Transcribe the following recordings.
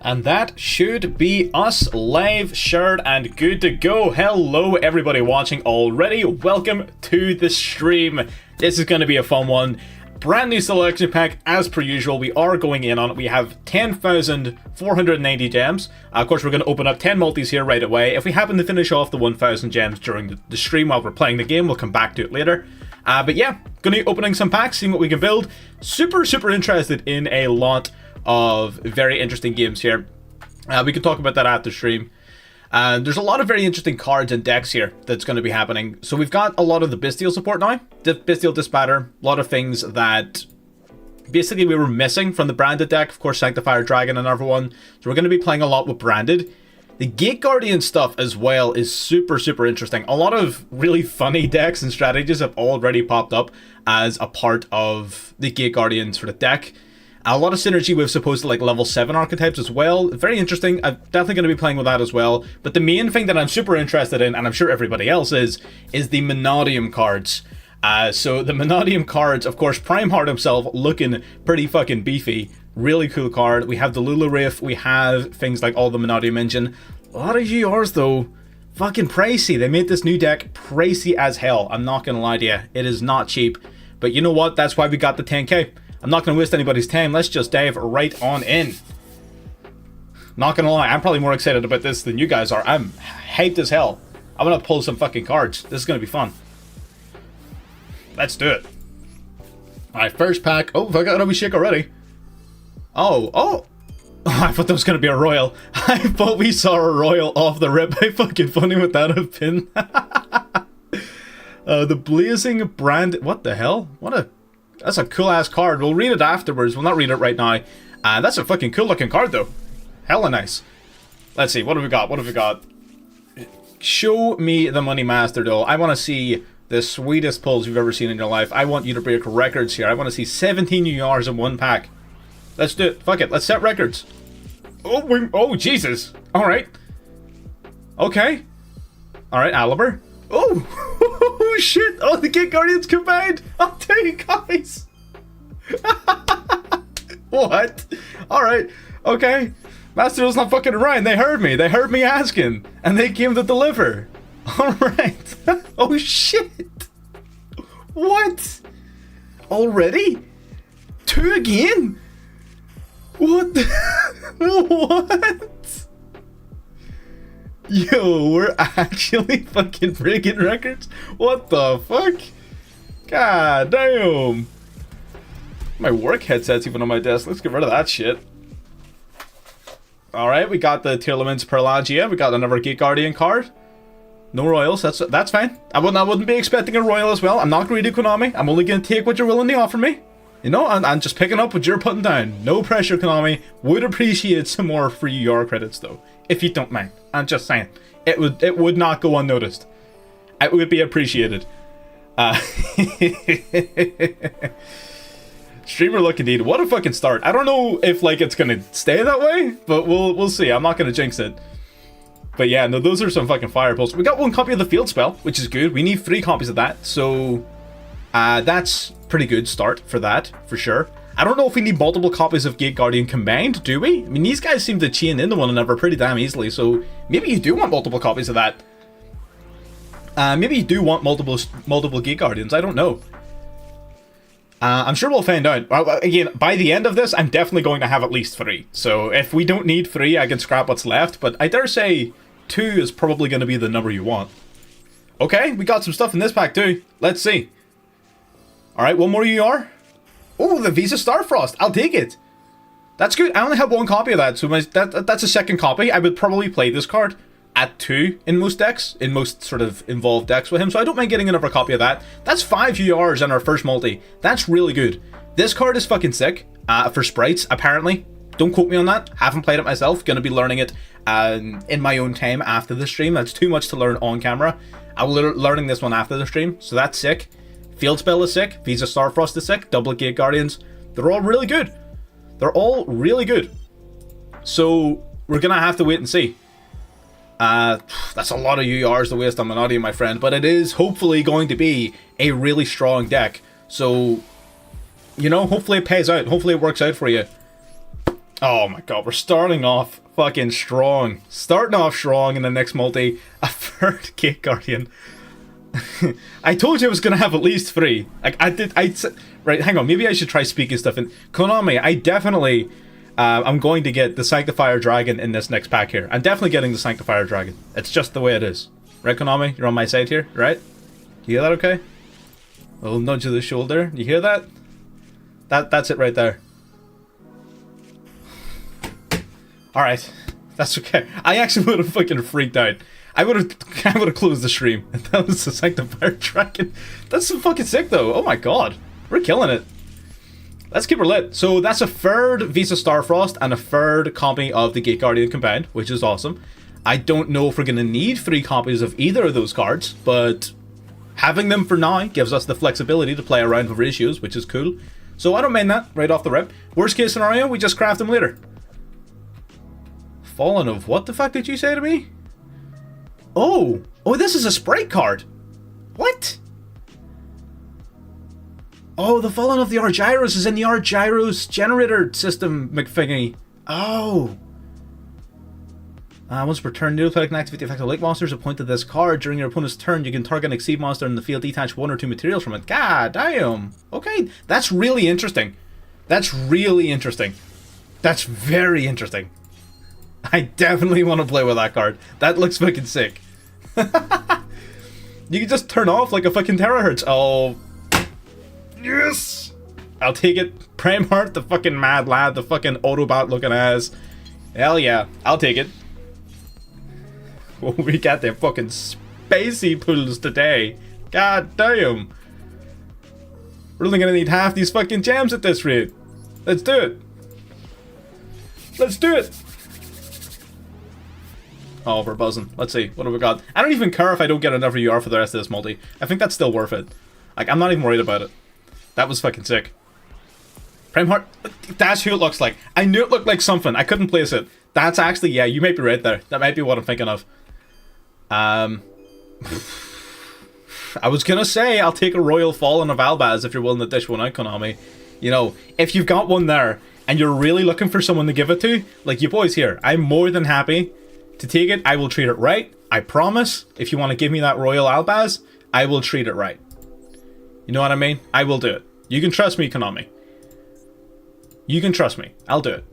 And that should be us live, shared, and good to go. Hello everybody watching already. Welcome to the stream. This is going to be a fun one. Brand new selection pack as per usual. We are going in on it. We have 10,490 gems. Of course, we're going to open up 10 multis here right away. If we happen to finish off the 1,000 gems during the stream while we're playing the game, we'll come back to it later. But yeah, going to be opening some packs, seeing what we can build. Super interested in a lot of very interesting games here. We can talk about that after stream. There's a lot of very interesting cards and decks here that's going to be happening. So we've got a lot of the Bestial support now. Bestial Disbatter, a lot of things that basically we were missing from the branded deck. Of course, Sanctifier Dragon, another one. So we're going to be playing a lot with branded. The Gate Guardian stuff as well is super interesting. A lot of really funny decks and strategies have already popped up as a part of the Gate Guardian sort of deck. A lot of synergy with supposed like level 7 archetypes as well. Very interesting. I'm definitely going to be playing with that as well. But the main thing that I'm super interested in, and I'm sure everybody else is the Mannadium cards. So the Mannadium cards, of course, Primeheart himself looking pretty fucking beefy. Really cool card. We have the Lula Riff. We have things like all the Mannadium engine. A lot of URs though. Fucking pricey. They made this new deck pricey as hell. I'm not going to lie to you. It is not cheap. But you know what? That's why we got the 10k. I'm not going to waste anybody's time. Let's just dive right on in. Not going to lie, I'm probably more excited about this than you guys are. I'm hyped as hell. I'm going to pull some fucking cards. This is going to be fun. Let's do it. Alright, first pack. Oh, I got a wee shake already. Oh, I thought that was going to be a royal. I thought we saw a royal off the rip. How fucking funny would that have been? The Blazing Brand. What the hell? That's a cool ass card. We'll read it afterwards. We'll not read it right now. That's a fucking cool looking card though. Hella nice. Let's see. What have we got? What have we got? Show me the Money Master though. I want to see the sweetest pulls you've ever seen in your life. I want you to break records here. I want to see 17 URs in one pack. Let's do it. Fuck it. Let's set records. Oh Jesus. All right. Okay. All right, Aliber. Oh shit! Oh, the Gate Guardians combined! I'll tell you guys! What? Alright, okay. Master was not fucking around. They heard me. They heard me asking. And they came to deliver. Alright. Oh shit! What? Already? 2 again? What the what? Yo, we're actually fucking breaking records? What the fuck? God damn. My work headset's even on my desk. Let's get rid of that shit. Alright, we got the Tearlaments Perlagia. We got another Gate Guardian card. No royals, that's fine. I wouldn't be expecting a royal as well. I'm not greedy, Konami. I'm only gonna take what you're willing to offer me. You know, I'm just picking up what you're putting down. No pressure, Konami. Would appreciate some more free UR credits though, if you don't mind. I'm just saying, it would not go unnoticed. It would be appreciated. Streamer look indeed. What a fucking start. I don't know if like it's gonna stay that way, but we'll see. I'm not gonna jinx it. But yeah, no, those are some fucking fire pulls. We got 1 copy of the Field Spell, which is good. We need 3 copies of that, so that's pretty good start for that, for sure. I don't know if we need multiple copies of Gate Guardian combined, do we? I mean, these guys seem to chain into one another pretty damn easily, so maybe you do want multiple copies of that. Maybe you do want multiple Gate Guardians, I don't know. I'm sure we'll find out. Again, by the end of this, I'm definitely going to have at least 3. So if we don't need 3, I can scrap what's left, but I dare say 2 is probably going to be the number you want. Okay, we got some stuff in this pack too. Let's see. Alright, one more UR. Oh, the Visa Starfrost. I'll take it. That's good. I only have 1 copy of that, so that's a second copy. I would probably play this card at 2 in most decks, in most sort of involved decks with him, so I don't mind getting another copy of that. That's 5 URs in our first multi. That's really good. This card is fucking sick for sprites, apparently. Don't quote me on that. Haven't played it myself. Gonna be learning it in my own time after the stream. That's too much to learn on camera. I'll be learning this one after the stream, so that's sick. Field Spell is sick. Visa Starfrost is sick. Double Gate Guardians. They're all really good. They're all really good. So we're gonna have to wait and see. That's a lot of URs to waste on Mannadium, my friend, but it is hopefully going to be a really strong deck. So, you know, hopefully it pays out. Hopefully it works out for you. Oh my god, we're starting off fucking strong. Starting off strong in the next multi. A third Gate Guardian. I told you I was gonna have at least 3. Like, right, hang on, maybe I should try speaking stuff in. Konami, I definitely, I'm going to get the Sanctifier Dragon in this next pack here. I'm definitely getting the Sanctifier Dragon. It's just the way it is. Right, Konami? You're on my side here, right? You hear that okay? A little nudge of the shoulder. You hear that? That's it right there. Alright. That's okay. I actually would have fucking freaked out. I would have closed the stream. That was the Sanctifier Dragon. That's so fucking sick though. Oh my god. We're killing it. Let's keep her lit. So that's a third Visa Starfrost and a third copy of the Gate Guardian combined, which is awesome. I don't know if we're going to need 3 copies of either of those cards, but having them for now gives us the flexibility to play around with ratios, which is cool. So I don't mind that right off the rip. Worst case scenario, we just craft them later. Fallen of what the fuck did you say to me? Oh, this is a Sprite card. What? Oh, the Fallen of the Argyros is in the Argyros generator system, McFiggy. Oh. Once per turn, new effect can activate the effect of lake monsters. Appointed this card during your opponent's turn. You can target an Exceed monster in the field, detach 1 or 2 materials from it. God damn. Okay, that's really interesting. That's really interesting. That's very interesting. I definitely want to play with that card. That looks fucking sick. You can just turn off like a fucking terahertz. Oh. Yes! I'll take it. Primeheart, the fucking mad lad, the fucking Autobot looking ass. Hell yeah, I'll take it. Oh, we got them fucking spacey pools today. God damn. We're only gonna need half these fucking gems at this rate. Let's do it. Let's do it. Oh, we're buzzing. Let's see. What have we got? I don't even care if I don't get another UR for the rest of this multi. I think that's still worth it. Like, I'm not even worried about it. That was fucking sick. Primeheart. That's who it looks like. I knew it looked like something. I couldn't place it. That's actually, yeah, you might be right there. That might be what I'm thinking of. I was gonna say I'll take a Royal Fallen of Albaz if you're willing to dish one out, Konami. You know, if you've got one there and you're really looking for someone to give it to, like you boys here, I'm more than happy to take it. I will treat it right. I promise. If you want to give me that Royal Albaz, I will treat it right. You know what I mean? I will do it. You can trust me, Konami. You can trust me. I'll do it.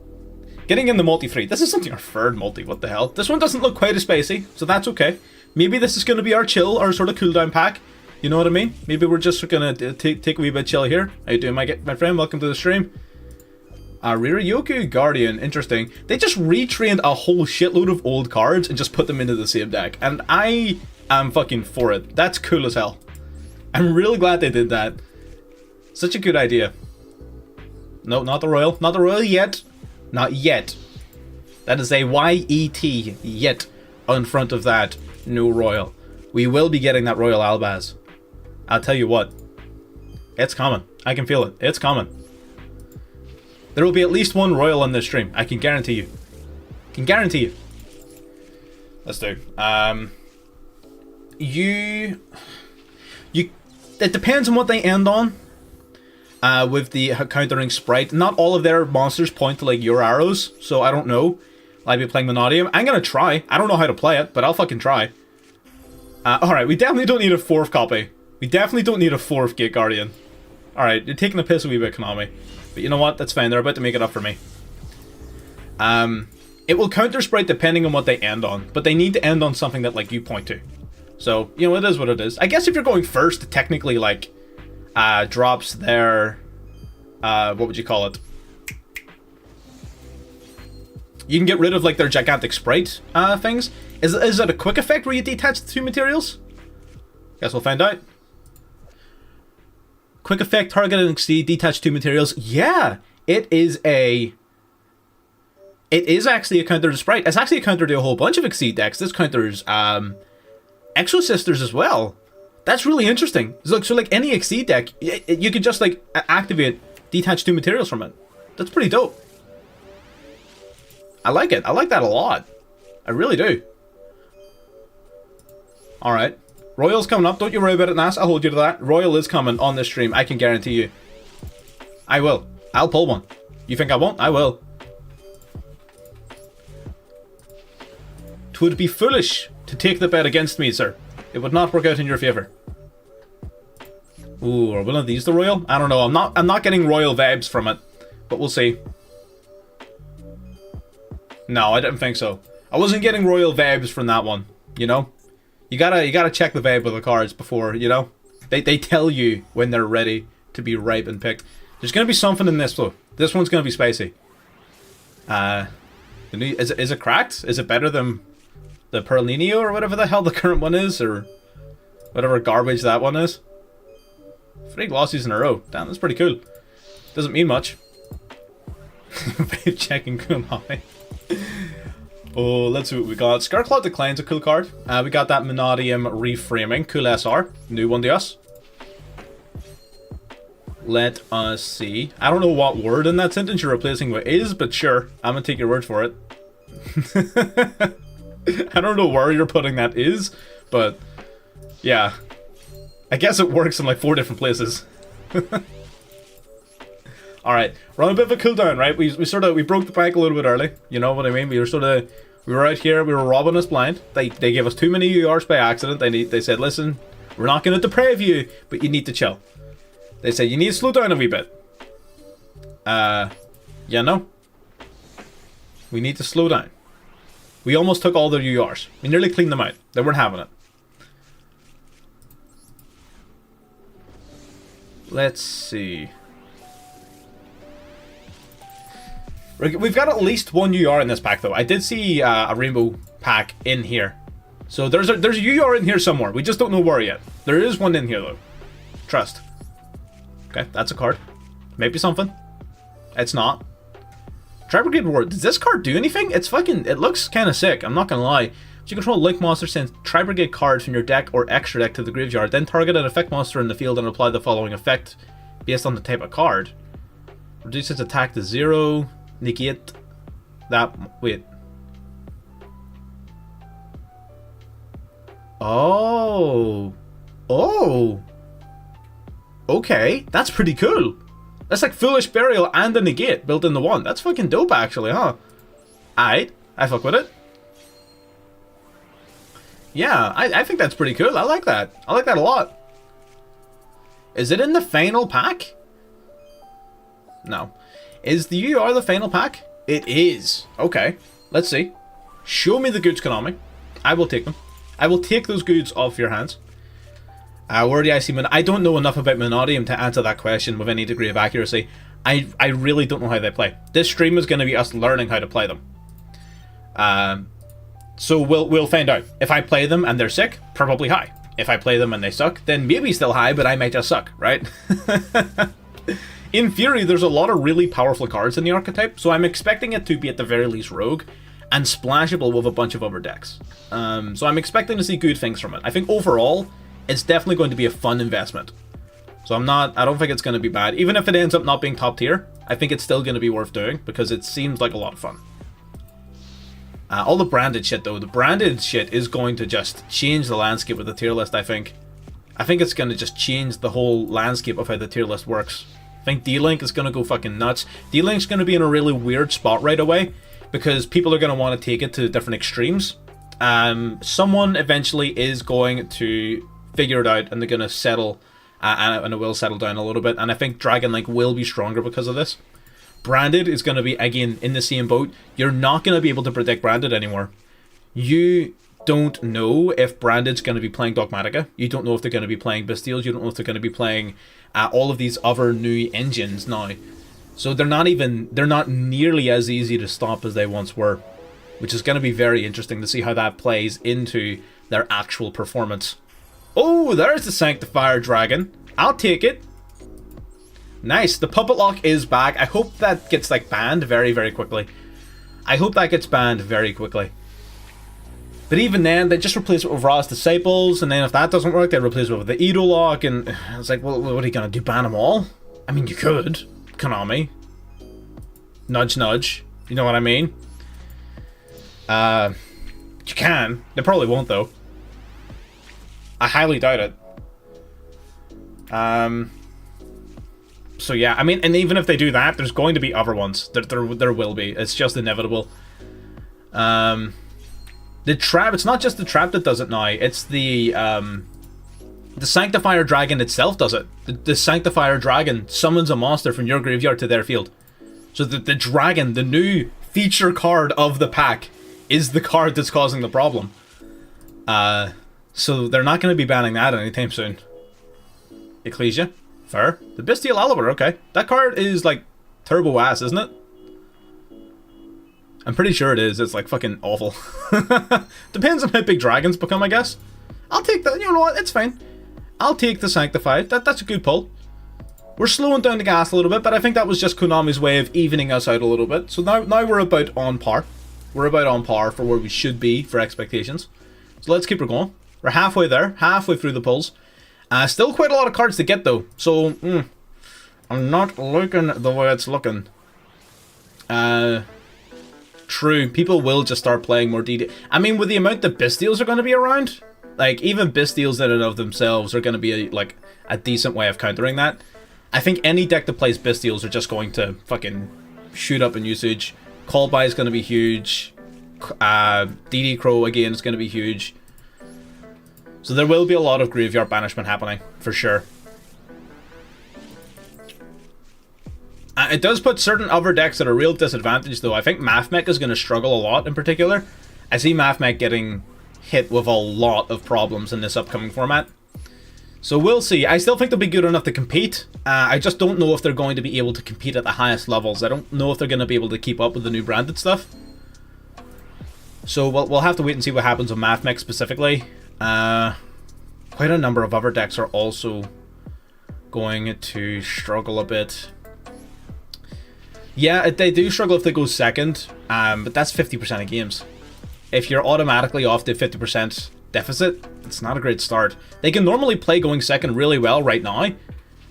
Getting in the multi-3. This is something our third multi. What the hell? This one doesn't look quite as spacey, so that's okay. Maybe this is going to be our chill, our sort of cooldown pack. You know what I mean? Maybe we're just going to take a wee bit chill here. How you doing, my friend? Welcome to the stream. Riryoku Guardian. Interesting. They just retrained a whole shitload of old cards and just put them into the same deck. And I am fucking for it. That's cool as hell. I'm really glad they did that. Such a good idea. No, not the Royal. Not the Royal yet. Not yet. That is a Y-E-T. Yet. On front of that. No Royal. We will be getting that Royal Albaz. I'll tell you what. It's coming. I can feel it. It's coming. There will be at least one Royal on this stream. I can guarantee you. Can guarantee you. Let's do. It depends on what they end on. With the countering Sprite. Not all of their monsters point to like your arrows, so I don't know. I'll be playing Mannadium. I'm gonna try. I don't know how to play it, but I'll fucking try. Alright, we definitely don't need a 4th copy. We definitely don't need a 4th Gate Guardian. Alright, you're taking a piss a wee bit, Konami. But you know what? That's fine. They're about to make it up for me. It will counter Sprite depending on what they end on, but they need to end on something that like you point to. So, you know, it is what it is. I guess if you're going first, it technically like drops their what would you call it? You can get rid of like their gigantic Sprite things. Is it a quick effect where you detach the 2 materials? Guess we'll find out. Quick effect, target and exceed, detach 2 materials. Yeah, it is actually a counter to Sprite. It's actually a counter to a whole bunch of exceed decks. This counters Exo Sisters as well. That's really interesting. So like any exceed deck, you could just like activate, detach 2 materials from it. That's pretty dope. I like it. I like that a lot. I really do. Alright. Royal's coming up. Don't you worry about it, Nas. I'll hold you to that. Royal is coming on this stream. I can guarantee you. I will. I'll pull one. You think I won't? I will. It would be foolish to take the bet against me, sir. It would not work out in your favor. Ooh, are one of these the royal? I don't know. I'm not getting royal vibes from it, but we'll see. No, I don't think so. I wasn't getting royal vibes from that one. You know, you gotta check the vibe of the cards before, you know. They tell you when they're ready to be ripe and picked. There's gonna be something in this though. This one's gonna be spicy. Is it cracked? Is it better than the Perlinio or whatever the hell the current one is, or whatever garbage that one is? 3 glossies in a row. Damn, that's pretty cool. Doesn't mean much. Checking Kunai. Oh, let's see what we got. Scarclaw Decline's a cool card. We got that Mannadium reframing. Cool SR. New one to us. Let us see. I don't know what word in that sentence you're replacing with is, but sure. I'm gonna take your word for it. I don't know where you're putting that is, but yeah. I guess it works in like 4 different places. Alright, we're on a bit of a cooldown, right? We broke the bank a little bit early. You know what I mean? We were out here, we were robbing us blind. They gave us too many URs by accident. They said, listen, we're not going to deprave you, but you need to chill. They said, you need to slow down a wee bit. Yeah, no. We need to slow down. We almost took all their URs. We nearly cleaned them out. They weren't having it. Let's see. We've got at least 1 UR in this pack, though. I did see a rainbow pack in here. So there's a UR in here somewhere. We just don't know where yet. There is one in here, though. Trust. Okay, that's a card. Maybe something. It's not. Tri-Brigade War. Does this card do anything? It looks kind of sick. I'm not gonna lie. So you control a Link monster, send Tri-Brigade cards from your deck or extra deck to the graveyard, then target an effect monster in the field and apply the following effect based on the type of card. Reduce its attack to 0. Negate that. Wait. Oh. Oh. Okay. That's pretty cool. That's like Foolish Burial and a negate built into one. That's fucking dope, actually, huh? Aight. I fuck with it. Yeah, I think that's pretty cool. I like that. I like that a lot. Is it in the final pack? No. Is the UR the final pack? It is. Okay. Let's see. Show me the goods, Konami. I will take them. I will take those goods off your hands. Where do I see I don't know enough about Mannadium to answer that question with any degree of accuracy. I really don't know how they play. This stream is going to be us learning how to play them. So we'll find out. If I play them and they're sick, probably high. If I play them and they suck, then maybe still high, but I might just suck, right? In theory, there's a lot of really powerful cards in the archetype, so I'm expecting it to be at the very least rogue and splashable with a bunch of other decks. So I'm expecting to see good things from it. I think overall, it's definitely going to be a fun investment. So I don't think it's going to be bad. Even if it ends up not being top tier, I think it's still going to be worth doing because it seems like a lot of fun. All the branded shit, though. The branded shit is going to just change the landscape of the tier list, I think. I think it's going to just change the whole landscape of how the tier list works. I think D-Link is going to go fucking nuts. D-Link's going to be in a really weird spot right away because people are going to want to take it to different extremes. Someone eventually is going to figure it out and they're going to settle, and it will settle down a little bit. And I think Dragon Link will be stronger because of this. Branded is going to be, again, in the same boat. You're not going to be able to predict Branded anymore. You don't know if Branded's going to be playing Dogmatica. You don't know if they're going to be playing Bastiles. You don't know if they're going to be playing all of these other new engines now. So they're not nearly as easy to stop as they once were, which is going to be very interesting to see how that plays into their actual performance. Oh, there's the Sanctifier Dragon. I'll take it. Nice. The Puppet Lock is back. I hope that gets like banned very, very quickly. I hope that gets banned very quickly. But even then, they just replace it with Ra's Disciples, and then if that doesn't work, they replace it with the Edo Lock, and it's like, well, what are you going to do, ban them all? I mean, you could. Konami. Nudge, nudge. You know what I mean? You can. They probably won't, though. I highly doubt it. So yeah, I mean, and even if they do that, there's going to be other ones. There will be. It's just inevitable. The trap, it's not just the trap that does it now, it's the Sanctifier Dragon itself does it. The Sanctifier Dragon summons a monster from your graveyard to their field. So the dragon, the new feature card of the pack, is the card that's causing the problem. So they're not going to be banning that anytime soon. Ecclesia, fair. The Bestial Oliver, okay. That card is like turbo ass, isn't it? I'm pretty sure it is. It's like fucking awful. Depends on how big dragons become, I guess. I'll take that. You know what? It's fine. I'll take the Sanctified. That's a good pull. We're slowing down the gas a little bit, but I think that was just Konami's way of evening us out a little bit. So now we're about on par. We're about on par for where we should be for expectations. So let's keep her going. We're halfway there, halfway through the pulls. Still quite a lot of cards to get though. So I'm not liking the way it's looking. True, people will just start playing more DD. I mean, with the amount that Bestials are going to be around, like even Bestials in and of themselves are going to be like a decent way of countering that. I think any deck that plays Bestials are just going to fucking shoot up in usage. Call By is going to be huge. DD Crow again is going to be huge. So there will be a lot of graveyard banishment happening, for sure. It does put certain other decks at a real disadvantage, though. I think Mathmech is going to struggle a lot in particular. I see Mathmech getting hit with a lot of problems in this upcoming format. So we'll see. I still think they'll be good enough to compete. I just don't know if they're going to be able to compete at the highest levels. I don't know if they're going to be able to keep up with the new branded stuff. So we'll have to wait and see what happens with Mathmech specifically. Quite a number of other decks are also going to struggle a bit. Yeah, they do struggle if they go second, but that's 50% of games. If you're automatically off the 50% deficit, it's not a great start. They can normally play going second really well right now.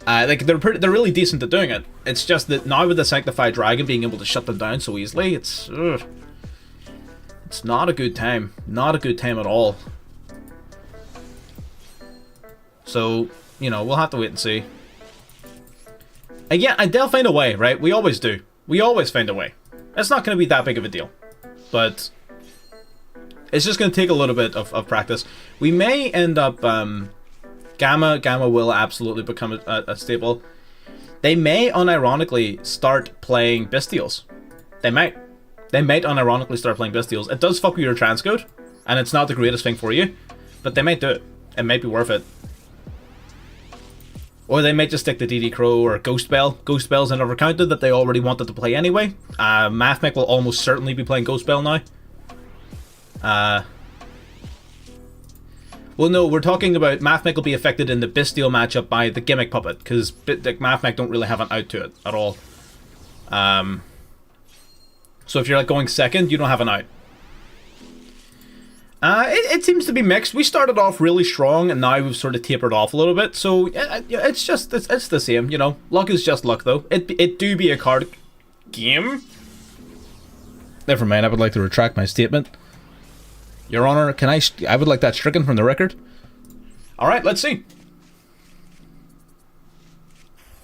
Like they're really decent at doing it. It's just that now with the Sanctified Dragon being able to shut them down so easily, it's not a good time. Not a good time at all. So, you know, we'll have to wait and see. And yeah, they'll find a way, right? We always do. We always find a way. It's not going to be that big of a deal. But it's just going to take a little bit of practice. We may end up... Gamma will absolutely become a staple. They may unironically start playing Bestials. They might. They might unironically start playing Bestials. It does fuck with your transcode, and it's not the greatest thing for you, but they might do it. It might be worth it. Or they might just stick to DD Crow or Ghost Bell. Ghost Bell's another counter that they already wanted to play anyway. Mathmech will almost certainly be playing Ghost Bell now. Well, no, we're talking about Mathmech will be affected in the Bestial matchup by the Gimmick Puppet, because Mathmech don't really have an out to it at all. So if you're like going second, you don't have an out. It seems to be mixed. We started off really strong, and now we've sort of tapered off a little bit. So it's just it's the same, you know. Luck is just luck, though. It do be a card game. Never mind. I would like to retract my statement. Your Honor, I would like that stricken from the record. Alright, let's see.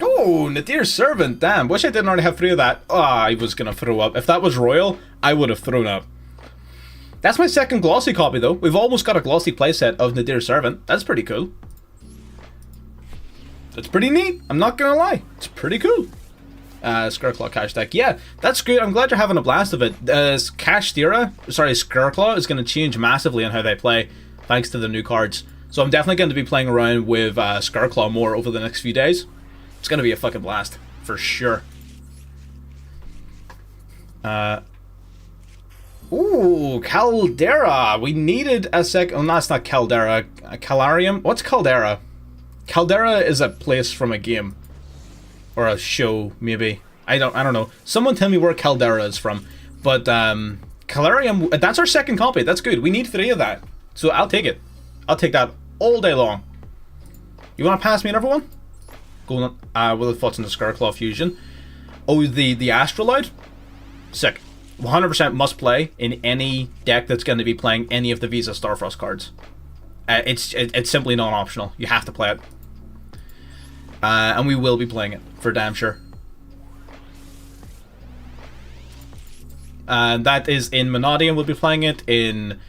Oh, Nadir's Servant. Damn, wish I didn't already have 3 of that. Oh, I was gonna throw up. If that was Royal, I would have thrown up. That's my second glossy copy, though. We've almost got a glossy playset of Nadir's Servant. That's pretty cool. That's pretty neat. I'm not gonna lie. It's pretty cool. Scareclaw Cash deck. Yeah, that's good. I'm glad you're having a blast of it. Scareclaw is going to change massively on how they play, thanks to the new cards. So I'm definitely going to be playing around with Scareclaw more over the next few days. It's going to be a fucking blast, for sure. Ooh, Caldera. We needed a sec... Oh, no, it's not Caldera. Calarium? What's Caldera? Caldera is a place from a game. Or a show, maybe. I don't know. Someone tell me where Caldera is from. But, Calarium, that's our second copy. That's good. We need 3 of that. So I'll take it. I'll take that all day long. You want to pass me another one? Go on, with the thoughts on the Scareclaw Fusion. Oh, the Astrolite? Sick. 100% must play in any deck that's going to be playing any of the Visa Starfrost cards. It's simply not optional. You have to play it. And we will be playing it, for damn sure. That is in Mannadium, we'll be playing it. In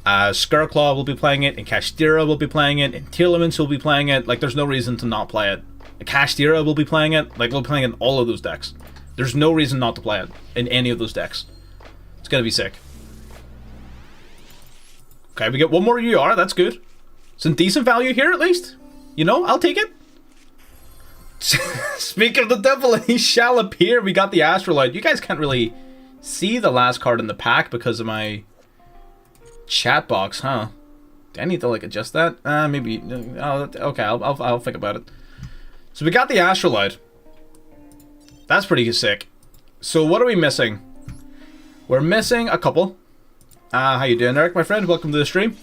Scareclaw will be playing it, and Kashtira will be playing it, and Tearlaments will be playing it. Like, there's no reason to not play it. Kashtira will be playing it. Like, we'll be playing in all of those decks. There's no reason not to play it in any of those decks. It's gonna be sick. Okay, we get one more UR, that's good. Some decent value here, at least. You know, I'll take it. Speak of the devil, and he shall appear. We got the Astrolite. You guys can't really see the last card in the pack because of my chat box, huh? Do I need to, like, adjust that? Maybe. Oh, okay, I'll think about it. So we got the Astrolite. That's pretty sick. So what are we missing? We're missing a couple. How you doing, Eric, my friend? Welcome to the stream.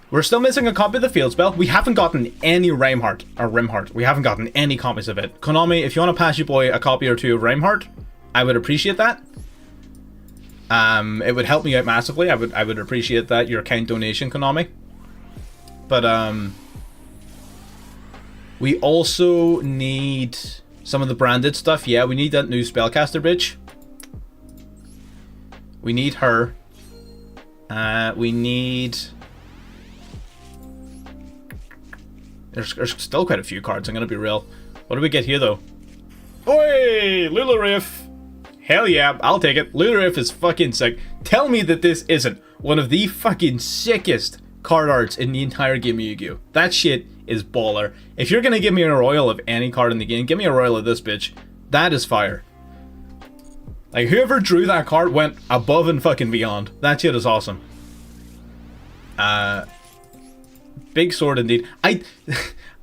We're still missing a copy of the Field Spell. We haven't gotten any Rimheart. We haven't gotten any copies of it. Konami, if you want to pass your boy a copy or two of Rimheart, I would appreciate that. It would help me out massively. I would appreciate that, your kind donation, Konami. But we also need some of the branded stuff. Yeah, we need that new Spellcaster bitch. We need her. We need... There's still quite a few cards, I'm gonna be real. What do we get here, though? Oi! Lulurif! Hell yeah, I'll take it. Lulurif is fucking sick. Tell me that this isn't one of the fucking sickest card arts in the entire game of Yu-Gi-Oh! That shit is baller. If you're gonna give me a royal of any card in the game, give me a royal of this bitch. That is fire. Like, whoever drew that card went above and fucking beyond. That shit is awesome. Big sword indeed. I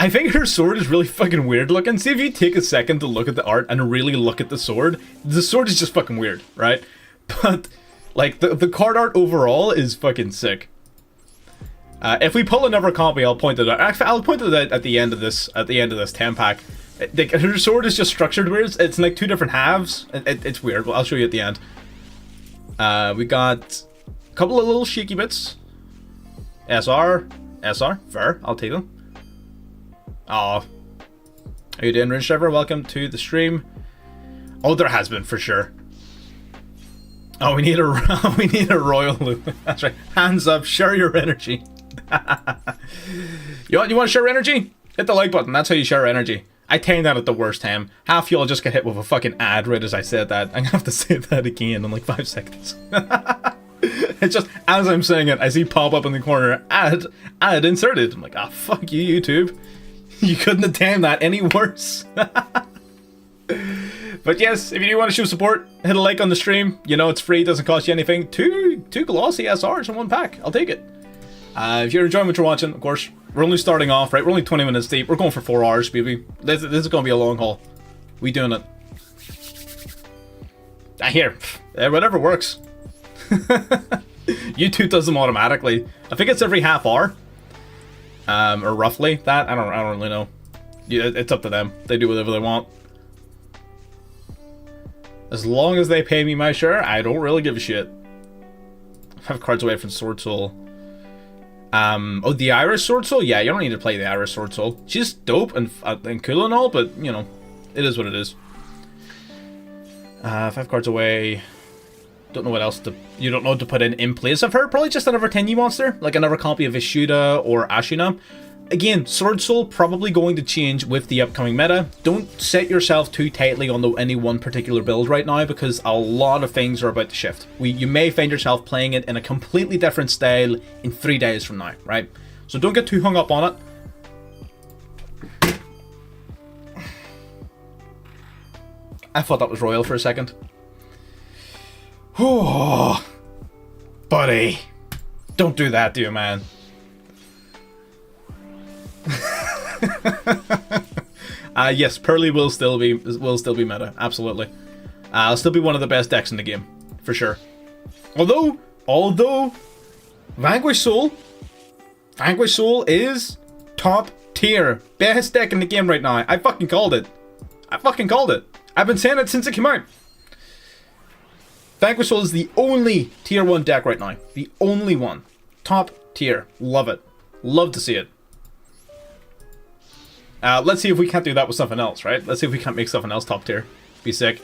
think her sword is really fucking weird looking. See, if you take a second to look at the art and really look at the sword is just fucking weird, right? But, like, the card art overall is fucking sick. If we pull another copy, I'll point it out. Actually, I'll point it out at the end of this 10 pack. Her sword is just structured weird. It's like two different halves. It's weird, but I'll show you at the end. We got a couple of little shaky bits. SR, fair, I'll take them. Oh, how you doing, Ringe Driver? Welcome to the stream. Oh, there has been for sure. Oh, we need a royal loop. That's right. Hands up, share your energy. You want to share energy? Hit the like button. That's how you share energy. I timed that at the worst time. Half y'all just got hit with a fucking ad right as I said that. I'm gonna have to say that again in like 5 seconds. It's just, as I'm saying it, I see pop up in the corner, ad inserted. I'm like, ah, fuck you, YouTube. You couldn't have timed that any worse. But yes, if you do want to show support, hit a like on the stream. You know, it's free, doesn't cost you anything. Two glossy SRs in one pack. I'll take it. If you're enjoying what you're watching, of course, we're only starting off, right? We're only 20 minutes deep. We're going for 4 hours, baby. This is going to be a long haul. We doing it. Here, whatever works. YouTube does them automatically. I think it's every half hour. Or roughly that. I don't really know. Yeah, it's up to them. They do whatever they want. As long as they pay me my share, I don't really give a shit. 5 cards away from Sword Soul. Oh, the Iris Sword Soul? Yeah, you don't need to play the Iris Sword Soul. She's dope and cool and all, but, you know, it is what it is. 5 cards away. Don't know what else you don't know what to put in place of her. Probably just another Tenyi monster, like another copy of Ishuda or Ashina. Again, Sword Soul probably going to change with the upcoming meta. Don't set yourself too tightly on any one particular build right now, because a lot of things are about to shift. You may find yourself playing it in a completely different style in 3 days from now, right? So don't get too hung up on it. I thought that was royal for a second. Oh, buddy, don't do that, dear man. Yes, Pearly will still be meta, absolutely. It'll still be one of the best decks in the game, for sure. Although, Vanquish Soul is top tier, best deck in the game right now. I fucking called it. I've been saying it since it came out. Vanquish Soul is the only tier 1 deck right now. The only one. Top tier. Love it. Love to see it. Let's see if we can't do that with something else, right? Let's see if we can't make something else top tier. Be sick.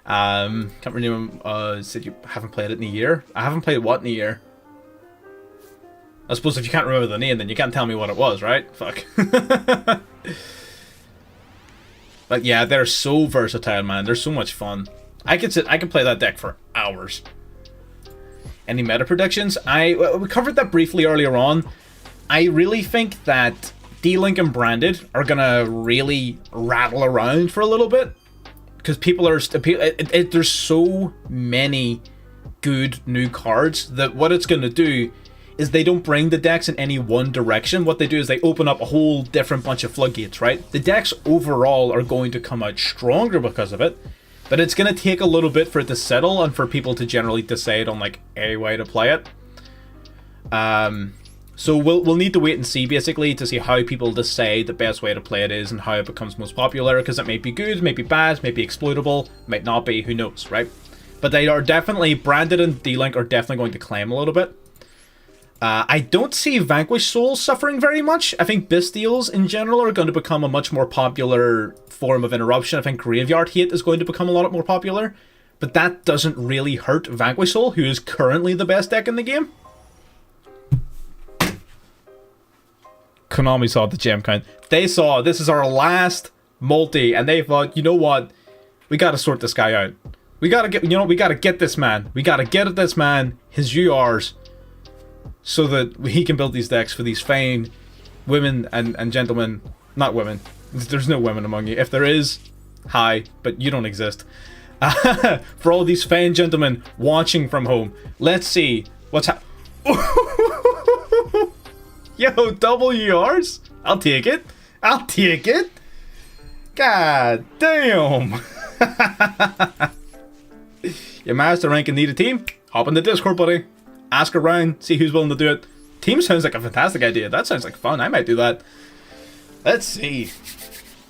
Can't renew him. Said you haven't played it in a year? I haven't played what in a year? I suppose if you can't remember the name, then you can't tell me what it was, right? Fuck. But yeah, they're so versatile, man. They're so much fun. I could play that deck for hours. Any meta predictions? We covered that briefly earlier on. I really think that D-Link and Branded are gonna really rattle around for a little bit, because people are there's so many good new cards that what it's gonna do is they don't bring the decks in any one direction. What they do is they open up a whole different bunch of floodgates, right? The decks overall are going to come out stronger because of it, but it's going to take a little bit for it to settle and for people to generally decide on like a way to play it. So we'll need to wait and see basically to see how people decide the best way to play it is and how it becomes most popular, because it may be good, may be bad, may be exploitable, might not be, who knows, right? But they are definitely, Branded and D-Link are definitely going to claim a little bit. I don't see Vanquished Souls suffering very much. I think Bestials in general are going to become a much more popular form of interruption. I think Graveyard Hate is going to become a lot more popular. But that doesn't really hurt Vanquished Soul, who is currently the best deck in the game. Konami saw the gem count. They saw this is our last multi, and they thought, you know what? We gotta sort this guy out. We gotta get, we gotta get this man. We gotta get at this man, his URs, so that he can build these decks for these fine women and gentlemen. Not women. There's no women among you. If there is, hi, but you don't exist. For all these fine gentlemen watching from home, let's see what's Yo, double URs? I'll take it. I'll take it. God damn. Your master rank and need a team? Hop in the Discord, buddy. Ask around, see who's willing to do it. Team sounds like a fantastic idea. That sounds like fun. I might do that. Let's see.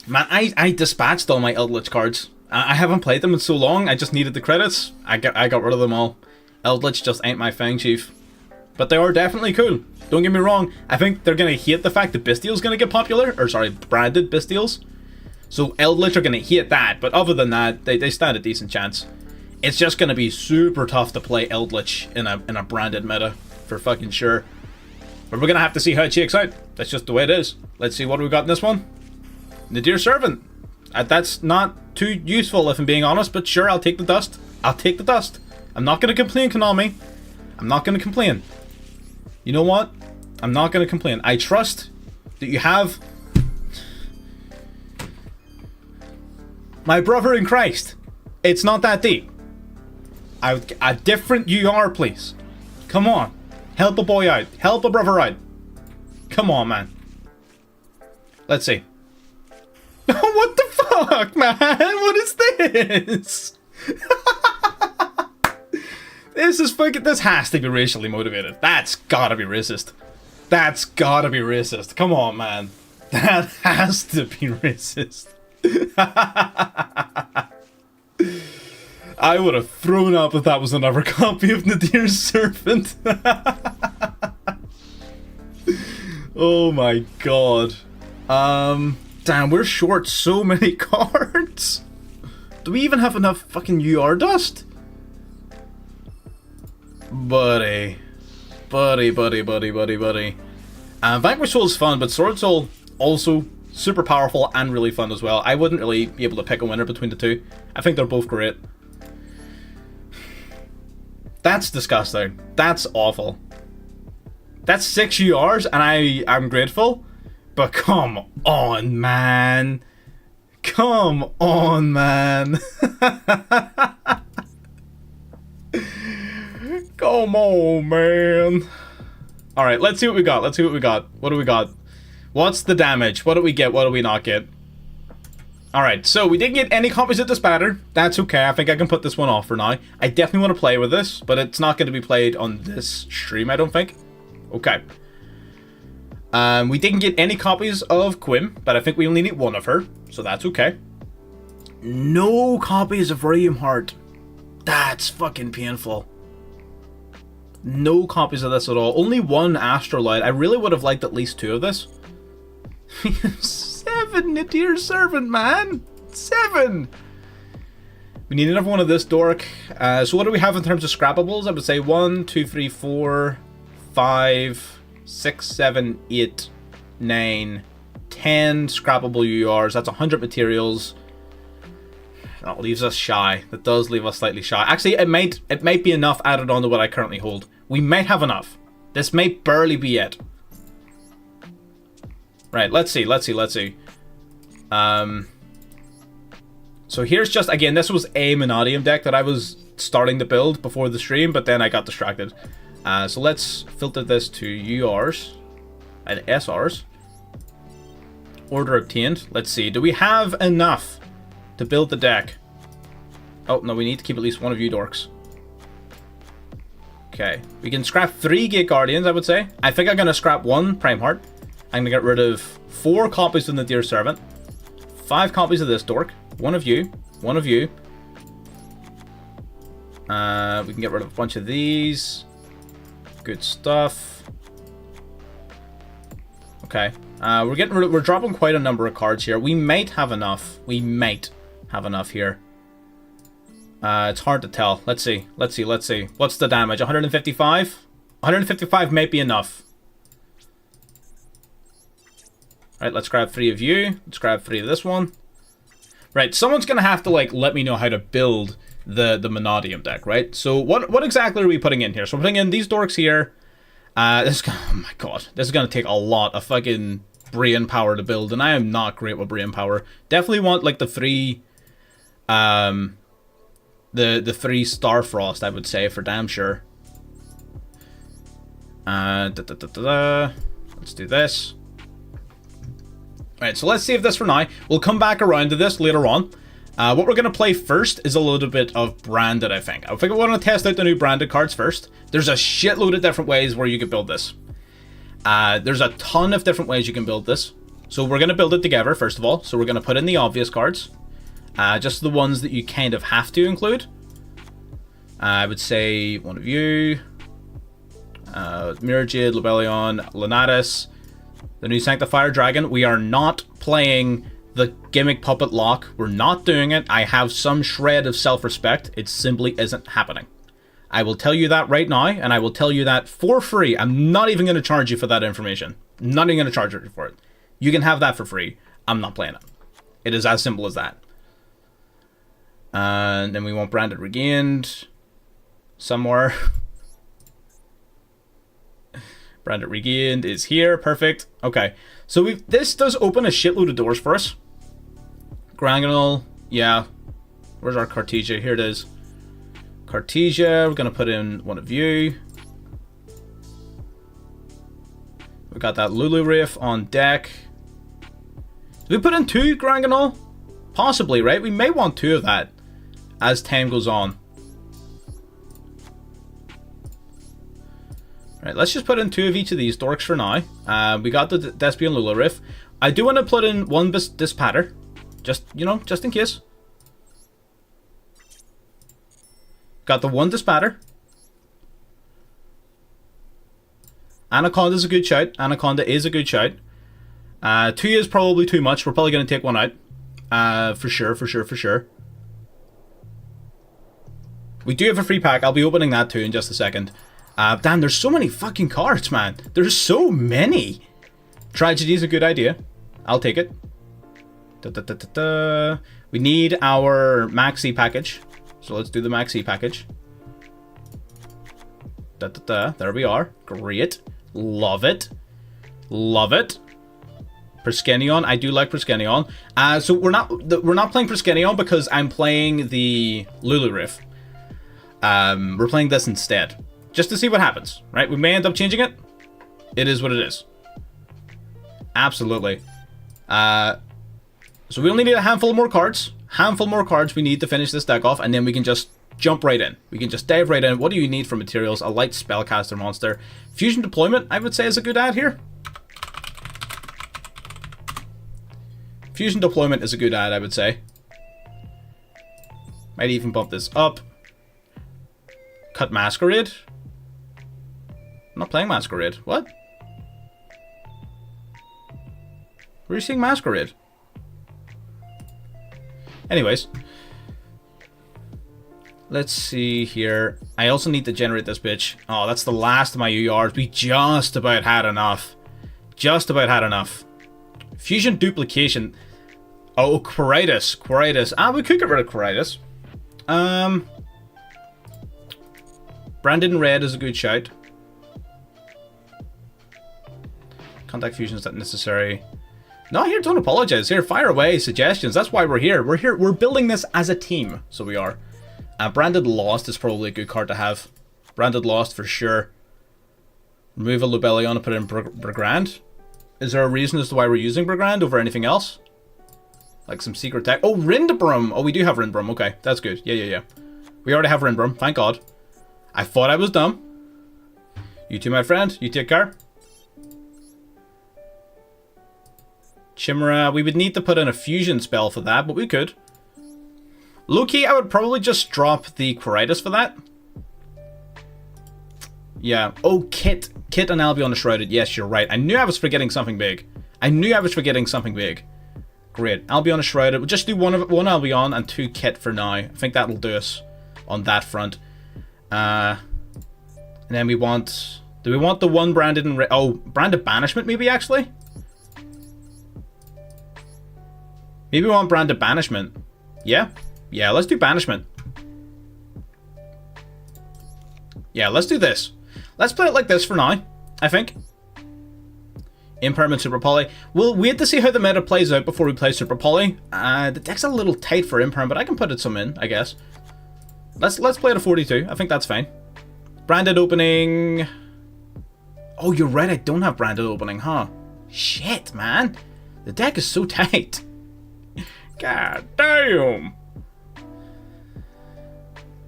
Man, I dispatched all my Eldritch cards. I haven't played them in so long. I just needed the credits. I got rid of them all. Eldritch just ain't my thing, chief. But they are definitely cool. Don't get me wrong. I think they're going to hate the fact that Bestial's going to get popular. Or sorry, Branded Bestials. So Eldritch are going to hate that. But other than that, they stand a decent chance. It's just going to be super tough to play Eldritch in a Branded meta. For fucking sure. But we're going to have to see how it shakes out. That's just the way it is. Let's see what we got in this one. Nadir Servant. That's not too useful if I'm being honest. But sure, I'll take the dust. I'll take the dust. I'm not going to complain, Konami. I'm not going to complain. You know what? I'm not going to complain. I trust that you have my brother in Christ. It's not that deep. A different UR, please. Come on. Help a boy out. Help a brother out. Come on, man. Let's see. What the fuck, man? What is this? This is fucking. This has to be racially motivated. That's gotta be racist. That's gotta be racist. Come on, man. That has to be racist. I would have thrown up if that was another copy of Nadir's Serpent. Oh my god. Damn, we're short so many cards. Do we even have enough fucking UR dust? Buddy. Vanquish Soul is fun, but Sword Soul also super powerful and really fun as well. I wouldn't really be able to pick a winner between the two. I think they're both great. That's disgusting. That's awful. That's 6 URs and I'm grateful. But come on, man. Come on, man. Come on, man. Alright, let's see what we got. Let's see what we got. What do we got? What's the damage? What do we get? What do we not get? Alright, so we didn't get any copies of this batter. That's okay. I think I can put this one off for now. I definitely want to play with this, but it's not going to be played on this stream, I don't think. Okay. We didn't get any copies of Quim, but I think we only need one of her, so that's okay. No copies of Radium Heart. That's fucking painful. No copies of this at all. Only one Astrolight. I really would have liked at least 2 of this. 7 Nadir Servant, man. 7. We need another one of this dork. So what do we have in terms of scrappables? I would say 1, 2, 3, 4, 5, 6, 7, 8, 9, 10 scrappable URs. That's 100 materials. That leaves us shy. That does leave us slightly shy. Actually, it might be enough added on to what I currently hold. We might have enough. This may barely be it. Right, let's see. So here's just, again, this was a Mannadium deck that I was starting to build before the stream, but then I got distracted. So let's filter this to URs and SRs. Order obtained. Let's see. Do we have enough to build the deck? Oh, no, we need to keep at least one of you dorks. Okay. We can scrap 3 Gate Guardians, I would say. I think I'm going to scrap 1 Prime Heart. I'm going to get rid of 4 copies of the Dear Servant. 5 copies of this dork. 1 of you. 1 of you. We can get rid of a bunch of these. Good stuff. Okay. We're dropping quite a number of cards here. We might have enough. We might have enough here. It's hard to tell. Let's see. What's the damage? 155? 155 might be enough. Alright, let's grab 3 of you. Let's grab 3 of this one. Right, someone's gonna have to, like, let me know how to build the Mannadium deck, right? So what exactly are we putting in here? So we're putting in these dorks here. Oh my god. This is gonna take a lot of fucking brain power to build, and I am not great with brain power. Definitely want, like, the 3... The 3 Starfrost, I would say, for damn sure. Let's do this. Alright, so let's save this for now. We'll come back around to this later on. What we're going to play first is a little bit of branded, I think. I think we're going to test out the new branded cards first. There's a shitload of different ways where you could build this. There's a ton of different ways you can build this. So we're going to build it together, first of all. So we're going to put in the obvious cards. Just the ones that you kind of have to include. I would say 1 of you. Mirajid, Lobelion, Lenatus. The new Sanctifier Dragon. We are not playing the Gimmick Puppet Lock. We're not doing it. I have some shred of self-respect. It simply isn't happening. I will tell you that right now, and I will tell you that for free. I'm not even going to charge you for that information. I'm not even going to charge you for it. You can have that for free. I'm not playing it. It is as simple as that. And then we want Branded Regained somewhere. Branded Regained is here. Perfect. Okay. So this does open a shitload of doors for us. Granganol. Yeah. Where's our Cartesia? Here it is. Cartesia. We're going to put in 1 of you. We've got that Lulu Riff on deck. Did we put in 2 Granganol? Possibly, right? We may want 2 of that as time goes on. Right, let's just put in 2 of each of these dorks for now. We got the Despian Lula Riff. I do want to put in 1 Dispatter. Just, you know, just in case. Got the 1 Dispatter. Anaconda is a good shout. Anaconda is a good shout. 2 is probably too much. We're probably going to take 1 out. For sure. We do have a free pack. I'll be opening that too in just a second. Damn, there's so many fucking cards, man. There's so many. Tragedy is a good idea. I'll take it. We need our Maxi package. So let's do the Maxi package. There we are. Great. Love it. Love it. Perskenion. I do like Perskenion. So we're not playing Perskenion because I'm playing the Lulu Riff. We're playing this instead. Just to see what happens, right? We may end up changing it. It is what it is. Absolutely. So we only need a handful more cards. Handful more cards we need to finish this deck off, and then we can just jump right in. We can just dive right in. What do you need for materials? A light spellcaster monster. Fusion deployment, I would say, is a good add here. Fusion deployment is a good add, I would say. Might even bump this up. Cut Masquerade. I'm not playing Masquerade. What? Where are you seeing Masquerade? Anyways. Let's see here. I also need to generate this bitch. Oh, that's the last of my URs. We just about had enough. Just about had enough. Fusion duplication. Oh, Quiritis. Quiritis. Ah, we could get rid of Quiritis. Branded in red is a good shout. Contact fusion is not necessary. No, here, don't apologize. Here, fire away suggestions. That's why we're here. We're here. We're building this as a team. So we are. Branded Lost is probably a good card to have. Branded Lost for sure. Remove a Lobelion and put in Brigand. Is there a reason as to why we're using Brigand over anything else? Like some secret tech. Oh, Rindbrum. Oh, we do have Rindbrum. Okay, that's good. Yeah. We already have Rindbrum. Thank God. I thought I was dumb. You too, my friend. You take care. Chimera. We would need to put in a fusion spell for that, but we could. Low-key, I would probably just drop the Quiritis for that. Yeah. Oh, Kit. Kit and Albion are shrouded. Yes, you're right. I knew I was forgetting something big. Great. Albion is shrouded. We'll just do one Albion and 2 Kit for now. I think that'll do us on that front. And then we want... Do we want the one branded in... Oh, branded banishment maybe, actually? Maybe we want branded banishment. Yeah? Yeah, let's do banishment. Yeah, let's do this. Let's play it like this for now, I think. Impermanent Super Poly. We'll wait to see how the meta plays out before we play Super Poly. The deck's a little tight for Imperm, but I can put it some in, I guess. Let's play it a 42. I think that's fine. Branded opening. Oh, you're right. I don't have branded opening, huh? Shit, man. The deck is so tight. God damn.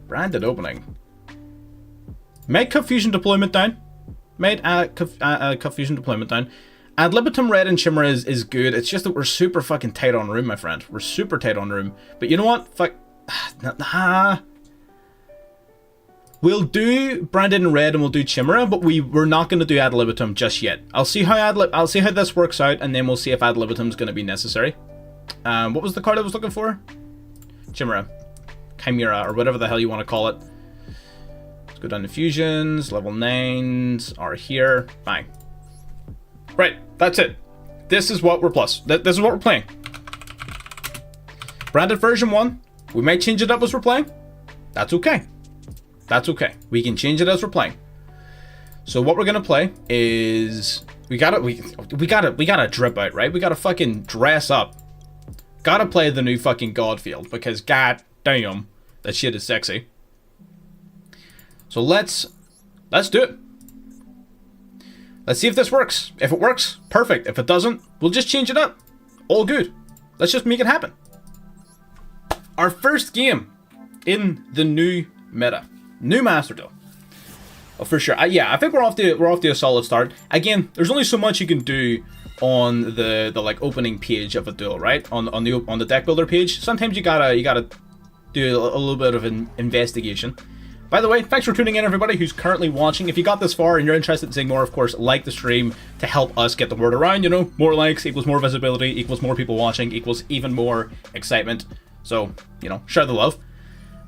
Branded opening. Make Confusion deployment down. Made Confusion deployment down. Ad libitum red and Chimera is good. It's just that we're super fucking tight on room, my friend. We're super tight on room. But you know what? Fuck. We'll do Branded in red and we'll do Chimera, but we're not going to do ad libitum just yet. I'll see how this works out, and then we'll see if ad libitum is going to be necessary. What was the card I was looking for? Chimera. Chimera, or whatever the hell you want to call it. Let's go down to fusions. Level 9s are here. Bang. Right, that's it. This is what we're plus. This is what we're playing. Branded version 1. We might change it up as we're playing. That's okay. That's okay. We can change it as we're playing. So what we're gonna play is we gotta drip out, right? We gotta fucking dress up. Gotta play the new fucking Godfield because god damn, that shit is sexy. So let's do it. Let's see if this works. If it works, perfect. If it doesn't, we'll just change it up. All good. Let's just make it happen. Our first game in the new meta. New Master Duel. Oh, for sure. Yeah, I think we're off to a solid start. Again, there's only so much you can do on the like opening page of a duel, right? On the deck builder page. Sometimes you gotta do a little bit of an investigation. By the way, thanks for tuning in, everybody who's currently watching. If you got this far and you're interested in seeing more, of course, like the stream to help us get the word around. You know, more likes equals more visibility, equals more people watching, equals even more excitement. So, you know, share the love.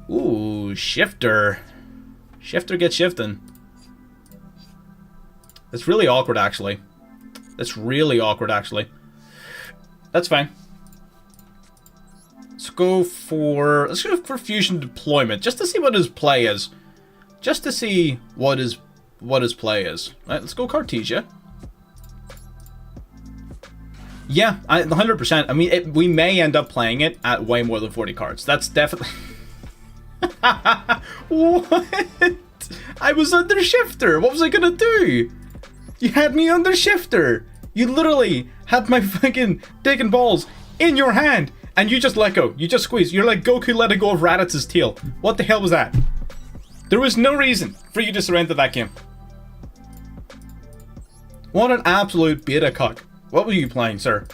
Ooh, Shifter. Shifter gets shifting. That's really awkward, actually. That's really awkward, actually. That's fine. Let's go for fusion deployment, just to see what his play is. Just to see what his play is. Right, let's go Cartesia. Yeah, 100%. I mean, we may end up playing it at way more than 40 cards. That's definitely... What? I was under Shifter. What was I gonna do? You had me under Shifter. You literally had my fucking dick and balls in your hand, and you just let go. You just squeezed. You're like Goku letting go of Raditz's tail. What the hell was that? There was no reason for you to surrender that game. What an absolute beta cuck. What were you playing, sir?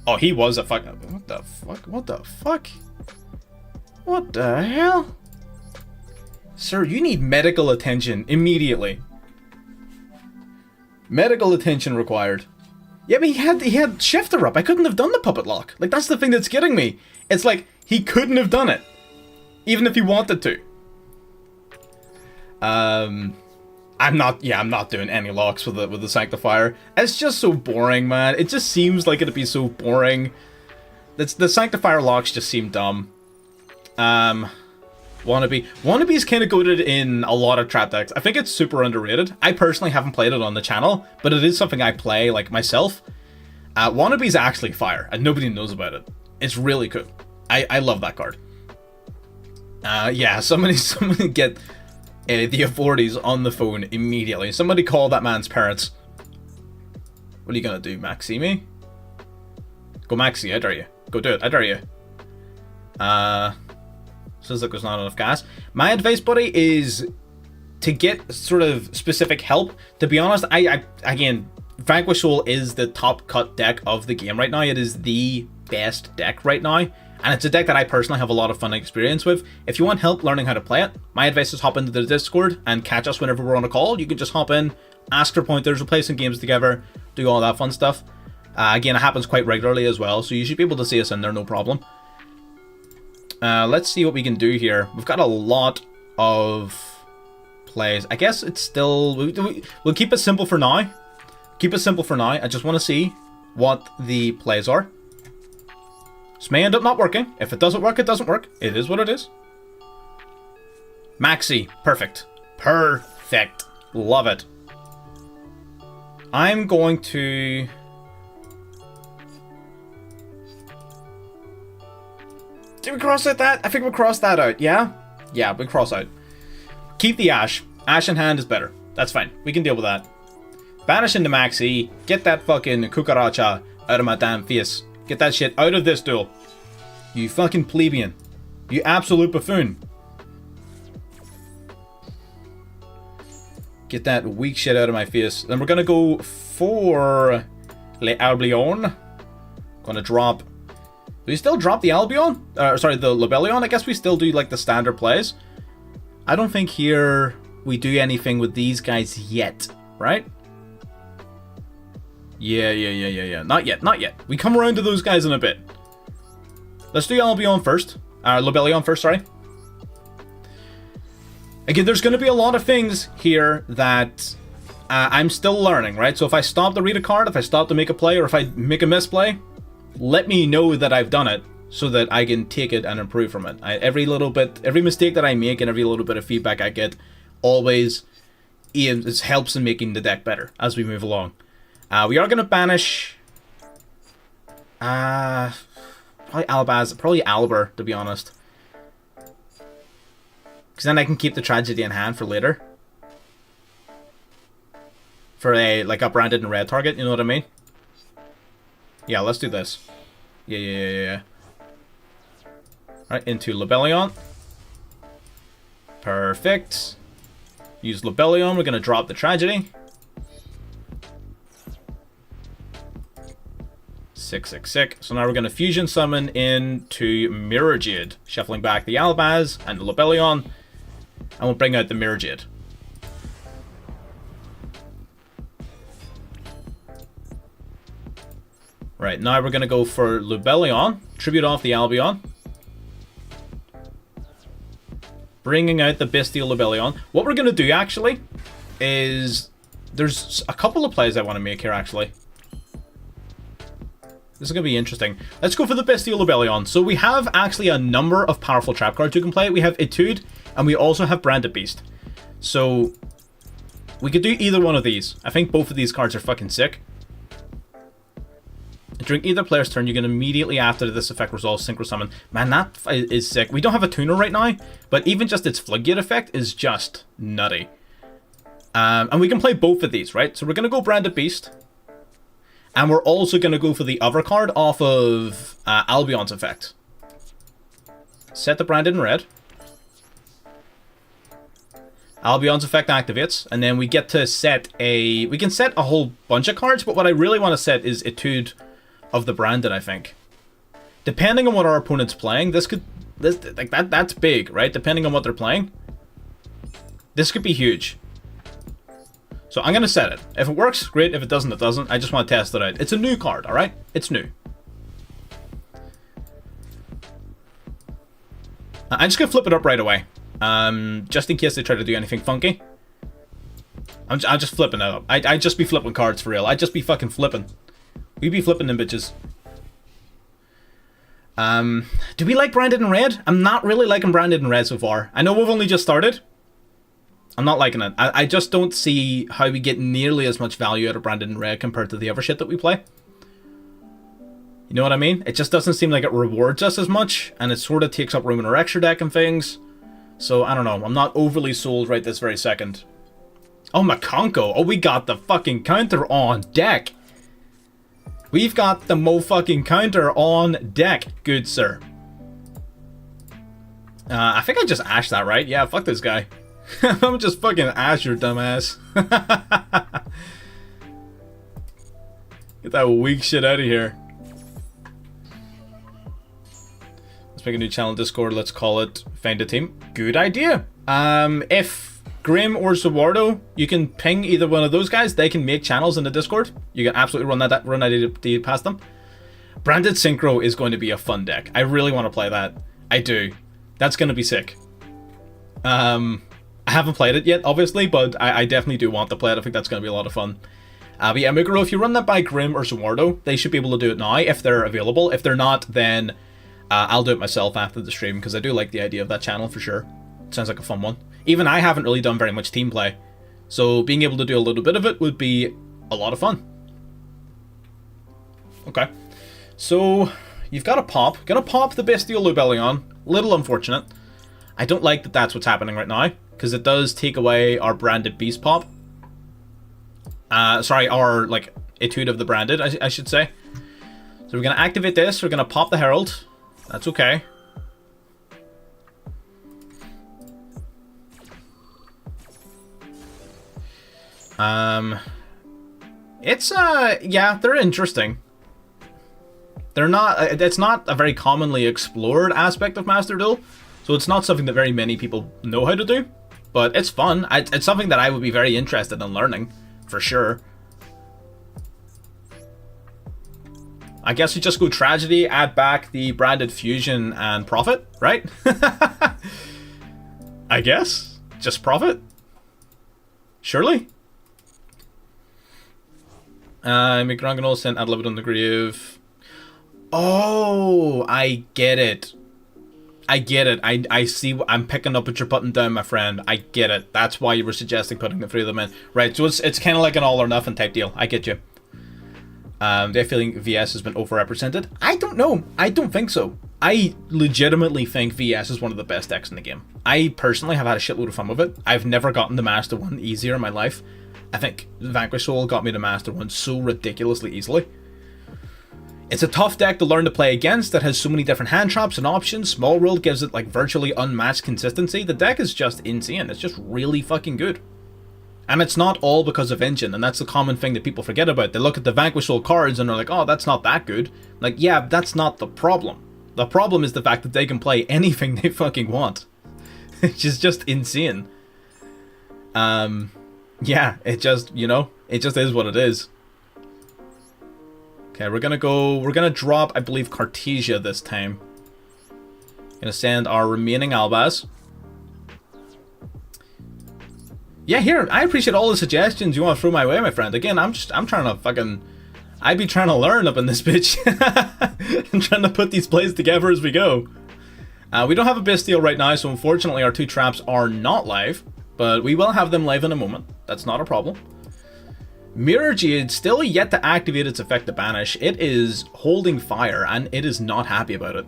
Oh, he was a fuck. What the fuck? What the fuck? What the hell? Sir, you need medical attention immediately. Medical attention required. Yeah, but he had Shifter up. I couldn't have done the puppet lock. Like, that's the thing that's getting me. It's like, he couldn't have done it. even if he wanted to. I'm not doing any locks with the Sanctifier. It's just so boring, man. It just seems like it'd be so boring. The Sanctifier locks just seem dumb. Wannabe's kind of goated in a lot of trap decks. I think it's super underrated. I personally haven't played it on the channel, but it is something I play, like, myself. Wannabe's actually fire, and nobody knows about it. It's really cool. I love that card. Yeah, somebody get the authorities on the phone immediately. Somebody call that man's parents. What are you gonna do, Maxi me? Go Maxi, I dare you. Go do it, I dare you. Says like there's not enough gas. My advice, buddy, is to get sort of specific help. To be honest, I again, Vanquish Soul is the top cut deck of the game right now. It is the best deck right now. And it's a deck that I personally have a lot of fun experience with. If you want help learning how to play it, my advice is hop into the Discord and catch us whenever we're on a call. You can just hop in, ask for pointers, we'll play some games together, do all that fun stuff. Again, it happens quite regularly as well, so you should be able to see us in there, no problem. Let's see what we can do here. We've got a lot of plays. I guess it's still... We'll keep it simple for now. Keep it simple for now. I just want to see what the plays are. This may end up not working. If it doesn't work, it doesn't work. It is what it is. Maxi. Perfect. Perfect. Love it. I'm going to... Did we cross out that? I think we crossed that out, yeah? Yeah, we cross out. Keep the Ash. Ash in hand is better. That's fine. We can deal with that. Banish into Maxi. Get that fucking cucaracha out of my damn face. Get that shit out of this duel. You fucking plebeian. You absolute buffoon. Get that weak shit out of my face. Then we're gonna go for Le Albion. Gonna drop... Do we still drop the Albion? Sorry, the Lebellion? I guess we still do like the standard plays. I don't think here we do anything with these guys yet, right? Yeah. Not yet. We come around to those guys in a bit. Let's do Albion first. Lebellion first, sorry. Again, there's going to be a lot of things here that I'm still learning, right? So if I stop to read a card, if I stop to make a play, or if I make a misplay, let me know that I've done it so that I can take it and improve from it. Every mistake that I make and every little bit of feedback I get always helps in making the deck better as we move along. We are going to banish... probably Albaz, to be honest. Because then I can keep the Tragedy in hand for later. For a branded and red target, you know what I mean? Yeah, let's do this. Yeah. Alright, into Lebellion. Perfect. Use Lebellion, we're going to drop the Tragedy. 6. So now we're going to fusion summon into Mirror Jade, shuffling back the Albaz and the Lebellion, and we'll bring out the Mirror Jade. Right, now we're going to go for Lebellion, tribute off the Albion, bringing out the Bestial Lebellion. What we're going to do actually is there's a couple of plays I want to make here actually. This is going to be interesting. Let's go for the Bestial Lebellion. So we have actually a number of powerful trap cards you can play. We have Etude, and we also have Branded Beast. So we could do either one of these. I think both of these cards are fucking sick. During either player's turn, you can immediately after this effect resolve Synchro Summon. Man, that is sick. We don't have a tuner right now, but even just its Floodgate effect is just nutty. And we can play both of these, right? So we're going to go Branded Beast. And we're also going to go for the other card off of Albion's effect. Set the Branded in red. Albion's effect activates, and then we get to set a... We can set a whole bunch of cards, but what I really want to set is Etude of the Branded, I think. Depending on what our opponent's playing, that's big, right? Depending on what they're playing. This could be huge. So I'm going to set it. If it works, great. If it doesn't, it doesn't. I just want to test it out. It's a new card, alright? It's new. I'm just gonna flip it up right away. Just in case they try to do anything funky. I'm just flipping it up. I'd just be flipping cards for real. I'd just be fucking flipping. We be flipping them bitches. Do we like branded in red? I'm not really liking branded in red so far. I know we've only just started. I'm not liking it. I just don't see how we get nearly as much value out of branded in red compared to the other shit that we play. You know what I mean? It just doesn't seem like it rewards us as much, and it sort of takes up room in our extra deck and things. So, I don't know. I'm not overly sold right this very second. Oh, Makonko. Oh, we got the fucking counter on deck. We've got the mo-fucking counter on deck, good sir. I think I just ashed that, right? Yeah, fuck this guy. I'm just fucking ash your dumbass. Get that weak shit out of here. Let's make a new channel in Discord. Let's call it Find a Team. Good idea. If Grim or Zawardo, you can ping either one of those guys. They can make channels in the Discord. You can absolutely run that past them. Branded Synchro is going to be a fun deck. I really want to play that. I do. That's going to be sick. I haven't played it yet, obviously, but I definitely do want to play it. I think that's going to be a lot of fun. But yeah, Muguro, if you run that by Grim or Zawardo, they should be able to do it now if they're available. If they're not, then I'll do it myself after the stream, because I do like the idea of that channel for sure. Sounds like a fun one. Even I haven't really done very much team play, so being able to do a little bit of it would be a lot of fun. Okay, so you've got a pop. Gonna pop the Bestial Lobelion. Little unfortunate. I don't like that that's what's happening right now, because it does take away our branded beast pop. Sorry, our, like, Etude of the Branded, I should say. So we're going to activate this, we're going to pop the Herald. That's okay. Yeah, they're interesting. They're not, it's not a very commonly explored aspect of Master Duel, so it's not something that very many people know how to do. But it's fun. It's something that I would be very interested in learning, for sure. I guess we just go Tragedy, add back the Branded Fusion and Profit, right? I guess. Just Profit? Surely? McGranganol sent Ad Libitum the Grieve. Oh, I get it. I get it. I see. I'm picking up what you're putting down, my friend. I get it. That's why you were suggesting putting the three of them in. Right, so it's kind of like an all or nothing type deal. I get you. They're feeling VS has been overrepresented. I don't know. I don't think so. I legitimately think VS is one of the best decks in the game. I personally have had a shitload of fun with it. I've never gotten to Master 1 easier in my life. I think Vanquish Soul got me to Master 1 so ridiculously easily. It's a tough deck to learn to play against that has so many different hand traps and options. Small World gives it like virtually unmatched consistency. The deck is just insane. It's just really fucking good. And it's not all because of engine, and that's the common thing that people forget about. They look at the Vanquish Soul cards and they're like, oh, that's not that good. Like, yeah, that's not the problem. The problem is the fact that they can play anything they fucking want. Which is just insane. Yeah, it just, you know, it just is what it is. Okay, we're gonna drop, I believe, Cartesia this time. Gonna send our remaining Albaz. Yeah, here, I appreciate all the suggestions you want to throw my way, my friend. Again, I'm trying to fucking, I be trying to learn up in this bitch. I'm trying to put these plays together as we go. We don't have a Bestial right now, so unfortunately our two traps are not live, but we will have them live in a moment. That's not a problem. Mirror Jade still yet to activate its effect to banish. It is holding fire, and it is not happy about it.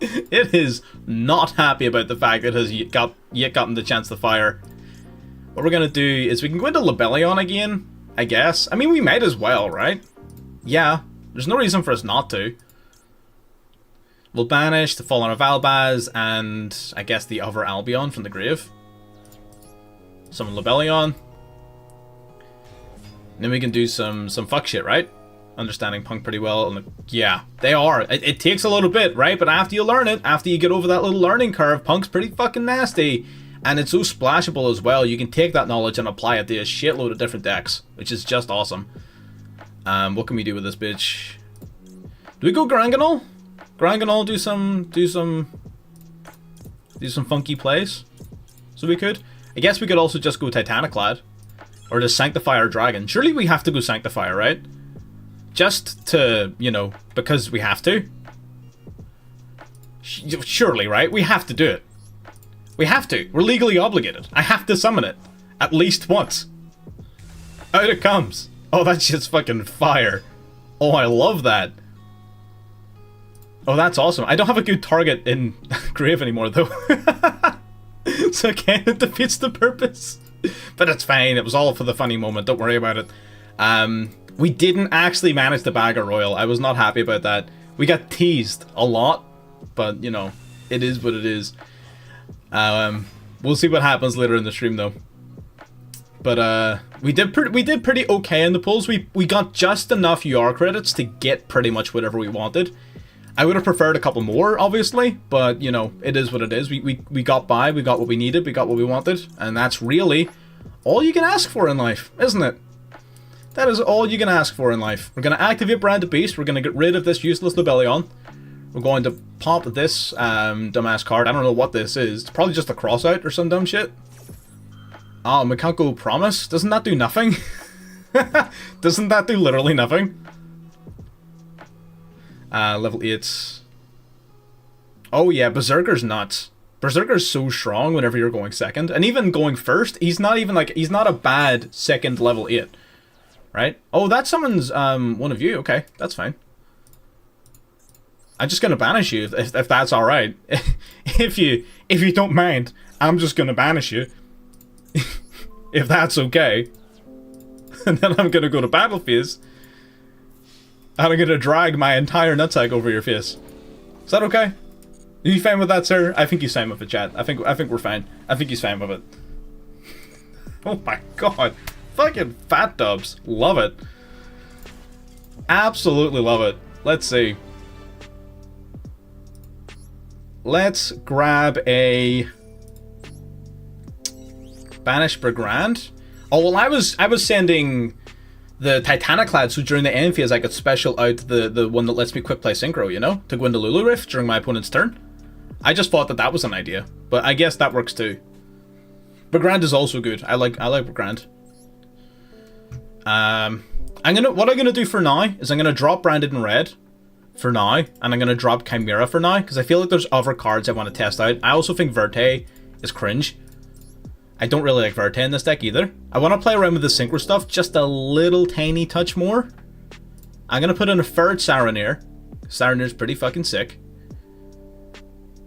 It is not happy about the fact that it has yet gotten the chance to fire. What we're going to do is we can go into Lobelion again, I guess. I mean, we might as well, right? Yeah, there's no reason for us not to. We'll banish the Fallen of Albaz and, I guess, the other Albion from the grave. Summon Lobelion. And then we can do some fuck shit, right? Understanding Punk pretty well. And yeah, they are. It takes a little bit, right? But after you learn it, after you get over that little learning curve, Punk's pretty fucking nasty. And it's so splashable as well. You can take that knowledge and apply it to a shitload of different decks, which is just awesome. What can we do with this bitch? Do we go Granganol? Granganol, do some Do some funky plays. So we could. I guess we could also just go Titaniclad. Or just Sanctify our Dragon. Surely we have to go Sanctify, right? Just to, you know, because we have to. Surely, right? We have to do it. We have to. We're legally obligated. I have to summon it. At least once. Out it comes. Oh, that's just fucking fire. Oh, I love that. Oh, that's awesome. I don't have a good target in Grave anymore, though. So again, it defeats the purpose. But it's fine. It was all for the funny moment. Don't worry about it. We didn't actually manage to bag a royal. I was not happy about that. We got teased a lot. But, you know, it is what it is. We'll see what happens later in the stream, though. But we did pretty okay in the polls. We got just enough UR credits to get pretty much whatever we wanted. I would have preferred a couple more, obviously, but you know, it is what it is. We got by, we got what we needed, we got what we wanted, and that's really all you can ask for in life, isn't it? That is all you can ask for in life. We're gonna activate Branded Beast. We're gonna get rid of this useless Lobelion. We're going to pop this dumbass card. I don't know what this is. It's probably just a cross out or some dumb shit. Oh, we can't go Promise? Doesn't that do nothing? Doesn't that do literally nothing? Level 8. Oh yeah, Berserker's nuts. Berserker's so strong whenever you're going second. And even going first, he's not even like, he's not a bad second level 8. Right? Oh, that summons one of you. Okay, that's fine. I'm just gonna banish you if that's alright. if you don't mind, I'm just gonna banish you. If that's okay. And then I'm gonna go to battle phase. And I'm gonna drag my entire nutsack over your face. Is that okay? Are you fine with that, sir? I think he's fine with it, chat. I think we're fine. I think he's fine with it. Oh my god. Fucking fat dubs. Love it. Absolutely love it. Let's see. Let's grab a Banish Brigand. Oh well, I was sending the Titaniclad, so during the end phase I could special out the one that lets me quick play Synchro, you know, to go into Lulu Rift during my opponent's turn. I just thought that was an idea, but I guess that works too. Brigand is also good. I like Brigand. What I'm gonna do for now is I'm gonna drop Branded in Red for now, and I'm gonna drop Chimera for now because I feel like there's other cards I want to test out. I also think Verte is cringe. I don't really like Verte in this deck either. I want to play around with the Synchro stuff just a little tiny touch more. I'm gonna put in a third Saronir. Saronir's pretty fucking sick.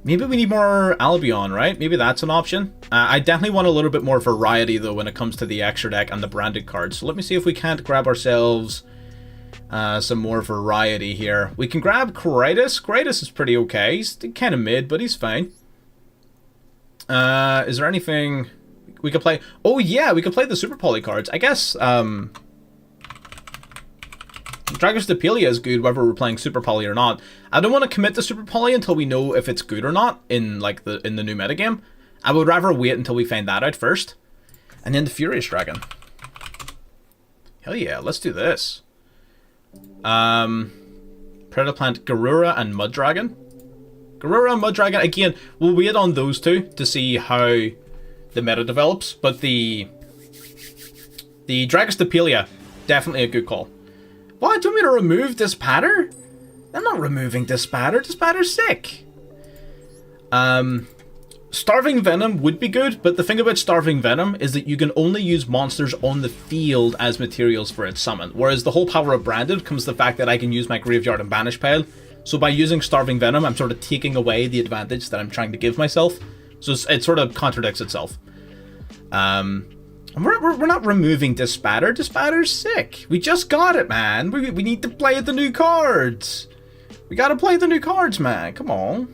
Maybe we need more Albion, right? Maybe that's an option. I definitely want a little bit more variety though when it comes to the extra deck and the branded cards. So let me see if we can't grab ourselves some more variety here. We can grab Kratos. Kratos is pretty okay. He's kind of mid, but he's fine. Is there anything we could play? Oh yeah, we could play the Super Poly cards. I guess Dragos Depelia is good whether we're playing Super Poly or not. I don't want to commit to Super Poly until we know if it's good or not in like the new metagame. I would rather wait until we find that out first. And then the Furious Dragon. Hell yeah, let's do this. Predaplant, Garura, and Mud Dragon. Garura and Mud Dragon, again, we'll wait on those two to see how the meta develops, but the Dragos Depelia, definitely a good call. What, do you want me to remove Dispatter? I'm not removing Dispatter. Dispatter's sick. Starving Venom would be good, but the thing about Starving Venom is that you can only use monsters on the field as materials for its summon, whereas the whole power of Branded comes the fact that I can use my Graveyard and Banish pile. So by using Starving Venom, I'm sort of taking away the advantage that I'm trying to give myself. So it sort of contradicts itself. We're not removing Dispatter. Dispatter's sick. We just got it, man. We need to play the new cards. We gotta play the new cards, man. Come on.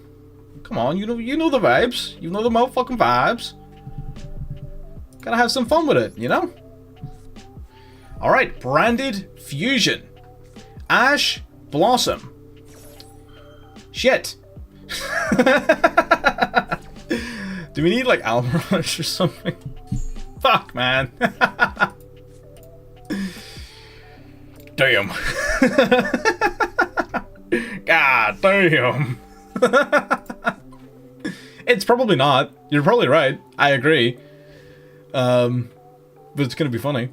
Come on, you know the vibes. You know the motherfucking vibes. Gotta have some fun with it, you know? Alright, Branded Fusion. Ash Blossom. Shit. Do we need like Almirage or something? Fuck, man. Damn. God damn. It's probably not. You're probably right. I agree. But it's gonna be funny.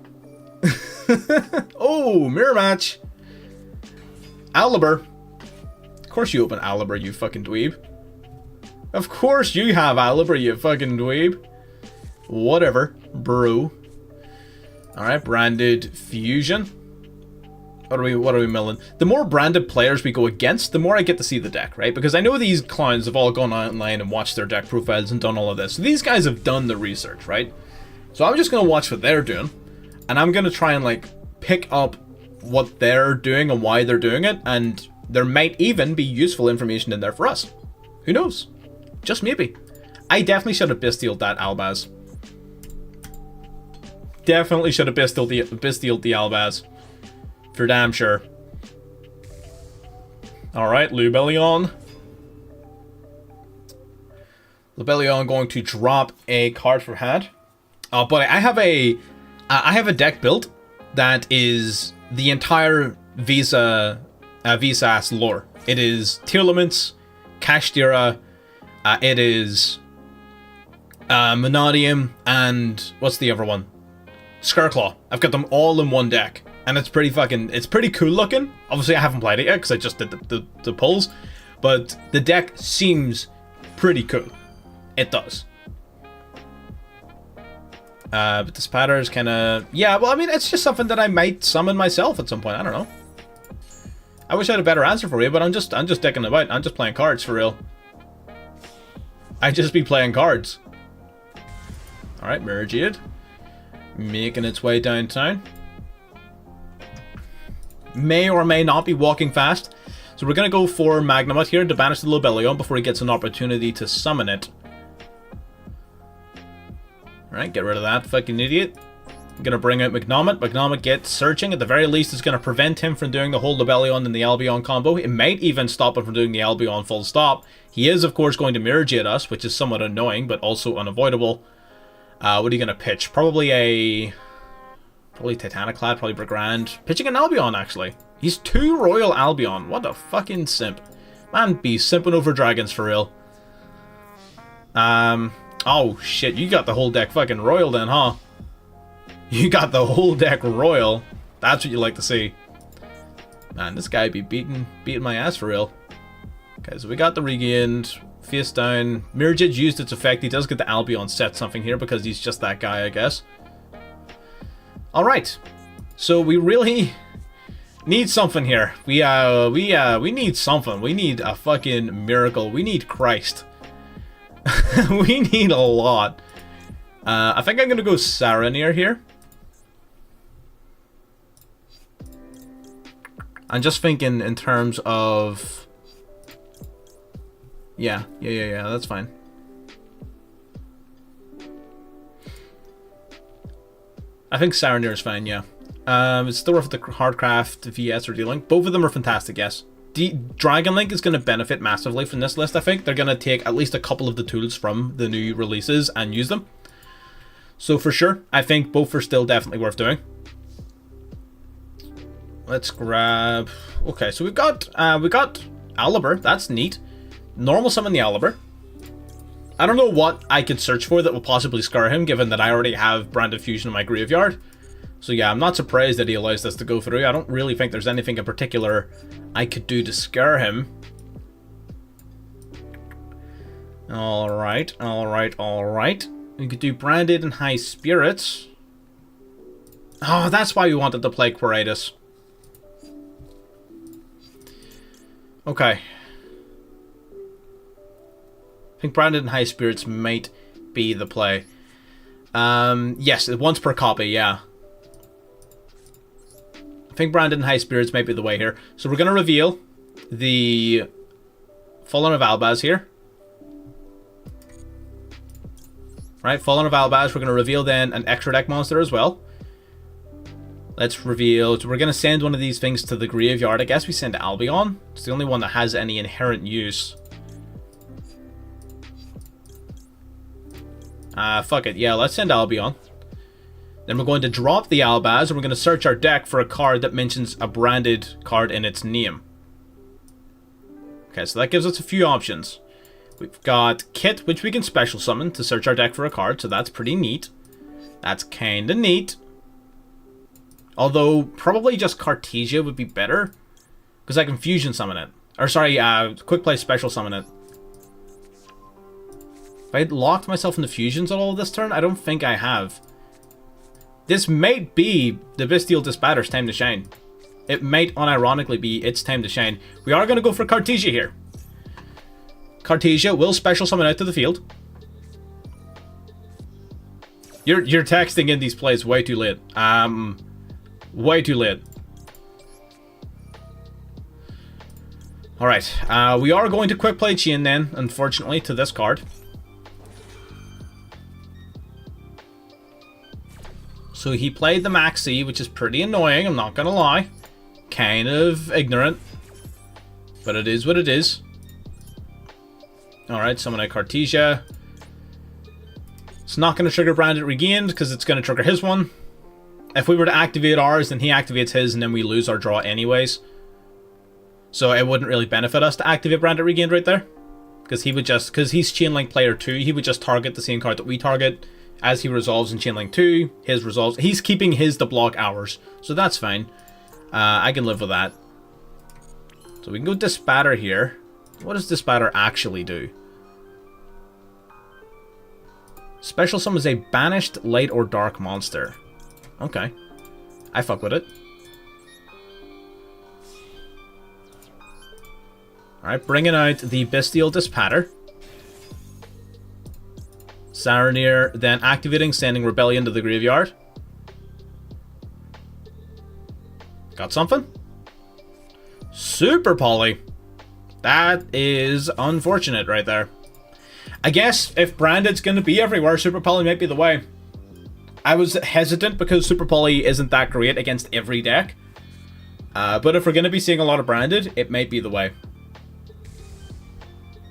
Oh, mirror match. Aliber. Of course you open Aliber, you fucking dweeb. Of course you have Aliber, you fucking dweeb. Whatever, bro. Alright, branded fusion. What are we milling? The more branded players we go against, the more I get to see the deck, right? Because I know these clowns have all gone online and watched their deck profiles and done all of this. So these guys have done the research, right? So I'm just gonna watch what they're doing, and I'm gonna try and like pick up what they're doing and why they're doing it, and there might even be useful information in there for us. Who knows? Just maybe. I definitely should have bestialed that Albaz. Definitely should have bestialed the Albaz. For damn sure. Alright, Lubellion. Lubellion going to drop a card from hand. Oh, but I have a deck built that is the entire Visas lore. It is Tearlaments, Kashtira, it is Mannadium, and what's the other one? Scarclaw. I've got them all in one deck. And it's pretty cool looking. Obviously I haven't played it yet because I just did the pulls. But the deck seems pretty cool. It does. But the spatter is kind of... Yeah, well, I mean, it's just something that I might summon myself at some point. I don't know. I wish I had a better answer for you, but I'm just decking about. I'm just playing cards for real. I just be playing cards. Alright, Mirror Jade. Making its way downtown. May or may not be walking fast. So we're going to go for Magnemite here to banish the Lubellion before he gets an opportunity to summon it. Alright, get rid of that fucking idiot. I'm going to bring out Magnemite. Magnemite gets searching. At the very least, it's going to prevent him from doing the whole Lubellion and the Albion combo. It might even stop him from doing the Albion full stop. He is, of course, going to Mirror Jade us, which is somewhat annoying, but also unavoidable. What are you going to pitch? Probably Titaniclad, probably Brigand. Pitching an Albion, actually. He's 2 Royal Albion. What a fucking simp. Man, be simping over dragons for real. Oh, shit. You got the whole deck fucking Royal then, huh? You got the whole deck Royal. That's what you like to see. Man, this guy be beating my ass for real. Okay, so we got the regained. Face down. Mirror Jade used its effect. He does get the Albion set something here because he's just that guy, I guess. Alright, so we really need something here. We need something. We need a fucking miracle. We need Christ. We need a lot. I think I'm gonna go Saranir here. I'm just thinking in terms of... Yeah, that's fine. I think Saranir is fine, yeah. It's still worth the Hardcraft, VS, or D-Link. Both of them are fantastic, yes. Dragon Link is going to benefit massively from this list, I think. They're going to take at least a couple of the tools from the new releases and use them. So for sure, I think both are still definitely worth doing. Let's grab... Okay, so we got Aliber. That's neat. Normal summon the Aliber. I don't know what I could search for that will possibly scar him, given that I already have Branded Fusion in my graveyard. So yeah, I'm not surprised that he allows this to go through. I don't really think there's anything in particular I could do to scare him. Alright. We could do Branded and High Spirits. Oh, that's why we wanted to play Quiritis. Okay. I think Branded and High Spirits might be the play. Yes, once per copy, yeah. I think Branded and High Spirits might be the way here. So we're going to reveal the Fallen of Albaz here. Right, Fallen of Albaz. We're going to reveal then an extra deck monster as well. Let's reveal... So we're going to send one of these things to the graveyard. I guess we send Albion. It's the only one that has any inherent use. Fuck it. Yeah, let's send Albion. Then we're going to drop the Albaz, and we're going to search our deck for a card that mentions a branded card in its name. Okay, so that gives us a few options. We've got Kit, which we can special summon to search our deck for a card, so that's pretty neat. That's kinda neat. Although, probably just Cartesia would be better, because I can fusion summon it. Or sorry, quick play special summon it. Have I locked myself into fusions at all this turn? I don't think I have. This might be the Bestial Disbatter's time to shine. It might unironically be its time to shine. We are going to go for Cartesia here. Cartesia will special summon out to the field. You're texting in these plays way too late. Way too late. Alright, we are going to quick play Chain then, unfortunately, to this card. So he played the Maxi, which is pretty annoying, I'm not gonna lie. Kind of ignorant. But it is what it is. Alright, summon a Cartesia. It's not going to trigger Branded Regained, because it's going to trigger his one. If we were to activate ours, then he activates his, and then we lose our draw anyways. So it wouldn't really benefit us to activate Branded Regained right there. Because he would just, because he's Chainlink player 2, he would just target the same card that we target. As he resolves in Chainlink 2, his resolves. He's keeping his to block ours. So that's fine. I can live with that. So we can go Disbatter here. What does Disbatter actually do? Special summons a banished light or dark monster. Okay. I fuck with it. Alright, bringing out the Bestial Disbatter. Saronir, then activating, sending Rebellion to the graveyard. Got something? Super Poly. That is unfortunate right there. I guess if Branded's going to be everywhere, Super Poly might be the way. I was hesitant because Super Poly isn't that great against every deck. But if we're going to be seeing a lot of Branded, it might be the way.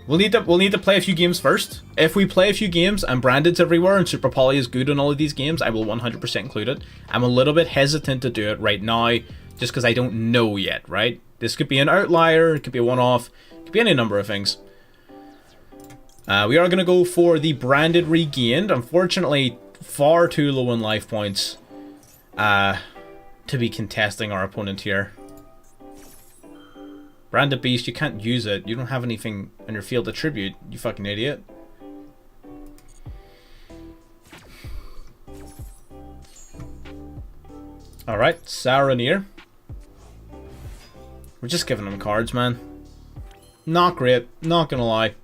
We'll need to play a few games first. If we play a few games and Branded's everywhere and Super Poly is good in all of these games, I will 100% include it. I'm a little bit hesitant to do it right now, just because I don't know yet, right? This could be an outlier, it could be a one-off, it could be any number of things. We are going to go for the Branded Regained. Unfortunately, far too low in life points to be contesting our opponent here. Branded Beast, you can't use it. You don't have anything on your field to tribute, you fucking idiot. Alright, Saronir. We're just giving him cards, man. Not great, not gonna lie.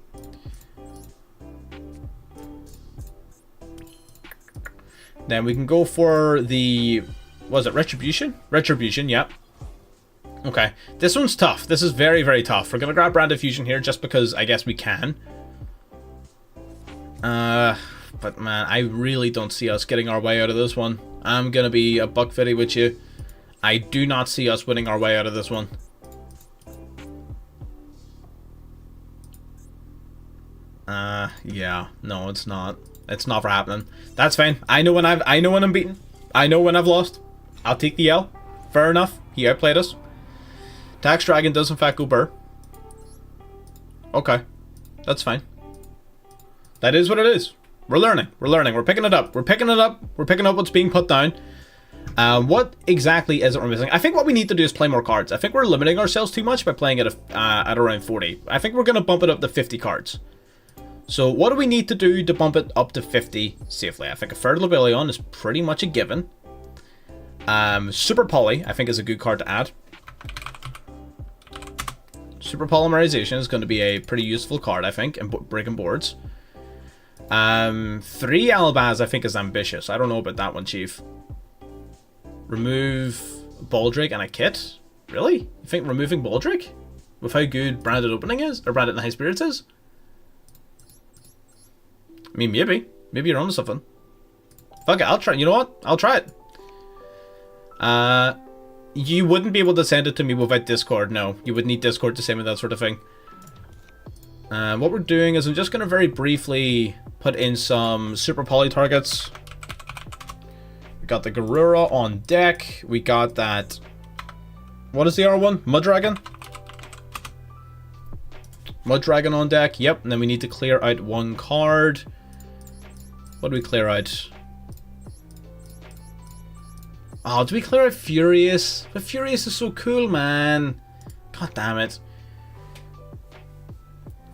Then we can go for the... was it Retribution? Retribution, yep. Okay, this one's tough. This is very, very tough. We're gonna grab Branded Fusion here just because I guess we can. But man, I really don't see us getting our way out of this one. I'm gonna be a buck fifty with you. I do not see us winning our way out of this one. Yeah, no, it's not. It's not for happening. That's fine. I know when I'm beaten. I know when I've lost. I'll take the L. Fair enough. He outplayed us. Tax Dragon does in fact go burr. Okay. That's fine. That is what it is. We're learning. We're learning. We're picking it up. We're picking it up. We're picking up what's being put down. What exactly is it we're missing? I think what we need to do is play more cards. I think we're limiting ourselves too much by playing it at around 40. I think we're going to bump it up to 50 cards. So what do we need to do to bump it up to 50 safely? I think a Fertile Rebellion is pretty much a given. Super Poly, I think, is a good card to add. Super Polymerization is going to be a pretty useful card, I think, in breaking boards. 3 Albaz, I think, is ambitious. I don't know about that one, Chief. Remove Baldric and a Kit? Really? You think removing Baldric? With how good Branded Opening is? Or Branded and High Spirits is? I mean, maybe. Maybe you're onto something. Fuck it, I'll try. You know what? I'll try it. You wouldn't be able to send it to me without Discord, no. You would need Discord to send me that sort of thing. What we're doing is I'm just going to very briefly put in some Super Poly targets. We got the Garura on deck. We got that... what is the R1? Mud Dragon? Mud Dragon on deck. Yep, and then we need to clear out one card. What do we clear out? Oh, do we clear out Furious? But Furious is so cool, man. God damn it.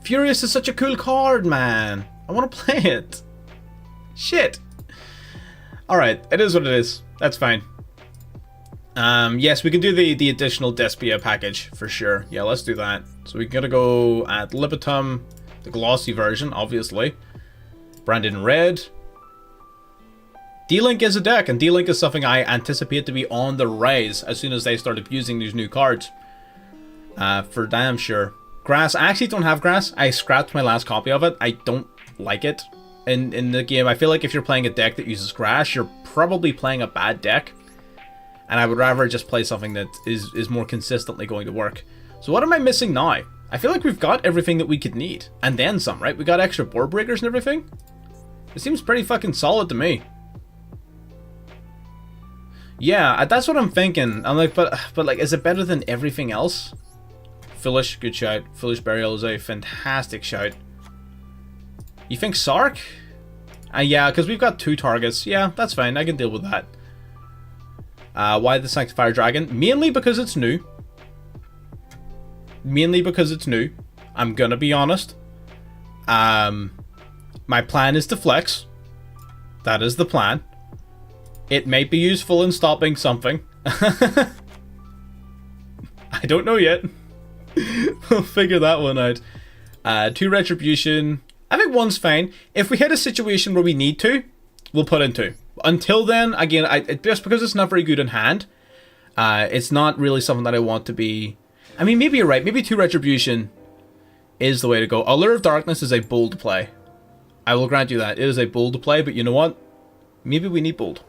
Furious is such a cool card, man. I want to play it. Shit. Alright, it is what it is. That's fine. Yes, we can do the additional Despia package for sure. Yeah, let's do that. So we're gonna go at Libitum, the glossy version, obviously. Branded in red. D-Link is a deck, and D-Link is something I anticipate to be on the rise as soon as they start abusing these new cards. For damn sure. Grass, I actually don't have grass. I scrapped my last copy of it. I don't like it in the game. I feel like if you're playing a deck that uses grass, you're probably playing a bad deck. And I would rather just play something that is more consistently going to work. So what am I missing now? I feel like we've got everything that we could need. And then some, right? We got extra board breakers and everything. It seems pretty fucking solid to me. Yeah, that's what I'm thinking. I'm like, but like, is it better than everything else? Foolish, good shout. Foolish Burial is a fantastic shout. You think Sark? Yeah, because we've got 2 targets. Yeah, that's fine. I can deal with that. Why the Sanctifier Dragon? Mainly because it's new. Mainly because it's new. I'm gonna be honest. My plan is to flex. That is the plan. It may be useful in stopping something. I don't know yet. We'll figure that one out. 2 Retribution. I think 1's fine. If we hit a situation where we need to, we'll put in 2. Until then, again, just because it's not very good in hand, it's not really something that I want to be... I mean, maybe you're right. Maybe 2 Retribution is the way to go. Allure of Darkness is a bold play. I will grant you that. It is a bold play, but you know what? Maybe we need bold.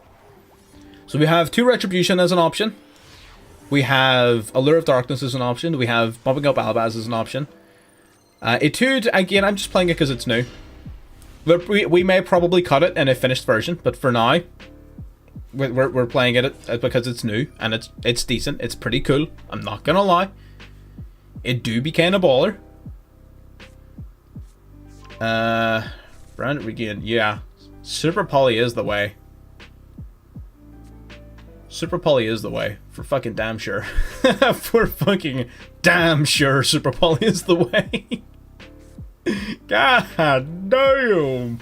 So we have 2 Retribution as an option. We have Allure of Darkness as an option. We have Bumping Up Albaz as an option. Etude, again, I'm just playing it because it's new. We may probably cut it in a finished version, but for now, we're playing it because it's new, and it's decent. It's pretty cool. I'm not gonna lie. It do be kind of baller. Brand Regain, yeah. Super Poly is the way. Super Poly is the way. For fucking damn sure. For fucking damn sure Super Poly is the way. God damn.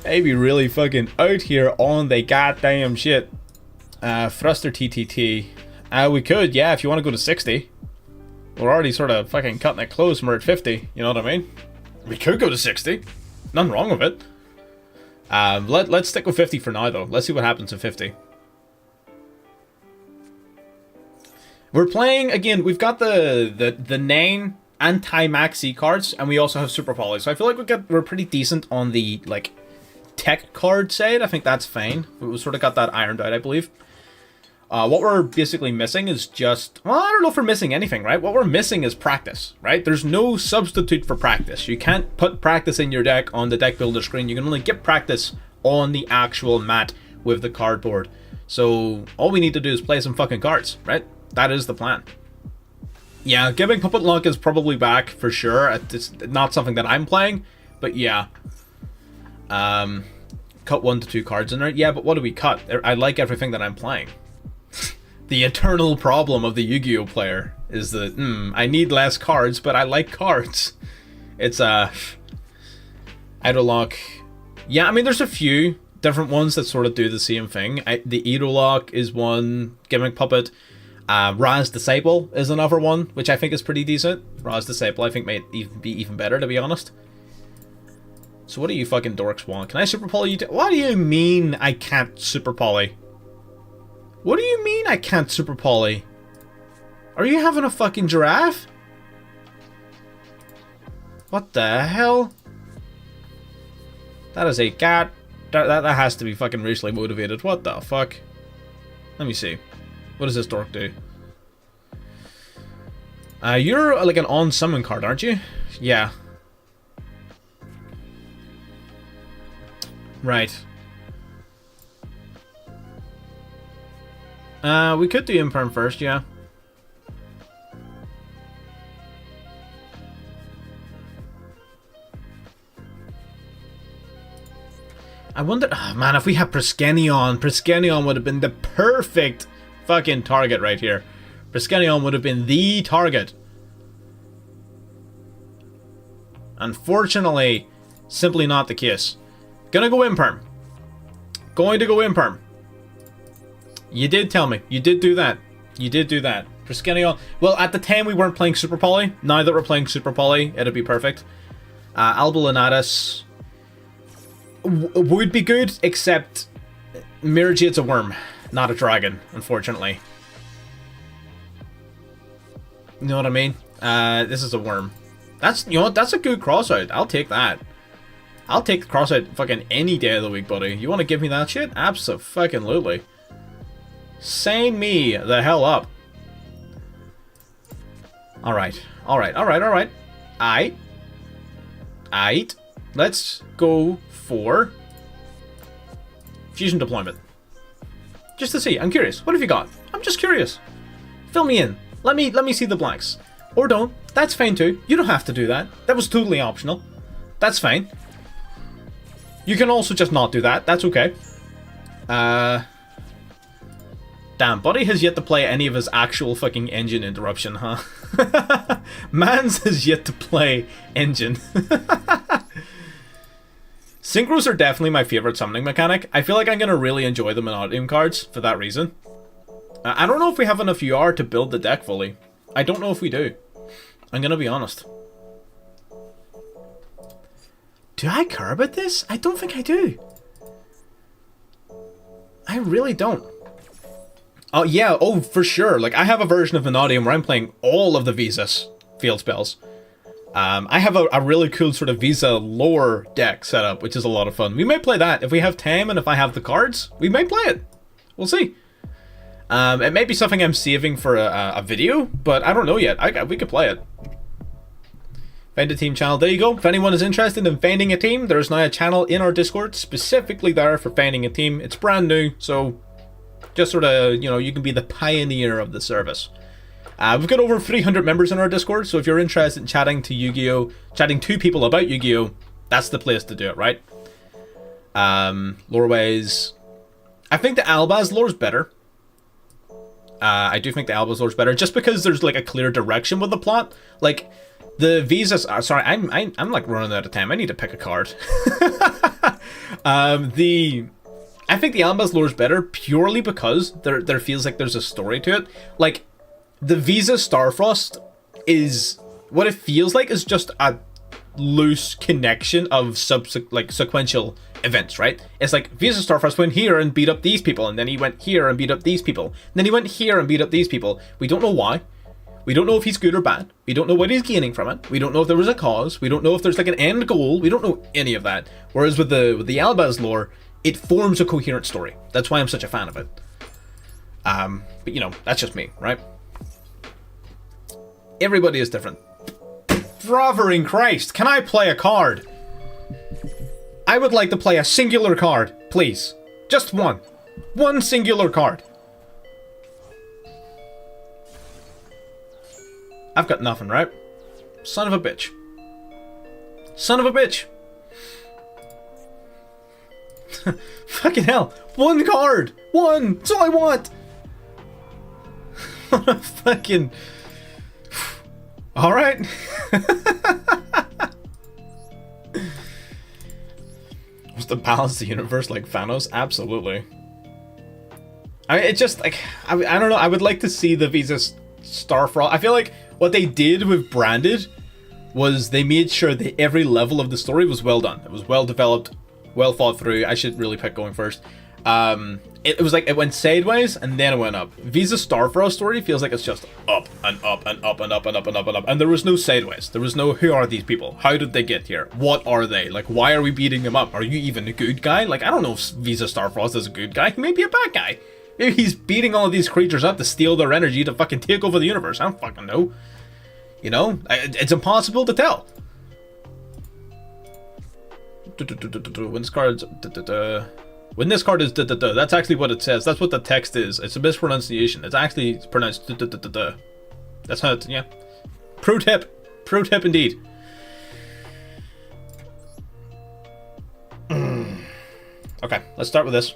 They be really fucking out here on the goddamn shit. Thruster TTT. We could, yeah, if you want to go to 60. We're already sort of fucking cutting it close and we're at 50. You know what I mean? We could go to 60. Nothing wrong with it. Let's stick with 50 for now, though. Let's see what happens at 50. We're playing, again, we've got the 9 anti-maxi cards, and we also have Super Poly. So I feel like we're pretty decent on the, like, tech card side. I think that's fine. We sort of got that ironed out, I believe. What we're basically missing is just... Well, I don't know if we're missing anything, right? What we're missing is practice, right? There's no substitute for practice. You can't put practice in your deck on the deck builder screen. You can only get practice on the actual mat with the cardboard. So all we need to do is play some fucking cards, right? That is the plan. Yeah, Giving Puppet Luck is probably back for sure. It's not something that I'm playing, but yeah. Cut 1 to 2 cards in there. Yeah, but what do we cut? I like everything that I'm playing. The eternal problem of the Yu-Gi-Oh player is that, I need less cards, but I like cards. It's, Idolock. Yeah, I mean, there's a few different ones that sort of do the same thing. The Idolock is one. Gimmick Puppet. Ra's Disciple is another one, which I think is pretty decent. Ra's Disciple, I think, might be even better, to be honest. So what do you fucking dorks want? Can I Super Poly you? What do you mean I can't Super Poly? What do you mean I can't Super Poly? Are you having a fucking giraffe? What the hell? That is a cat. That has to be fucking racially motivated. What the fuck? Let me see. What does this dork do? You're like an on-summon card, aren't you? Yeah. Right. We could do Imperm first, yeah. I wonder, oh man, if we had Priskenion would have been the perfect fucking target right here. Priskenion would have been the target. Unfortunately, simply not the case. Gonna go Imperm. Going to go Imperm. You did tell me. You did do that. You did do that. Priskenion. Well, at the time we weren't playing Super Poly. Now that we're playing Super Poly, it'd be perfect. Albulinatus would be good, except Mirajade's a worm, not a dragon, unfortunately. You know what I mean? This is a worm. That's, you know what, that's a good crossout. I'll take that. I'll take the crossout fucking any day of the week, buddy. You want to give me that shit? Abso-fucking-lutely. Sign me the hell up. Alright. Alright, alright, alright. Aight. Let's go for fusion deployment. Just to see. I'm curious. What have you got? I'm just curious. Fill me in. Let me see the blanks. Or don't. That's fine too. You don't have to do that. That was totally optional. That's fine. You can also just not do that. That's okay. Damn, Buddy has yet to play any of his actual fucking engine interruption, huh? Mans has yet to play engine. Synchros are definitely my favorite summoning mechanic. I feel like I'm gonna really enjoy the Mannadium cards for that reason. I don't know if we have enough UR to build the deck fully. I don't know if we do. I'm gonna be honest. Do I care about this? I don't think I do. I really don't. Oh yeah, oh for sure. Like I have a version of Mannadium where I'm playing all of the Visas field spells. I have a really cool sort of Visa lore deck set up, which is a lot of fun. We might play that if we have time and if I have the cards. We might play it. We'll see. It may be something I'm saving for a video, but I don't know yet. We could play it. Find a team channel. There you go. If anyone is interested in finding a team, there's now a channel in our Discord specifically there for finding a team. It's brand new, so just sort of, you know, you can be the pioneer of the service. We've got over 300 members in our Discord, so if you're interested in chatting to Yu-Gi-Oh, chatting to people about Yu-Gi-Oh, that's the place to do it, right? Lore-wise, I think the Albaz lore's better. I do think the Albaz lore's better, just because there's like a clear direction with the plot. Like the Visas. Sorry, I'm like running out of time. I need to pick a card. I think the Albaz lore's better purely because there feels like there's a story to it. Like the Visa Starfrost is what it feels like is just a loose connection of sequential events, right? It's like Visa Starfrost went here and beat up these people, and then he went here and beat up these people, and then he went here and beat up these people. We don't know why. We don't know if he's good or bad. We don't know what he's gaining from it. We don't know if there was a cause. We don't know if there's like an end goal. We don't know any of that. Whereas with the Albaz lore, it forms a coherent story. That's why I'm such a fan of it. But you know, that's just me, right? Everybody is different. Frothering Christ, can I play a card? I would like to play a singular card, please. Just one. One singular card. I've got nothing, right? Son of a bitch. Son of a bitch. Fucking hell. One card. One. That's all I want. What a fucking... Alright. Was to balance the universe like Thanos? Absolutely. I mean, it's just like, I don't know, I would like to see the Visa Starfrost. I feel like what they did with Branded was they made sure that every level of the story was well done. It was well developed, well thought through. I should really pick going first. It was like it went sideways and then it went up. Visa Starfrost story feels like it's just up and up and up and up and up and up and up. And there was no sideways. There was no, who are these people? How did they get here? What are they? Like, why are we beating them up? Are you even a good guy? Like, I don't know if Visa Starfrost is a good guy. He may be a bad guy. Maybe he's beating all of these creatures up to steal their energy to fucking take over the universe. I don't fucking know. You know? It's impossible to tell. When this card's... When this card is that's actually what it says. That's what the text is. It's a mispronunciation. It's actually pronounced That's how it's, yeah. Pro tip. Pro tip indeed. Okay, let's start with this.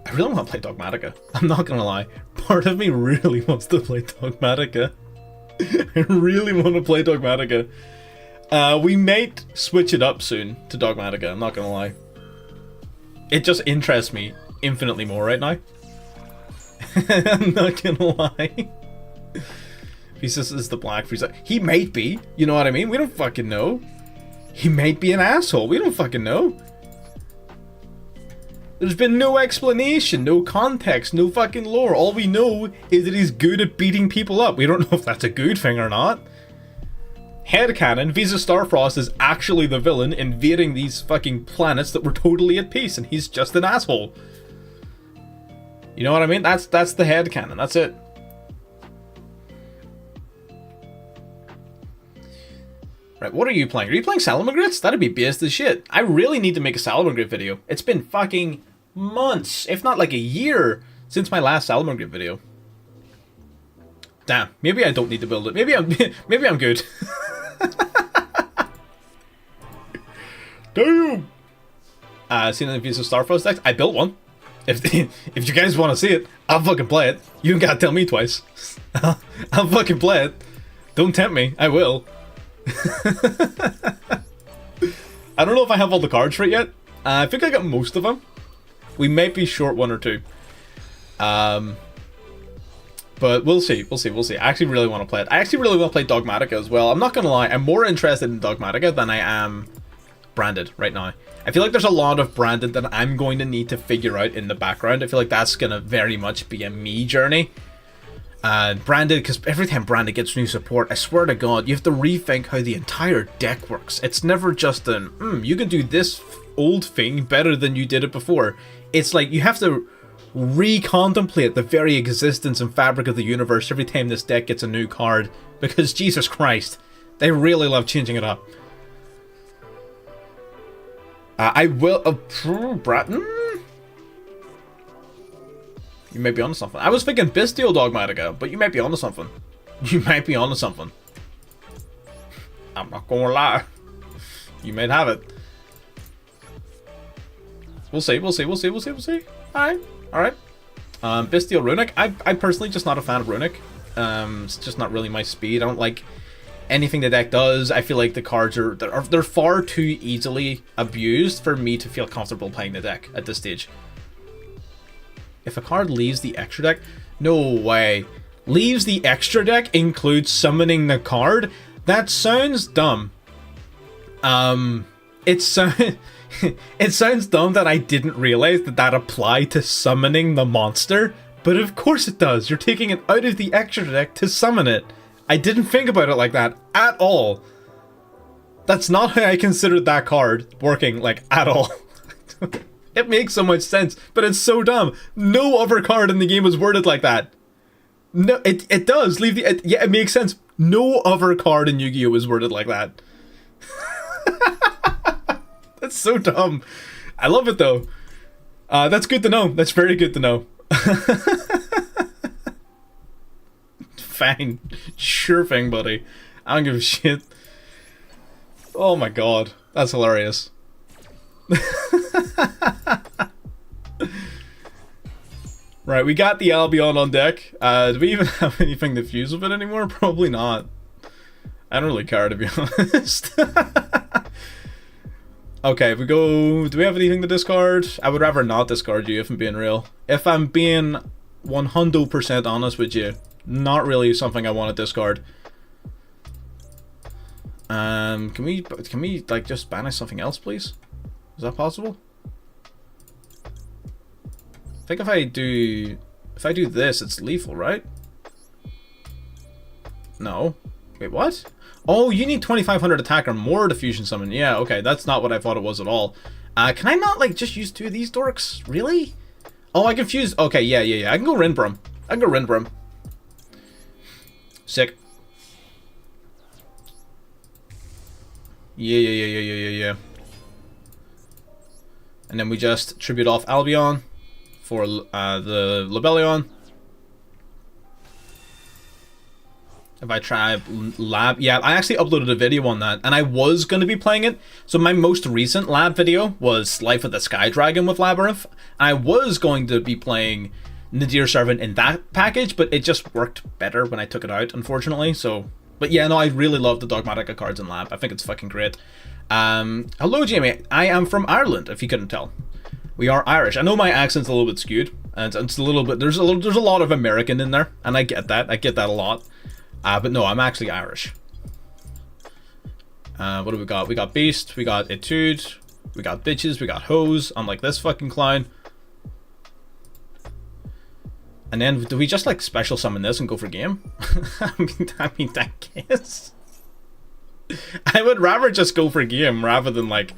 I really want to play Dogmatica. I'm not gonna lie. Part of me really wants to play Dogmatica. I really want to play Dogmatica. We might switch it up soon to Dogmatica, I'm not gonna lie. It just interests me infinitely more right now. I'm not gonna lie. Visas is the Black Frieza. He might be, you know what I mean? We don't fucking know. He might be an asshole, we don't fucking know. There's been no explanation, no context, no fucking lore. All we know is that he's good at beating people up. We don't know if that's a good thing or not. Headcanon, Visa Starfrost is actually the villain invading these fucking planets that were totally at peace, and he's just an asshole. You know what I mean? That's the headcanon, that's it. Right, what are you playing? Are you playing Salamangreats? That'd be based as shit. I really need to make a Salamangreat video. It's been fucking months, if not like a year, since my last Salamangreat video. Damn, maybe I don't need to build it. Maybe I'm good. Damn. Seen the Visa Starfrost decks? I built one. If you guys want to see it, I'll fucking play it. You don't gotta tell me twice. I'll fucking play it. Don't tempt me. I will. I don't know if I have all the cards for it yet. I think I got most of them. We might be short one or two. But we'll see. I actually really want to play it. I actually really want to play Dogmatica as well. I'm not gonna lie. I'm more interested in Dogmatica than I am Branded right now. I feel like there's a lot of Branded that I'm going to need to figure out in the background. I feel like that's gonna very much be a me journey. Branded, because every time Branded gets new support, I swear to God, you have to rethink how the entire deck works. It's never just an, you can do this old thing better than you did it before. It's like you have to recontemplate the very existence and fabric of the universe every time this deck gets a new card, because Jesus Christ, they really love changing it up. I will, Bratton? You might be onto something. I was thinking Bestial Dogmatica, but you might be onto something. You might be onto something. I'm not gonna lie. You might have it. We'll see. Alright. Bestial Runic. I'm personally just not a fan of Runic. It's just not really my speed. I don't like anything the deck does. I feel like the cards they're far too easily abused for me to feel comfortable playing the deck at this stage. If a card leaves the extra deck, no way. Leaves the extra deck includes summoning the card? That sounds dumb. It sounds dumb that I didn't realize that applied to summoning the monster, but of course it does. You're taking it out of the extra deck to summon it. I didn't think about it like that at all. That's not how I considered that card working, like, at all. It makes so much sense, but it's so dumb. No other card in the game was worded like that. No, it does. Yeah, it makes sense. No other card in Yu-Gi-Oh! Is worded like that. That's so dumb. I love it, though. That's good to know. That's very good to know. Fine. Sure thing, buddy. I don't give a shit. Oh my god. That's hilarious. Right, we got the Albion on deck. Do we even have anything to fuse with it anymore? Probably not. I don't really care, to be honest. Okay, if we go... Do we have anything to discard? I would rather not discard you, if I'm being real. If I'm being 100% honest with you, not really something I want to discard. Can we like just banish something else, please? Is that possible? I think if I do this, it's lethal, right? No. Wait, what? Oh, you need 2,500 attack or more to fusion summon. Yeah, okay, that's not what I thought it was at all. Can I not, like, just use 2 of these dorks? Really? Oh, I can fuse... Okay, yeah. I can go Rinbrum. Sick. Yeah. And then we just tribute off Albion for the Lebellion. If I try lab, yeah, I actually uploaded a video on that, and I was going to be playing it. So my most recent lab video was Life of the Sky Dragon with Labyrinth. I was going to be playing Nadir Servant in that package, but it just worked better when I took it out, unfortunately. So, but yeah, no, I really love the Dogmatica cards in lab. I think it's fucking great. Hello, Jamie. I am from Ireland, if you couldn't tell. We are Irish. I know my accent's a little bit skewed, and it's a little bit. There's a lot of American in there, and I get that. I get that a lot. But no, I'm actually Irish. What do we got? We got Beast, we got Etude, we got Bitches, we got Hoes, unlike this fucking clown. And then, do we just like special summon this and go for game? I mean, I guess. I would rather just go for game rather than like,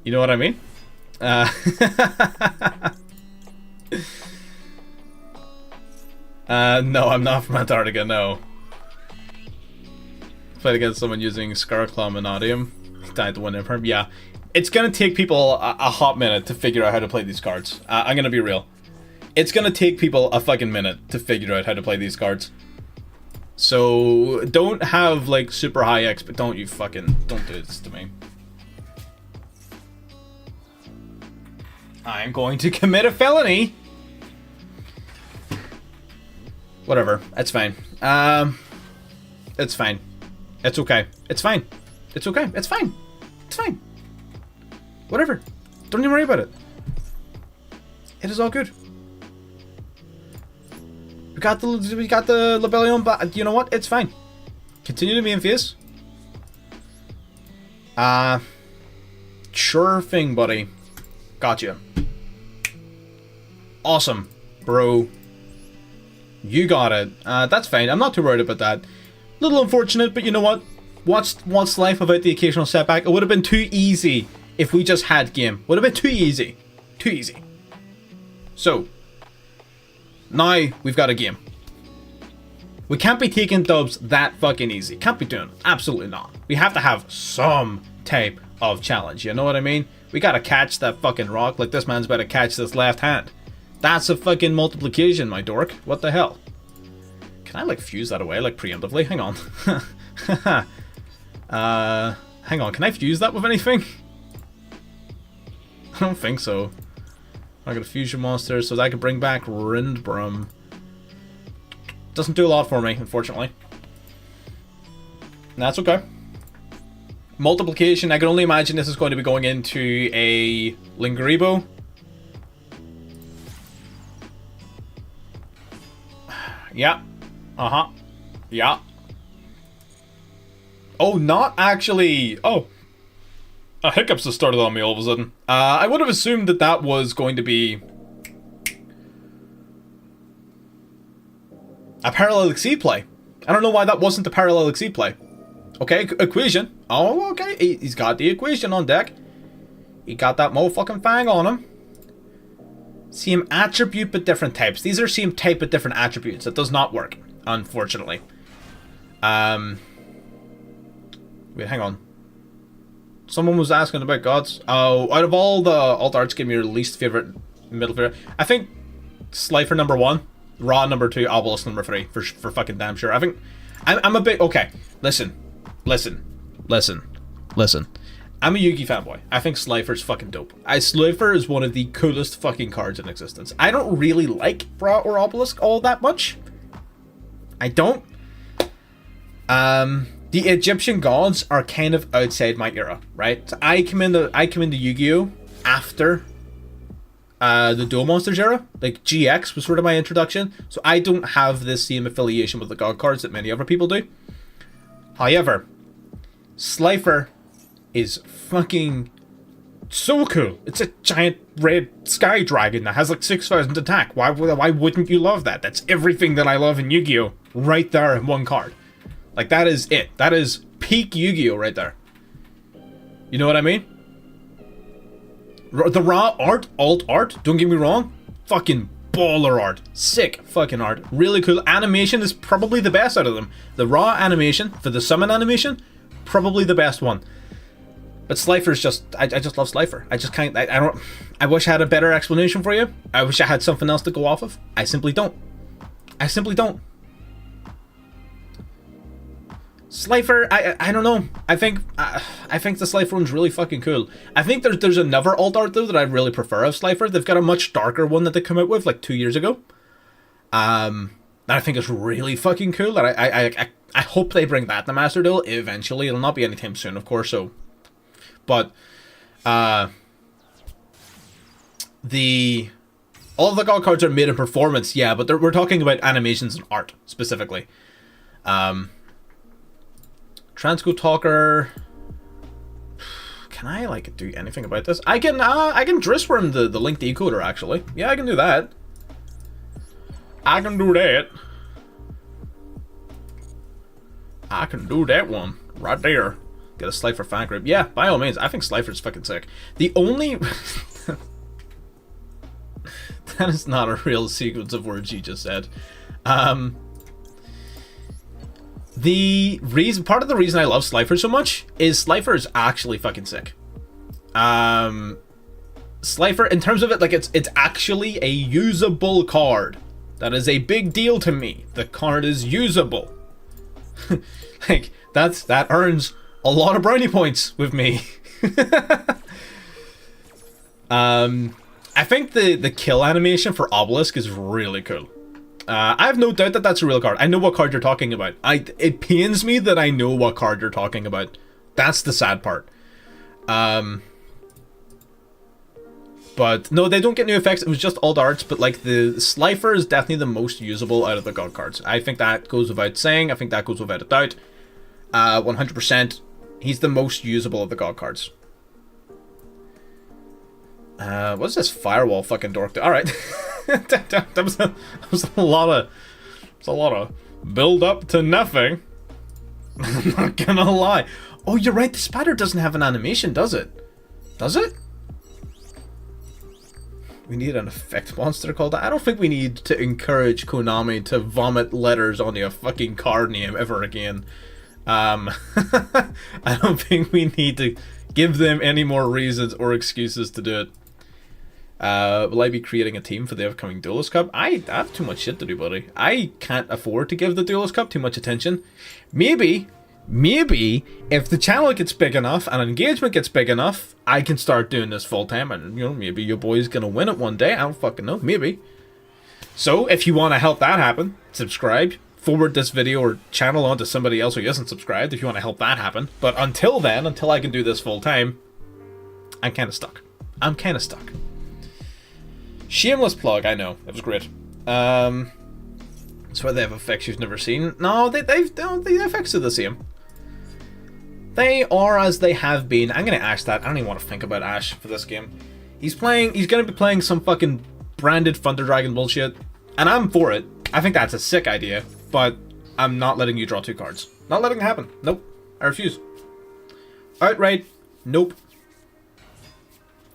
you know what I mean? No, I'm not from Antarctica, no. Played against someone using Scarclaw Mannadium. Died to win him. Yeah. It's gonna take people a hot minute to figure out how to play these cards. I'm gonna be real. It's gonna take people a fucking minute to figure out how to play these cards. So, don't have, like, super high exp- don't do this to me. I'm going to commit a felony! Whatever, it's fine. It's fine. It's okay. It's fine. It's okay. It's fine. It's fine. Whatever. Don't even worry about it. It is all good. We got the Labellion, but you know what? It's fine. Continue to be in phase. Sure thing, buddy. Gotcha. Awesome, bro. You got it. That's fine. I'm not too worried about that. Little unfortunate, but you know what? What's life without the occasional setback? It would have been too easy if we just had game. Would have been too easy. Too easy. So, now we've got a game. We can't be taking dubs that fucking easy. Can't be doing it. Absolutely not. We have to have some type of challenge. You know what I mean? We gotta catch that fucking rock like this man's about to catch this left hand. That's a fucking multiplication, my dork. What the hell? Can I, like, fuse that away, like, preemptively? Hang on. Hang on. Can I fuse that with anything? I don't think so. I got a fusion monster so that I can bring back Rindbrum. Doesn't do a lot for me, unfortunately. That's okay. Multiplication, I can only imagine this is going to be going into a Lingaribo. Yeah. Uh-huh. Yeah. Oh, not actually. Oh. Hiccups have started on me all of a sudden. I would have assumed that that was going to be a Parallel Exceed play. I don't know why that wasn't the Parallel Exceed play. Okay, equation. Oh, okay. He's got the equation on deck. He got that motherfucking fang on him. Same attribute but different types. These are same type but different attributes. That does not work, unfortunately. Wait, hang on. Someone was asking about gods. Oh, out of all the alt arts, give me your least favorite middle favorite. I think Slifer number 1, Ra number 2, Obelisk number 3 for fucking damn sure. I think I'm a bit okay. Listen. I'm a Yugi fanboy. I think Slifer's fucking dope. Slifer is one of the coolest fucking cards in existence. I don't really like Ra or Obelisk all that much. I don't. The Egyptian gods are kind of outside my era, right? So I come into Yu-Gi-Oh! After the Duel Monsters era. Like, GX was sort of my introduction. So I don't have this same affiliation with the god cards that many other people do. However, Slifer is fucking so cool. It's a giant red sky dragon that has like 6,000 attack. Why wouldn't you love that? That's everything that I love in Yu-Gi-Oh! Right there in one card. Like, that is it. That is peak Yu-Gi-Oh! Right there. You know what I mean? The raw art, alt art, don't get me wrong, fucking baller art. Sick fucking art. Really cool. Animation is probably the best out of them. The raw animation, for the summon animation, probably the best one. But Slifer's just, I just love Slifer. I just can't, I wish I had a better explanation for you. I wish I had something else to go off of. I simply don't. Slifer, I don't know. I think the Slifer one's really fucking cool. I think there's another alt art though that I really prefer of Slifer. They've got a much darker one that they come out with like 2 years ago. That I think is really fucking cool. That I hope they bring that in the Master Duel eventually. It'll not be anytime soon, of course. So, but all of the god cards are made in performance, yeah, but we're talking about animations and art specifically. Transco Talker. Can I like do anything about this? I can Drissworm the link decoder actually. Yeah, I can do that. I can do that. I can do that one right there. Get a Slifer fan group. Yeah, by all means. I think Slifer's fucking sick. The only that is not a real sequence of words you just said. Part of the reason I love Slifer so much is Slifer is actually fucking sick. Slifer, in terms of it, like it's actually a usable card. That is a big deal to me. The card is usable. Like that earns a lot of brownie points with me. I think the kill animation for Obelisk is really cool. I have no doubt that that's a real card. I know what card you're talking about. It pains me that I know what card you're talking about. That's the sad part. But no, they don't get new effects. It was just alt arts. But like the Slifer is definitely the most usable out of the god cards. I think that goes without saying. I think that goes without a doubt. 100%. He's the most usable of the god cards. What's this firewall fucking dork do? All right. that was a lot of build up to nothing. I'm not gonna lie. Oh, you're right. The spider doesn't have an animation, does it? Does it? We need an effect monster called that. I don't think we need to encourage Konami to vomit letters onto a fucking card name ever again. I don't think we need to give them any more reasons or excuses to do it. Will I be creating a team for the upcoming Duelist Cup? I have too much shit to do, buddy. I can't afford to give the Duelist Cup too much attention. Maybe if the channel gets big enough and engagement gets big enough, I can start doing this full time, and you know, maybe your boy's gonna win it one day. I don't fucking know. Maybe. So if you want to help that happen, subscribe. Forward this video or channel on to somebody else who isn't subscribed if you want to help that happen. But until then, until I can do this full time, I'm kind of stuck. Shameless plug, I know. It was great. It's where they have effects you've never seen. No, the effects are the same. They are as they have been. I'm going to Ash that. I don't even want to think about Ash for this game. He's going to be playing some fucking branded Thunder Dragon bullshit. And I'm for it. I think that's a sick idea. But I'm not letting you draw 2 cards. Not letting it happen. Nope. I refuse. Outright. Nope.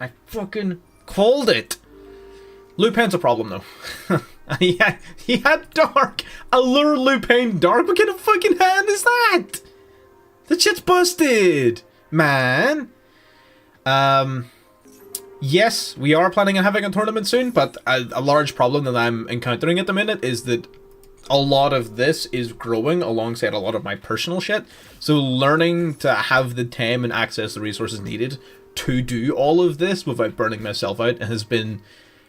I fucking called it. Lupin's a problem though. he had Dark. Allure Lupin Dark. What kind of fucking hand is that? That shit's busted, man. Yes, we are planning on having a tournament soon, but a large problem that I'm encountering at the minute is that a lot of this is growing alongside a lot of my personal shit. So learning to have the time and access the resources needed to do all of this without burning myself out has been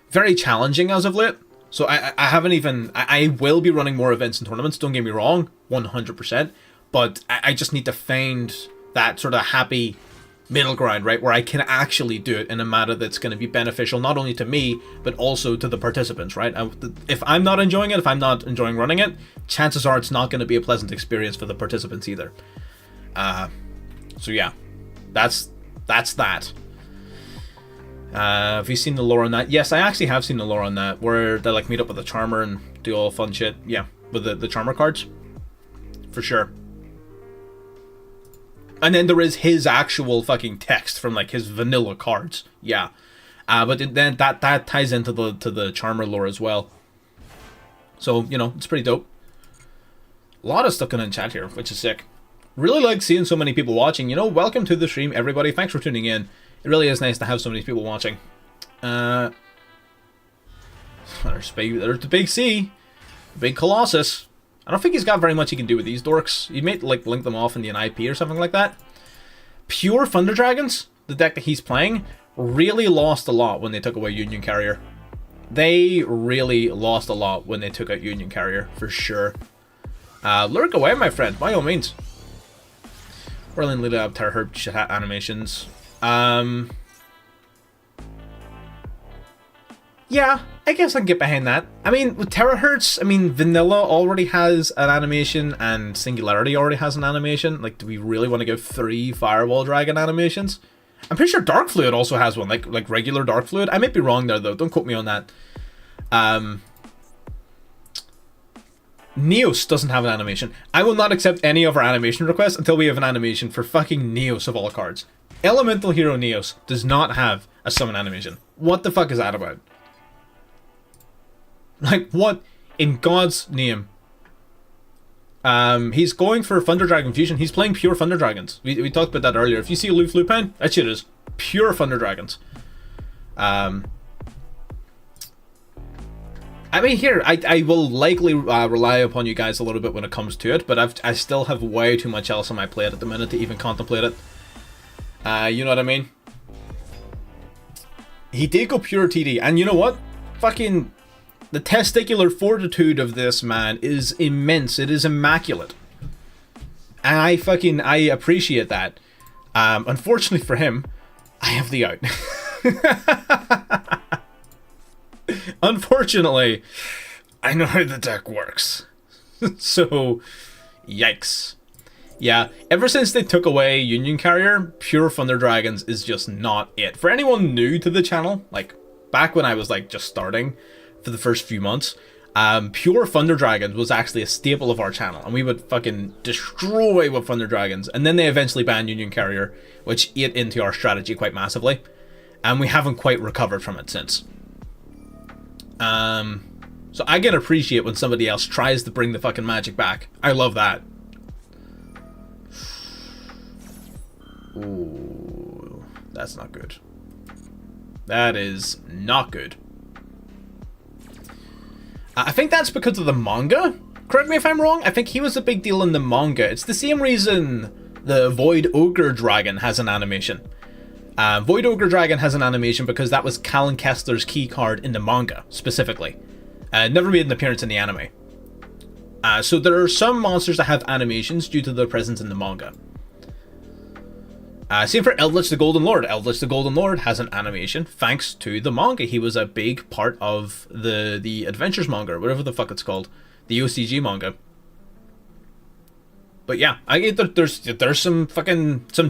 very challenging as of late. So I haven't even... I will be running more events and tournaments, don't get me wrong, 100%. But I just need to find that sort of happy middle ground, right? Where I can actually do it in a manner that's going to be beneficial, not only to me, but also to the participants, right? If I'm not enjoying it, if I'm not enjoying running it, chances are it's not going to be a pleasant experience for the participants either. So yeah, that's that. Have you seen the lore on that? Yes, I actually have seen the lore on that, where they like meet up with the Charmer and do all fun shit. Yeah, with the Charmer cards. For sure. And then there is his actual fucking text from like his vanilla cards. Yeah. But then that ties into the Charmer lore as well. So, you know, it's pretty dope. A lot of stuff going on in chat here, which is sick. Really like seeing so many people watching. You know, welcome to the stream, everybody. Thanks for tuning in. It really is nice to have so many people watching. There's the big C. The big Colossus. I don't think he's got very much he can do with these dorks. You may like link them off in the IP or something like that. Pure Thunder Dragons, the deck that he's playing, really lost a lot when they took away Union Carrier. They really lost a lot when they took out Union Carrier, for sure. Lurk away, my friend, by all means. Whirling Leader up Teraherb Chat animations. Yeah, I guess I can get behind that. I mean, with Terahertz, I mean, Vanilla already has an animation and Singularity already has an animation. Like, do we really want to give 3 Firewall Dragon animations? I'm pretty sure Dark Fluid also has one, like regular Dark Fluid. I might be wrong there, though. Don't quote me on that. Neos doesn't have an animation. I will not accept any of our animation requests until we have an animation for fucking Neos of all cards. Elemental Hero Neos does not have a summon animation. What the fuck is that about? Like, what in God's name? He's going for Thunder Dragon Fusion. He's playing pure Thunder Dragons. We talked about that earlier. If you see Loof Lupin, that shit is pure Thunder Dragons. I mean, here, I will likely rely upon you guys a little bit when it comes to it, but I still have way too much else on my plate at the minute to even contemplate it. You know what I mean? He did go pure TD, and you know what? Fucking... the testicular fortitude of this man is immense. It is immaculate. And I appreciate that. Unfortunately for him, I have the out. Unfortunately, I know how the deck works. So, yikes. Yeah, ever since they took away Union Carrier, pure Thunder Dragons is just not it. For anyone new to the channel, like, back when I was, like, just starting... for the first few months, pure Thunder Dragons was actually a staple of our channel, and we would fucking destroy with Thunder Dragons, and then they eventually banned Union Carrier, which ate into our strategy quite massively, and we haven't quite recovered from it since. So I can appreciate when somebody else tries to bring the fucking magic back. I love that. Ooh, that's not good. That is not good. I think that's because of the manga. Correct me if I'm wrong. I think he was a big deal in the manga. It's the same reason the Void Ogre Dragon has an animation. Void Ogre Dragon has an animation because that was Callan Kessler's key card in the manga, specifically. Never made an appearance in the anime. So there are some monsters that have animations due to their presence in the manga. Same for Eldritch the Golden Lord. Eldritch the Golden Lord has an animation thanks to the manga. He was a big part of the Adventures manga, whatever the fuck it's called. The OCG manga. But yeah, I get there's some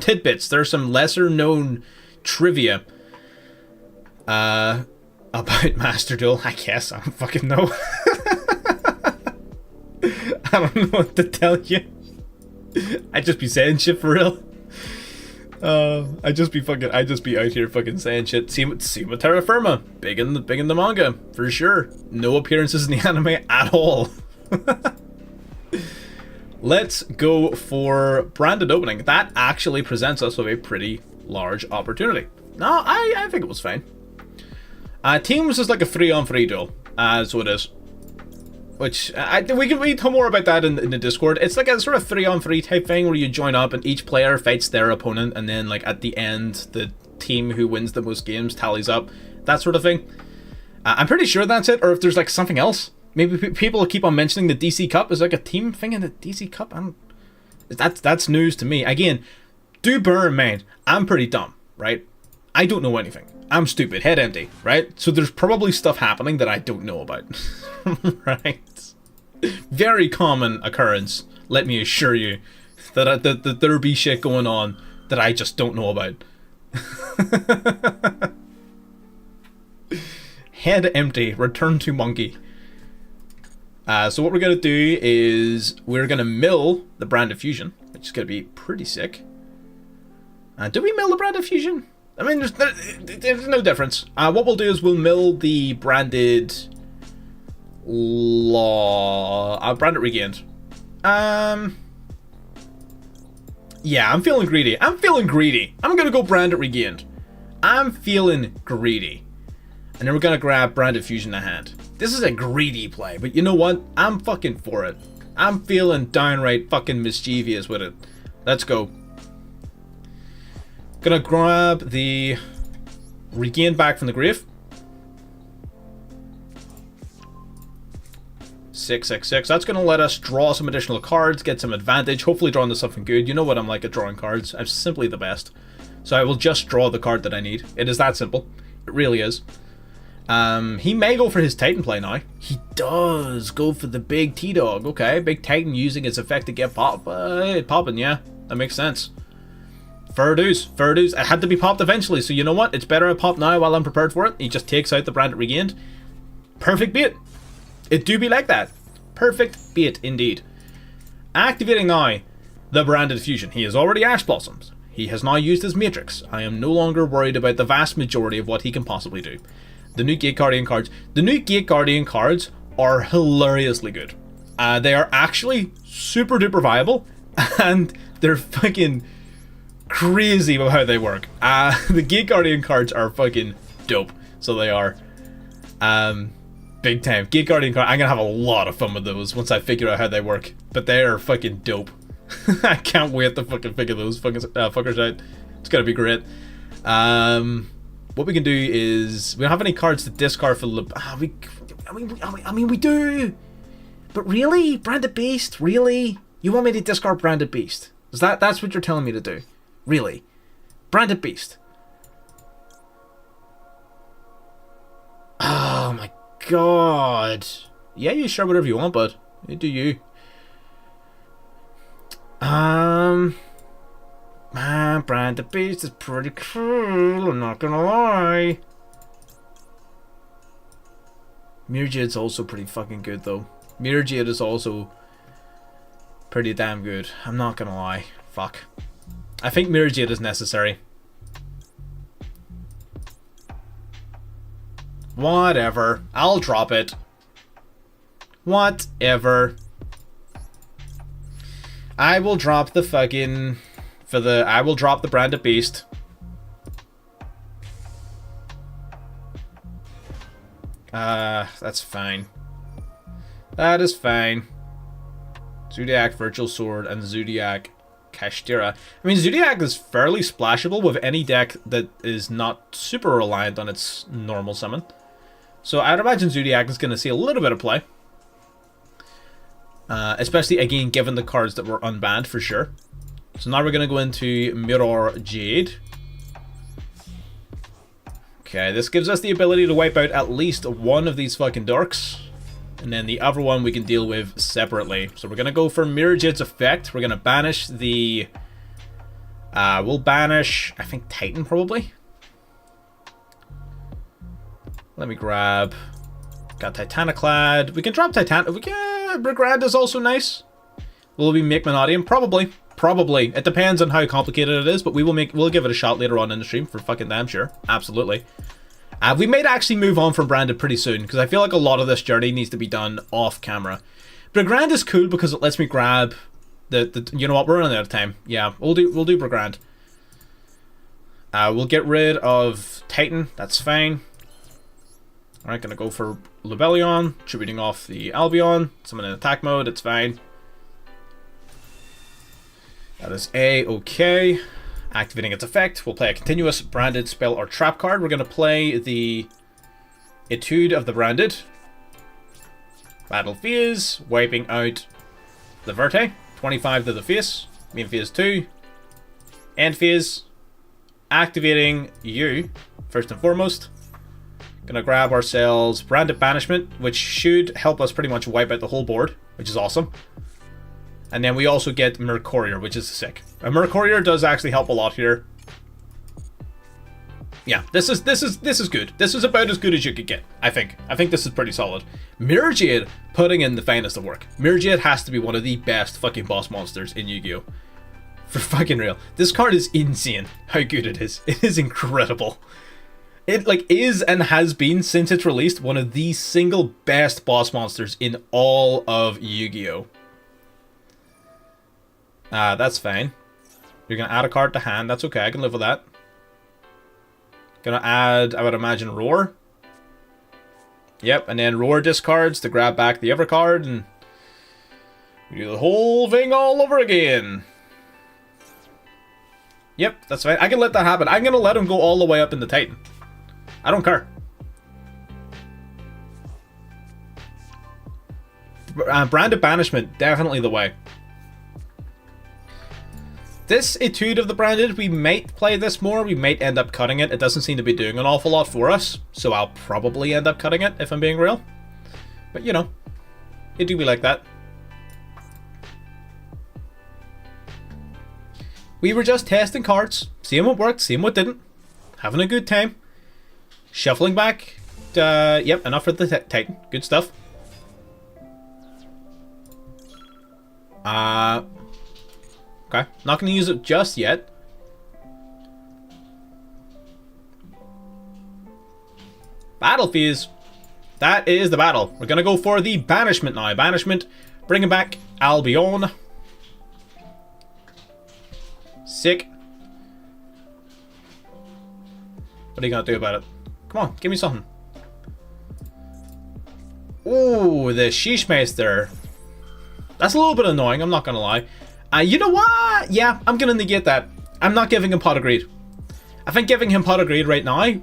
tidbits. There's some lesser known trivia about Master Duel. I guess I don't fucking know. I don't know what to tell you. I just be saying shit for real. I just be out here fucking saying shit. See what Terra Firma, big in the manga for sure. No appearances in the anime at all. Let's go for branded opening. That actually presents us with a pretty large opportunity. No, I think it was fine. Teams is like a 3-on-3 duel, so it is. Which, we can talk more about that in the Discord. It's like a sort of 3-on-3 type thing where you join up and each player fights their opponent, and then like at the end, the team who wins the most games tallies up. That sort of thing. I'm pretty sure that's it, or if there's like something else. Maybe people keep on mentioning the DC Cup is like a team thing in the DC Cup. That's news to me. Again, do bear in mind, I'm pretty dumb, right? I don't know anything. I'm stupid, head empty, right? So there's probably stuff happening that I don't know about, right? Very common occurrence, let me assure you, that there be shit going on that I just don't know about. Head empty, return to monkey. So what we're going to do is we're going to mill the Branded Fusion, which is going to be pretty sick. Did we mill the Branded Fusion? I mean, there's no difference. What we'll do is we'll mill the Branded Branded Regained. Yeah, I'm feeling greedy. I'm going to go Branded Regained. I'm feeling greedy. And then we're going to grab Branded Fusion in hand. This is a greedy play, but you know what? I'm fucking for it. I'm feeling downright fucking mischievous with it. Let's go. Gonna grab the Regain back from the grave. 666. That's going to let us draw some additional cards, get some advantage, hopefully draw into something good. You know what I'm like at drawing cards. I'm simply the best. So I will just draw the card that I need. It is that simple. It really is. He may go for his Titan play now. He does go for the big T-Dog. Okay, big Titan using its effect to get popping, yeah. That makes sense. Fair dues. It had to be popped eventually, so you know what? It's better I pop now while I'm prepared for it. He just takes out the brand it regained. Perfect bait. It do be like that. Perfect bait indeed. Activating now the branded fusion. He has already Ash Blossoms. He has now used his Matrix. I am no longer worried about the vast majority of what he can possibly do. The new Gate Guardian cards. The new Gate Guardian cards are hilariously good. They are actually super duper viable, and they're fucking crazy about how they work. The Gate Guardian cards are fucking dope. So they are. Big time. Gate Guardian card. I'm gonna have a lot of fun with those once I figure out how they work. But they are fucking dope. I can't wait to fucking figure those fuckers out. It's gonna be great. What we can do is we don't have any cards to discard for I mean we do. But really, Branded Beast, really? You want me to discard Branded Beast? Is that's what you're telling me to do? Really? Branded Beast. Oh my god. Yeah, you sure whatever you want, bud. You do you. Man, Branded Beast is pretty cool, I'm not gonna lie. Mirror Jade's also pretty fucking good though. Mirror Jade is also pretty damn good. I'm not gonna lie. Fuck. I think Mirror Jade is necessary. Whatever. I'll drop it. Whatever. I will drop the fucking... I will drop the Branded Beast. That's fine. That is fine. Zodiac Virtual Sword and Zodiac Kashtira. I mean, Zodiac is fairly splashable with any deck that is not super reliant on its normal summon. So I'd imagine Zodiac is going to see a little bit of play. Especially, again, given the cards that were unbanned for sure. So now we're going to go into Mirror Jade. Okay, this gives us the ability to wipe out at least one of these fucking dorks. And then the other one we can deal with separately. So we're going to go for Mirror Jade's effect. We're going to banish the... we'll banish, I think, Titan probably. Let me grab... Got Titaniclad. We can drop Titan... We can... Brigand is also nice. Will we make Mannadium? Probably. Probably. It depends on how complicated it is, but we'll give it a shot later on in the stream for fucking damn sure. Absolutely. We might actually move on from Branded pretty soon, because I feel like a lot of this journey needs to be done off camera. Brigand is cool because it lets me grab the you know what, we're running out of time. Yeah, we'll do Brigand. We'll get rid of Titan, that's fine. Alright, gonna go for Lebellion, tributing off the Albion, summon in attack mode, it's fine. That is A-okay. Activating its effect, we'll play a continuous branded spell or trap card. We're going to play the Etude of the Branded. Battle Phase, wiping out the Verte. 25 to the face. Main phase 2. End phase. Activating you, first and foremost. Gonna grab ourselves Branded Banishment, which should help us pretty much wipe out the whole board, which is awesome. And then we also get Mercourier, which is sick. A Mercourier does actually help a lot here. Yeah, this is good. This is about as good as you could get, I think. I think this is pretty solid. Mirror Jade putting in the finest of work. Mirror Jade has to be one of the best fucking boss monsters in Yu-Gi-Oh! For fucking real. This card is insane how good it is. It is incredible. It like is and has been since it's released one of the single best boss monsters in all of Yu-Gi-Oh! That's fine. You're gonna add a card to hand. That's okay. I can live with that. Gonna add, I would imagine, Roar. Yep, and then Roar discards to grab back the other card, and We do the whole thing all over again. Yep, that's fine. I can let that happen. I'm gonna let him go all the way up in the Titan. I don't care. Branded Banishment, definitely the way. This Etude of the Branded, we might play this more. We might end up cutting it. It doesn't seem to be doing an awful lot for us, so I'll probably end up cutting it, if I'm being real. But, you know, it do be like that. We were just testing cards, seeing what worked, seeing what didn't. Having a good time. Shuffling back. Yep, enough for the Titan. Good stuff. Okay, not going to use it just yet. Battle Phase. That is the battle. We're going to go for the Banishment now. Banishment, bringing back Albion. Sick. What are you going to do about it? Come on, give me something. Ooh, the Sheeshmeister. That's a little bit annoying, I'm not going to lie. You know what? Yeah, I'm going to negate that. I'm not giving him Pot of Greed. I think giving him Pot of Greed right now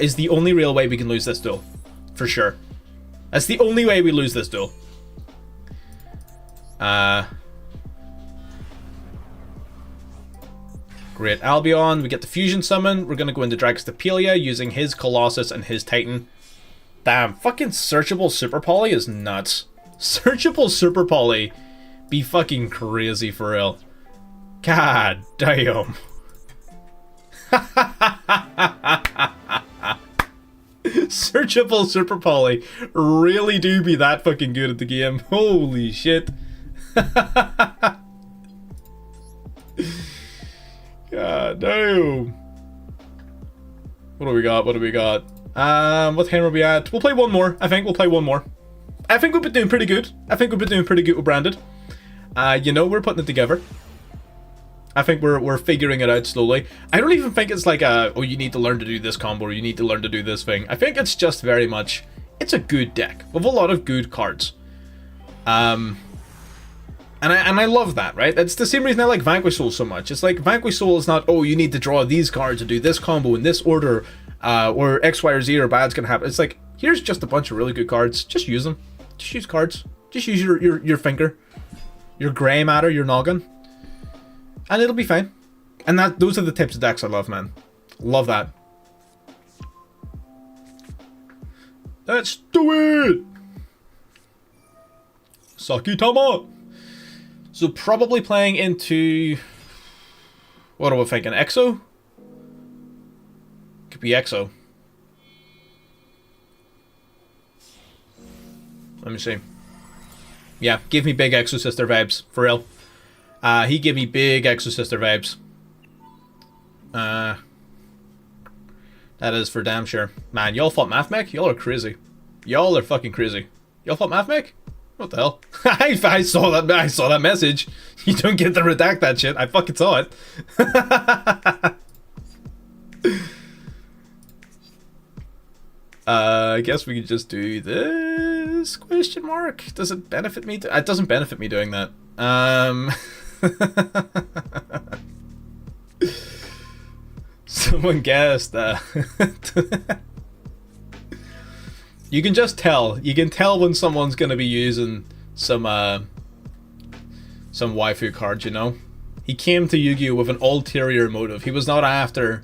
is the only real way we can lose this duel. For sure. That's the only way we lose this duel. Great Albion. We get the Fusion Summon. We're going to go into Dragostapelia using his Colossus and his Titan. Damn, fucking Searchable Super Poly is nuts. Searchable Super Poly be fucking crazy for real. God damn. Searchable Super Poly really do be that fucking good at the game. Holy shit. God damn. What do we got? What do we got? What time are we at? We'll play one more. I think we'll play one more. I think we've been doing pretty good. I think we've been doing pretty good with Branded. You know, we're putting it together. I think we're figuring it out slowly. I don't even think it's like oh, you need to learn to do this combo, or you need to learn to do this thing. I think it's just very much, it's a good deck with a lot of good cards. And I love that, right? That's the same reason I like Vanquish Soul so much. It's like Vanquish Soul is not, oh, you need to draw these cards to do this combo in this order, or X, Y, or Z or bad's gonna happen. It's like, here's just a bunch of really good cards. Just use them. Just use cards. Just use your finger, your grey matter, your noggin, and it'll be fine. And those are the types of decks I love, man. Love that. Let's do it! Sakitama! So probably playing into... What are we thinking? Exo? Could be Exo. Let me see. Yeah, give me big Exo Sister vibes. For real. He gave me big Exo Sister vibes. That is for damn sure. Man, y'all fought Mathmech? Y'all are crazy. Y'all are fucking crazy. Y'all fought Mathmech? What the hell? I saw that message. You don't get to redact that shit. I fucking saw it. I guess we could just do this question mark. Does it benefit me? It doesn't benefit me doing that. Someone guessed. You can just tell. You can tell when someone's gonna be using some waifu cards, you know? He came to Yu-Gi-Oh! With an ulterior motive. He was not after...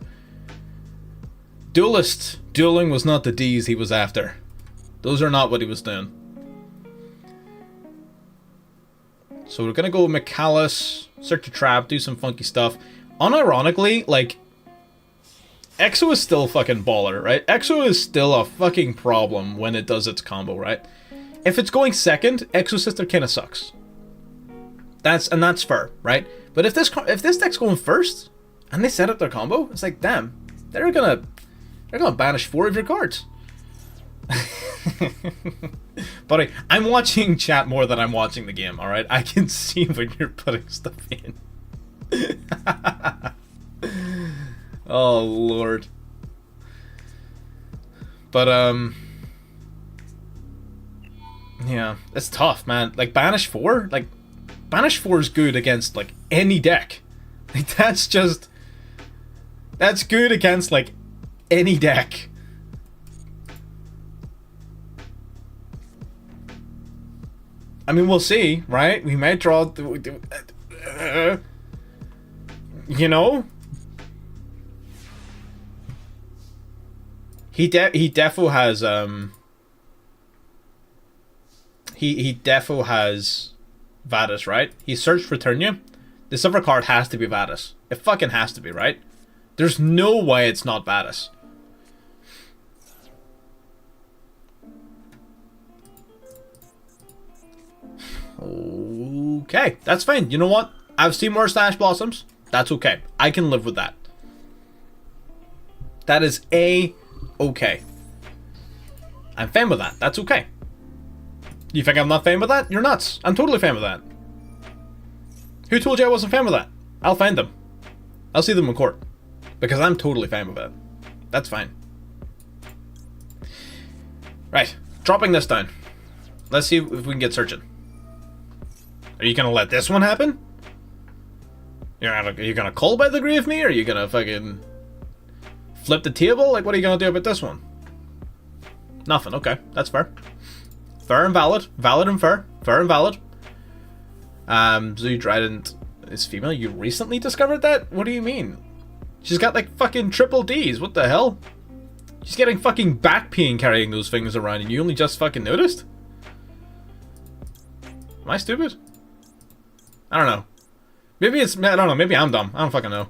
Dueling was not the D's he was after. Those are not what he was doing. So we're gonna go with McCallus, search a trap, do some funky stuff. Unironically, like... Exo is still fucking baller, right? Exo is still a fucking problem when it does its combo, right? If it's going second, Exo Sister kinda sucks. That's fair, right? But if this deck's going first, and they set up their combo, it's like, damn, they're gonna banish 4 of your cards. Buddy, I'm watching chat more than I'm watching the game, alright? I can see when you're putting stuff in. Oh, Lord. But, yeah, it's tough, man. Like, banish 4? Like, Banish 4 is good against, like, any deck. Like, that's good against, like, any deck. I mean, we'll see, right? We might draw... you know? He defo has, He defo has Vadis, right? He searched Returnia. This other card has to be Vadis. It fucking has to be, right? There's no way it's not Vadis. Okay, that's fine. You know what? I've seen more Stash Blossoms. That's okay. I can live with that. That is okay. I'm fine with that. That's okay. You think I'm not fine with that? You're nuts. I'm totally fine with that. Who told you I wasn't fine with that? I'll find them. I'll see them in court. Because I'm totally fine with it. That's fine. Right. Dropping this down. Let's see if we can get searching. Are you gonna let this one happen? Are you gonna call by the grave me? Or are you gonna fucking flip the table? Like, what are you gonna do about this one? Nothing. Okay, that's fair. Fair and valid. Valid and fair. Fair and valid. Zoo Trident is female. You recently discovered that? What do you mean? She's got like fucking triple Ds. What the hell? She's getting fucking back pain carrying those things around and you only just fucking noticed? Am I stupid? I don't know. Maybe it's... I don't know. Maybe I'm dumb. I don't fucking know.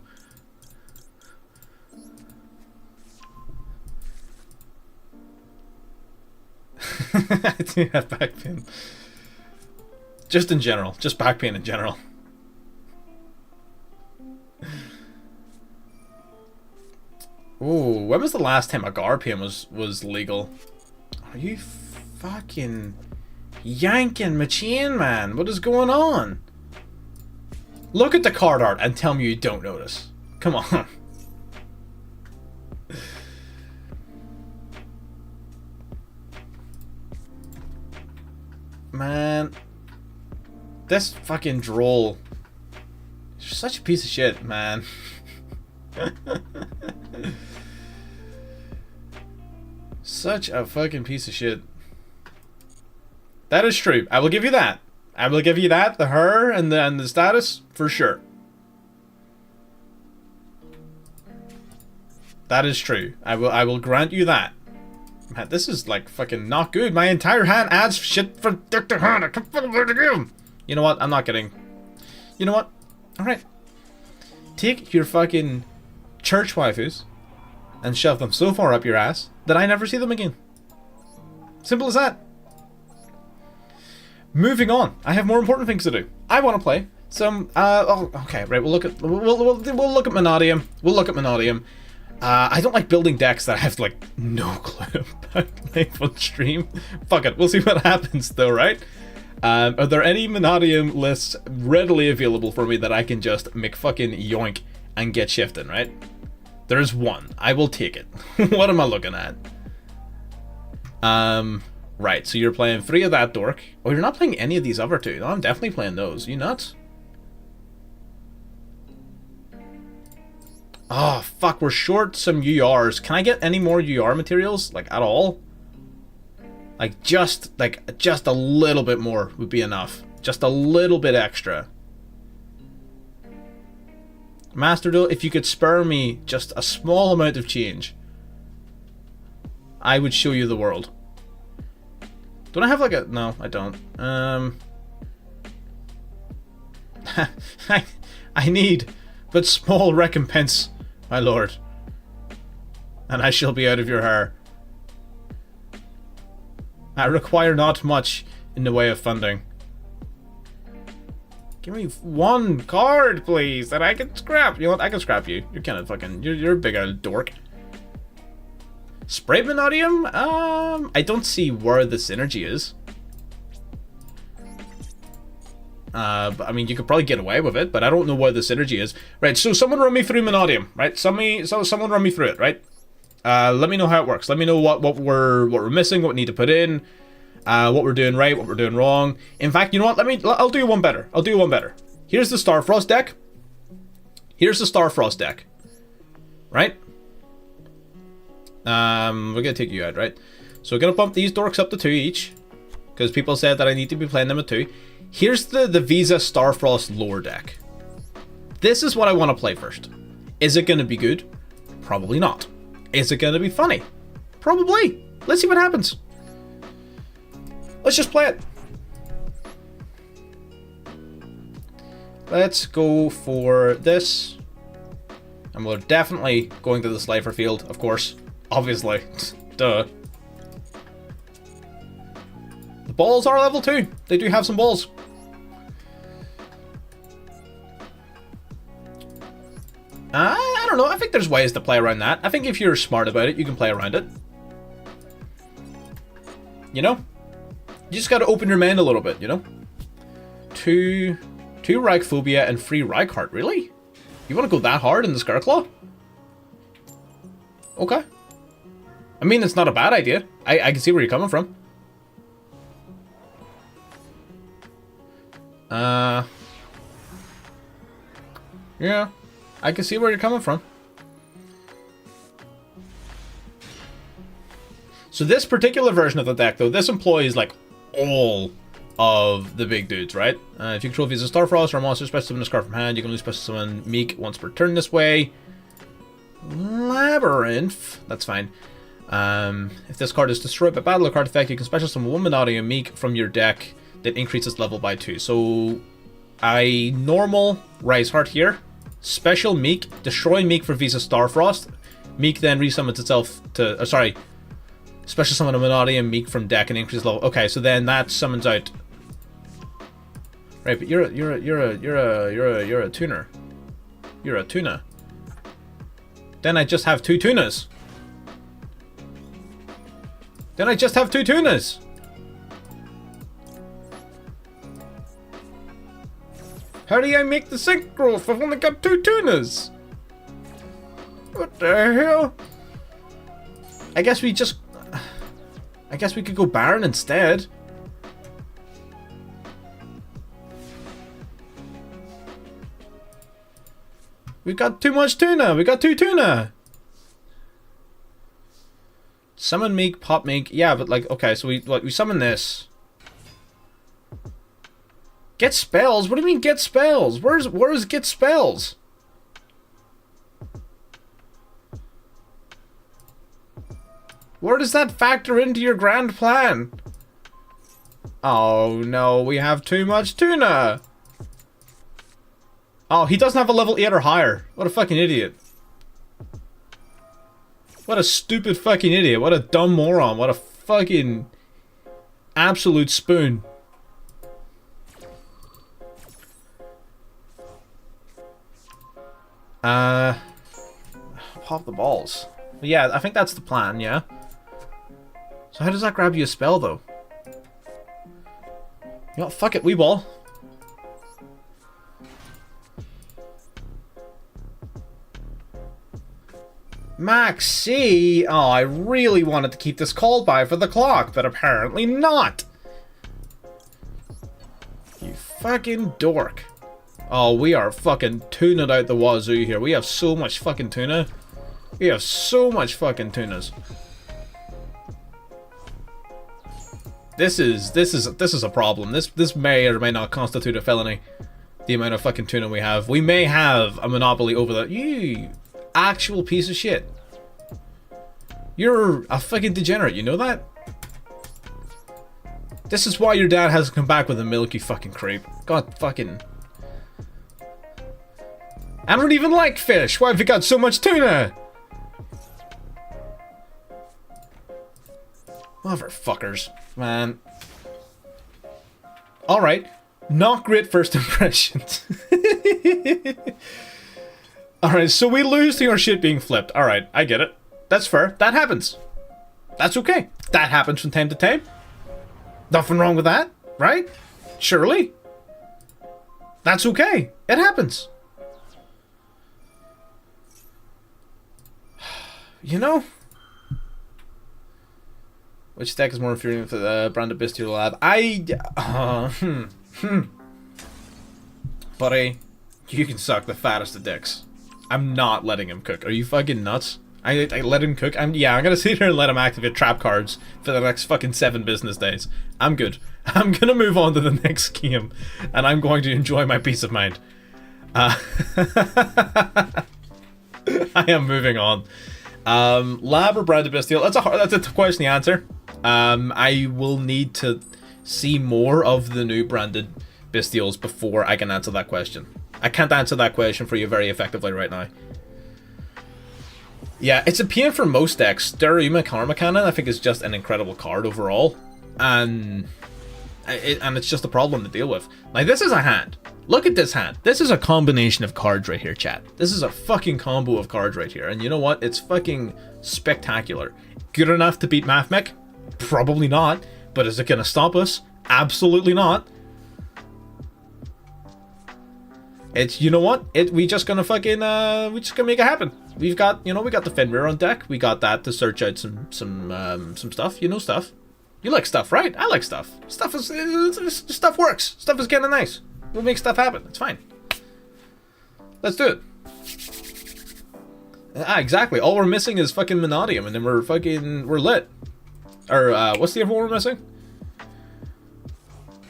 I do have back pain. Just in general. Just back pain in general. Ooh, when was the last time a Garpian was legal? Are you fucking yanking my chain, man? What is going on? Look at the card art and tell me you don't notice. Come on. Man. This fucking droll. You're such a piece of shit, man. Such a fucking piece of shit. That is true. I will give you that. I will give you that. The her and the status for sure. That is true. I will grant you that. Man, this is like fucking not good. My entire hand adds shit from deck to hand. I can't fucking play the game. You know what? I'm not kidding. You know what? Alright. Take your fucking church waifus and shove them so far up your ass that I never see them again. Simple as that. Moving on. I have more important things to do. I want to play some oh, okay, right, we'll look at Mannadium. We'll look at Mannadium. I don't like building decks that I have like no clue about live on stream. Fuck it, we'll see what happens though, right? Are there any Mannadium lists readily available for me that I can just make fucking yoink and get shifting, right? There's one. I will take it. What am I looking at? Right, so you're playing 3 of that dork. Oh, you're not playing any of these other 2. No, I'm definitely playing those. You nuts? Oh, fuck, we're short some URs. Can I get any more UR materials? Like, at all? Like, just a little bit more would be enough. Just a little bit extra. Master Duel, if you could spare me just a small amount of change, I would show you the world. Don't I have like a... No, I don't. I need but small recompense, my lord. And I shall be out of your hair. I require not much in the way of funding. Give me 1 card, please, that I can scrap. You know what? I can scrap you. You're kind of fucking... You're a big old dork. Spray Mannadium? I don't see where the synergy is. But I mean, you could probably get away with it, but I don't know where the synergy is. Right, so someone run me through Mannadium, right? Someone run me through it, right? Let me know how it works. Let me know what we're missing, what we need to put in. what we're doing right, what we're doing wrong. In fact, you know what? I'll do one better. I'll do one better. Here's the Starfrost deck. Here's the Starfrost deck. Right? We're gonna take you out, right? So we're gonna bump these dorks up to 2 each, because people said that I need to be playing them at 2. Here's the Visa Starfrost lore deck. This is what I want to play first. Is it gonna be good? Probably not. Is it gonna be funny? Probably. Let's see what happens. Let's just play it. Let's go for this. And we're definitely going to the Slifer field, of course. Obviously. Duh. The balls are level 2. They do have some balls. I don't know. I think there's ways to play around that. I think if you're smart about it, you can play around it. You know? You just gotta open your mind a little bit, you know? Two Reichphobia and 3 Reichheart, really? You wanna go that hard in the Scarclaw? Okay. I mean, it's not a bad idea. I can see where you're coming from. Yeah. I can see where you're coming from. So this particular version of the deck, though, this employs, like, all of the big dudes, right? If you control Visa Starfrost or a monster, special summon a Scarf from hand, you can only special summon Meek once per turn this way. Labyrinth. That's fine. If this card is destroyed by battle or card effect, you can special summon 1 Mannadium Meek from your deck that increases level by 2. So, I normal Rise Heart here. Special Meek, destroy Meek for Visa Starfrost. Meek then resummons itself to, special summon a Mannadium Meek from deck and increase level. Okay, so then that summons out. Right, but you're a tuner. You're a tuna. Then I just have 2 tunas. Then I just have 2 tunas. How do I make the synchro if I've only got 2 tunas? What the hell? I guess we could go Baron instead. We got too much tuna. We got 2 tuna. Summon Meek, pop Meek. Yeah, but like, okay, so we summon this. Get spells? What do you mean get spells? Where's get spells? Where does that factor into your grand plan? Oh no, we have too much tuna. Oh, he doesn't have a level 8 or higher. What a fucking idiot. What a stupid fucking idiot. What a dumb moron. What a fucking absolute spoon. Pop the balls. Yeah, I think that's the plan, yeah. So how does that grab you a spell, though? You know what, fuck it, Weeball. Maxi! Oh, I really wanted to keep this call by for the clock, but apparently not! You fucking dork. Oh, we are fucking tuning out the wazoo here. We have so much fucking tuna. We have so much fucking tunas. This is a problem. This may or may not constitute a felony. The amount of fucking tuna we have. We may have a monopoly over that. You actual piece of shit. You're a fucking degenerate, you know that? This is why your dad hasn't come back with a milky fucking creep. God fucking... I don't even like fish. Why have you got so much tuna? Motherfuckers, man. Alright. Not great first impressions. Alright, so we lose to our shit being flipped. Alright, I get it. That's fair. That happens. That's okay. That happens from time to time. Nothing wrong with that, right? Surely. That's okay. It happens. You know? Which deck is more infuriating for the branded Bestial Lab? Buddy, you can suck the fattest of dicks. I'm not letting him cook. Are you fucking nuts? I let him cook? I'm gonna sit here and let him activate trap cards for the next fucking 7 business days. I'm good. I'm gonna move on to the next game, and I'm going to enjoy my peace of mind. I am moving on. Lab or branded Bestial? That's a tough question to answer. I will need to see more of the new branded Bestials before I can answer that question. I can't answer that question for you very effectively right now. Yeah, it's a pain for most decks. Daruma Karma Cannon, I think, is just an incredible card overall. And it's just a problem to deal with. Like, this is a hand. Look at this hand. This is a combination of cards right here, chat. This is a fucking combo of cards right here. And you know what? It's fucking spectacular. Good enough to beat Mathmech? Probably not. But is it going to stop us? Absolutely not. It's, you know what? We just gonna fucking, we just gonna make it happen. We've got, we got the Fenrir on deck. We got that to search out some stuff. You know stuff. You like stuff, right? I like stuff. Stuff works. Stuff is kind of nice. We'll make stuff happen. It's fine. Let's do it. Exactly. All we're missing is fucking Mannadium, and then we're lit. Or, what's the other one we're missing?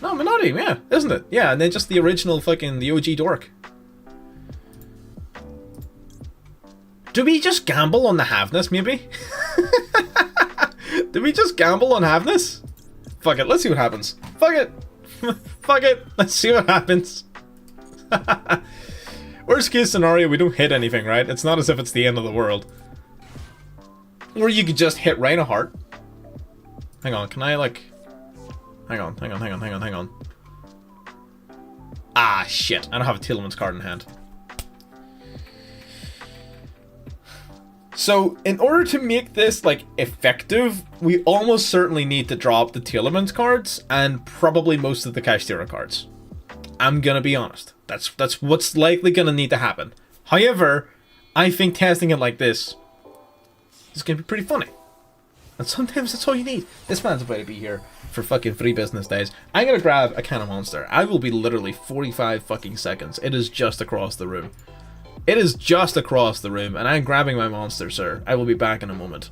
No, Mannadium, yeah, isn't it? Yeah, and then just the original fucking, the OG dork. Do we just gamble on the Havness, maybe? Do we just gamble on Havness? Fuck it, let's see what happens. Fuck it. Fuck it, let's see what happens. Worst case scenario, we don't hit anything, right? It's not as if it's the end of the world. Or you could just hit Reinhardt. Hang on, can I, like... Hang on. Ah, shit. I don't have a Telemans card in hand. So, in order to make this, like, effective, we almost certainly need to drop the Telemans cards and probably most of the Kashtira cards. I'm gonna be honest. That's what's likely gonna need to happen. However, I think testing it like this is gonna be pretty funny. And sometimes that's all you need. This man's about to be here for fucking 3 business days. I'm gonna grab a can of Monster. I will be literally 45 fucking seconds. It is just across the room. It is just across the room, and I'm grabbing my Monster, sir. I will be back in a moment.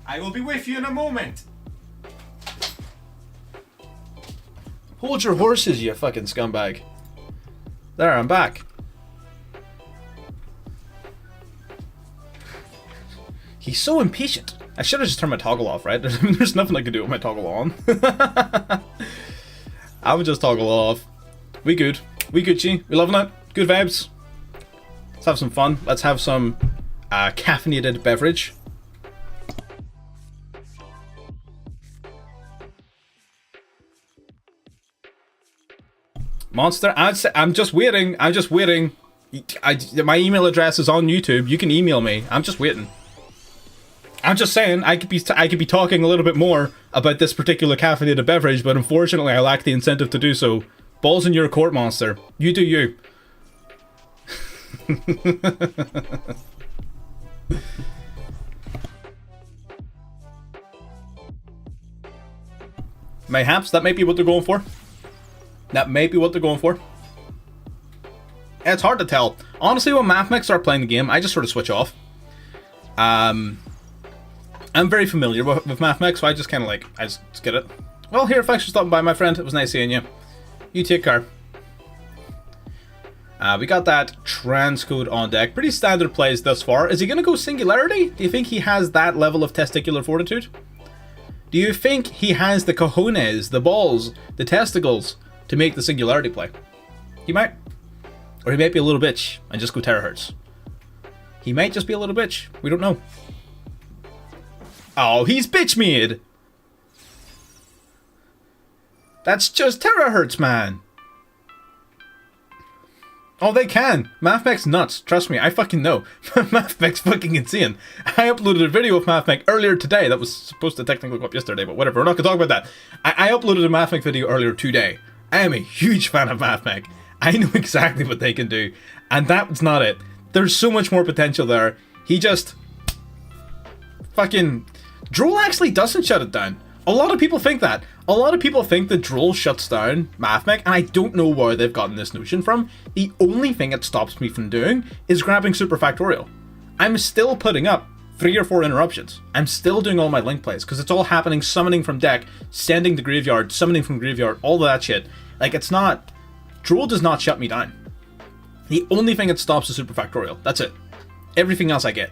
I will be with you in a moment. Hold your horses, you fucking scumbag. There, I'm back. He's so impatient. I should have just turned my toggle off, right? There's nothing I can do with my toggle on. I would just toggle off. We good. We Gucci. We loving it. Good vibes. Let's have some fun. Let's have some caffeinated beverage. Monster, I'm just waiting. I'm just waiting. My email address is on YouTube. You can email me. I'm just waiting. I'm just saying I could be talking a little bit more about this particular caffeinated beverage, but unfortunately I lack the incentive to do so. Balls in your court, Monster. You do you. Mayhaps that might be what they're going for. That may be what they're going for. It's hard to tell. Honestly, when Mathmech start playing the game, I just sort of switch off. I'm very familiar with Mathmech, so I just kind of like, I just get it. Well, here, thanks for stopping by, my friend. It was nice seeing you. You take care. We got that transcode on deck. Pretty standard plays thus far. Is he going to go Singularity? Do you think he has that level of testicular fortitude? Do you think he has the cojones, the balls, the testicles to make the Singularity play? He might. Or he might be a little bitch and just go terahertz. He might just be a little bitch. We don't know. Oh, he's bitch made. That's just terahertz, man. Oh, they can. Mathmech's nuts. Trust me, I fucking know. Mathmech's fucking insane. I uploaded a video of Mathmech earlier today that was supposed to technically go up yesterday, but whatever. We're not going to talk about that. I uploaded a Mathmech video earlier today. I am a huge fan of Mathmech. I know exactly what they can do. And that's not it. There's so much more potential there. He just... fucking... Duel actually doesn't shut it down. A lot of people think that. A lot of people think that Duel shuts down MathMech, and I don't know where they've gotten this notion from. The only thing it stops me from doing is grabbing Super Factorial. I'm still putting up 3 or 4 interruptions. I'm still doing all my link plays, because it's all happening, summoning from deck, sending to graveyard, summoning from graveyard, all of that shit. Like, it's not... Duel does not shut me down. The only thing it stops is Super Factorial. That's it. Everything else I get.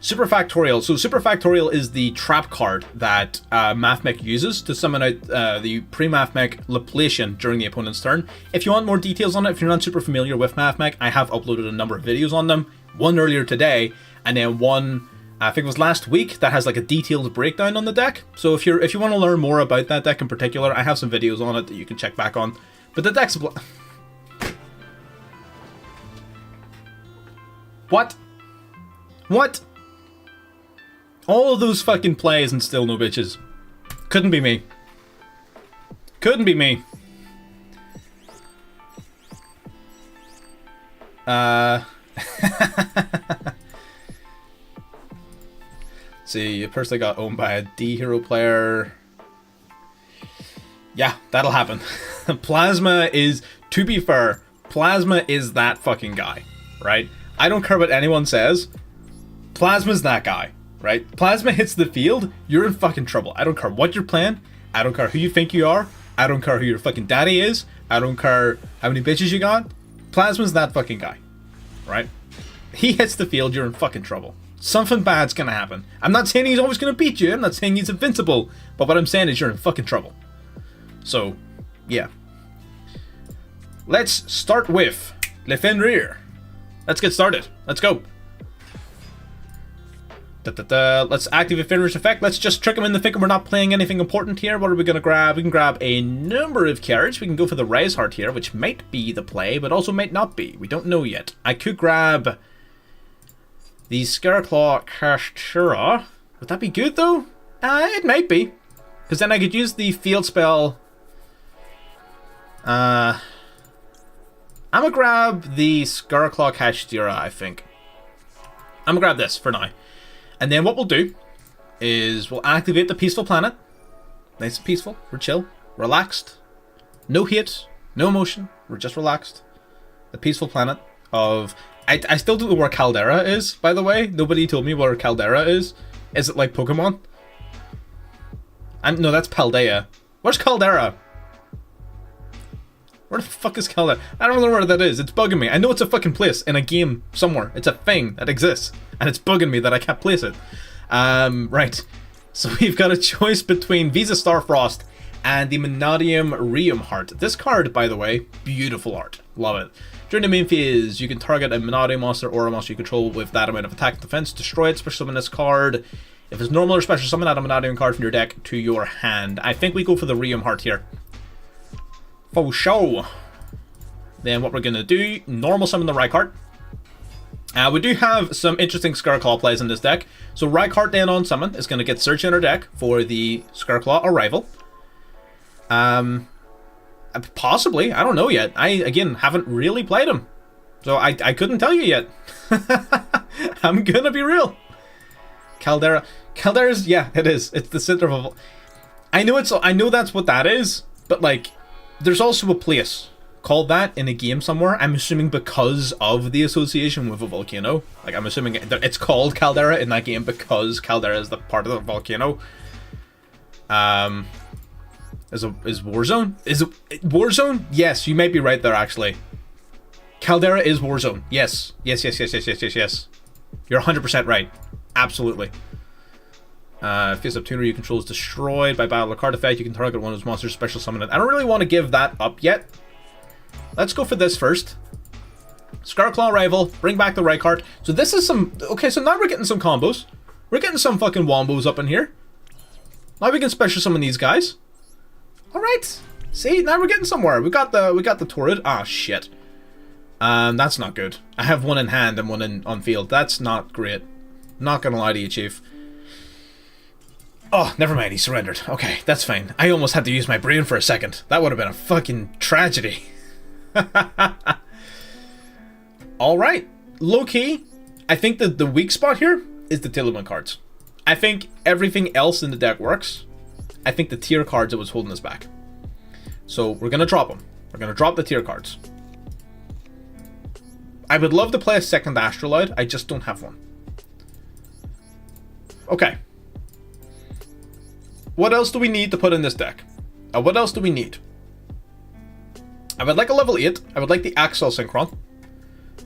Super Factorial. So Super Factorial is the trap card that MathMech uses to summon out the pre-MathMech Laplacian during the opponent's turn. If you want more details on it, if you're not super familiar with MathMech, I have uploaded a number of videos on them. One earlier today, and then one, I think it was last week, that has like a detailed breakdown on the deck. So if you want to learn more about that deck in particular, I have some videos on it that you can check back on. But the deck's... What? What? All of those fucking plays and still no bitches. Couldn't be me. Couldn't be me. See, you personally got owned by a D-hero player. Yeah, that'll happen. Plasma is, to be fair, Plasma is that fucking guy, right? I don't care what anyone says. Plasma's that guy, right? Plasma hits the field, you're in fucking trouble. I don't care what you're playing. I don't care who you think you are. I don't care who your fucking daddy is. I don't care how many bitches you got. Plasma's that fucking guy, right? He hits the field, you're in fucking trouble. Something bad's gonna happen. I'm not saying he's always gonna beat you. I'm not saying he's invincible. But what I'm saying is you're in fucking trouble. So, yeah. Let's start with Le Fenrir. Let's get started. Let's go. Let's activate Fenrir's effect. Let's just trick him into thinking we're not playing anything important here. What are we going to grab? We can grab a number of cards. We can go for the Rise Heart here, which might be the play, but also might not be. We don't know yet. I could grab the Scareclaw Kastura. Would that be good, though? It might be. Because then I could use the field spell. I'm going to grab the Scareclaw Kastura, I think. I'm going to grab this for now. And then what we'll do is we'll activate the Peaceful Planet. Nice and peaceful. We're chill. Relaxed. No hate. No emotion. We're just relaxed. The Peaceful Planet of... I still don't know where Caldera is, by the way. Nobody told me where Caldera is. Is it like Pokemon? No, that's Paldea. Where's Caldera? Where the fuck is Caldera? I don't know where that is. It's bugging me. I know it's a fucking place in a game somewhere. It's a thing that exists. And it's bugging me that I can't place it. Right. So we've got a choice between Visa Starfrost and the Mannadium Rheum Heart. This card, by the way, beautiful art. Love it. During the main phase, you can target a Mannadium monster or a monster you control with that amount of attack and defense. Destroy it, special summon this card. If it's normal or special summon, add a Mannadium card from your deck to your hand. I think we go for the Rheum Heart here. For sure. Then what we're going to do, normal summon the Rykart. We do have some interesting Scareclaw plays in this deck. So Rykart then on summon is going to get search in our deck for the Scareclaw Arrival. Possibly, I don't know yet. I, again, haven't really played him. So I couldn't tell you yet. I'm going to be real. Caldera. Caldera's, yeah, it is. It's the center of a... I know that's what that is, but like, there's also a place called that in a game somewhere. I'm assuming because of the association with a volcano. Like, I'm assuming it's called Caldera in that game because Caldera is the part of the volcano. Is Warzone? Is it Warzone? Yes, you might be right there, actually. Caldera is Warzone. Yes. Yes. You're 100% right. Absolutely. Face-up tuner you control is destroyed by battle or card effect. You can target one of those monsters, special summon it. I don't really want to give that up yet. Let's go for this first. Scareclaw Rival, bring back the Rykart. So this is some... Okay, so now we're getting some combos. We're getting some fucking wombos up in here. Now we can special summon these guys. Alright. See, now we're getting somewhere. We got the turret. Ah, shit. That's not good. I have one in hand and one on field. That's not great. Not gonna lie to you, Chief. Oh, never mind, he surrendered. Okay, that's fine. I almost had to use my brain for a second. That would have been a fucking tragedy. Alright. Low-key, I think that the weak spot here is the Tillerman cards. I think everything else in the deck works. I think the tier cards are what's holding us back. So we're going to drop them. We're going to drop the tier cards. I would love to play a second Astrolabe. I just don't have one. Okay. What else do we need to put in this deck? What else do we need? I would like a level 8. I would like the Axel Synchron.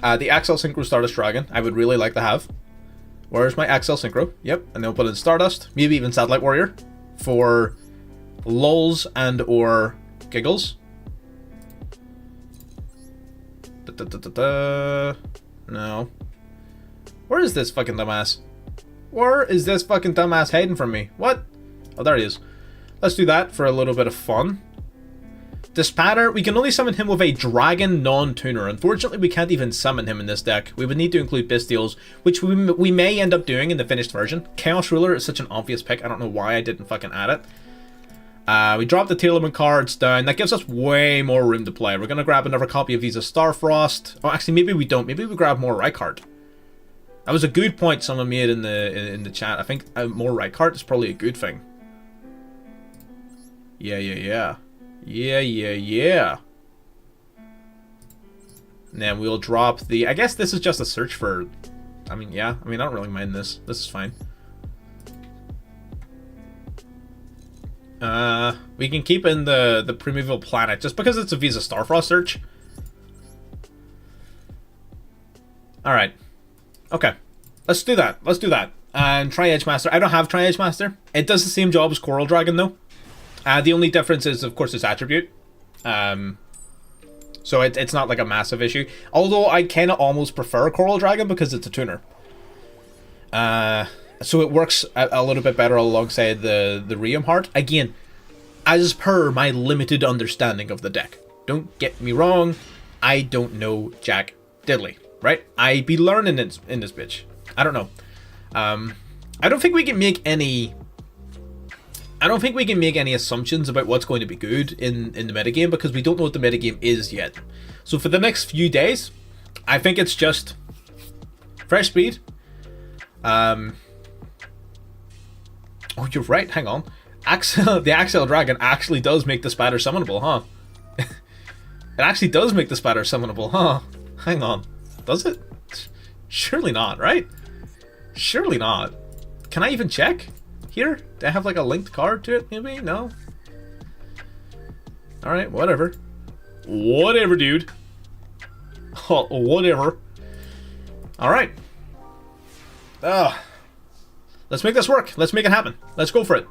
The Axel Synchro Stardust Dragon, I would really like to have. Where's my Axel Synchro? Yep, and then we'll put in Stardust. Maybe even Satellite Warrior. For lulz and or giggles. No. Where is this fucking dumbass? Where is this fucking dumbass hiding from me? What? Oh, there he is. Let's do that for a little bit of fun. Dispatter, we can only summon him with a dragon non-tuner. Unfortunately, we can't even summon him in this deck. We would need to include Bystials, which we may end up doing in the finished version. Chaos Ruler is such an obvious pick. I don't know why I didn't fucking add it. We dropped the Tillerman cards down. That gives us way more room to play. We're going to grab another copy of Visa Starfrost. Oh, actually, maybe we don't. Maybe we grab more Rykard. That was a good point someone made in the chat. I think more Rykard is probably a good thing. Yeah. And then we'll drop the... I guess this is just a search for... I mean, I don't really mind this. This is fine. We can keep in the Primeval Planet, just because it's a Visa Starfrost search. Alright. Okay. Let's do that. And try Edgemaster. I don't have Try Edgemaster. It does the same job as Coral Dragon, though. The only difference is, of course, its attribute. So it's not like a massive issue. Although I kind of almost prefer Coral Dragon because it's a tuner. So it works a little bit better alongside the Rheum Heart. Again, as per my limited understanding of the deck. Don't get me wrong. I don't know Jack Diddley, right? I be learning in this bitch. I don't know. I don't think we can make any... assumptions about what's going to be good in the metagame because we don't know what the metagame is yet. So for the next few days, I think it's just fresh speed. Oh, you're right. Hang on. The Axel Dragon actually does make the Spatter summonable, huh? It actually does make the Spatter summonable, huh? Hang on. Does it? Surely not, right? Surely not. Can I even check? Here? Do I have like a linked card to it? Maybe? No? Alright, whatever. Whatever, dude. Oh, whatever. Alright. Let's make this work. Let's make it happen. Let's go for it.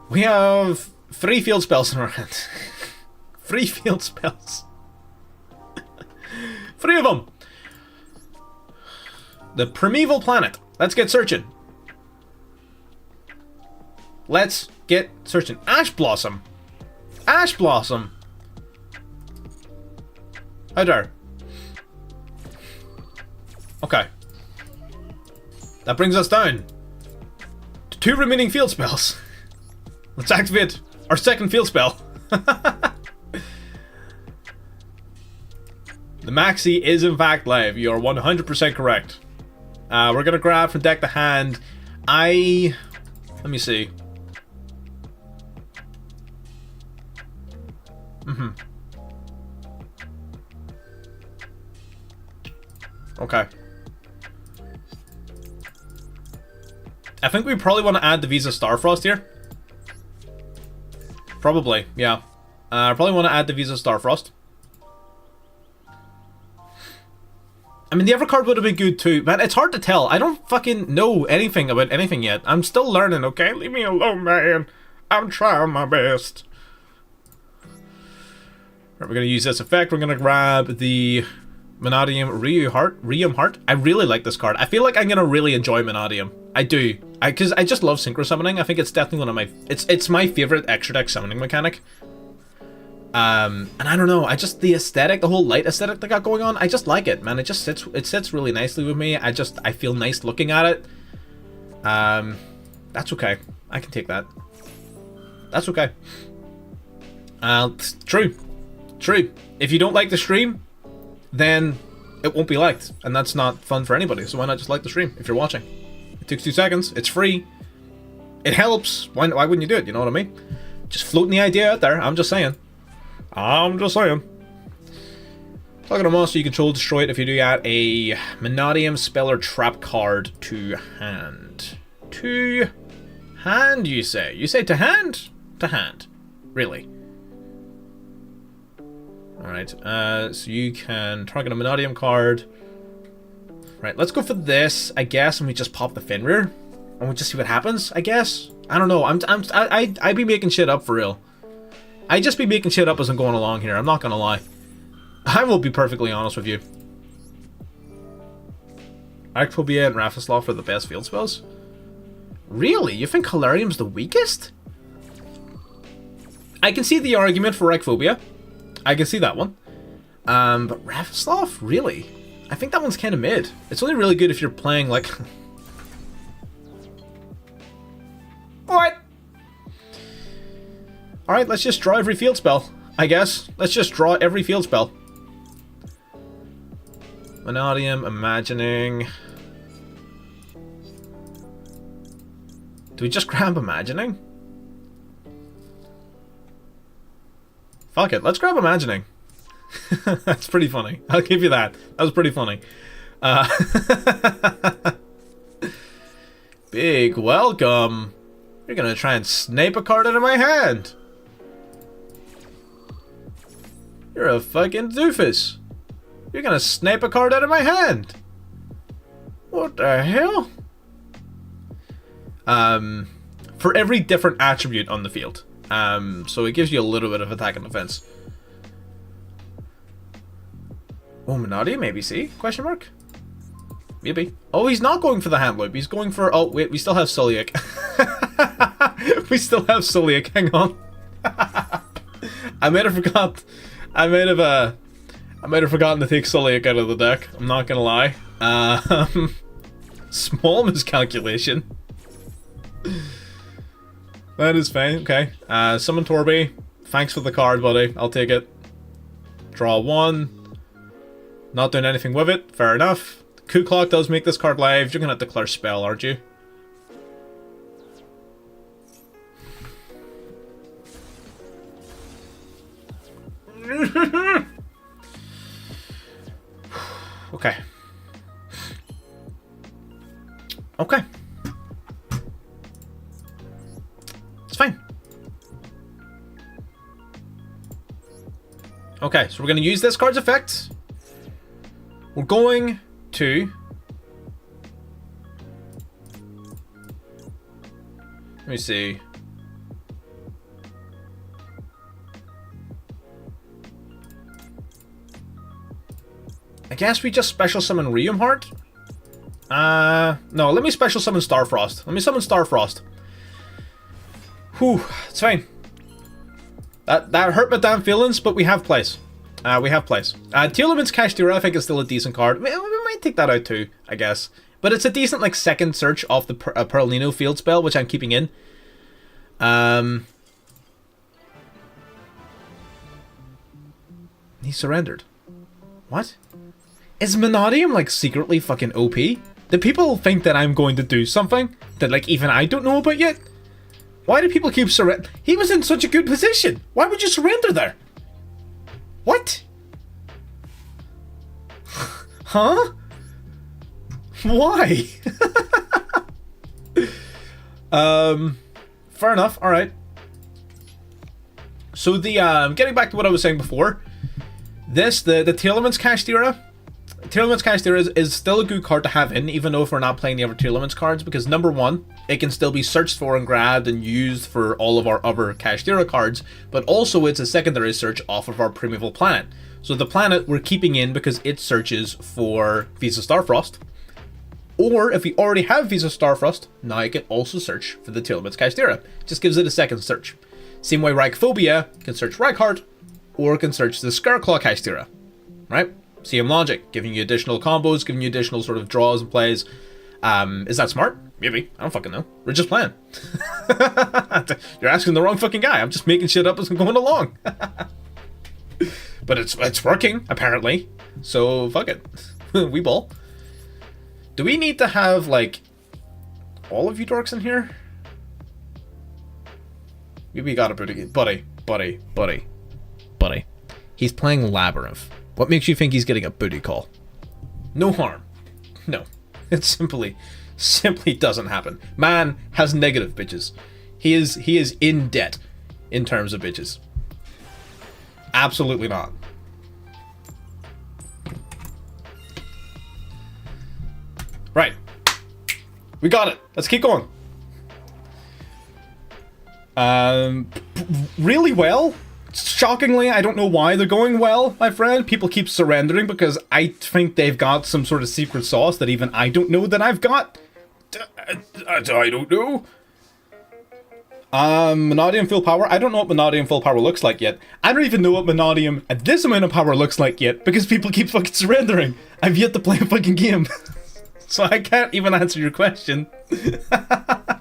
We have 3 field spells in our hand. 3 field spells. 3 of them. The Primeval Planet. Let's get searching. Let's get searching. Ash Blossom. Ash Blossom. How dare. Okay. That brings us down to 2 remaining field spells. Let's activate our second field spell. The Maxi is in fact live. You are 100% correct. We're going to grab from deck to hand. Let me see. Okay. I think we probably want to add the Visa Starfrost here. Probably, yeah. I probably want to add the Visa Starfrost. I mean, the other card would have been good too. Man, it's hard to tell. I don't fucking know anything about anything yet. I'm still learning, okay? Leave me alone, man. I'm trying my best. Right, we're going to use this effect. We're going to grab the Mannadium Rheum Heart. I really like this card. I feel like I'm going to really enjoy Mannadium. I do. Because I just love Synchro Summoning. I think it's definitely one of my... It's my favorite extra deck summoning mechanic. And I don't know, the aesthetic, the whole light aesthetic they got going on, I just like it, man. It sits really nicely with me. I feel nice looking at it. That's okay. I can take that. That's okay. True. True. If you don't like the stream, then it won't be liked, and that's not fun for anybody, so why not just like the stream if you're watching? It takes 2 seconds, it's free, it helps, why wouldn't you do it, you know what I mean? Just floating the idea out there, I'm just saying. Talking to monster, you control destroy it if you do add a Mannadium spell or trap card to hand. To hand, you say? You say to hand? To hand. Really? Alright, so you can target a Mannadium card. Right, let's go for this, I guess, and we just pop the Fenrir. And we'll just see what happens, I guess. I don't know, I be making shit up for real. I just be making shit up as I'm going along here, I'm not gonna lie. I will be perfectly honest with you. Arachphobia and Raphasloft are the best field spells? Really? You think Hilarium's the weakest? I can see the argument for Arachphobia. I can see that one. But Raphasloft? Really? I think that one's kind of mid. It's only really good if you're playing, like... What? Alright, let's just draw every field spell, I guess. Let's just draw every field spell. Mannadium, Imagining... Do we just grab Imagining? Fuck it, let's grab Imagining. That's pretty funny. I'll give you that. That was pretty funny. Big welcome. You're gonna try and snipe a card out of my hand. You're a fucking doofus. You're gonna snipe a card out of my hand. What the hell? For every different attribute on the field. So it gives you a little bit of attack and defense. Oh, Mannadium, maybe see? Question mark? Maybe. Oh, he's not going for the hand loop. He's going for... Oh, wait, we still have Sulliak. We still have Sulliak. Hang on. I might have forgot. I might have forgotten to take Sulliak out of the deck. I'm not gonna lie. Small miscalculation. That is fine. Okay. Summon Torby. Thanks for the card, buddy. I'll take it. Draw 1. Not doing anything with it. Fair enough. Coup Clock does make this card live. You're gonna declare spell, aren't you? Okay. Okay. It's fine. Okay, so we're going to use this card's effect. We're going to... Let me see. I guess we just special summon Reumheart? No, let me special summon Starfrost. Let me summon Starfrost. Whew, it's fine. That hurt my damn feelings, but we have plays. We have plays. Tearlament's Kashtira, I think, is still a decent card. We might take that out too, I guess. But it's a decent, like, second search off the Perlino field spell, which I'm keeping in. He surrendered. What? Is Mannadium, like, secretly fucking OP? Do people think that I'm going to do something that, like, even I don't know about yet? Why do people keep surrender? He was in such a good position. Why would you surrender there? What? Huh? Why? Fair enough. All right. So the getting back to what I was saying before, the Tearlament's Kashtira. Tearlament's Kashtira is still a good card to have in, even though if we're not playing the other Tearlament's cards, because number one, it can still be searched for and grabbed and used for all of our other Kashtira cards, but also it's a secondary search off of our Primeval Planet. So the planet we're keeping in because it searches for Visa Starfrost. Or if we already have Visa Starfrost, now you can also search for the Tearlament's Kashtira. Just gives it a second search. Same way Reichphobia can search Reichheart, or can search the Scarclaw Kashtira. Right? Same logic, giving you additional combos, giving you additional sort of draws and plays. Is that smart? Maybe. I don't fucking know. We're just playing. You're asking the wrong fucking guy. I'm just making shit up as I'm going along. But it's working, apparently. So, fuck it. We ball. Do we need to have, like, all of you dorks in here? We got a booty. Buddy. He's playing Labyrinth. What makes you think he's getting a booty call? No harm. No. It simply doesn't happen. Man has negative bitches. He is in debt in terms of bitches. Absolutely not. Right. We got it. Let's keep going. Really well. Shockingly, I don't know why they're going well, my friend. People keep surrendering because I think they've got some sort of secret sauce that even I don't know that I've got. I don't know. Mannadium full power. I don't know what Mannadium full power looks like yet. I don't even know what Mannadium at this amount of power looks like yet because people keep fucking surrendering. I've yet to play a fucking game. So I can't even answer your question. I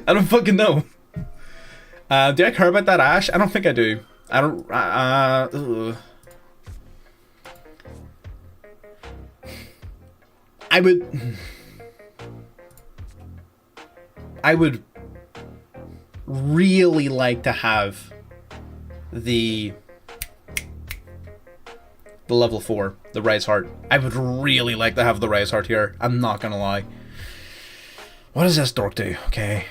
don't fucking know. Do I care about that Ash? I don't think I do. I don't... I would really like to have the level 4, the Rise Heart. I would really like to have the Rise Heart here. I'm not gonna lie. What does this dork do? Okay.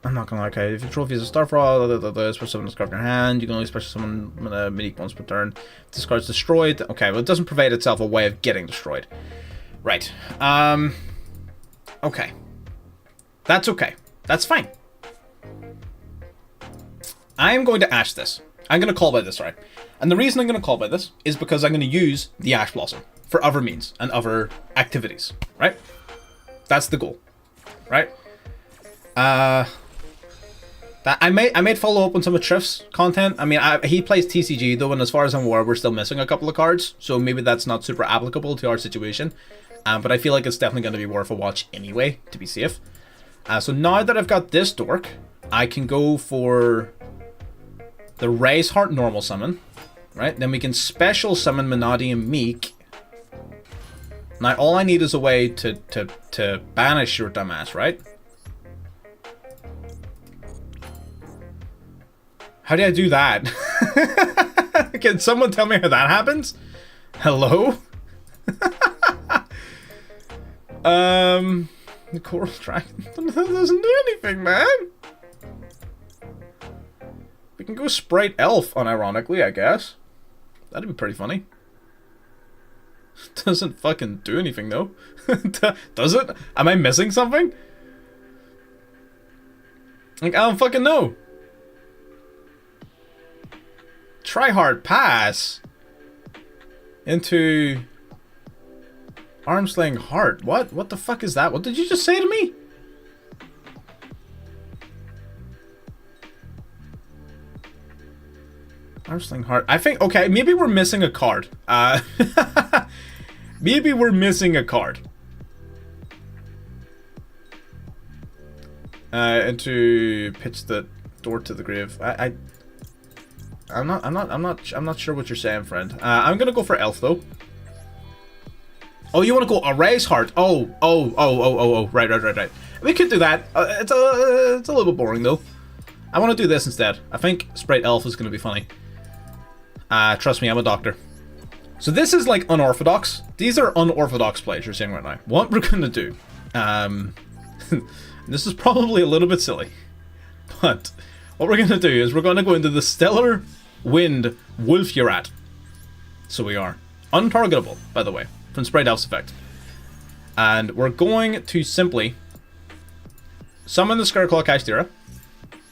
I'm not gonna lie, okay. If your trophy is a Starfall, special summon this card in your hand, you can only special summon Minique once per turn. If this card's destroyed. Okay, well, it doesn't provide itself a way of getting destroyed. Right. Okay. That's okay. That's fine. I'm going to Ash this. I'm going to call by this, right? And the reason I'm going to call by this is because I'm going to use the Ash Blossom for other means and other activities, right? That's the goal, right? That I might follow up on some of Triff's content. I mean, he plays TCG though, and as far as I'm aware, we're still missing a couple of cards, so maybe that's not super applicable to our situation. But I feel like it's definitely going to be worth a watch anyway, to be safe. So now that I've got this dork, I can go for the Rise Heart normal summon, right? Then we can special summon Mannadium Meek. Now all I need is a way to banish your dumbass, right? How do I do that? Can someone tell me how that happens? Hello? The Coral Dragon doesn't do anything, man. We can go Sprite Elf, unironically, I guess. That'd be pretty funny. Doesn't fucking do anything, though. Does it? Am I missing something? Like, I don't fucking know. Try hard pass into Armsling Heart. What the fuck is that? What did you just say to me? Armsling Heart. I think, okay, maybe we're missing a card. Maybe we're missing a card. And to pitch the door to the grave. I'm not sure what you're saying, friend. I'm gonna go for Elf though. Oh, you want to go a Rise Heart? Oh, right. We could do that. It's a little bit boring though. I want to do this instead. I think Sprite Elf is gonna be funny. Trust me, I'm a doctor. So this is like unorthodox. These are unorthodox plays you're seeing right now. What we're gonna do, this is probably a little bit silly, but what we're gonna do is we're gonna go into the Stellar Wind Wolfjurat. So we are untargetable, by the way, from Sprite Elf's effect, and we're going to simply summon the Scareclaw Kystera,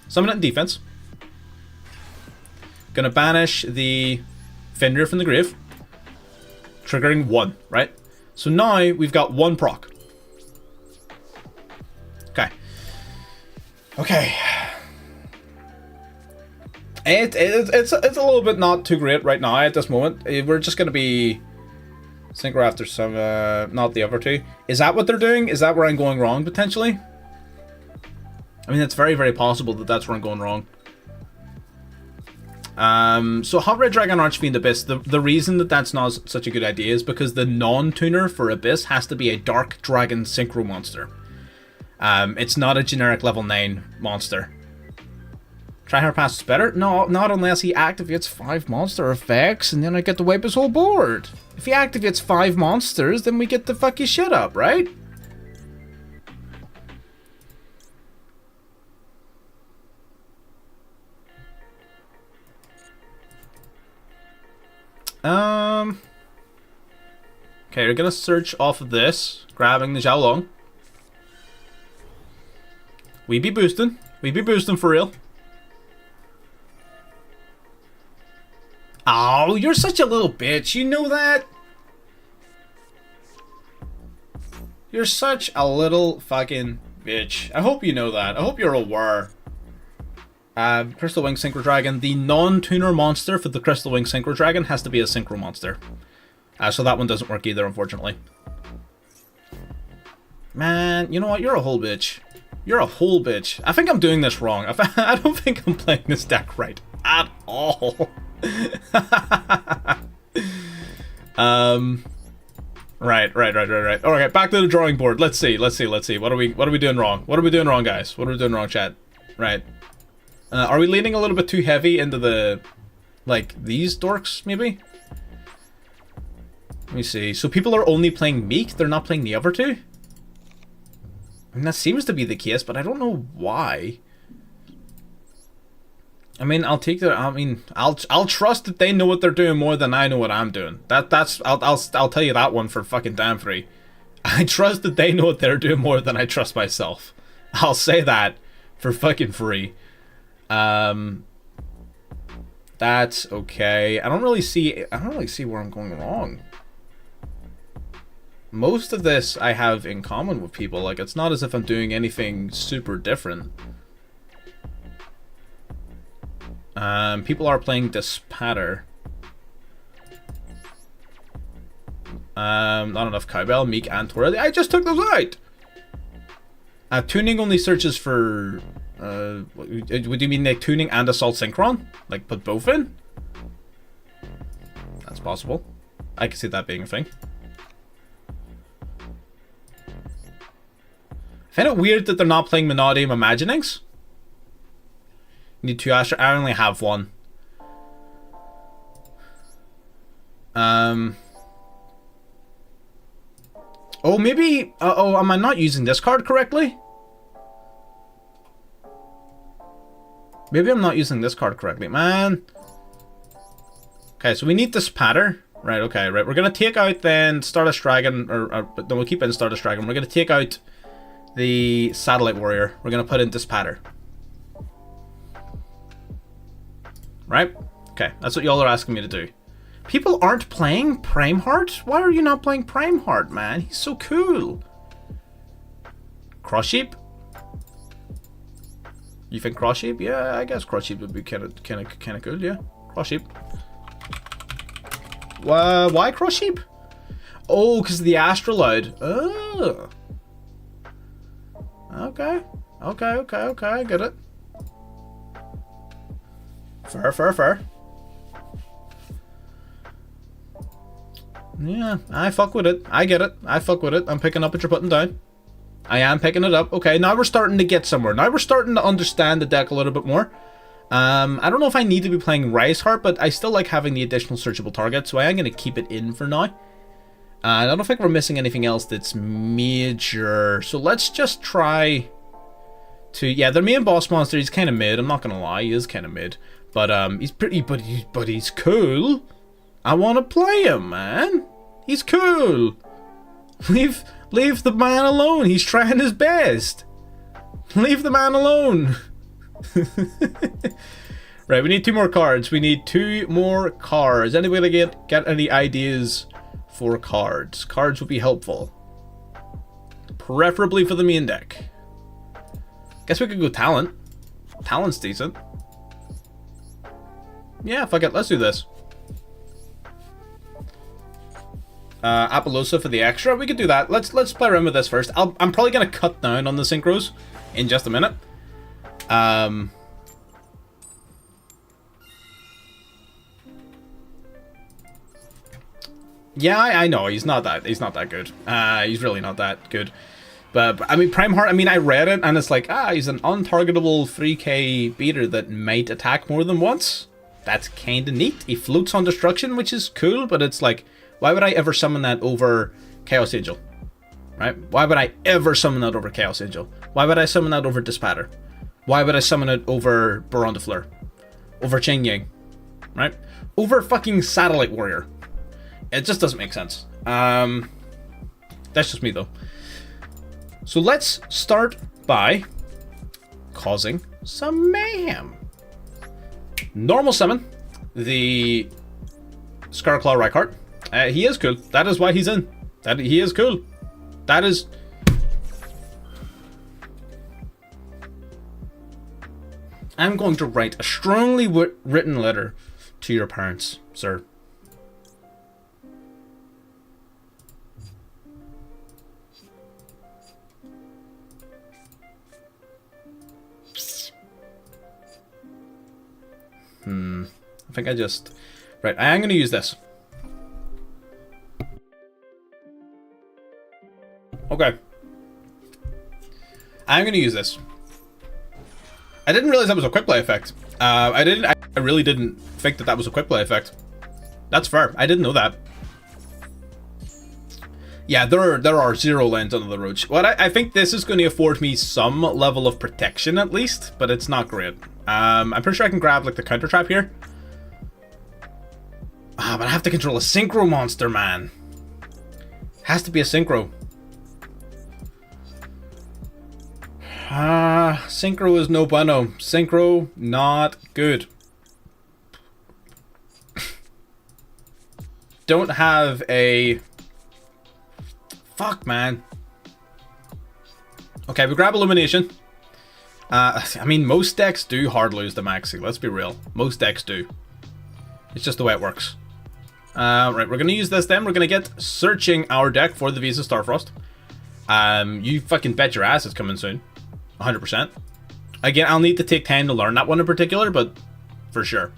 summon it in defense. Gonna banish the Fenrir from the grave, triggering 1, right? So now we've got 1 proc. Okay. It's a little bit not too great right now at this moment. We're just gonna be Synchro after some, not the other two. Is that what they're doing? Is that where I'm going wrong, potentially? I mean, it's very, very possible that that's where I'm going wrong. So Hot Red Dragon Archfiend Abyss, the reason that that's not such a good idea is because the non-tuner for Abyss has to be a Dark Dragon Synchro monster. It's not a generic level 9 monster. Tryhard Pass is better? No, not unless he activates 5 monster effects and then I get to wipe his whole board. If he activates 5 monsters, then we get to fuck his shit up, right? Okay, we're gonna search off of this, grabbing the Xiaolong. We be boosting for real. Oh, you're such a little bitch, you know that? You're such a little fucking bitch. I hope you know that. I hope you're aware. Crystal Wing Synchro Dragon. The non-tuner monster for the Crystal Wing Synchro Dragon has to be a Synchro monster. So that one doesn't work either, unfortunately. Man, you know what? You're a whole bitch. You're a whole bitch. I think I'm doing this wrong. I don't think I'm playing this deck right at all. Right. Okay, back to the drawing board. Let's see. What are we doing wrong? What are we doing wrong, guys? What are we doing wrong, chat? Right. Are we leaning a little bit too heavy into the, like, these dorks, maybe? Let me see. So people are only playing Meek? They're not playing the other two? I mean, that seems to be the case, but I don't know why. I mean, I'll trust that they know what they're doing more than I know what I'm doing. I'll tell you that one for fucking damn free. I trust that they know what they're doing more than I trust myself. I'll say that for fucking free. That's okay. I don't really see where I'm going wrong. Most of this I have in common with people. Like, it's not as if I'm doing anything super different. People are playing Dispatter. Not enough Cowbell, Meek, and Tora. I just took those out! Tuning only searches for... would you mean like tuning and Assault Synchron? Like, put both in? That's possible. I can see that being a thing. I find it weird that they're not playing Mannadium Imaginings. Need 2 Astra. I only have 1. Oh, maybe... oh, am I not using this card correctly? Maybe I'm not using this card correctly, man. Okay, so we need this patter. Right, okay, right. We're going to take out then Stardust Dragon, no, we'll keep in Stardust Dragon. We're going to take out the Satellite Warrior. We're going to put in this patter. Right? Okay, that's what y'all are asking me to do. People aren't playing Prime Heart? Why are you not playing Prime Heart, man? He's so cool. Cross Sheep? You think Cross Sheep? Yeah, I guess Cross Sheep would be kind of cool, yeah. Cross Sheep. Why Cross Sheep? Oh, because of the Astrolaud. Oh. Okay, I get it. Fair. Yeah, I fuck with it. I get it. I fuck with it. I'm picking up what you're putting down. I am picking it up. Okay, now we're starting to get somewhere. Now we're starting to understand the deck a little bit more. I don't know if I need to be playing Rise Heart, but I still like having the additional searchable target, so I am going to keep it in for now. I don't think we're missing anything else that's major. So let's just try to... Yeah, their main boss monster, he's kind of mid. I'm not going to lie, he is kind of mid. But he's pretty... But he's cool. I want to play him, man. He's cool. Leave the man alone. He's trying his best. Leave the man alone. Right, we need 2 more cards. We need 2 more cards. Anybody get any ideas for cards? Cards would be helpful. Preferably for the main deck. Guess we could go Talent. Talent's decent. Yeah, fuck it. Let's do this. Appaloosa for the extra. We could do that. Let's play around with this first. I'm probably gonna cut down on the synchros in just a minute. Yeah, I know he's not that good. He's really not that good. But I mean, Prime Heart. I mean, I read it and it's like, he's an untargetable 3k beater that might attack more than once. That's kind of neat. He floats on destruction, which is cool. But it's like, why would I ever summon that over Chaos Angel? Right? Why would I ever summon that over Chaos Angel? Why would I summon that over Dispatter? Why would I summon it over Baron de Fleur? Over Cheng Yang? Right? Over fucking Satellite Warrior. It just doesn't make sense. That's just me though. So let's start by causing some mayhem. Normal summon the Scarclaw Reichart. He is cool. That is why he's in. He is cool. That is... I'm going to write a strongly written letter to your parents, sir. I think I just... Right, I am going to use this. Okay. I'm going to use this. I didn't realize that was a quick play effect. I really didn't think that was a quick play effect. That's fair. I didn't know that. Yeah, there are 0 lands under the roach. Well, I think this is going to afford me some level of protection at least, but it's not great. I'm pretty sure I can grab like the counter trap here. But I have to control a synchro monster, man. Has to be a synchro. Synchro is no bueno. Synchro, not good. Don't have a... Fuck, man. Okay, we grab Illumination. I mean, most decks do hard lose the Maxi. Let's be real. Most decks do. It's just the way it works. Right, we're going to use this then. We're going to get searching our deck for the Visa Starfrost. You fucking bet your ass it's coming soon. 100%. Again, I'll need to take time to learn that one in particular, but for sure.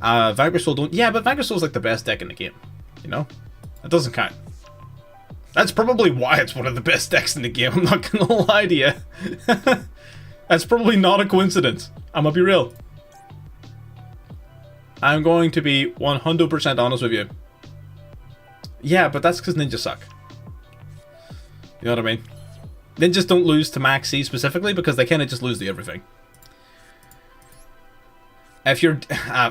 Vanquish Soul don't... Yeah, but Vanquish Soul's like the best deck in the game. You know? That doesn't count. That's probably why it's one of the best decks in the game. I'm not gonna lie to you. That's probably not a coincidence. I'm gonna be real. I'm going to be 100% honest with you. Yeah, but that's because ninjas suck. You know what I mean? Ninjas don't lose to Maxi specifically because they kind of just lose to everything. If you're...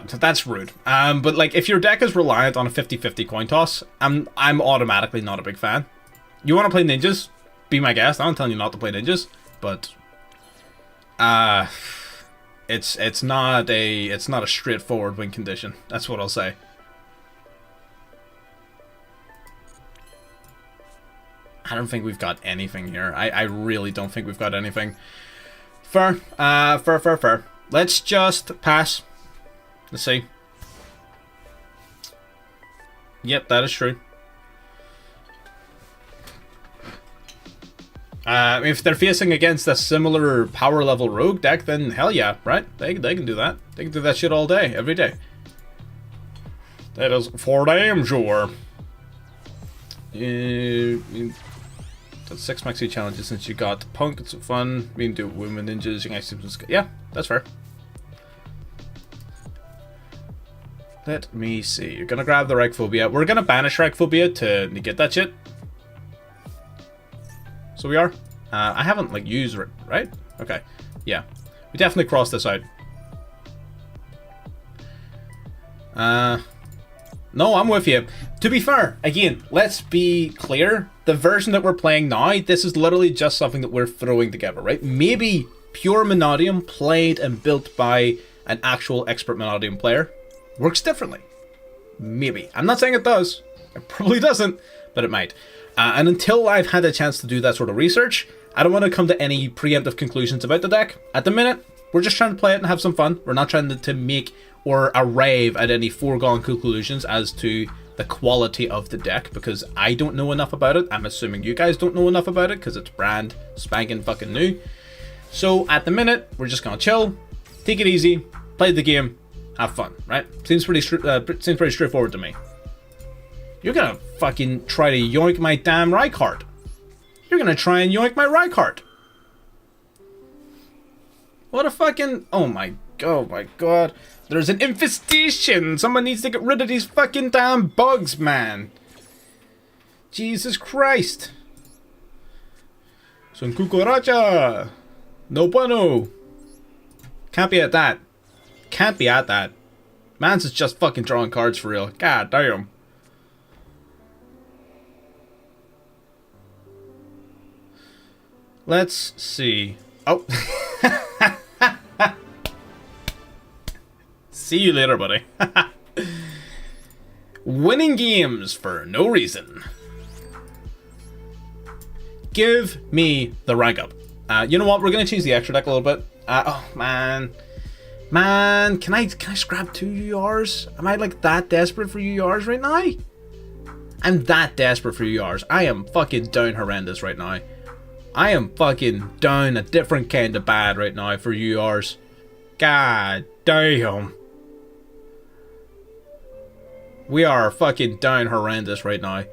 that's rude. But like, if your deck is reliant on a 50-50 coin toss, I'm automatically not a big fan. You want to play ninjas? Be my guest. I'm telling you not to play ninjas, but... It's not a straightforward win condition. That's what I'll say. I don't think we've got anything here. I really don't think we've got anything. Fair. Fair. Let's just pass. Let's see. Yep, that is true. If they're facing against a similar power level rogue deck, then hell yeah, right? They can do that. They can do that shit all day, every day. That is for damn sure. That's 6 maxi challenges since you got Punk. It's fun. We can do Women Ninjas. You can actually... Yeah, that's fair. Let me see. You're gonna grab the Reichphobia. We're gonna banish Reichphobia to negate that shit. So we are. I haven't like used it, right? Okay. Yeah. We definitely crossed this out. No, I'm with you. To be fair, again, let's be clear. The version that we're playing now, this is literally just something that we're throwing together, right? Maybe pure Mannadium played and built by an actual expert Mannadium player works differently. Maybe. I'm not saying it does. It probably doesn't, but it might. And until I've had a chance to do that sort of research, I don't want to come to any preemptive conclusions about the deck. At the minute, we're just trying to play it and have some fun. We're not trying to make or arrive at any foregone conclusions as to the quality of the deck, because I don't know enough about it. I'm assuming you guys don't know enough about it, because it's brand spanking fucking new. So at the minute, we're just gonna chill, take it easy, play the game, have fun, right? Seems pretty straightforward to me. You're gonna fucking try to yoink my damn Rykart. You're gonna try and yoink my Rykart. What a fucking... Oh my god. There's an infestation. Someone needs to get rid of these fucking damn bugs, man. Jesus Christ. Son cucaracha. No bueno. Can't be at that. Can't be at that. Man's is just fucking drawing cards for real. God damn. Let's see. Oh. See you later, buddy. Winning games for no reason. Give me the rank up. You know what? We're gonna change the extra deck a little bit. Oh man, can I scrap 2 URs? Am I like that desperate for URs right now? I'm that desperate for URs. I am fucking down horrendous right now. I am fucking down a different kind of bad right now for URs. God damn. We are fucking down horrendous right now.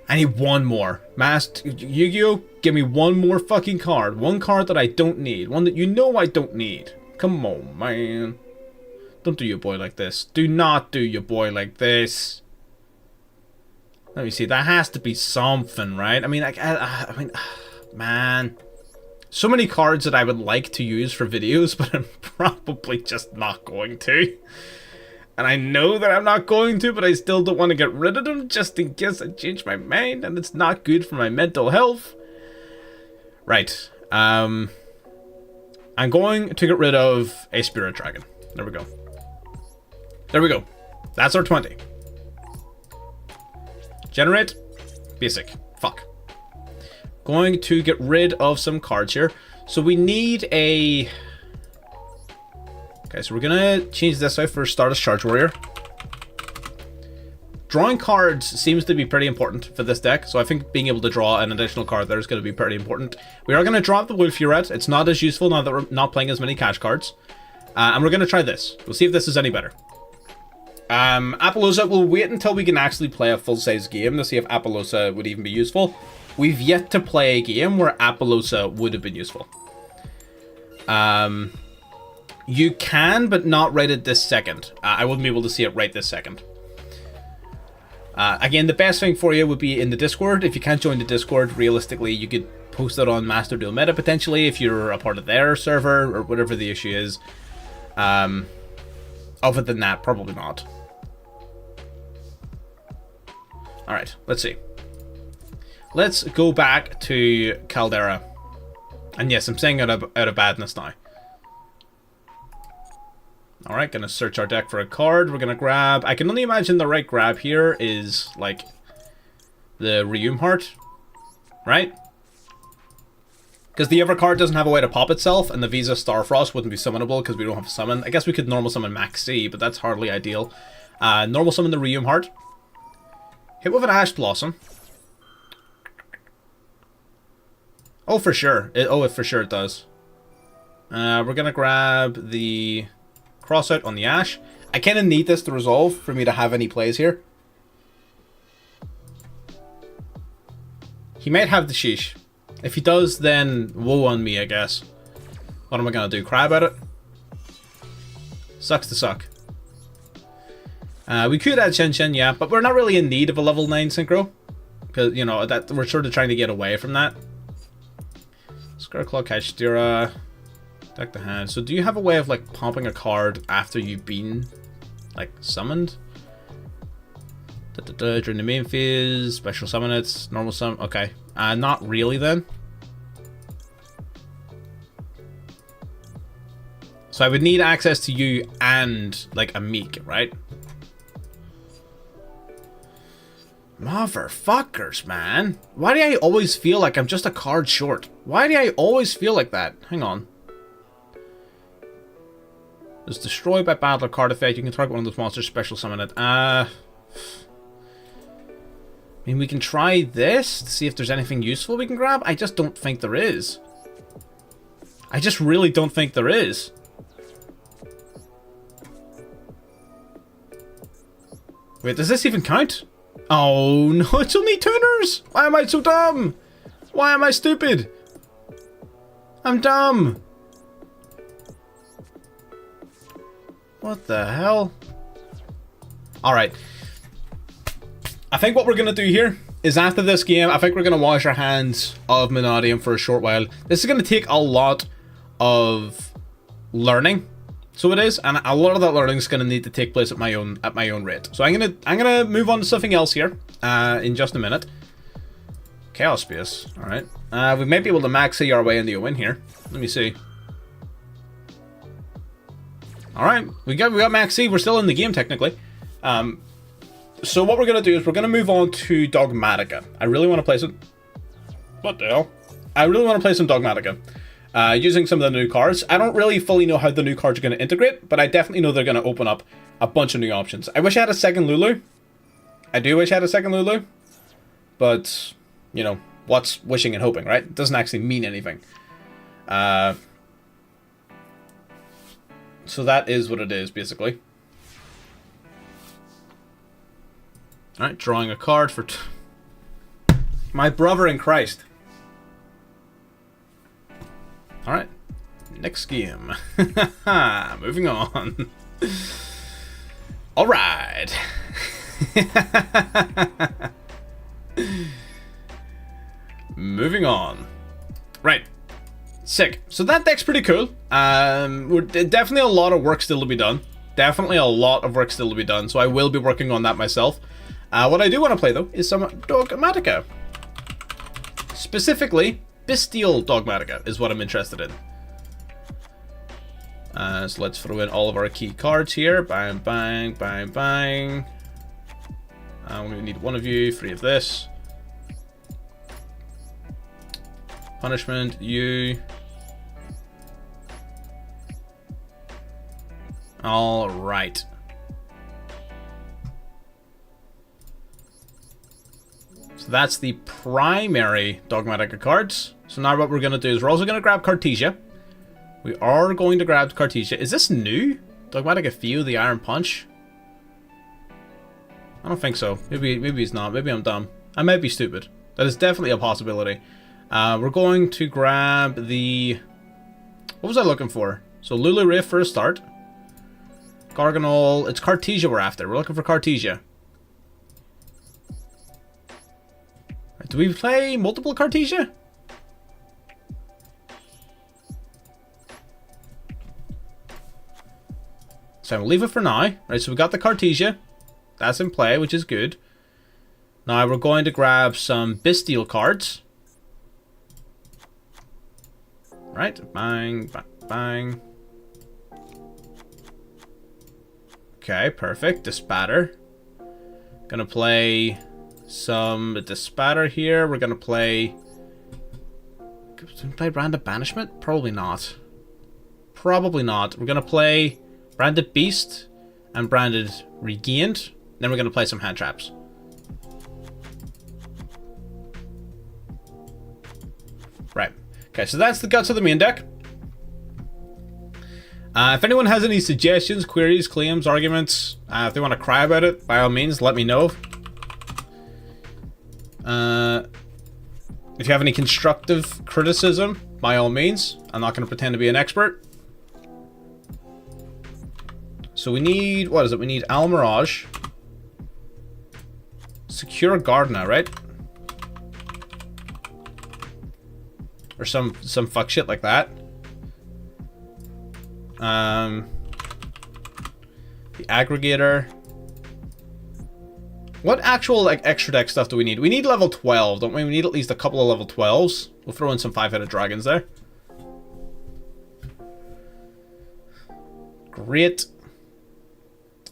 I need one more. Yu-Gi-Oh! Give me one more fucking card. One card that I don't need. One that you know I don't need. Come on, man. Don't do your boy like this. Do not do your boy like this. Let me see. That has to be something, right? I mean, I mean, man. So many cards that I would like to use for videos, but I'm probably just not going to. And I know that I'm not going to, but I still don't want to get rid of them just in case I change my mind and it's not good for my mental health. Right. I'm going to get rid of a Spirit Dragon. There we go. There we go. That's our 20. Generate. Basic. Fuck. Going to get rid of some cards here. So we need a... Okay, so we're gonna change this out for Stardust Charge Warrior. Drawing cards seems to be pretty important for this deck, so I think being able to draw an additional card there is going to be pretty important. We are going to drop the Wolfurette. It's not as useful now that we're not playing as many cash cards. And we're going to try this. We'll see if this is any better. Appaloosa, we'll wait until we can actually play a full-size game to see if Appaloosa would even be useful. We've yet to play a game where Appaloosa would have been useful. You can, but not right at this second. I wouldn't be able to see it right this second. Again, the best thing for you would be in the Discord. If you can't join the Discord, realistically, you could post it on Master Duel Meta, potentially, if you're a part of their server, or whatever the issue is. Other than that, probably not. Alright, let's see. Let's go back to Caldera. And yes, I'm saying out of badness now. Alright, gonna search our deck for a card. We're gonna grab... I can only imagine the right grab here is, like, the Reum Heart. Right? Because the other card doesn't have a way to pop itself, and the Visa Starfrost wouldn't be summonable because we don't have a summon. I guess we could normal summon Max C, but that's hardly ideal. Normal summon the Reum Heart. Hit with an Ash Blossom. Oh, for sure. For sure it does. We're gonna grab the... Cross out on the Ash. I kind of need this to resolve for me to have any plays here. He might have the Sheesh. If he does, then woe on me, I guess. What am I going to do? Cry about it? Sucks to suck. We could add Shen Shen, yeah, but we're not really in need of a level 9 Synchro. Because, you know, that we're sort of trying to get away from that. Scareclaw, Kashtira... Deck the hand. So do you have a way of like pumping a card after you've been like summoned? During the main phase, special summon it, normal summon. Okay. Not really then. So I would need access to you and like a Meek, right? Motherfuckers, man. Why do I always feel like I'm just a card short? Why do I always feel like that? Hang on. It's destroyed by battle or card effect. You can target one of those monsters, special summon it. I mean, we can try this to see if there's anything useful we can grab. I just don't think there is. I just really don't think there is. Wait, does this even count? Oh no, it's only tuners! Why am I so dumb? Why am I stupid? I'm dumb. What the hell? Alright. I think what we're going to do here is after this game, I think we're going to wash our hands of Mannadium for a short while. This is going to take a lot of learning. So it is, and a lot of that learning is going to need to take place at my own rate. So I'm gonna move on to something else here in just a minute. Chaos space, all right. We might be able to maxi our way into a win here. Let me see. All right, we got maxi. We're still in the game technically. So what we're gonna do is we're gonna move on to Dogmatica. I really want to play some. What the hell? I really want to play some Dogmatica. Using some of the new cards. I don't really fully know how the new cards are going to integrate, but I definitely know they're going to open up a bunch of new options. I wish I had a second Lulu. I do wish I had a second Lulu. But, you know, what's wishing and hoping, right? It doesn't actually mean anything. So that is what it is, basically. Alright, drawing a card for... my brother in Christ. Alright, next game. Moving on. Alright. Moving on. Right. Sick. So that deck's pretty cool. Definitely a lot of work still to be done. Definitely a lot of work still to be done. So I will be working on that myself. What I do want to play, though, is some Dogmatica. Specifically... Bestial Dogmatica is what I'm interested in. So let's throw in all of our key cards here. Bang, bang, bang, bang. We need one of you, 3 of this. Punishment, you. All right. So that's the primary Dogmatica cards. So now what we're going to do is we're also going to grab Cartesia. We are going to grab Cartesia. Is this new? Dogmatica Few, the Iron Punch? I don't think so. Maybe it's not. Maybe I'm dumb. I might be stupid. That is definitely a possibility. We're going to grab the... What was I looking for? So Lulu Riff for a start. Garganol. It's Cartesia we're after. We're looking for Cartesia. Do we play multiple Cartesia? So we'll leave it for now. Right, so we got the Cartesia. That's in play, which is good. Now we're going to grab some Bestial cards. Right, bang, bang, bang. Okay, perfect. Dispatter. Gonna play some Dispatter here. We're gonna play... Can we play Branded Banishment? Probably not. Probably not. We're gonna play Branded Beast and Branded Regained. Then we're gonna play some hand traps. Right. Okay, so that's the guts of the main deck. If anyone has any suggestions, queries, claims, arguments, if they want to cry about it, by all means, let me know. If you have any constructive criticism, by all means. I'm not going to pretend to be an expert. So we need, what is it? We need Almirage. Secure Gardena, right? Or some fuck shit like that. The Aggregator. What actual like extra deck stuff do we need? We need level 12, don't we? We need at least a couple of level 12s. We'll throw in some 5-headed dragons there. Great.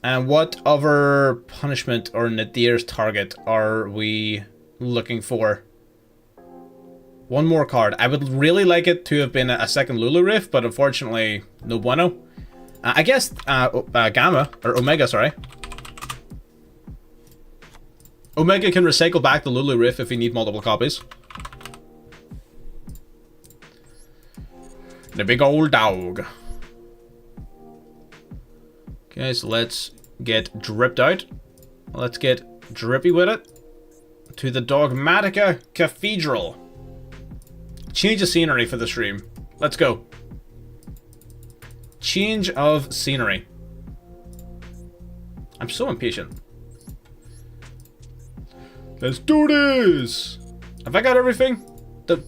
And what other punishment or Nadir's target are we looking for? One more card. I would really like it to have been a second Lulu Rift, but unfortunately, no bueno. I guess Gamma, or Omega, sorry. Omega can recycle back the Lulu Riff if you need multiple copies. The big old dog. Okay, so let's get dripped out. Let's get drippy with it. To the Dogmatica Cathedral. Change of scenery for the stream. Let's go. Change of scenery. I'm so impatient. Let's do this! Have I got everything?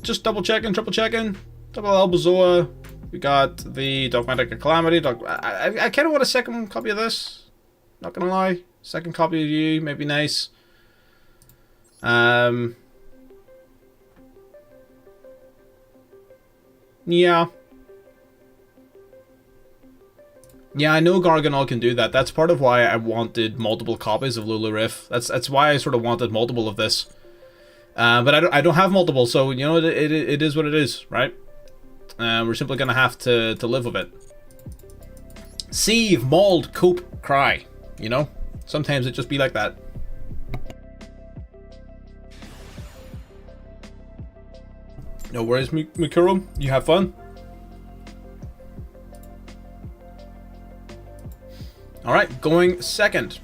Just double checking, triple checking. Double Albazoa. We got the Dogmatica Calamity. I kind of want a second copy of this. Not gonna lie. Second copy of you, maybe nice. Yeah. Yeah, I know Garganol can do that. That's part of why I wanted multiple copies of Lulu Riff. That's why I sort of wanted multiple of this. But I don't have multiple, so you know it is what it is, right? We're simply gonna have to live with it. Sieve, mauled, cope, cry. You know, sometimes it just be like that. No worries, Mikuro. You have fun. Alright, going second.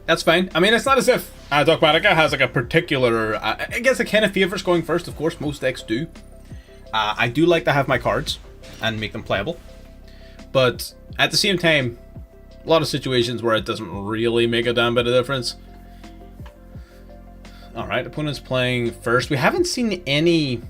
That's fine. I mean, it's not as if Dogmatica has like a particular... I guess it kind of favors going first, of course. Most decks do. I do like to have my cards and make them playable. But at the same time, a lot of situations where it doesn't really make a damn bit of difference. Alright, opponent's playing first. We haven't seen any...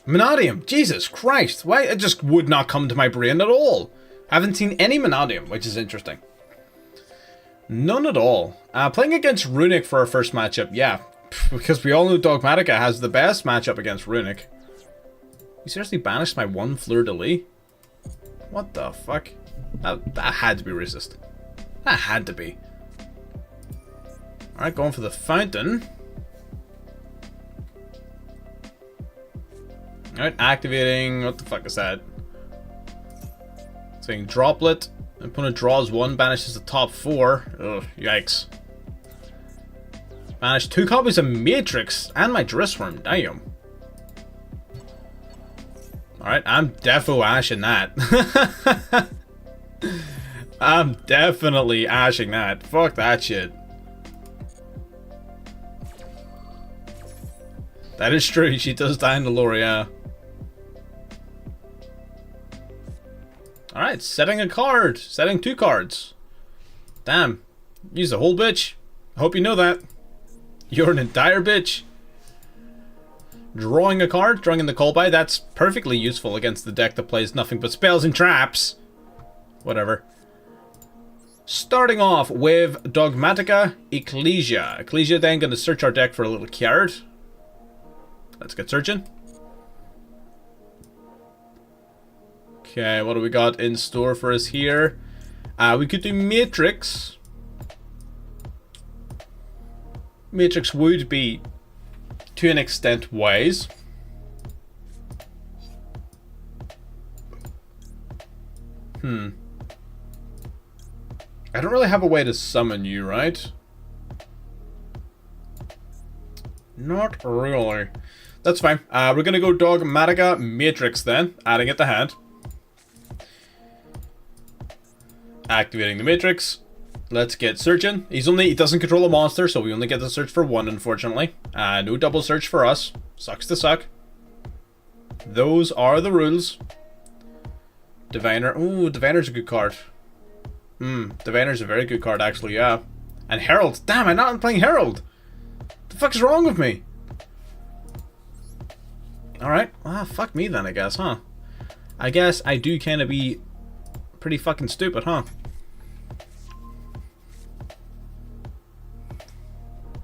Mannadium! Jesus Christ! Why? It just would not come to my brain at all. Haven't seen any Mannadium, which is interesting. None at all. Playing against Runic for our first matchup, yeah. Because we all know Dogmatica has the best matchup against Runic. You seriously banished my one Fleur-de-Lis? What the fuck? That had to be racist. That had to be. Alright, going for the Fountain. Alright, activating... What the fuck is that? Saying Droplet. Opponent draws one, banishes the top four. Ugh, yikes. Banish 2 copies of Matrix and my Drissworm. Damn. Alright, I'm defo ashing that. I'm definitely ashing that. Fuck that shit. That is true, she does die in the lore, yeah. Alright, setting a card. Setting 2 cards. Damn. Use a whole bitch. I hope you know that. You're an entire bitch. Drawing a card, drawing in the call by, that's perfectly useful against the deck that plays nothing but spells and traps. Whatever. Starting off with Dogmatica Ecclesia. Ecclesia then going to search our deck for a little card. Let's get searching. Okay, what do we got in store for us here? We could do Matrix. Matrix would be, to an extent, wise. I don't really have a way to summon you, right? Not really. That's fine. We're gonna go Dogmatica Matrix then, adding it to hand. Activating the Matrix. Let's get searching. He doesn't control a monster, so we only get to search for one, unfortunately. No double search for us. Sucks to suck. Those are the rules. Diviner. Ooh, Diviner's a good card. Diviner's a very good card, actually, yeah. And Herald. Damn, I'm not playing Herald. The fuck is wrong with me? Alright. Well, fuck me then, I guess, huh? I guess I do kind of be pretty fucking stupid, huh?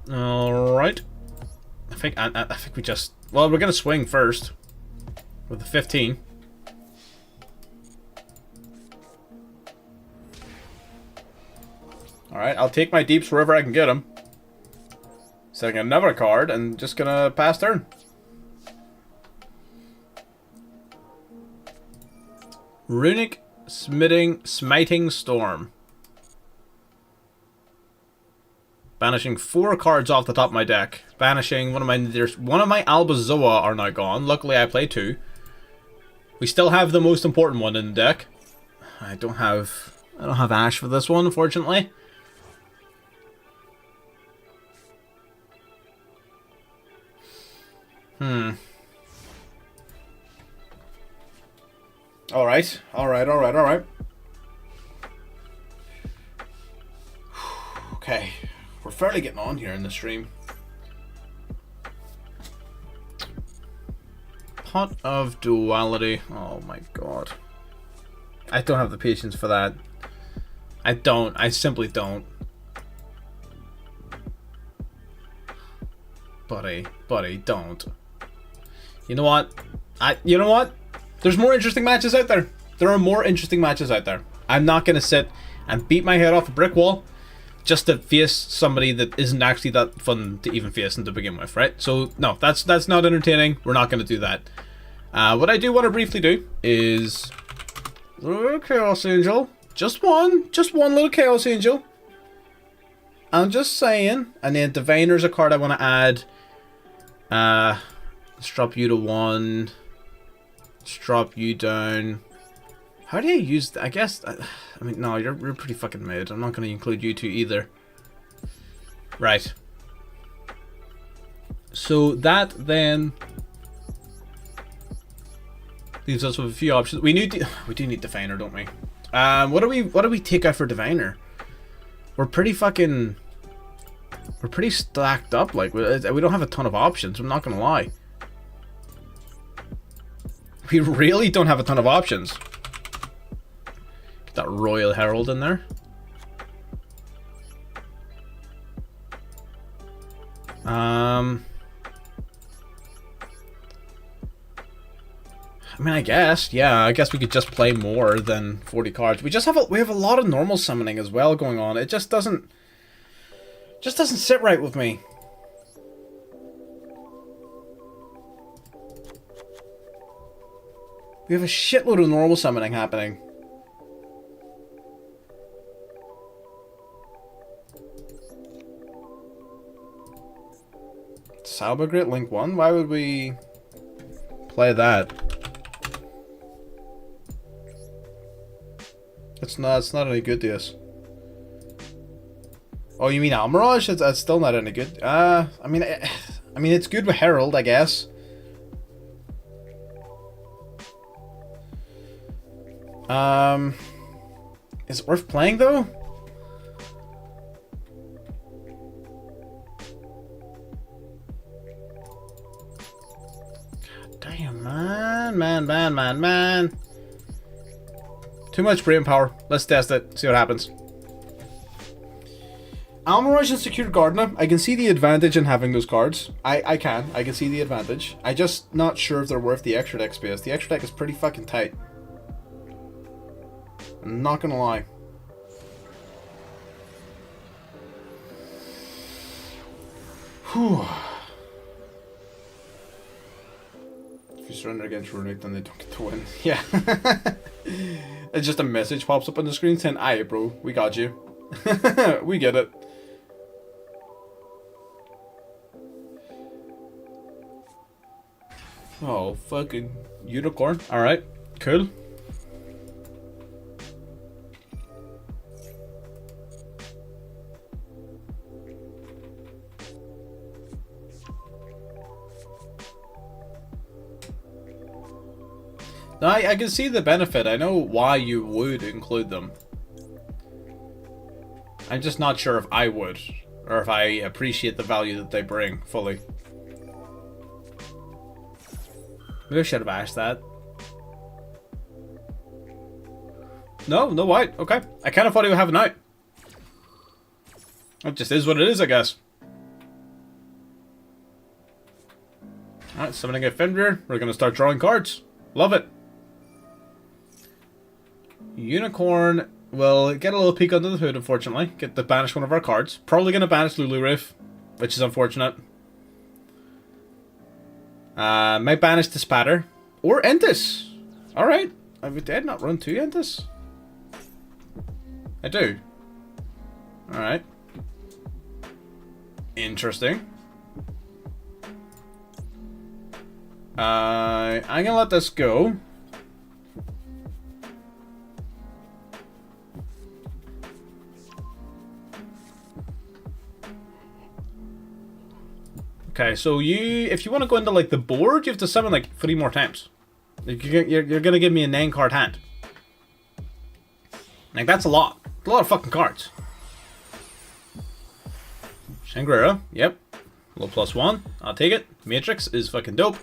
Alright. I think we just... Well, we're gonna swing first. With the 15. Alright, I'll take my deeps wherever I can get them. Setting another card and just gonna pass turn. Runic Smiting Storm. Banishing 4 cards off the top of my deck. Banishing one of my Albazoa are now gone. Luckily I play 2. We still have the most important one in the deck. I don't have Ash for this one, unfortunately. Alright. Okay. We're fairly getting on here in the stream. Pot of Duality. Oh my god. I don't have the patience for that. I simply don't. Buddy, don't. You know what? You know what? There's more interesting matches out there. There are more interesting matches out there. I'm not gonna sit and beat my head off a brick wall just to face somebody that isn't actually that fun to even face and to begin with, right? So no, that's not entertaining. We're not gonna do that. What I do want to briefly do is little Chaos Angel. Just one little Chaos Angel. I'm just saying. And then Diviner's a card I want to add. Let's drop you to 1. Let's drop you down. How do you use... I guess... I mean, no, you're pretty fucking mid. I'm not going to include you two either. Right. So that then leaves us with a few options. We do need Diviner, don't we? What do we take out for Diviner? We're pretty stacked up. Like we don't have a ton of options. I'm not gonna lie. We really don't have a ton of options. Get that Royal Herald in there. I mean, I guess we could just play more than 40 cards. We have a lot of normal summoning as well going on. It just doesn't sit right with me. We have a shitload of normal summoning happening. Salvagrit Link 1? Why would we play that? It's not any good to us. Oh, you mean Almirage? That's still not any good. I mean, it's good with Herald, I guess. Is it worth playing though? God damn, man. Too much brain power. Let's test it. See what happens. Almirage and Secured Gardener. I can see the advantage in having those cards. I can see the advantage. I'm just not sure if they're worth the extra deck space. The extra deck is pretty fucking tight. I'm not gonna lie. Whew. If you surrender against Runic, then they don't get to win. Yeah. It's just a message pops up on the screen saying, "Aye, bro, we got you." We get it. Oh, fucking unicorn. Alright, cool. No, I can see the benefit. I know why you would include them. I'm just not sure if I would, or if I appreciate the value that they bring fully. Maybe I should have asked that. No white. Okay. I kind of thought he would have an out. It just is what it is, I guess. Alright, summoning a Fenrir. We're going to start drawing cards. Love it. Unicorn will get a little peek under the hood, unfortunately. Get to banish one of our cards. Probably going to banish Lulu Riff, which is unfortunate. Might banish the Spatter. Or Entis. Alright. I not run 2 Entis? I do. Alright. Interesting. I'm gonna let this go. Okay, so if you want to go into like the board, you have to summon like 3 more times. Like, you're gonna give me a 9-card hand. Like, that's a lot. It's a lot of fucking cards. Shangri-La, yep. Low +1, I'll take it. Matrix is fucking dope.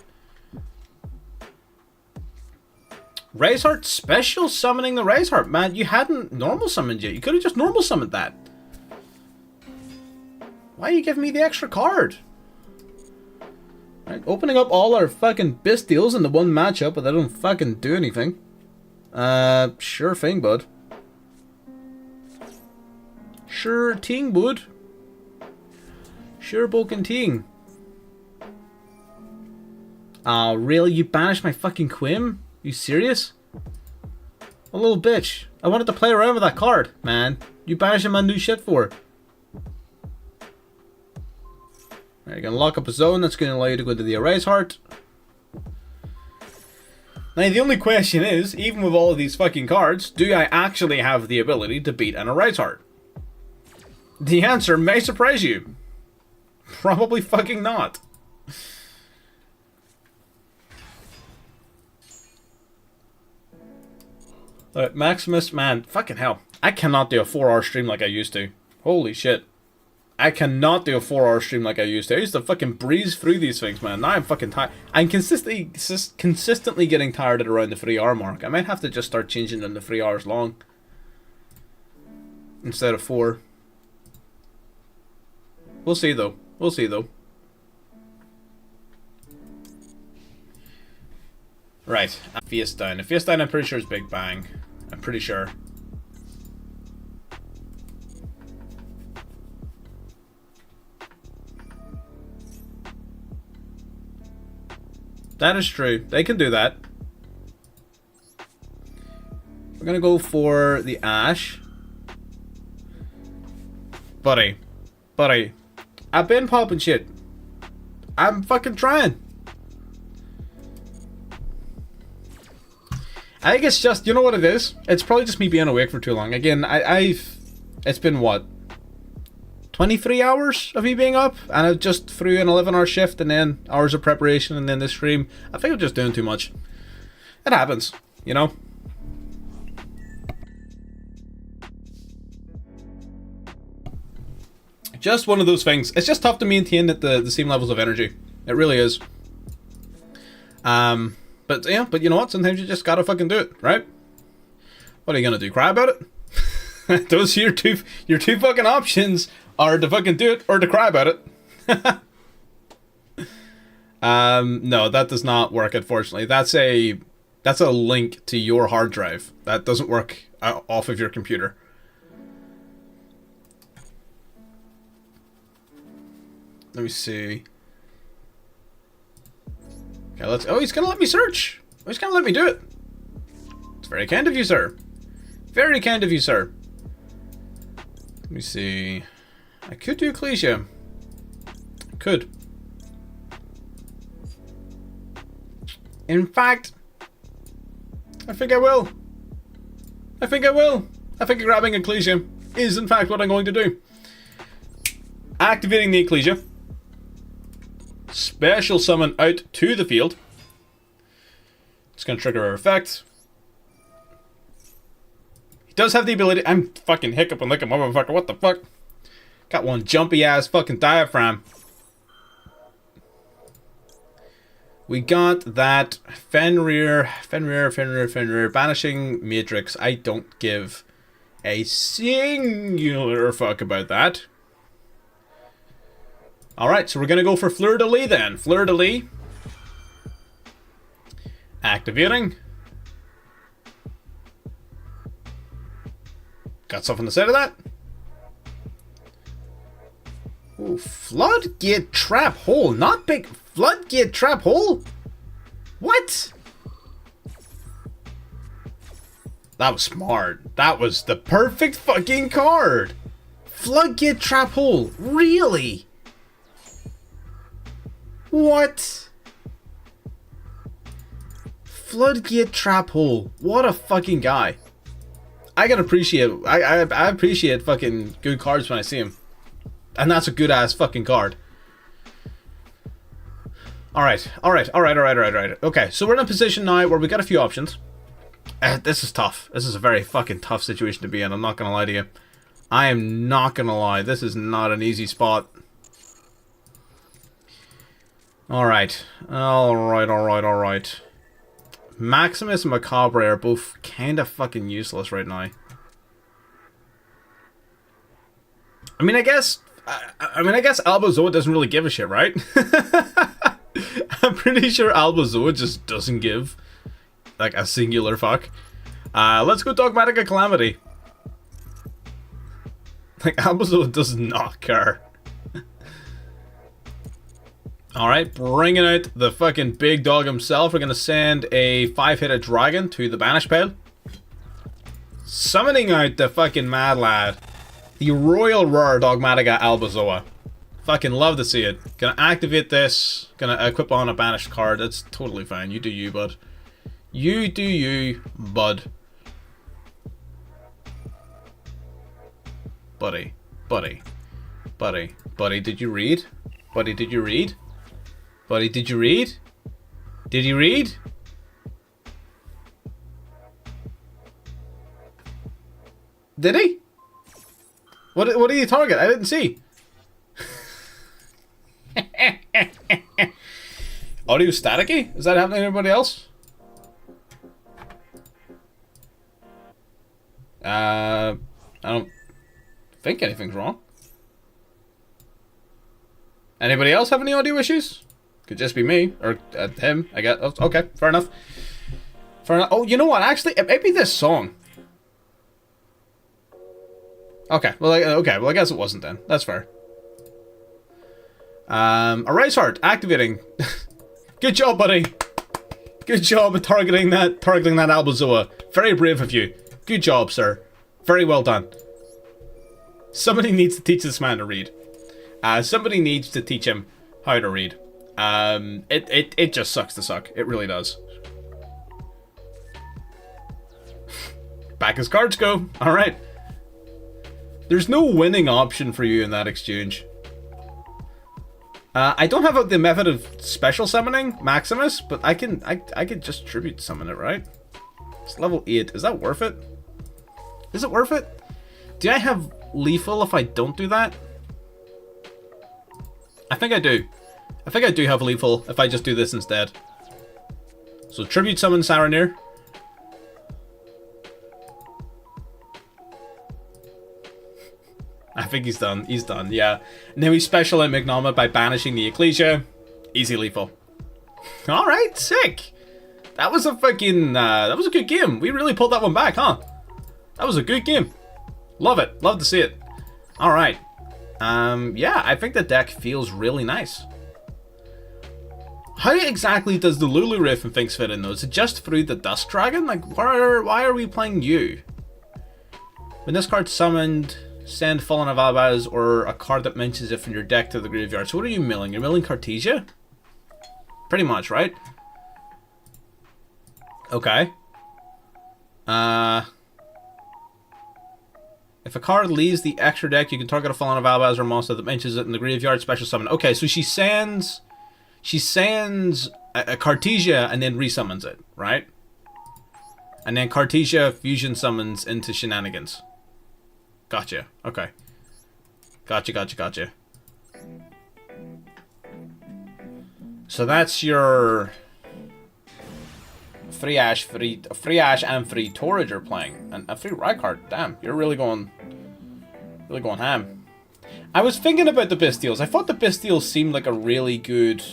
Razeheart special summoning the Razeheart, man. You hadn't normal summoned yet. You could have just normal summoned that. Why are you giving me the extra card? Right, opening up all our fucking Bistials in the one matchup, but they don't fucking do anything. Sure thing, bud. Sure ting, bud. Sure boken ting. Oh, really? You banished my fucking Quim? You serious? A little bitch. I wanted to play around with that card, man. You banishing my new shit for? Right, you're gonna lock up a zone that's gonna allow you to go into the Razeheart. Now the only question is, even with all of these fucking cards, do I actually have the ability to beat an Razeheart? The answer may surprise you. Probably fucking not. Alright, Maximus, man, fucking hell. I cannot do a 4-hour stream like I used to. Holy shit. I cannot do a 4-hour stream like I used to. I used to fucking breeze through these things, man. Now I'm fucking tired. I'm consistently getting tired at around the 3-hour mark. I might have to just start changing them to 3 hours long. Instead of 4. We'll see though. We'll see though. Right. Face down. Face down I'm pretty sure is Big Bang. I'm pretty sure. That is true. They can do that. We're gonna go for the Ash. Buddy. I've been popping shit. I'm fucking trying. I think it's just, you know what it is? It's probably just me being awake for too long. Again, it's been what? 23 hours of me being up, and I just threw an 11-hour shift and then hours of preparation and then this stream. I think I'm just doing too much. It happens, you know? Just one of those things. It's just tough to maintain at the same levels of energy. It really is. But yeah, but you know what? Sometimes you just gotta fucking do it, right? What are you gonna do? Cry about it? Those are your two fucking options. Are to fucking do it or to cry about it. No, that does not work, unfortunately. That's a link to your hard drive. That doesn't work off of your computer. Let me see. Okay, let's. Oh, he's gonna let me search. Oh, he's gonna let me do it. It's very kind of you, sir. Very kind of you, sir. Let me see. I could do Ecclesia. I could. In fact, I think I will. I think grabbing Ecclesia is in fact what I'm going to do. Activating the Ecclesia. Special summon out to the field. It's going to trigger our effect. He does have the ability. I'm fucking hiccuping like a motherfucker. What the fuck? Got one jumpy ass fucking diaphragm. We got that Fenrir, banishing Matrix. I don't give a singular fuck about that. Alright, so we're gonna go for Fleur de Lis then. Fleur de Lis. Activating. Got something to say to that? Ooh, Floodgate Trap Hole. Not big. Floodgate Trap Hole? What? That was smart. That was the perfect fucking card. Floodgate Trap Hole. Really? What? Floodgate Trap Hole. What a fucking guy. I can appreciate. I appreciate fucking good cards when I see him, and that's a good ass fucking card. All right. Okay, so we're in a position now where we got a few options. This is tough. This is a very fucking tough situation to be in. I'm not gonna lie to you. I am not gonna lie. This is not an easy spot. All right. Maximus and Macabre are both kind of fucking useless right now. I mean, I guess Albazoa doesn't really give a shit, right? I'm pretty sure Albazoa just doesn't give, like, a singular fuck. Let's go Dogmatica Calamity. Like, Albazoa does not care. Alright, bringing out the fucking big dog himself. We're going to send a 5-headed dragon to the banish pile. Summoning out the fucking mad lad. The royal rare Dogmatica Albazoa. Fucking love to see it. Gonna activate this. Gonna equip on a banished card. That's totally fine. You do you, bud. You do you, bud. Buddy. Buddy, did you read? Buddy, did you read? Buddy, did you read? Did you read? Did he? What did he target? I didn't see. Audio staticky? Is that happening to everybody else? I don't think anything's wrong. Anybody else have any audio issues? Could just be me or him. I guess. Okay, fair enough. Fair enough. Oh, you know what? Actually, it might be this song. Okay. Well, I guess it wasn't then. That's fair. A Rise Heart activating. Good job, buddy. Good job at targeting that Albazoa. Very brave of you. Good job, sir. Very well done. Somebody needs to teach this man to read. Somebody needs to teach him how to read. It just sucks to suck. It really does. Back as cards go. Alright. There's no winning option for you in that exchange. I don't have the method of special summoning Maximus, but I could just tribute summon it, right? It's level 8. Is that worth it? Is it worth it? Do I have lethal if I don't do that? I think I do. I think I do have lethal if I just do this instead. So tribute summon Saranir. I think he's done. He's done, yeah. And then we special out Magnoma by banishing the Ecclesia. Easy lethal. Alright, sick. That was a fucking, that was a good game. We really pulled that one back, huh? That was a good game. Love it. Love to see it. Alright. Yeah, I think the deck feels really nice. How exactly does the Lulu Riff and things fit in though? Is it just through the Dusk Dragon? Like, why are we playing you? When this card's summoned, send Fallen of Albaz or a card that mentions it from your deck to the graveyard. So what are you milling? You're milling Cartesia? Pretty much, right? Okay. If a card leaves the extra deck, you can target a Fallen of Albaz or monster that mentions it in the graveyard, special summon. Okay, so she sends a Cartesia and then resummons it, right? And then Cartesia fusion summons into shenanigans. Gotcha. Okay. Gotcha. So that's your free ash and free Torage you're playing, and a free Rykard. Damn, you're really going ham. I was thinking about the Bystials. I thought the Bystials seemed like a really good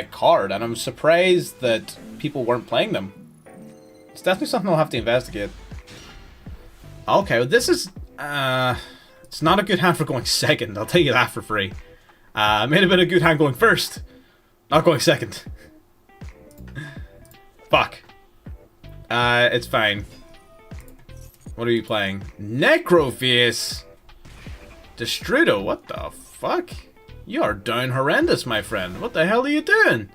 card, and I'm surprised that people weren't playing them. It's definitely something I'll have to investigate. Okay, well this is it's not a good hand for going second, I'll tell you that for free. May have been a good hand going first, not going second. Fuck. It's fine. What are you playing? Necroface! Destrudo, what the fuck? You are down horrendous, my friend. What the hell are you doing?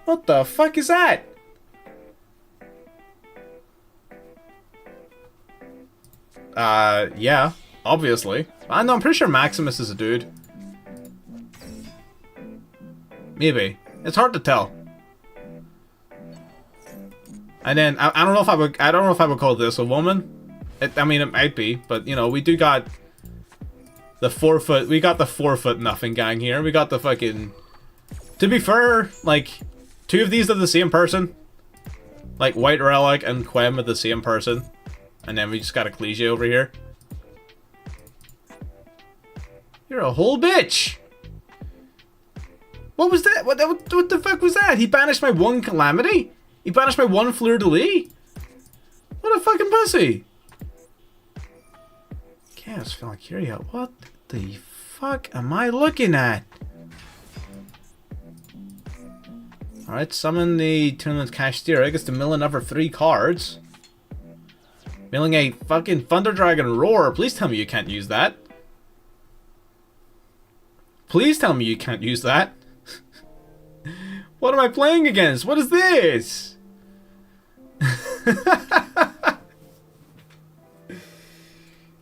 What the fuck is that? Yeah, obviously. I know, I'm pretty sure Maximus is a dude. Maybe. It's hard to tell. And then I don't know if I would call this a woman. I mean, it might be, but you know, we do got the 4 foot. We got the 4 foot nothing gang here. We got the fucking. To be fair, like 2 of these are the same person. Like White Relic and Quem are the same person, and then we just got Ecclesia over here. You're a whole bitch. What was that? What the fuck was that? He banished my 1 Calamity? He banished my 1 Fleur-de-Lis? What a fucking pussy. Chaos Valkyria, what the fuck am I looking at? Alright, summon the Tournament Cashier. I guess to mill another 3 cards. Milling a fucking Thunder Dragon Roar. Please tell me you can't use that. Please tell me you can't use that. What am I playing against? What is this?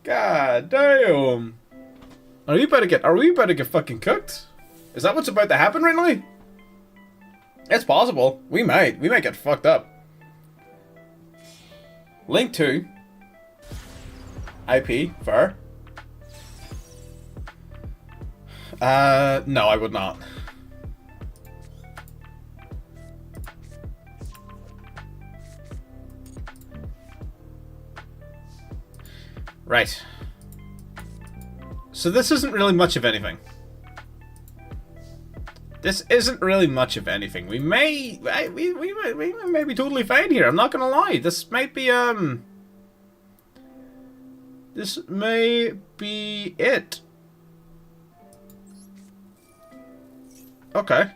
God damn. Are we about to get fucking cooked? Is that what's about to happen right now? It's possible. We might get fucked up. Link 2. IP, fair. No, I would not. Right. So this isn't really much of anything. This isn't really much of anything. We may be totally fine here. I'm not gonna lie. This might be This may be it. Okay.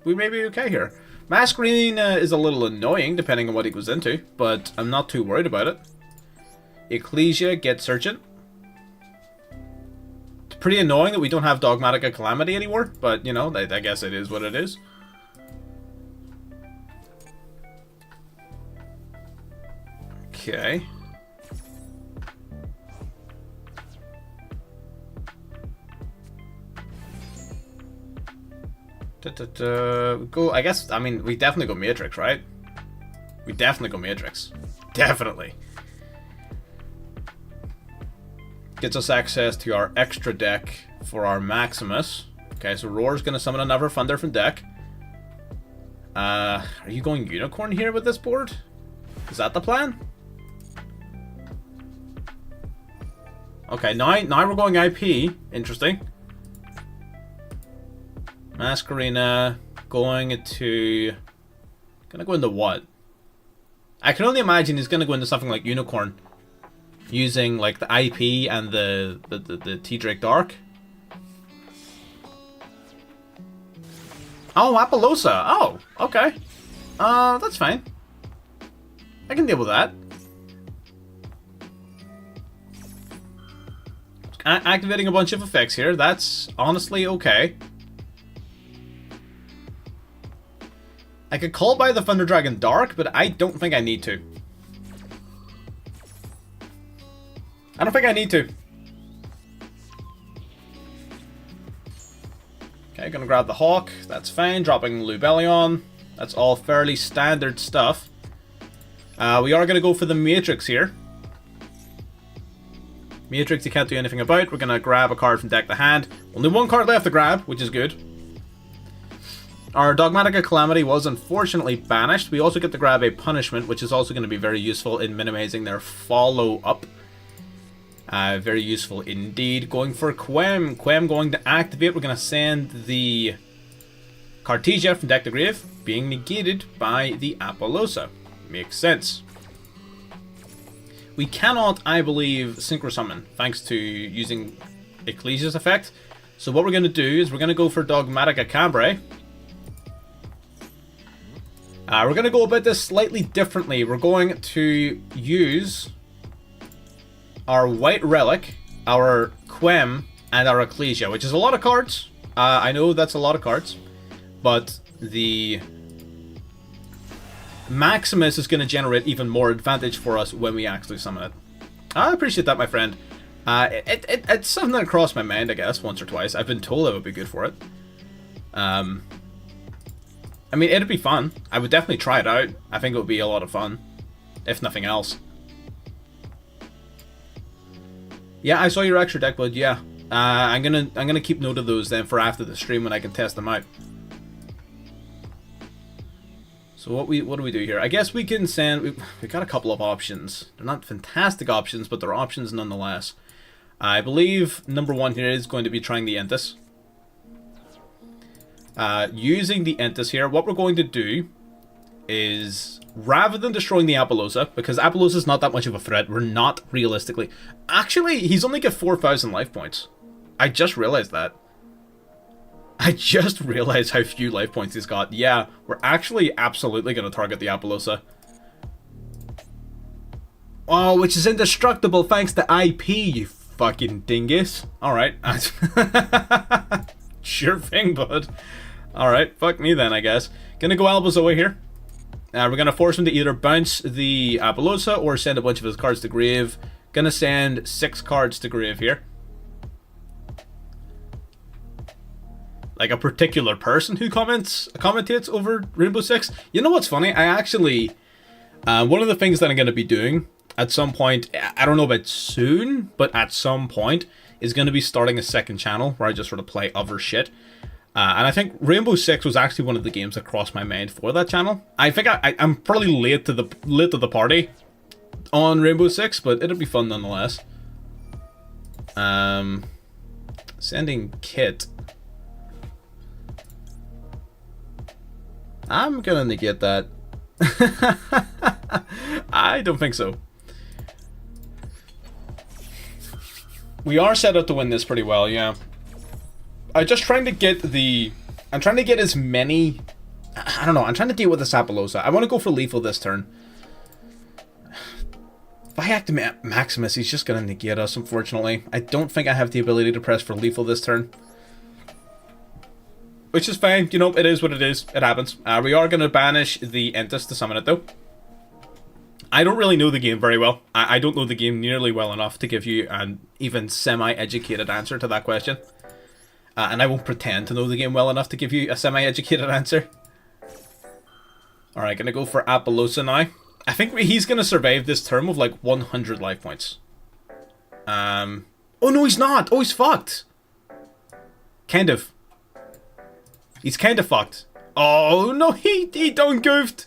We may be okay here. Masquerine is a little annoying depending on what he goes into, but I'm not too worried about it. Ecclesia gets Urchin. It's pretty annoying that we don't have Dogmatica Calamity anymore, but you know, I guess it is what it is. Okay. Go, I guess, I mean, we definitely go Matrix, right? We definitely go Matrix. Definitely. Gets us access to our extra deck for our Maximus. Okay, so Roar's gonna summon another Thunder from deck. Are you going Unicorn here with this board? Is that the plan? Okay, now we're going IP. Interesting. Masquerina going to... Gonna go into what? I can only imagine he's gonna go into something like Unicorn. Using like the IP and the T-Drake Dark. Oh, Appaloosa. Oh, okay. That's fine. I can deal with that. Activating a bunch of effects here. That's honestly okay. I could call by the Thunder Dragon Dark, but I don't think I need to. I don't think I need to. Okay, gonna grab the Hawk. That's fine. Dropping Lubellion. That's all fairly standard stuff. We are gonna go for the Matrix here. Matrix you can't do anything about. We're gonna grab a card from deck to hand. Only 1 card left to grab, which is good. Our Dogmatica Calamity was unfortunately banished. We also get to grab a Punishment, which is also going to be very useful in minimizing their follow-up. Very useful indeed. Going for Quem. Quem going to activate. We're going to send the Cartesia from deck to grave, being negated by the Appaloosa. Makes sense. We cannot, I believe, Synchro Summon, thanks to using Ecclesia's effect. So what we're going to do is we're going to go for Dogmatica Cabre. We're going to go about this slightly differently. We're going to use our White Relic, our Quem, and our Ecclesia, which is a lot of cards. I know that's a lot of cards, but the Maximus is going to generate even more advantage for us when we actually summon it. I appreciate that, my friend. It's something that crossed my mind, I guess, once or twice. I've been told I would be good for it. I mean, it'd be fun. I would definitely try it out. I think it would be a lot of fun, if nothing else. Yeah, I saw your extra deck, bud. Yeah, I'm gonna keep note of those then for after the stream when I can test them out. So what do we do here? I guess we can send. We got a couple of options. They're not fantastic options, but they're options nonetheless. I believe number one here is going to be trying the Entis. Using the Entis here, what we're going to do is, rather than destroying the Apollousa, because Apollousa is not that much of a threat, we're not realistically. Actually, he's only got 4,000 life points. I just realized that. I just realized how few life points he's got. Yeah, we're actually absolutely going to target the Apollousa. Oh, which is indestructible thanks to IP, you fucking dingus. Alright. Sure thing, bud. Alright, fuck me then, I guess. Gonna go Albazoa here. We're gonna force him to either bounce the Apollousa or send a bunch of his cards to grave. Gonna send 6 cards to grave here. Like a particular person who commentates over Rainbow Six. You know what's funny? I actually, one of the things that I'm going to be doing at some point, I don't know about soon, but at some point, is going to be starting a second channel where I just sort of play other shit. And I think Rainbow Six was actually one of the games that crossed my mind for that channel. I think I'm probably late to the party on Rainbow Six, but it'll be fun nonetheless. Sending Kit. I'm gonna negate that. I don't think so. We are set up to win this pretty well, yeah. I'm just trying to get I'm trying to get as many... I don't know, I'm trying to deal with this Apollousa. I want to go for lethal this turn. If I activate Maximus, he's just gonna negate us, unfortunately. I don't think I have the ability to press for lethal this turn. Which is fine, you know, it is what it is. It happens. We are going to banish the Entis to summon it, though. I don't really know the game very well. I don't know the game nearly well enough to give you an even semi-educated answer to that question. And I won't pretend to know the game well enough to give you a semi-educated answer. Alright, going to go for Apollousa now. I think he's going to survive this turn with like 100 life points. Oh no, he's not! Oh, he's fucked! Kind of. He's kind of fucked. Oh no, he done goofed.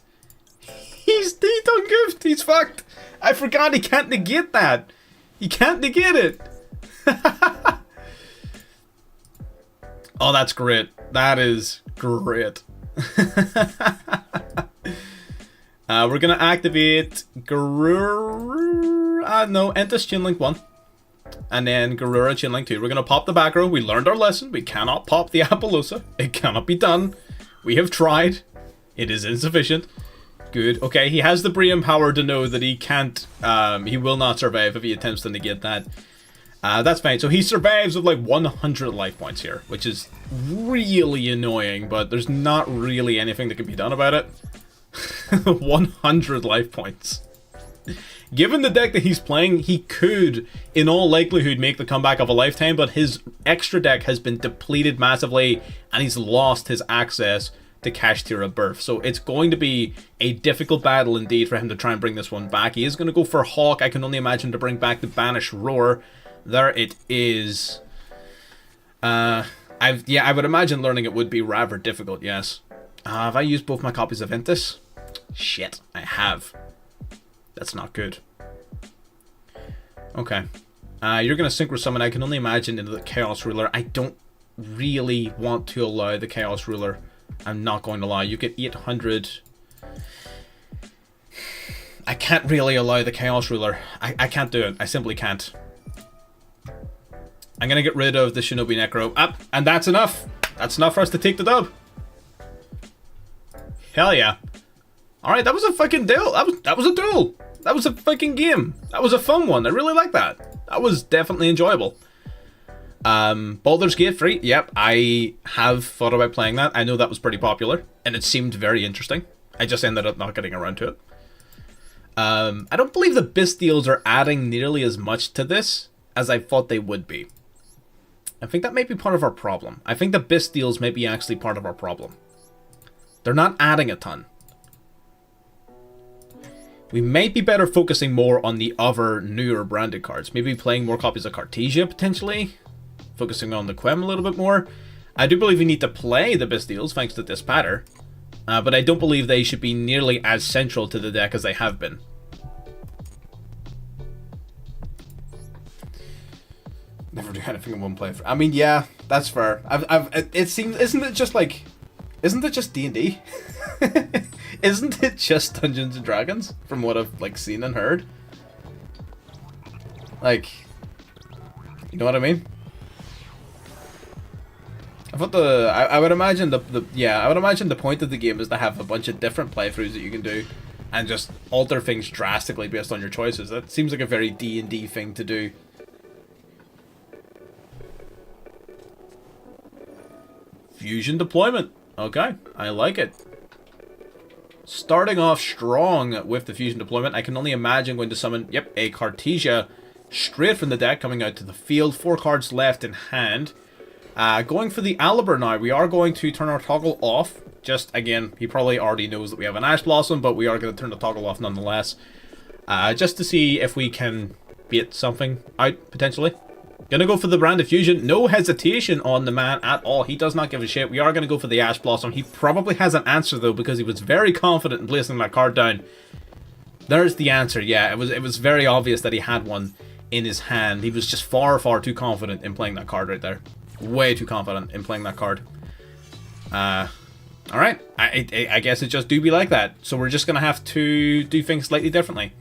He done goofed. He's fucked. I forgot he can't negate that. He can't negate it. Oh, that's great. That is great. We're gonna activate Garura. No, Entis Chainlink 1. And then Garura Chainlink 2. We're going to pop the back row. We learned our lesson. We cannot pop the Apollousa. It cannot be done. We have tried. It is insufficient. Good. Okay, he has the Brian power to know that he can't, he will not survive if he attempts to negate that. That's fine. So he survives with like 100 life points here, which is really annoying, but there's not really anything that can be done about it. 100 life points. Given the deck that he's playing, he could, in all likelihood, make the comeback of a lifetime, but his extra deck has been depleted massively, and he's lost his access to Kashtira Birth. So it's going to be a difficult battle indeed for him to try and bring this one back. He is going to go for Hawk, I can only imagine, to bring back the Banished Roar. There it is. Yeah, I would imagine learning it would be rather difficult, yes. Have I used both my copies of Entis? Shit, I have. That's not good. Okay. You're going to Synchro Summon, I can only imagine, into the Chaos Ruler. I don't really want to allow the Chaos Ruler. I'm not going to lie. You get 800. I can't really allow the Chaos Ruler. I can't do it. I simply can't. I'm going to get rid of the Shinobi Necro. And that's enough. That's enough for us to take the dub. Hell yeah. Alright, that was a fucking duel. That was a duel. That was a fucking game. That was a fun one. I really like that. That was definitely enjoyable. Baldur's Gate 3. Yep, I have thought about playing that. I know that was pretty popular, and it seemed very interesting. I just ended up not getting around to it. I don't believe the Bestials are adding nearly as much to this as I thought they would be. I think that may be part of our problem. I think the Bestials may be actually part of our problem. They're not adding a ton. We may be better focusing more on the other newer branded cards. Maybe playing more copies of Cartesia, potentially. Focusing on the Quem a little bit more. I do believe we need to play the Bestials, thanks to this pattern. But I don't believe they should be nearly as central to the deck as they have been. Never do anything in one playthrough. I mean, yeah, that's fair. It seems, isn't it just D&D? Isn't it just Dungeons and Dragons? From what I've like seen and heard. Like, you know what I mean? I thought I would imagine I would imagine the point of the game is to have a bunch of different playthroughs that you can do, and just alter things drastically based on your choices. That seems like a very D&D thing to do. Fusion deployment. Okay, I like it. Starting off strong with the fusion deployment. I can only imagine going to summon, yep, a Cartesia straight from the deck coming out to the field. 4 cards left in hand. Going for the Aliber now. We are going to turn our toggle off. Just, again, he probably already knows that we have an Ash Blossom, but we are going to turn the toggle off nonetheless. Just to see if we can bait something out, potentially. Gonna go for the Brand of Fusion. No hesitation on the man at all. He does not give a shit. We are gonna go for the Ash Blossom. He probably has an answer, though, because he was very confident in placing that card down. There's the answer. Yeah, it was very obvious that he had one in his hand. He was just far, far too confident in playing that card right there. Way too confident in playing that card. Alright. I guess it just do be like that. So we're just gonna have to do things slightly differently.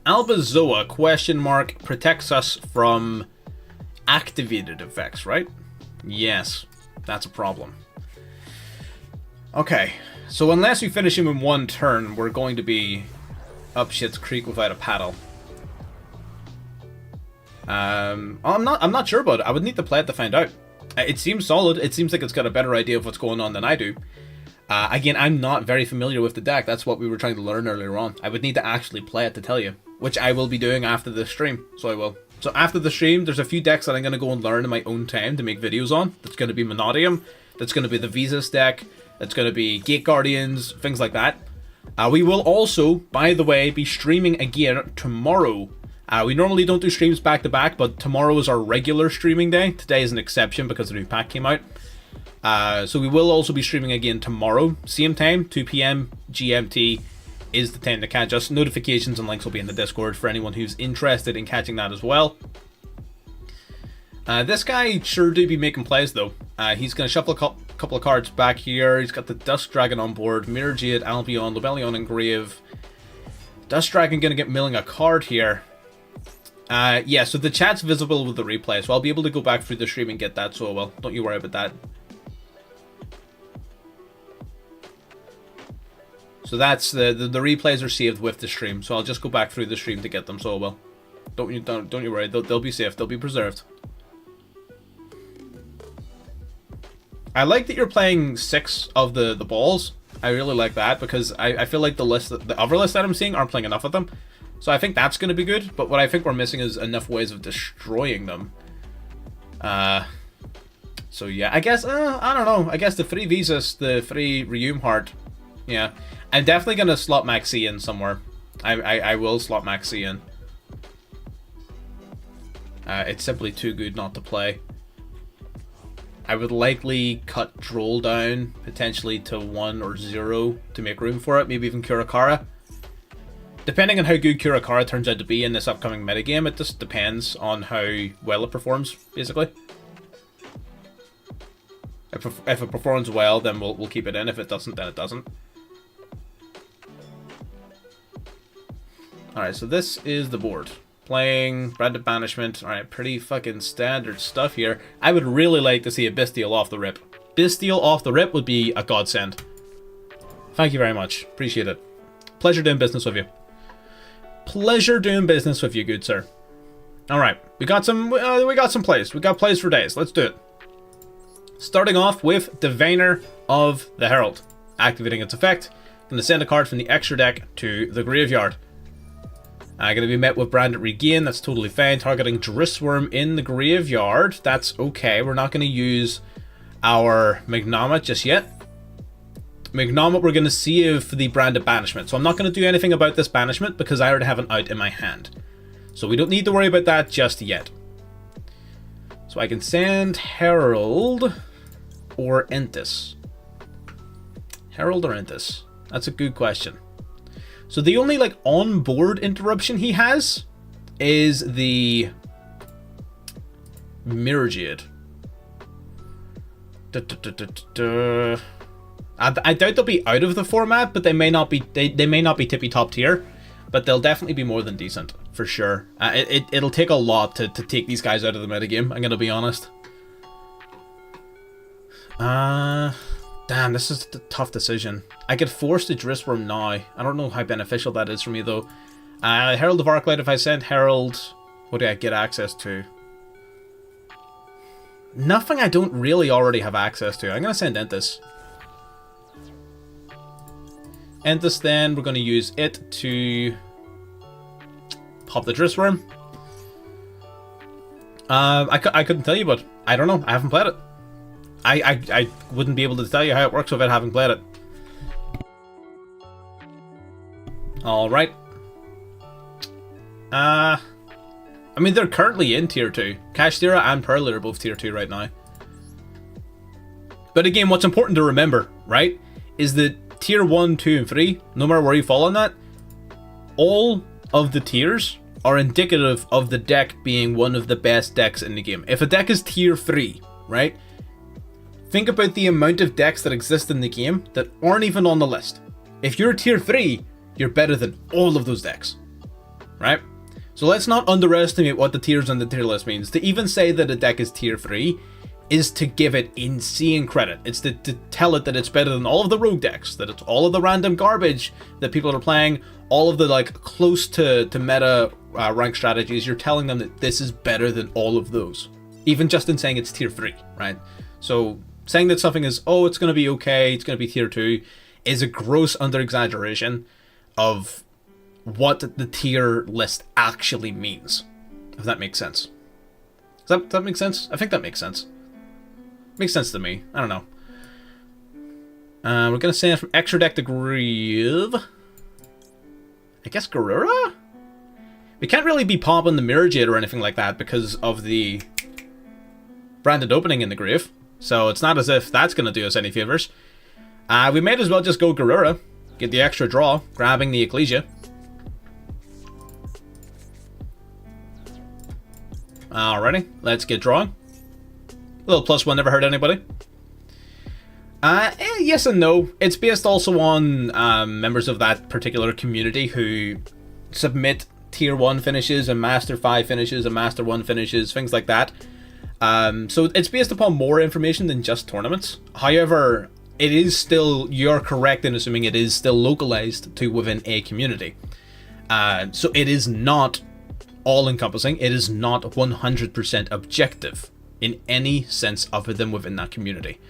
Albazoa, question mark, protects us from activated effects, right? Yes, that's a problem. Okay, so unless we finish him in one turn, we're going to be up shit's creek without a paddle. I'm not sure about it. I would need to play it to find out. It seems solid. It seems like it's got a better idea of what's going on than I do. Again, I'm not very familiar with the deck. That's what we were trying to learn earlier on. I would need to actually play it to tell you, which I will be doing after the stream. So I will. So after the stream, there's a few decks that I'm going to go and learn in my own time to make videos on. That's going to be Mannadium. That's going to be the Visas deck. That's going to be Gate Guardians, things like that. We will also, by the way, be streaming again tomorrow. We normally don't do streams back to back, but tomorrow is our regular streaming day. Today is an exception because the new pack came out. So we will also be streaming again tomorrow. Same time, 2 PM GMT is the time to catch us. Notifications and links will be in the Discord for anyone who's interested in catching that as well. This guy sure do be making plays though. He's going to shuffle a couple of cards back here. He's got the Dusk Dragon on board, Mirror Jade, Albion, Lobelion, and Grave. Dusk Dragon going to get milling a card here. Yeah, so the chat's visible with the replay, so I'll be able to go back through the stream and get that, so well, don't you worry about that. So that's the replays are saved with the stream, so I'll just go back through the stream to get them, so well. Don't you worry, they'll be safe, they'll be preserved. I like that you're playing 6 of the balls. I really like that, because I feel like the other list that I'm seeing aren't playing enough of them. So I think that's going to be good, but what I think we're missing is enough ways of destroying them. So yeah, I guess, I don't know. I guess the 3 Visas, the 3 Ryum Heart, yeah. I'm definitely going to slot Maxi in somewhere. I will slot Maxi in. It's simply too good not to play. I would likely cut Droll down, potentially to 1 or 0 to make room for it, maybe even Kurakara. Depending on how good Kurakara turns out to be in this upcoming metagame, it just depends on how well it performs, basically. If it performs well, then we'll keep it in. If it doesn't, then it doesn't. Alright, so this is the board. Playing Branded Banishment. Alright, pretty fucking standard stuff here. I would really like to see a Bestial off the rip. Bestial off the rip would be a godsend. Thank you very much. Appreciate it. Pleasure doing business with you. Pleasure doing business with you, good sir. Alright, we got some plays. We got plays for days. Let's do it. Starting off with Diviner of the Herald. Activating its effect. Going to send a card from the extra deck to the graveyard. Going to be met with Branded Regain. That's totally fine. Targeting Drissworm in the graveyard. That's okay. We're not going to use our Magnama just yet. Magnama we're going to save the Branded Banishment. So I'm not going to do anything about this banishment because I already have an out in my hand. So we don't need to worry about that just yet. So I can send Herald or Entis. Herald or Entis? That's a good question. So the only like on-board interruption he has is the Mirror Jade. I doubt they'll be out of the format, but they may not be. They may not be tippy top tier, but they'll definitely be more than decent for sure. It'll take a lot to take these guys out of the metagame. I'm gonna be honest. Damn, this is a tough decision. I could force the Drissworm now. I don't know how beneficial that is for me though. Herald of Arclight. If I send Herald, what do I get access to? Nothing I don't really already have access to. I'm gonna send Entis. Entis, then we're going to use it to pop the Drissworm. I couldn't tell you, but I don't know. I haven't played it. I wouldn't be able to tell you how it works without having played it. Alright. I mean, they're currently in Tier 2. Kashtira and Perla are both Tier 2 right now. But again, what's important to remember, right, is that Tier 1, 2, and 3, no matter where you fall on that, all of the tiers are indicative of the deck being one of the best decks in the game. If a deck is Tier 3, right, think about the amount of decks that exist in the game that aren't even on the list. If you're Tier 3, you're better than all of those decks, right? So let's not underestimate what the tiers on the tier list means. To even say that a deck is Tier 3 is to give it insane credit. It's to tell it that it's better than all of the rogue decks, that it's all of the random garbage that people are playing, all of the like close to meta rank strategies. You're telling them that this is better than all of those, even just in saying it's Tier 3, right? So saying that something is, oh, it's going to be okay, it's going to be Tier 2, is a gross under-exaggeration of what the tier list actually means, if that makes sense. Does that make sense? I think that makes sense. Makes sense to me. I don't know. We're going to send from extra deck to Grieve. I guess Garura? We can't really be popping the Mirror Jade or anything like that because of the branded opening in the Grave. So it's not as if that's going to do us any favors. We might as well just go Garura. Get the extra draw, grabbing the Ecclesia. Alrighty, let's get drawing. A little +1 never hurt anybody. Yes and no. It's based also on members of that particular community who submit Tier 1 finishes and Master 5 finishes and Master 1 finishes, things like that. So it's based upon more information than just tournaments. However, it is still, you're correct in assuming it is still localized to within a community. So it is not all-encompassing. It is not 100% objective in any sense other than within that community.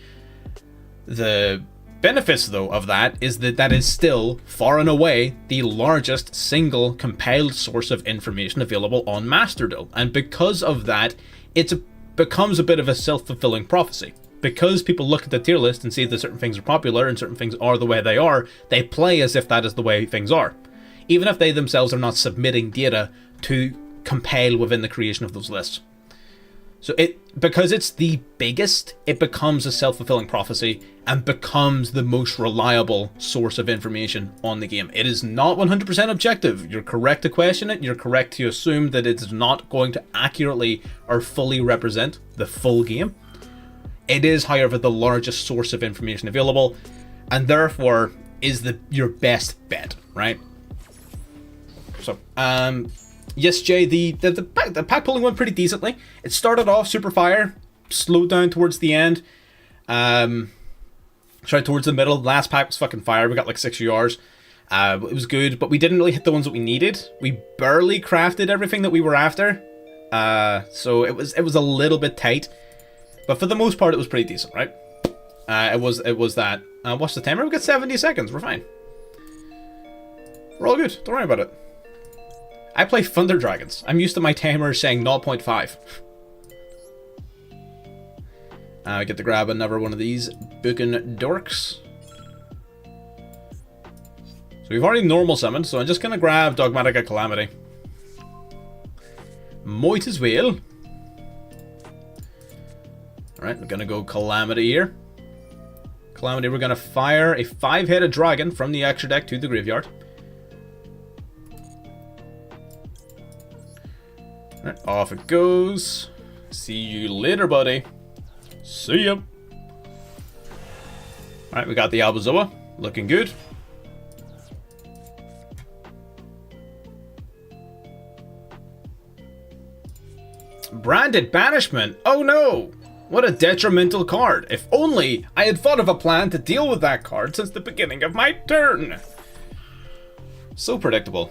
The benefits, though, of that is that that is still, far and away, the largest single compiled source of information available on Master Duel. And because of that, it becomes a bit of a self-fulfilling prophecy. Because people look at the tier list and see that certain things are popular and certain things are the way they are, they play as if that is the way things are, even if they themselves are not submitting data to compile within the creation of those lists. So because it's the biggest, it becomes a self-fulfilling prophecy and becomes the most reliable source of information on the game. It is not 100% objective. You're correct to question it. You're correct to assume that it's not going to accurately or fully represent the full game. It is, however, the largest source of information available, and therefore is your best bet, right? So, yes, Jay, the pack pulling went pretty decently. It started off super fire, slowed down towards the end. Tried towards the middle. Last pack was fucking fire. We got like 6 URs. It was good, but we didn't really hit the ones that we needed. We barely crafted everything that we were after. So it was a little bit tight. But for the most part, it was pretty decent, right? It was that. What's the timer? We've got 70 seconds. We're fine. We're all good. Don't worry about it. I play Thunder Dragons. I'm used to my timer saying 0.5. I get to grab another one of these booking dorks. So we've already normal summoned, so I'm just going to grab Dogmatica Calamity. Might as well. Alright, we're going to go Calamity here. Calamity, we're going to fire a 5-headed dragon from the extra deck to the graveyard. Alright, off it goes. See you later, buddy. See ya. Alright, we got the Albazoa. Looking good. Branded Banishment. Oh no! What a detrimental card. If only I had thought of a plan to deal with that card since the beginning of my turn. So predictable.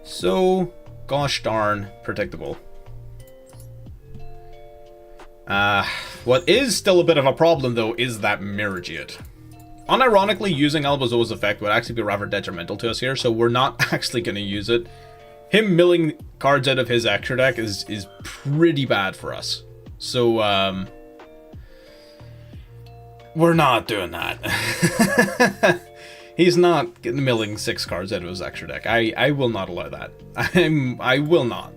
So gosh darn predictable. What is still a bit of a problem though is that Mirror Jade. Unironically, using Albazoa's effect would actually be rather detrimental to us here, so we're not actually going to use it. Him milling cards out of his extra deck is pretty bad for us. So, we're not doing that. He's not milling 6 cards out of his extra deck. I will not allow that. I will not.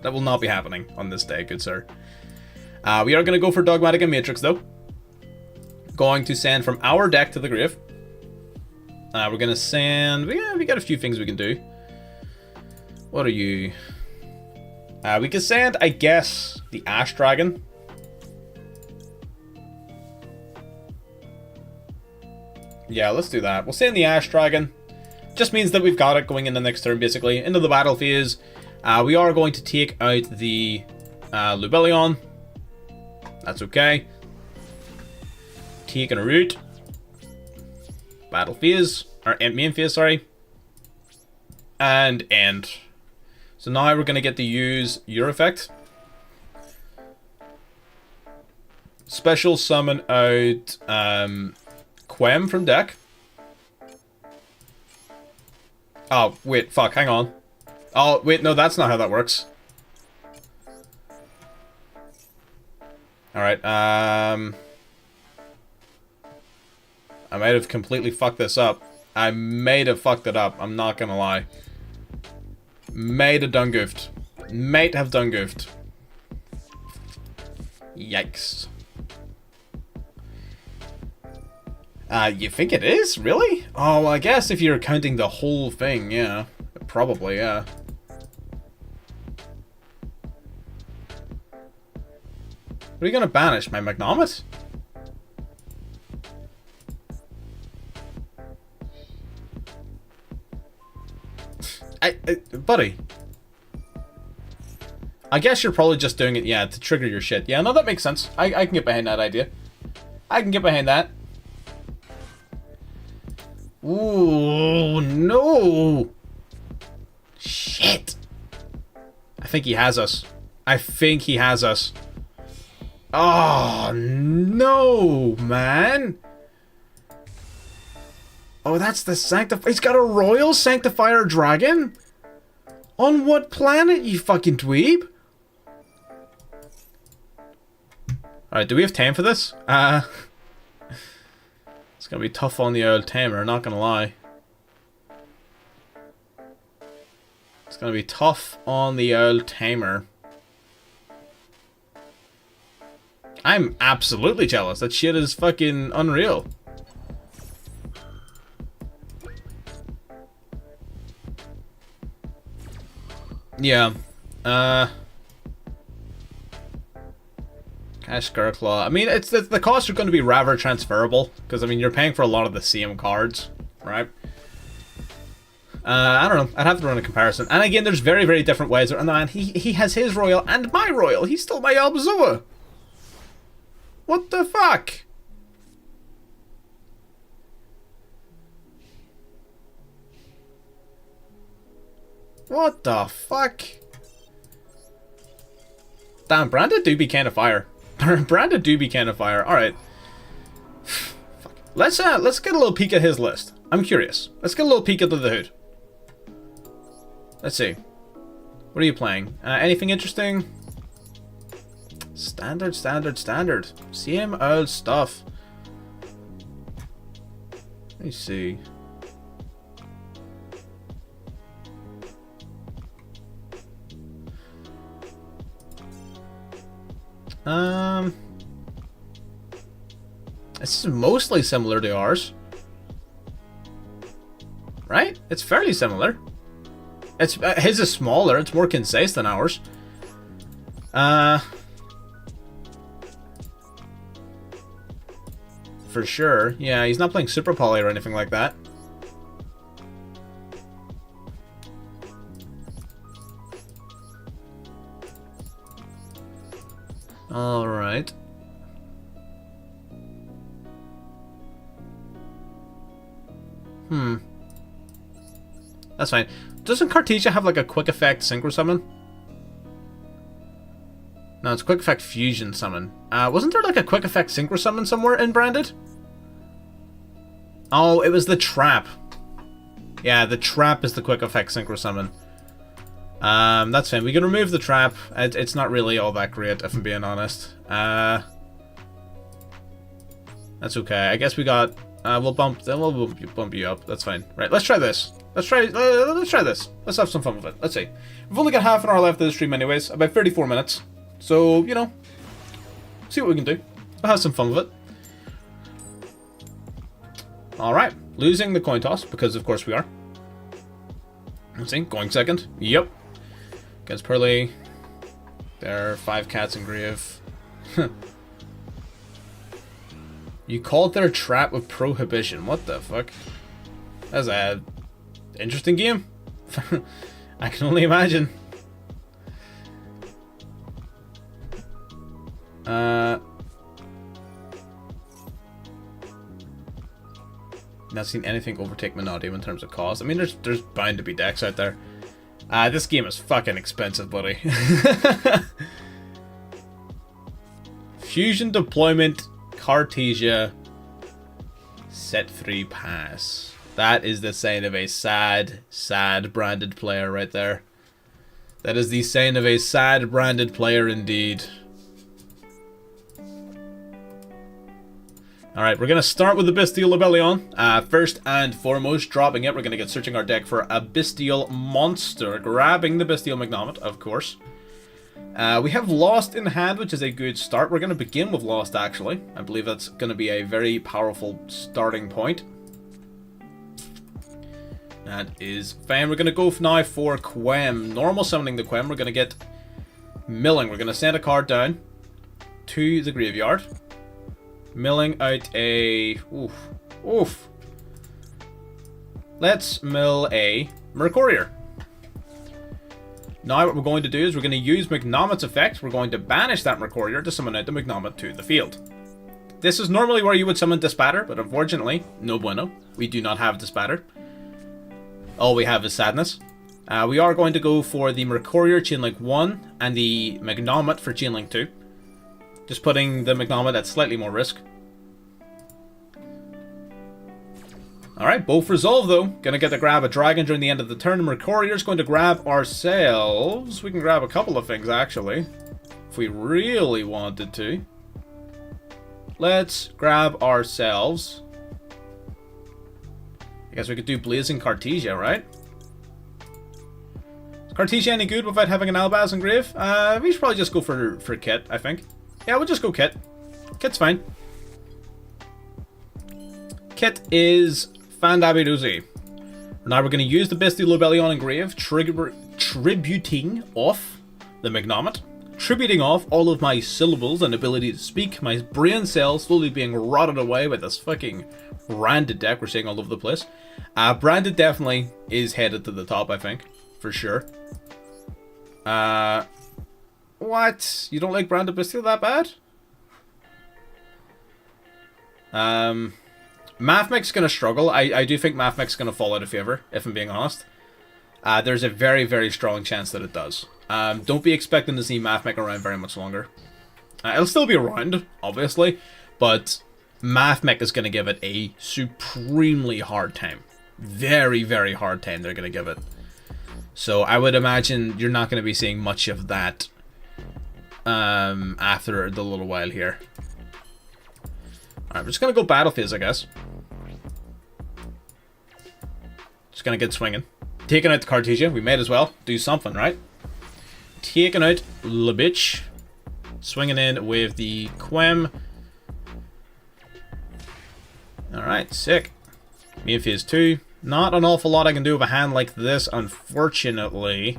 That will not be happening on this day, good sir. We are going to go for Dogmatica Matrix, though. Going to send from our deck to the grave. We're going to send... we got a few things we can do. What are you? We can send, I guess, the Ash Dragon. Yeah, let's do that. We'll send the Ash Dragon. Just means that we've got it going in the next turn, basically. Into the battle phase. We are going to take out the Lubellion. That's okay. Taking a route. Battle phase. Or main phase, sorry. And end. So now we're going to get to use your effect. Special summon out Quem from deck. Oh, wait, fuck, hang on. Oh, wait, no, that's not how that works. Alright, I might have completely fucked this up. I might have fucked it up, I'm not gonna lie. Might have done goofed. Might have done goofed. Yikes. You think it is? Really? Oh, well, I guess if you're counting the whole thing, yeah. Probably, yeah. What are you gonna banish? My Magnomet? Buddy. I guess you're probably just doing it, yeah, to trigger your shit. Yeah, no, that makes sense. I can get behind that idea. I can get behind that. Ooh, no. Shit. I think he has us. I think he has us. Oh, no, man. Oh, that's the Sanctifier. He's got a Royal Sanctifier Dragon? On what planet, you fucking dweeb? Alright, do we have time for this? It's gonna be tough on the old tamer, not gonna lie. It's gonna be tough on the old tamer. I'm absolutely jealous. That shit is fucking unreal. Yeah. Cash Scarclaw. I mean, it's the costs are going to be rather transferable because I mean you're paying for a lot of the same cards, right? I don't know. I'd have to run a comparison. And again, there's very, very different ways. And he has his royal and my royal. He's still my Albazoa. What the fuck? What the fuck? Damn, Branded do be kind of fire. Branded do be kind of fire. Alright. Let's get a little peek at his list. I'm curious. Let's get a little peek under the hood. Let's see. What are you playing? Anything interesting? Standard, standard, standard. Same old stuff. Let me see. This is mostly similar to ours. Right? It's fairly similar. It's his is smaller, it's more concise than ours. For sure. Yeah, he's not playing Super Poly or anything like that. Alright. That's fine. Doesn't Cartesia have like a quick effect synchro summon? No, it's quick effect fusion summon. Wasn't there like a quick effect synchro summon somewhere in Branded? Oh, it was the trap. Yeah, the trap is the quick effect synchro summon. That's fine. We can remove the trap. It's not really all that great, if I'm being honest. That's okay. I guess we got. We'll bump you up. That's fine. Right. Let's try this. Let's try this. Let's have some fun with it. Let's see. We've only got half an hour left of the stream, anyways. About 34 minutes. So you know, see what we can do. We'll have some fun with it. All right. Losing the coin toss because, of course, we are. Let's see. Going second. Yep. Against Pearly. There are 5 cats in grave. You called their trap with prohibition. What the fuck? That's a interesting game. I can only imagine. Not seen anything overtake Mannadium in terms of cost. I mean, there's bound to be decks out there. This game is fucking expensive, buddy. Fusion deployment, Cartesia, set 3 pass. That is the sign of a sad, sad Branded player right there. That is the sign of a sad Branded player indeed. Alright, we're going to start with the Bestial Rebellion. First and foremost, dropping it, we're going to get searching our deck for a Bestial Monster. Grabbing the Bestial Magnomet, of course. We have Lost in hand, which is a good start. We're going to begin with Lost, actually. I believe that's going to be a very powerful starting point. That is fine. We're going to go now for Quem. Normal summoning the Quem. We're going to get Milling. We're going to send a card down to the graveyard. Milling out a... Oof. Let's mill a Mercurier. Now what we're going to do is we're going to use Magnomet's effect. We're going to banish that Mercurier to summon out the Magnomet to the field. This is normally where you would summon Dispatter, but unfortunately, no bueno. We do not have Dispatter. All we have is Sadness. We are going to go for the Mercurier Chainlink 1 and the Magnomet for Chainlink 2. Just putting the Magnomet at slightly more risk. Alright, both resolve though. Gonna get to grab a dragon during the end of the turn. Mercurier's going to grab ourselves. We can grab a couple of things actually, if we really wanted to. Let's grab ourselves. I guess we could do Blazing Cartesia, right? Is Cartesia any good without having an Albaz engrave? We should probably just go for Kit, I think. Yeah, we'll just go Kit. Kit's fine. Kit is Fandabiruzi. Now we're going to use the Bestial Rebellion engrave, tributing off the Magnomet. Tributing off all of my syllables and ability to speak. My brain cells slowly being rotted away by this fucking Branded deck we're seeing all over the place. Branded definitely is headed to the top, I think. For sure. What? You don't like Branded Bestial that bad? Mathmec's going to struggle. I do think Mathmec's going to fall out of favor, if I'm being honest. There's a very, very strong chance that it does. Don't be expecting to see Mathmech around very much longer. It'll still be around, obviously, but Mathmech is going to give it a supremely hard time. Very, very hard time they're going to give it. So I would imagine you're not going to be seeing much of that after the little while here. Alright, we're just going to go battle phase, I guess. Just going to get swinging. Taking out the Cartesia, we might as well do something, right? Taking out the bitch. Swinging in with the Quem. Alright, sick. Me in phase 2. Not an awful lot I can do with a hand like this, unfortunately.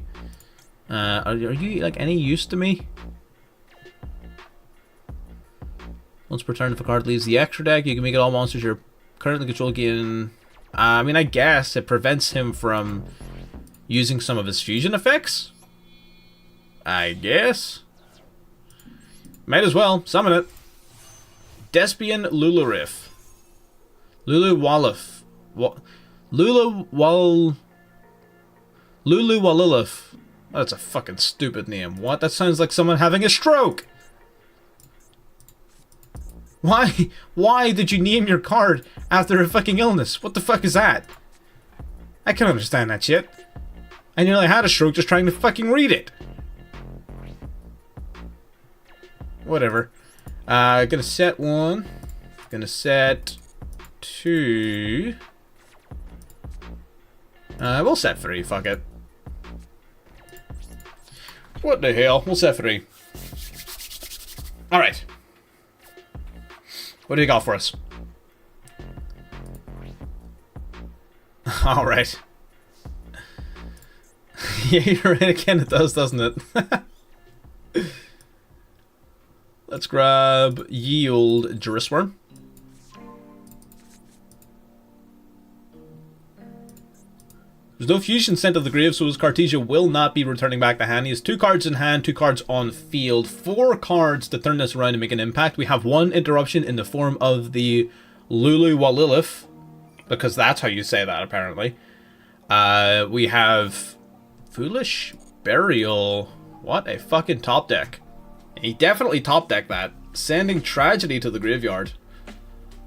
Are you, like, any use to me? Once per turn, if a card leaves the extra deck, you can make it all monsters you're currently controlling. I mean, I guess it prevents him from using some of his fusion effects. I guess. Might as well. Summon it. Despian Lulurif. Lulu Wallif. Lulu Walilif. Oh, that's a fucking stupid name. What? That sounds like someone having a stroke. Why did you name your card after a fucking illness? What the fuck is that? I can't understand that shit. I nearly had a stroke just trying to fucking read it. Whatever. Gonna set 1. Gonna set 2. We'll set 3, fuck it. What the hell? We'll set 3. Alright. What do you got for us? Alright. Yeah, you're right again, it does, doesn't it? Let's grab ye old Jurisworm. There's no fusion sent to the grave, so his Cartesia will not be returning back to hand. He has 2 cards in hand, 2 cards on field, 4 cards to turn this around and make an impact. We have 1 interruption in the form of the Lulu Walilif, because that's how you say that, apparently. We have Foolish Burial. What a fucking top deck. He definitely top decked that, sending Tragedy to the graveyard.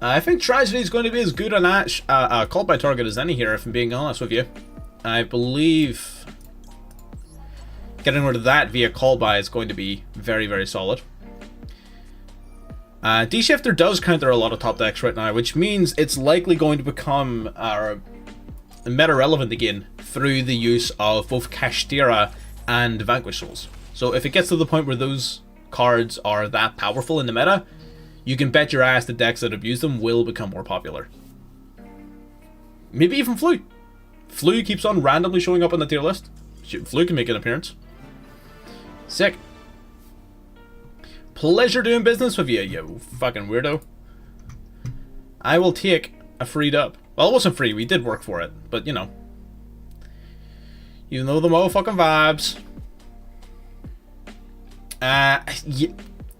I think Tragedy is going to be as good a call by target as any here, if I'm being honest with you. I believe getting rid of that via call by is going to be very, very solid. D-Shifter does counter a lot of top decks right now, which means it's likely going to become meta relevant again through the use of both Kashtira and Vanquish Souls. So if it gets to the point where those cards are that powerful in the meta, you can bet your ass the decks that abuse them will become more popular. Maybe even Flu. Flu keeps on randomly showing up on the tier list. Flu can make an appearance. Sick. Pleasure doing business with you, you fucking weirdo. I will take a freed up. Well, it wasn't free, we did work for it, but you know. You know the motherfucking vibes.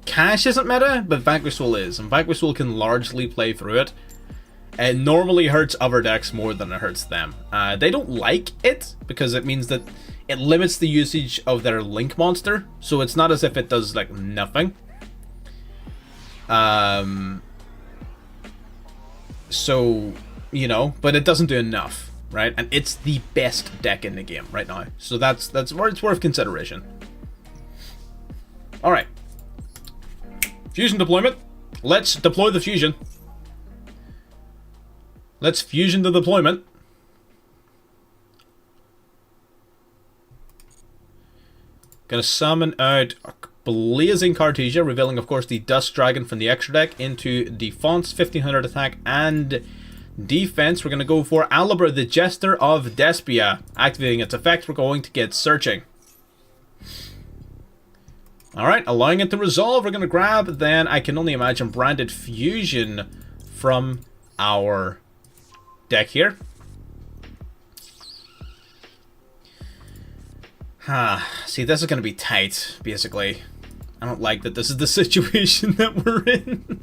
Cash isn't meta, but Vanquish Soul is, and Vanquish Soul can largely play through it. It normally hurts other decks more than it hurts them. They don't like it, because it means that it limits the usage of their Link monster, so it's not as if it does, like, nothing. So, you know, but it doesn't do enough, right? And it's the best deck in the game right now, so that's where it's worth consideration. Alright. Fusion deployment. Let's deploy the fusion. Let's fusion the deployment. Gonna summon out Blazing Cartesia, revealing, of course, the Dusk Dragon from the extra deck into Defonce, 1500 attack and defense. We're gonna go for Alibra, the Jester of Despia. Activating its effect, we're going to get Searching. Alright, allowing it to resolve, we're gonna grab, then I can only imagine, Branded Fusion from our deck here. See, this is gonna be tight, basically. I don't like that this is the situation that we're in.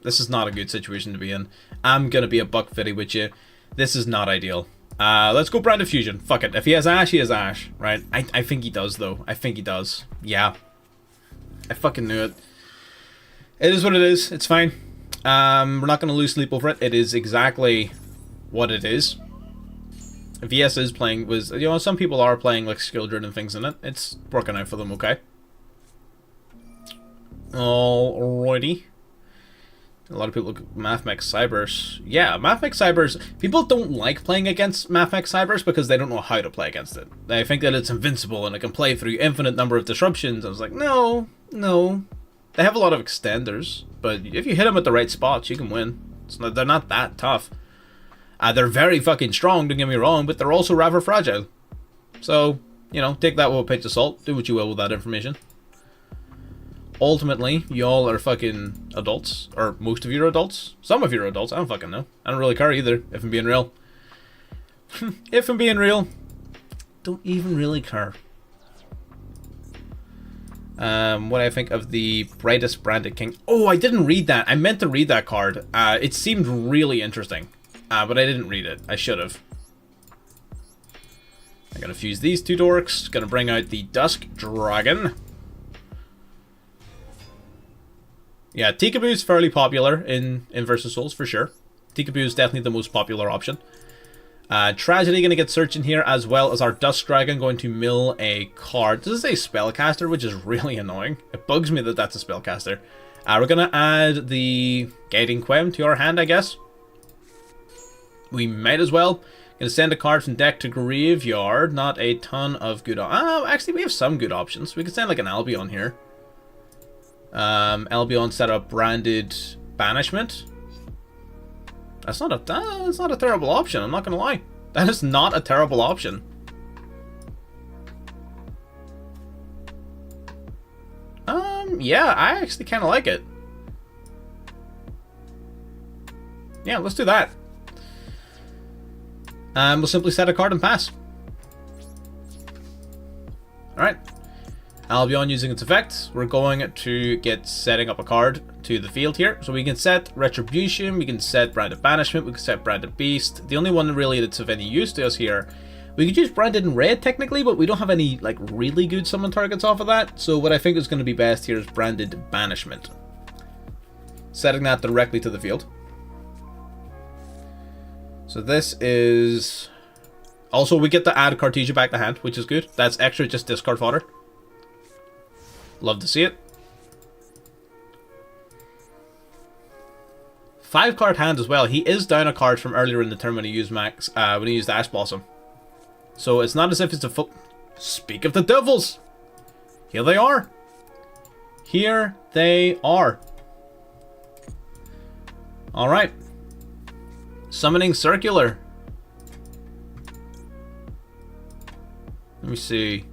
This is not a good situation to be in. I'm gonna be a buck fitty with you. This is not ideal. Let's go Branded Fusion. Fuck it. If he has Ash, he has Ash, right? I think he does, though. I think he does. Yeah. I fucking knew it. It is what it is. It's fine. We're not gonna lose sleep over it. It is exactly what it is. VS is playing with, you know, some people are playing like skill-driven and things in it. It's working out for them, okay? Alrighty. A lot of people look at Mathmech Cybers. Yeah, Mathmech Cybers, people don't like playing against Mathmech Cybers because they don't know how to play against it. They think that it's invincible and it can play through infinite number of disruptions. I was like, no. They have a lot of extenders, but if you hit them at the right spots, you can win. They're not that tough. They're very fucking strong, don't get me wrong, but they're also rather fragile. So, you know, take that with a pinch of salt. Do what you will with that information. Ultimately, y'all are fucking adults. Or most of you are adults. Some of you are adults. I don't fucking know. I don't really care either, if I'm being real. If I'm being real, don't even really care. What I think of the Brightest Branded King. Oh, I didn't read that. I meant to read that card. It seemed really interesting. But I didn't read it. I should have. I'm gonna fuse these two dorks. Gonna bring out the Dusk Dragon. Yeah, Tikaboo is fairly popular in Versus Souls, for sure. Tikaboo is definitely the most popular option. Tragedy gonna get searching here, as well as our Dusk Dragon going to mill a card. This is a Spellcaster, which is really annoying. It bugs me that that's a Spellcaster. We're gonna add the Guiding Quem to our hand, I guess. We might as well. Gonna send a card from deck to graveyard. Not a ton of good. Actually, we have some good options. We could send like an Albion here. Albion set up Branded Banishment. That's not a terrible option. I'm not gonna lie. That is not a terrible option. Yeah, I actually kind of like it. Yeah, let's do that. We'll simply set a card and pass. Alright. Albion using its effect. We're going to get setting up a card to the field here. So we can set Retribution, we can set Branded Banishment, we can set Branded Beast. The only one really that's of any use to us here. We could use Branded in red technically, but we don't have any like really good summon targets off of that. So what I think is going to be best here is Branded Banishment. Setting that directly to the field. So this is... Also, we get to add Cartesia back to hand, which is good. That's extra just discard fodder. Love to see it. 5-card hand as well. He is down a card from earlier in the turn when he used when he used Ash Blossom. So it's not as if it's a full... Speak of the devils! Here they are. Here they are. Alright. Summoning Circular. Let me see.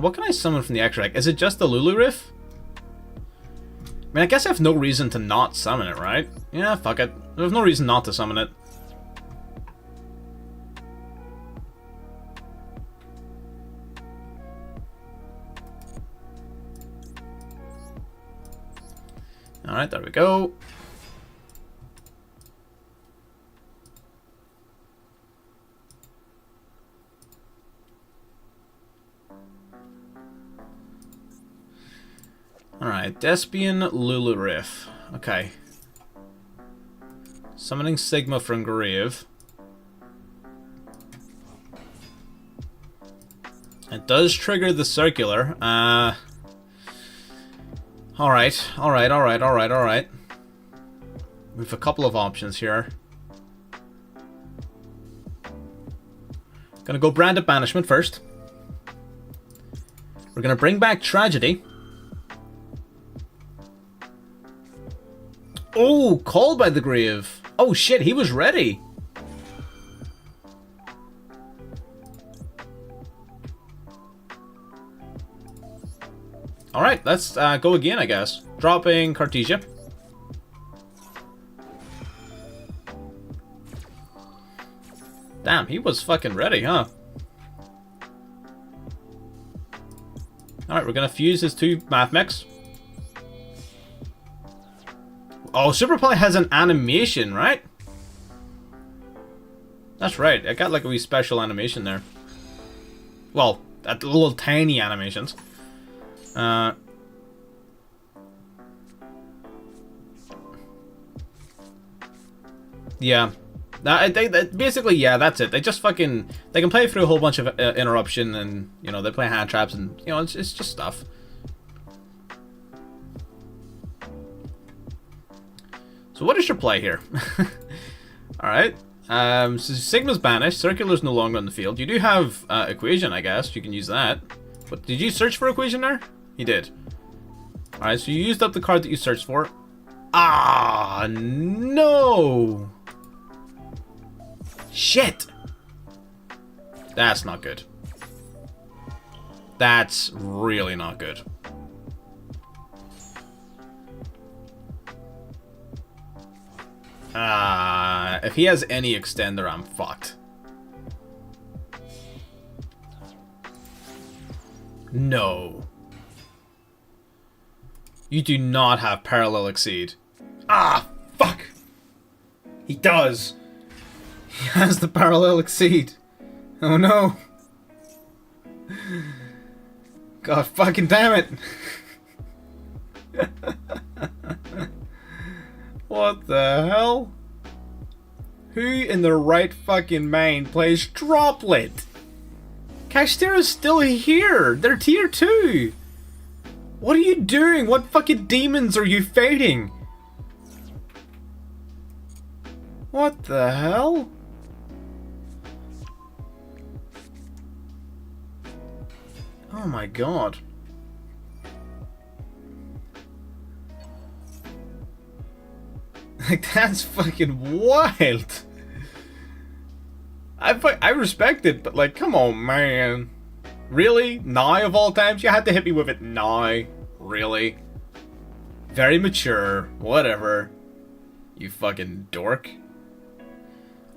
What can I summon from the extra deck? Is it just the Lulu Riff? I mean, I guess I have no reason to not summon it, right? Yeah, fuck it. There's no reason not to summon it. Alright, there we go. Alright, Despian Lulu Riff. Okay. Summoning Sigma from Grave. It does trigger the Circular. Alright. We have a couple of options here. Gonna go Branded Banishment first. We're gonna bring back Tragedy. Oh, called by the Grave. Oh shit, he was ready. Alright, let's go again, I guess. Dropping Cartesia. he was fucking ready, huh? Alright, we're gonna fuse his two math mechs. Oh, Super Play has an animation, right? That's right, I got like a wee special animation there. Well, at little tiny animations. Yeah. Basically, yeah, that's it. They just fucking... They can play through a whole bunch of interruption and, you know, they play hand traps and, you know, it's just stuff. So what is your play here? Alright. So Sigma's banished. Circular's no longer on the field. You do have Equation, I guess. You can use that. But did you search for Equation there? You did. Alright, so you used up the card that you searched for. Ah, no! Shit! That's not good. That's really not good. If he has any extender, I'm fucked. No. You do not have Parallel Exceed. Ah, fuck! He does! He has the Parallel Exceed. Oh no. God fucking damn it. What the hell? Who in their right fucking mind plays Droplet? Kashtira's still here. They're tier 2. What are you doing? What fucking demons are you fighting? What the hell? Oh my god. Like, that's fucking wild. I respect it, but like, come on, man. Really? Now of all times? You had to hit me with it now. Really? Very mature. Whatever. You fucking dork.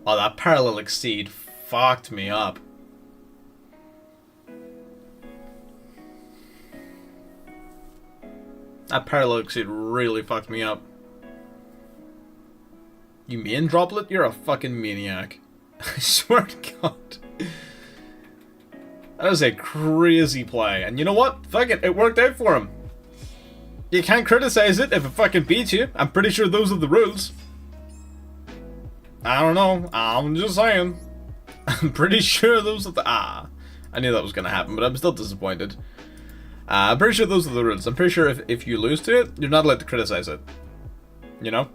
Oh, that Parallel Exceed fucked me up. That Parallel Exceed really fucked me up. You mean Droplet? You're a fucking maniac. I swear to God. That was a crazy play. And you know what? Fuck it. It worked out for him. You can't criticize it if it fucking beats you. I'm pretty sure those are the rules. I don't know. I'm just saying. I'm pretty sure those are the... I knew that was going to happen, but I'm still disappointed. I'm pretty sure those are the rules. I'm pretty sure if you lose to it, you're not allowed to criticize it. You know?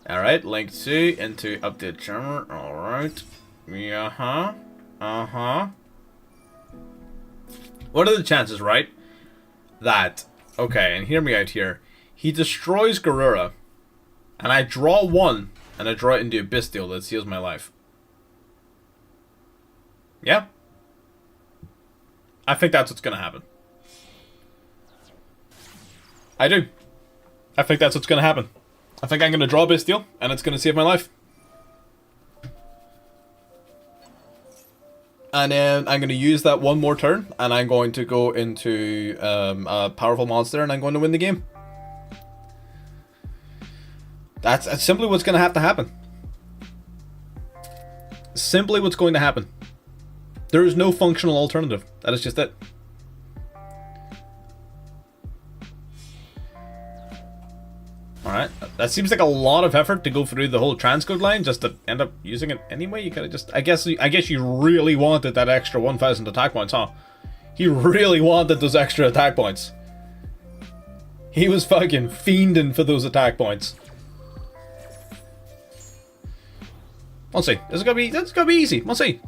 Alright, link 2 into update jammer. Alright. What are the chances, right? That, okay, and hear me out here. He destroys Garura, and I draw 1, and I draw it into a Bestial that seals my life. Yeah? I think that's what's gonna happen. I do. I think that's what's gonna happen. I think I'm gonna draw a Bestial, and it's gonna save my life. And then I'm gonna use that one more turn, and I'm going to go into a powerful monster, and I'm going to win the game. That's simply what's gonna have to happen. Simply what's going to happen. There is no functional alternative. That is just it. Alright, that seems like a lot of effort to go through the whole transcode line just to end up using it anyway. You could have just... I guess you really wanted that extra 1,000 attack points, huh? He really wanted those extra attack points. He was fucking fiending for those attack points. We'll see. This is gonna be easy. We'll see.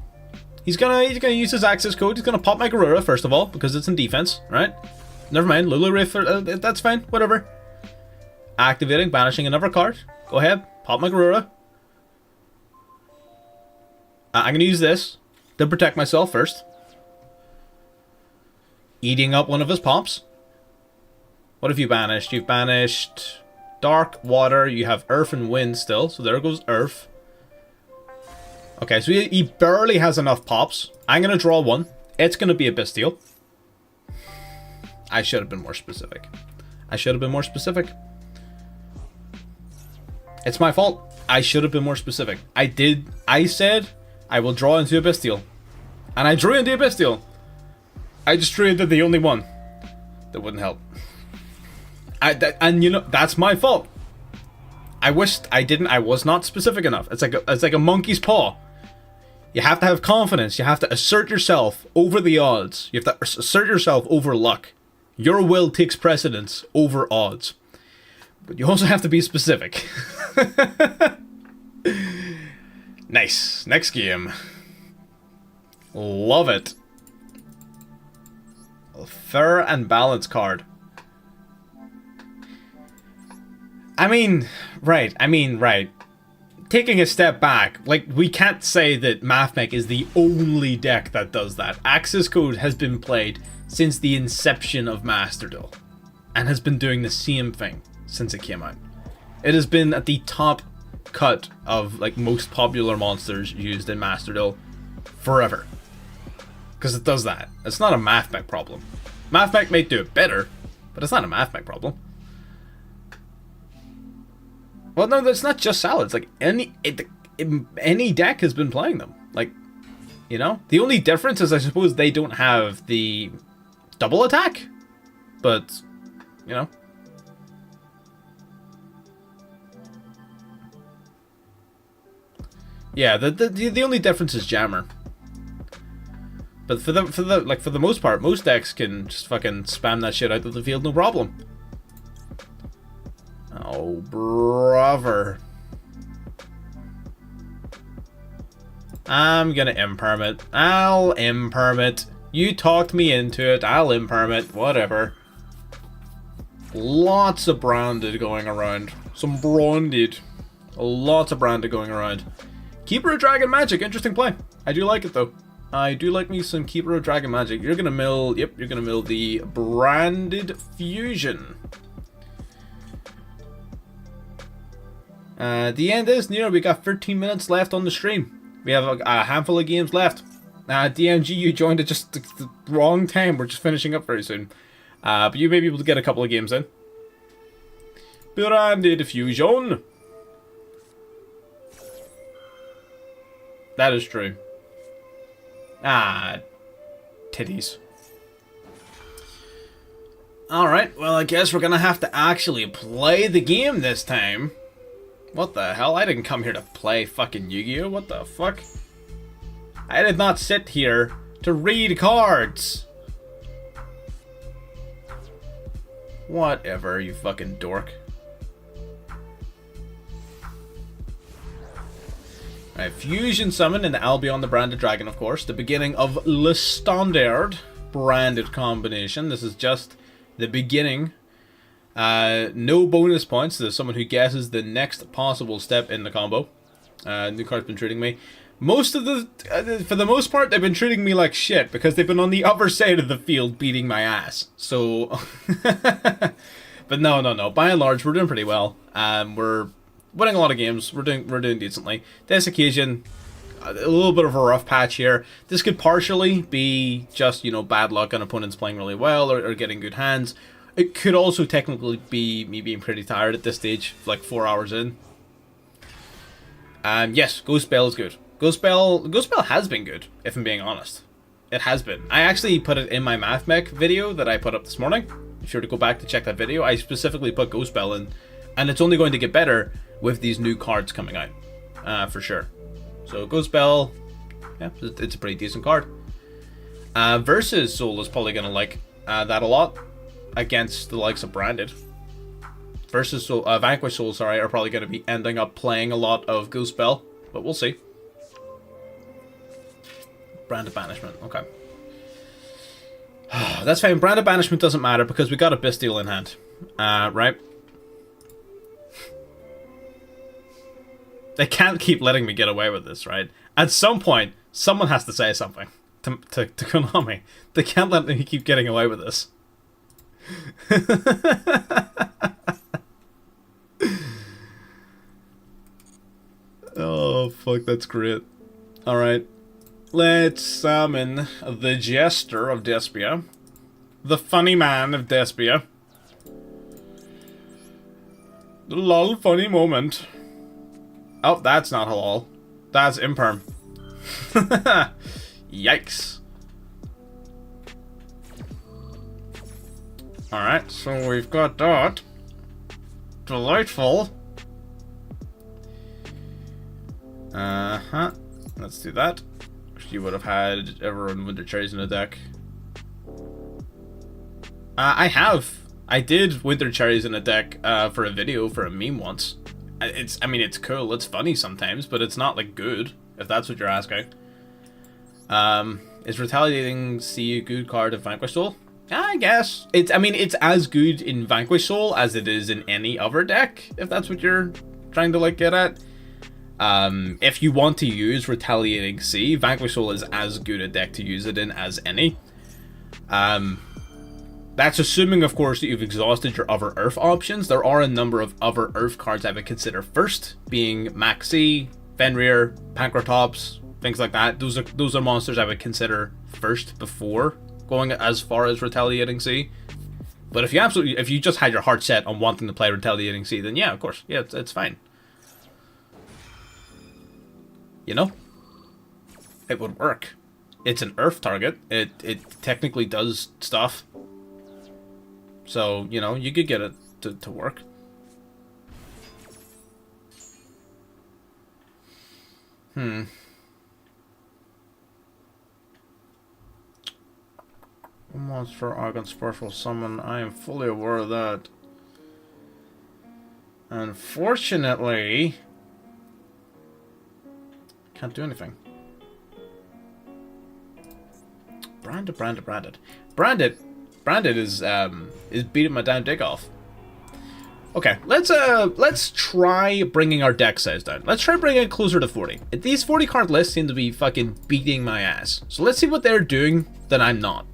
He's gonna use his access code. He's gonna pop my Garura first of all because it's in defense, right? Never mind. Lulu Riff. That's fine. Whatever. Activating, banishing another card. Go ahead. Pop my Garura. I'm gonna use this to protect myself first. Eating up one of his pops. What have you banished? You've banished Dark, water, you have earth and wind still, so there goes earth. Okay, so he barely has enough pops. I'm going to draw one. It's going to be a Bestial. I should have been more specific. I should have been more specific. It's my fault. I should have been more specific. I said I will draw into a Bestial. And I drew into a Bestial. I just drew into the only one. That wouldn't help. And you know, that's my fault. I wished I didn't. I was not specific enough. It's like a monkey's paw. You have to have confidence. You have to assert yourself over the odds. You have to assert yourself over luck. Your will takes precedence over odds. But you also have to be specific. Nice. Next game. Love it. Fair and balance card. I mean, right. Taking a step back, like, we can't say that MathMech is the only deck that does that. Access Code has been played since the inception of Master Duel, and has been doing the same thing since it came out. It has been at the top cut of, like, most popular monsters used in Master Duel forever. Because it does that. It's not a MathMech problem. MathMech may do it better, but it's not a MathMech problem. Well, no, that's not just salads. Like, any deck has been playing them. Like, you know? The only difference is, I suppose, they don't have the double attack. But, you know. Yeah, the only difference is Jammer. But for the most part, most decks can just fucking spam that shit out of the field, no problem. Oh, brother. I'm gonna imperm it. I'll imperm it. You talked me into it. I'll imperm it. Whatever. Lots of branded going around. Some branded. Lots of branded going around. Keeper of Dragon Magic. Interesting play. I do like it, though. I do like me some Keeper of Dragon Magic. You're gonna mill... Yep, you're gonna mill the Branded Fusion. The end is near. We got 13 minutes left on the stream. We have a handful of games left. DMG, you joined at just the wrong time. We're just finishing up very soon. But you may be able to get a couple of games in. Branded Fusion. That is true. Titties. Alright, well, I guess we're gonna have to actually play the game this time. What the hell? I didn't come here to play fucking Yu-Gi-Oh! What the fuck? I did not sit here to read cards. Whatever, you fucking dork. Right, Fusion Summon in the Albion the Branded Dragon, of course. The beginning of Le Standard branded combination. This is just the beginning. No bonus points to someone who guesses the next possible step in the combo. New card's been treating me. Most of the... for the most part, they've been treating me like shit because they've been on the other side of the field beating my ass. So... but no. By and large, we're doing pretty well. We're winning a lot of games. We're doing decently. This occasion, a little bit of a rough patch here. This could partially be just, you know, bad luck and opponents playing really well or getting good hands. It could also technically be me being pretty tired at this stage, like 4 hours in. Yes, Ghost Spell is good. Ghost Spell has been good, if I'm being honest. It has been. I actually put it in my MathMech video that I put up this morning. Be sure to go back to check that video. I specifically put Ghost Spell in, and it's only going to get better with these new cards coming out, for sure. So Ghost Spell, yeah, it's a pretty decent card. Versus Soul is probably going to like that a lot against the likes of Branded. Versus Soul, Vanquish Soul, sorry, are probably going to be ending up playing a lot of Ghost Spell, but we'll see. Branded Banishment, okay. That's fine, Branded Banishment doesn't matter because we got a Bestial in hand, right? They can't keep letting me get away with this, right? At some point, someone has to say something to Konami. They can't let me keep getting away with this. Oh, fuck, that's great. Alright. Let's summon the Jester of Despia. The funny man of Despia. The lol funny moment. Oh, that's not halal. That's imperm. Yikes. Alright, so we've got that. Delightful. Uh-huh. Let's do that. You would have had everyone Winter Cherries in the deck. I did Winter Cherries in a deck for a video, for a meme once. I mean, it's cool, it's funny sometimes, but it's not, like, good, if that's what you're asking. Is Retaliating Sea a good card in Vanquish Soul? I guess. I mean, it's as good in Vanquish Soul as it is in any other deck, if that's what you're trying to, like, get at. If you want to use Retaliating Sea, Vanquish Soul is as good a deck to use it in as any. That's assuming, of course, that you've exhausted your other Earth options. There are a number of other Earth cards I would consider first, being Maxi, Fenrir, Pancratops, things like that. Those are monsters I would consider first before going as far as Retaliating Sea. But if you just had your heart set on wanting to play Retaliating Sea, then yeah, of course, yeah, it's fine. You know, it would work. It's an Earth target. It technically does stuff. So, you know, you could get it to work. Monster I can special summon. I am fully aware of that. Unfortunately, can't do anything. Branded. Branded is beating my damn dick off. Okay, let's try bringing our deck size down. Let's try bringing it closer to 40. These 40 card lists seem to be fucking beating my ass. So let's see what they're doing that I'm not.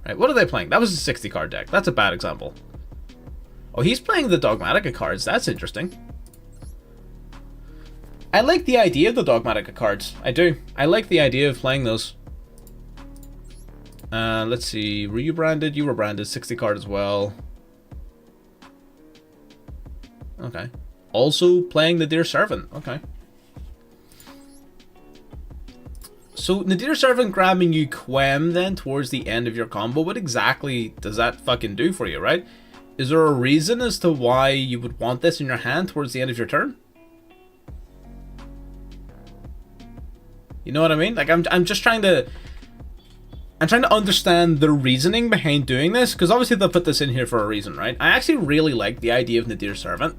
Right, what are they playing? That was a 60 card deck. That's a bad example. Oh, he's playing the Dogmatica cards. That's interesting. I like the idea of the Dogmatica cards. I do. I like the idea of playing those. Let's see. Were you branded? You were branded. 60 card as well. Okay. Also playing Nadir Servant. Okay. So, Nadir Servant grabbing you Quem then towards the end of your combo. What exactly does that fucking do for you, right? Is there a reason as to why you would want this in your hand towards the end of your turn? You know what I mean? Like, I'm just trying to... I'm trying to understand the reasoning behind doing this, because obviously they'll put this in here for a reason, right? I actually really like the idea of Nadir Servant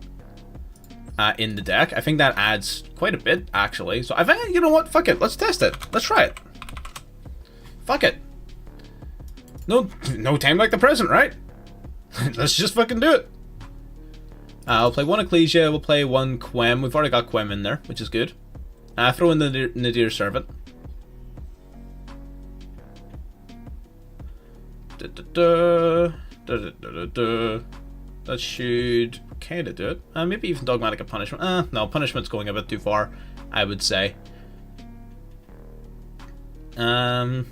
in the deck. I think that adds quite a bit, actually. So I think, you know what? Fuck it. Let's test it. Let's try it. Fuck it. No time like the present, right? Let's just fucking do it. I'll play one Ecclesia. We'll play one Quem. We've already got Quem in there, which is good. Throw in the Nadir Servant. That should kind of do it. Maybe even Dogmatic Punishment. No, Punishment's going a bit too far, I would say. Let's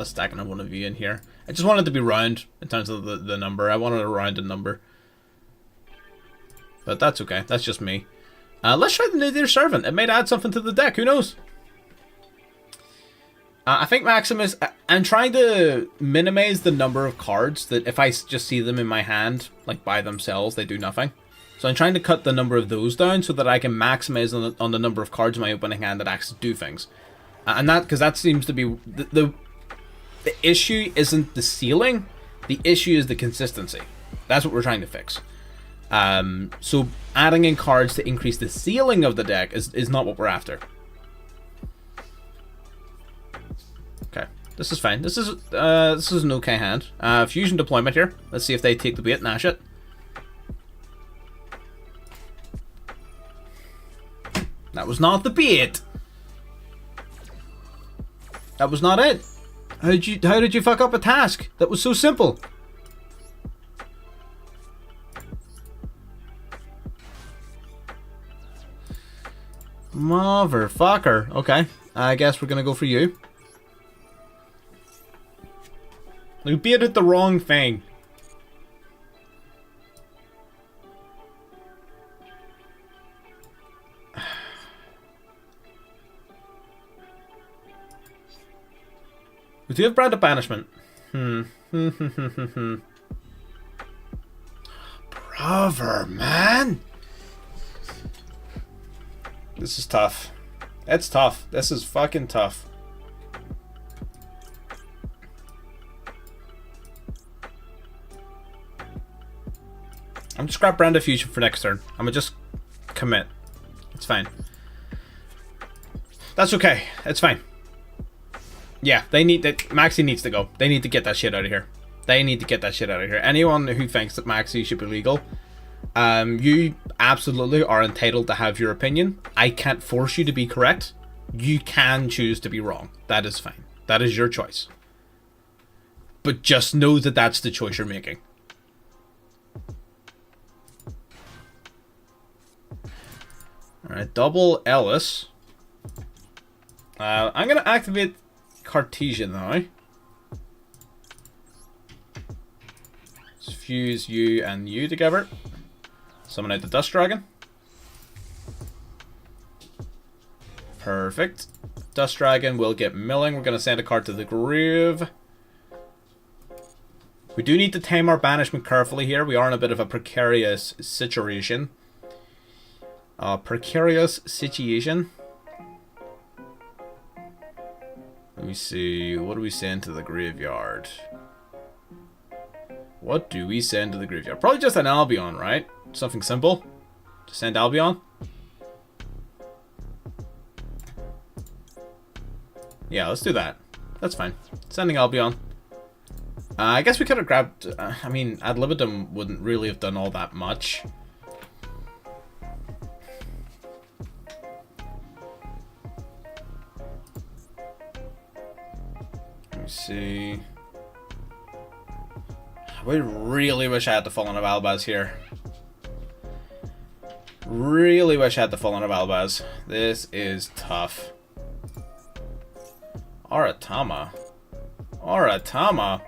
stack another one of you in here. I just wanted to be round in terms of the number. I wanted a rounded number. But that's okay. That's just me. Let's try the Nadir Servant. It might add something to the deck. Who knows? I think Maximus... I'm trying to minimize the number of cards that if I just see them in my hand, like by themselves, they do nothing. So I'm trying to cut the number of those down so that I can maximize on the number of cards in my opening hand that actually do things. And that, because that seems to be... The issue isn't the ceiling, the issue is the consistency. That's what we're trying to fix. So adding in cards to increase the ceiling of the deck is not what we're after. Okay, this is fine. This is an okay hand. Fusion Deployment here. Let's see if they take the bait and ash it. That was not the bait. That was not it. How did you fuck up a task? That was so simple. Motherfucker. Okay. I guess we're gonna go for you. We baited the wrong thing. We do have Brand of Banishment. Brother, man! This is tough. It's tough. This is fucking tough. I'm just grab Brand of Fusion for next turn. I'm gonna just commit. It's fine. That's okay. It's fine. Yeah, they need that. Maxi needs to go. They need to get that shit out of here. They need to get that shit out of here. Anyone who thinks that Maxi should be legal, you absolutely are entitled to have your opinion. I can't force you to be correct. You can choose to be wrong. That is fine. That is your choice. But just know that that's the choice you're making. Alright, double Ellis. I'm going to activate Cartesian now. Let's fuse you and you together. Summon out the Dust Dragon. Perfect. Dust Dragon will get milling. We're going to send a card to the grave. We do need to time our banishment carefully here. We are in a bit of a precarious situation. Let me see. What do we send to the graveyard? What do we send to the graveyard? Probably just an Albion, right? Something simple. Just send Albion. Yeah, let's do that. That's fine. Sending Albion. I guess we could have grabbed... I mean, Ad Libitum wouldn't really have done all that much. Let me see... I really wish I had the Fallen of Albaz here. Really wish I had the Fallen of Albaz. This is tough. Aratama. Aratama.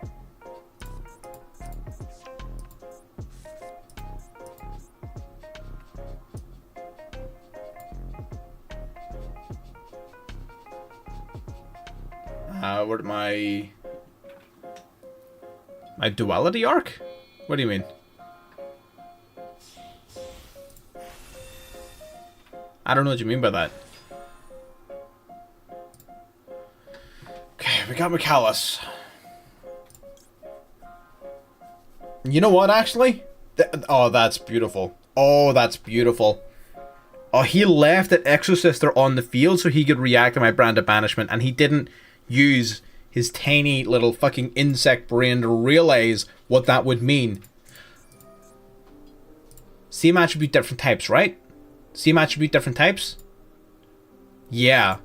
Where'd my duality arc? What do you mean? I don't know what you mean by that. Okay, we got McCallus. You know what, actually? Oh, that's beautiful. Oh, that's beautiful. Oh, he left an Exorcister on the field so he could react to my Brand of Banishment, and he didn't use his tiny little fucking insect brain to realize what that would mean. Same attribute, different types, right? Same attribute, different types? Yeah.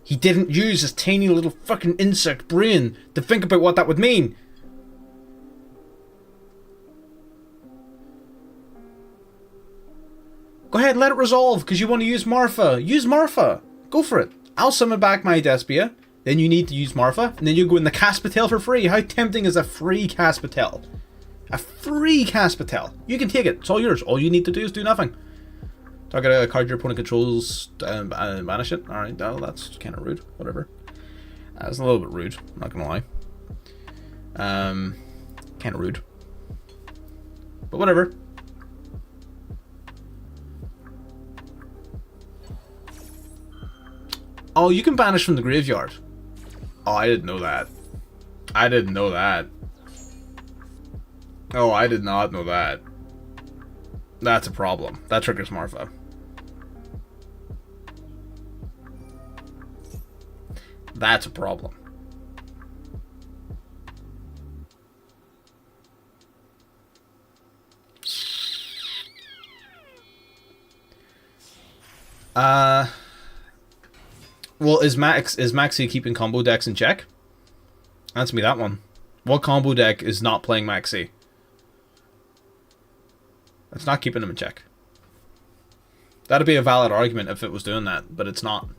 He didn't use his tiny little fucking insect brain to think about what that would mean. Go ahead, let it resolve, because you want to use Marfa. Use Marfa. Go for it. I'll summon back my Despia. Then you need to use Marfa, and then you go in the Caspatel for free. How tempting is a free Caspatel? A free Caspatel. You can take it. It's all yours. All you need to do is do nothing. Target a card your opponent controls and banish it. Alright, well, that's kind of rude. Whatever. That's a little bit rude. I'm not going to lie. Kind of rude. But whatever. Oh, you can banish from the graveyard. Oh, I didn't know that. I didn't know that. Oh, I did not know that. That's a problem. That triggers Marfa. That's a problem. Well, is Maxi keeping combo decks in check? Answer me that one. What combo deck is not playing Maxi? It's not keeping them in check. That'd be a valid argument if it was doing that, but it's not.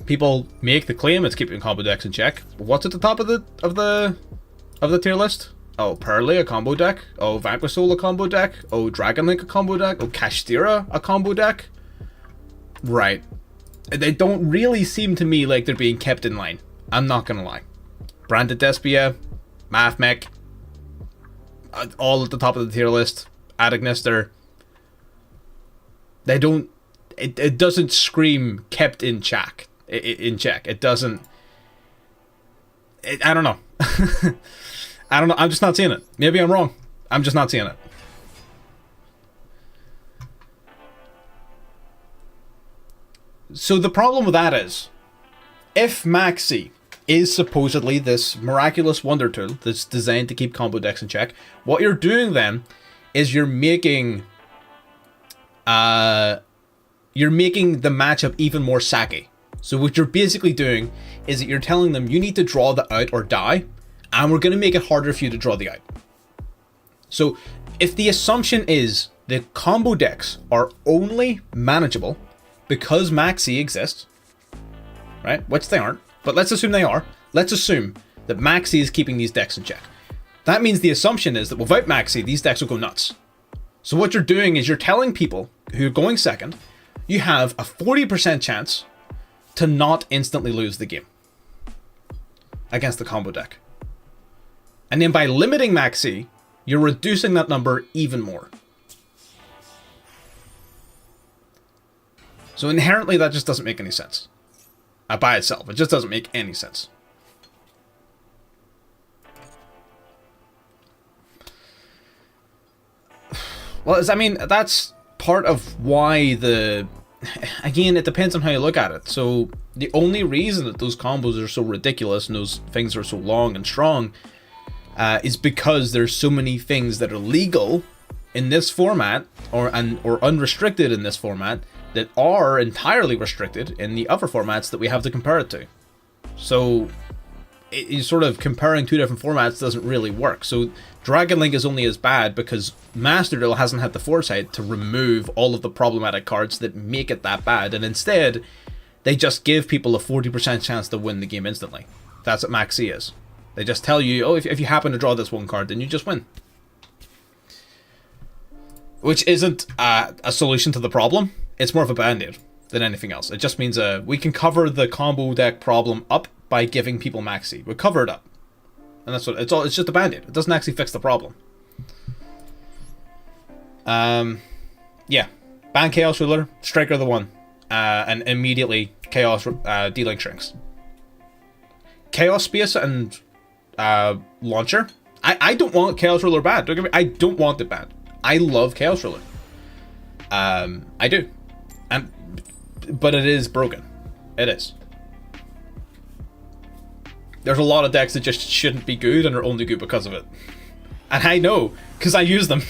People make the claim it's keeping combo decks in check. What's at the top of the tier list? Oh, Pearly, a combo deck. Oh, Vanquisol, a combo deck. Oh, Dragonlink, a combo deck. Oh, Kashtira, a combo deck. Right. They don't really seem to me like they're being kept in line. I'm not gonna lie. Branded Despia, Mathmech, all at the top of the tier list. Adignister. They don't... It doesn't scream kept in check. It doesn't... I don't know. I don't know. I'm just not seeing it. Maybe I'm wrong. I'm just not seeing it. So the problem with that is, if Maxi is supposedly this miraculous wonder tool that's designed to keep combo decks in check, what you're doing then is you're making the matchup even more sacky. So what you're basically doing is that you're telling them you need to draw the out or die, and we're going to make it harder for you to draw the out. So if the assumption is that combo decks are only manageable because Maxi exists, right? Which they aren't, but let's assume they are. Let's assume that Maxi is keeping these decks in check. That means the assumption is that without Maxi, these decks will go nuts. So what you're doing is you're telling people who are going second, you have a 40% chance to not instantly lose the game against the combo deck. And then by limiting Maxi, you're reducing that number even more. So inherently, that just doesn't make any sense. By itself, it just doesn't make any sense. Well, I mean, that's part of why the... Again, it depends on how you look at it. So the only reason that those combos are so ridiculous and those things are so long and strong is because there's so many things that are legal in this format or unrestricted in this format that are entirely restricted in the other formats that we have to compare it to. So sort of comparing two different formats doesn't really work. So Dragonlink is only as bad because Master Duel hasn't had the foresight to remove all of the problematic cards that make it that bad, and instead they just give people a 40% chance to win the game instantly. That's what Maxi is. They just tell you, oh, if you happen to draw this one card, then you just win. Which isn't a solution to the problem. It's more of a band-aid than anything else. It just means we can cover the combo deck problem up by giving people Maxi. We cover it up. And that's what it's all. It's just a band-aid. It doesn't actually fix the problem. Yeah. Ban Chaos Ruler, Striker the one. And immediately Chaos D-Link shrinks. Chaos Space and Launcher. I don't want Chaos Ruler banned. Don't get me, I don't want it banned. I love Chaos Ruler. I do. But it is broken. It is. There's a lot of decks that just shouldn't be good and are only good because of it. And I know, because I use them.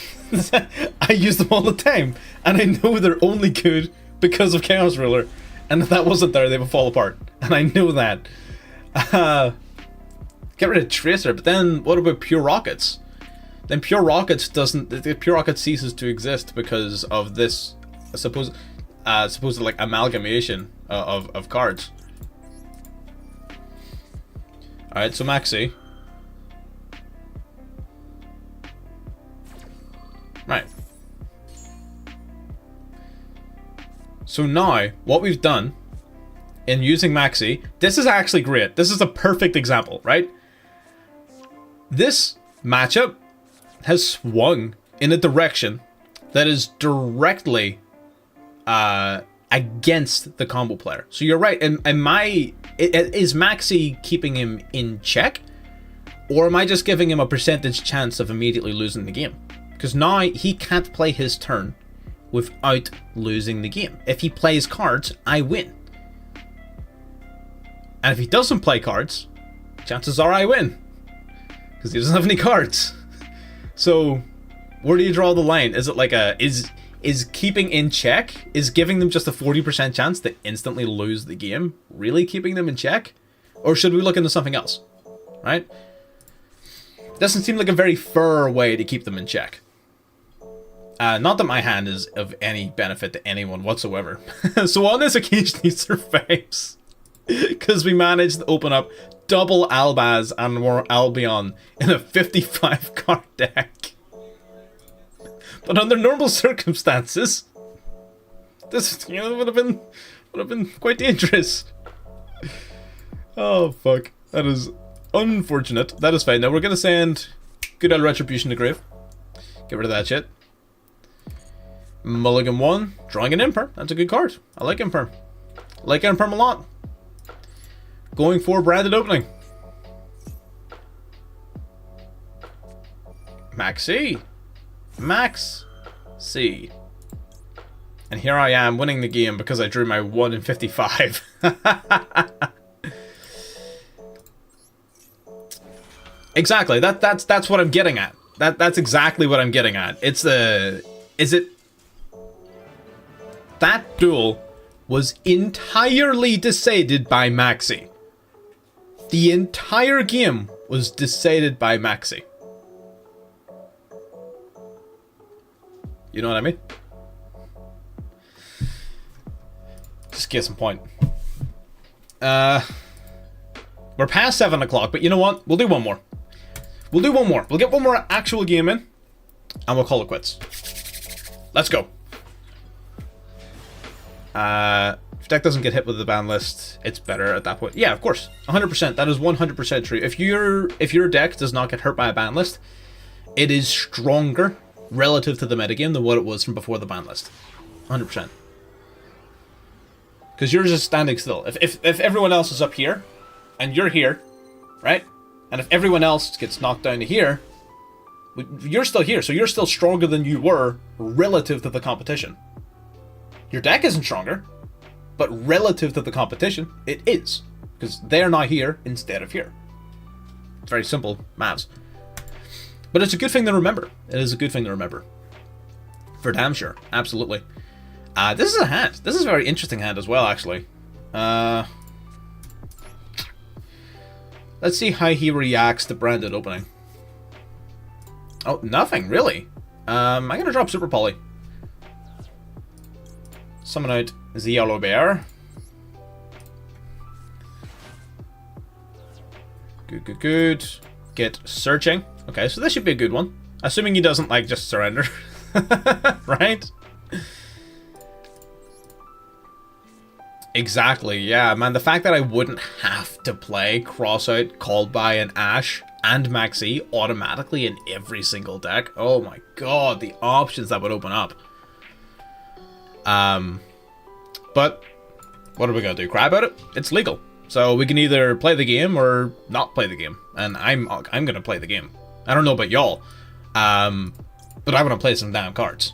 I use them all the time. And I know they're only good because of Chaos Ruler. And if that wasn't there, they would fall apart. And I know that. Get rid of Tracer, but then what about Pure Rockets? Then Pure Rockets Pure Rocket ceases to exist because of this supposed like amalgamation of cards. Alright, so Maxi. Right. So now, what we've done in using Maxi, this is actually great. This is a perfect example, right? This matchup has swung in a direction that is directly against the combo player. So you're right. Is Maxi keeping him in check, or am I just giving him a percentage chance of immediately losing the game? Because now he can't play his turn without losing the game. If he plays cards, I win. And if he doesn't play cards, chances are I win, because he doesn't have any cards. So where do you draw the line? Is it like is keeping in check, is giving them just a 40% chance to instantly lose the game really keeping them in check? Or should we look into something else? Right? Doesn't seem like a very fair way to keep them in check. Not that my hand is of any benefit to anyone whatsoever. So on this occasion he survives. Because we managed to open up double Albaz and more Albion in a 55 card deck. But under normal circumstances, this would have been quite dangerous. Oh fuck. That is unfortunate. That is fine. Now we're gonna send good old Retribution to grave. Get rid of that shit. Mulligan 1, drawing an Imperm. That's a good card. I like Imperm. I like Imperm a lot. Going for branded opening. Max C. Max C. And here I am winning the game because I drew my 1 in 55. Exactly. That's what I'm getting at. That's exactly what I'm getting at. It's the... Is it... That duel was entirely decided by Maxi. The entire game was decided by Maxi. You know what I mean? Just get some point. We're past 7 o'clock, but you know what? We'll do one more. We'll do one more. We'll get one more actual game in, and we'll call it quits. Let's go. If deck doesn't get hit with the ban list, it's better at that point. Yeah, of course. 100%. That is 100% true. If your deck does not get hurt by a ban list, it is stronger relative to the metagame than what it was from before the ban list. 100%. Because yours is standing still. If everyone else is up here, and you're here, right? And if everyone else gets knocked down to here, you're still here, so you're still stronger than you were relative to the competition. Your deck isn't stronger, but relative to the competition, it is. Because they're not here instead of here. It's very simple maths. But it's a good thing to remember. It is a good thing to remember. For damn sure. Absolutely. This is a hand. This is a very interesting hand as well, actually. Let's see how he reacts to branded opening. Oh, nothing, really. I'm gonna drop Super Poly. Summon out the Yellow Bear. Good. Get Searching. Okay, so this should be a good one. Assuming he doesn't, like, just surrender. Right? Exactly, yeah, man. The fact that I wouldn't have to play Crossout, Called By, and Ash, and Maxi automatically in every single deck. Oh my god, the options that would open up. But what are we gonna do? Cry about it? It's legal. So we can either play the game or not play the game. And I'm gonna play the game. I don't know about y'all. But I wanna play some damn cards.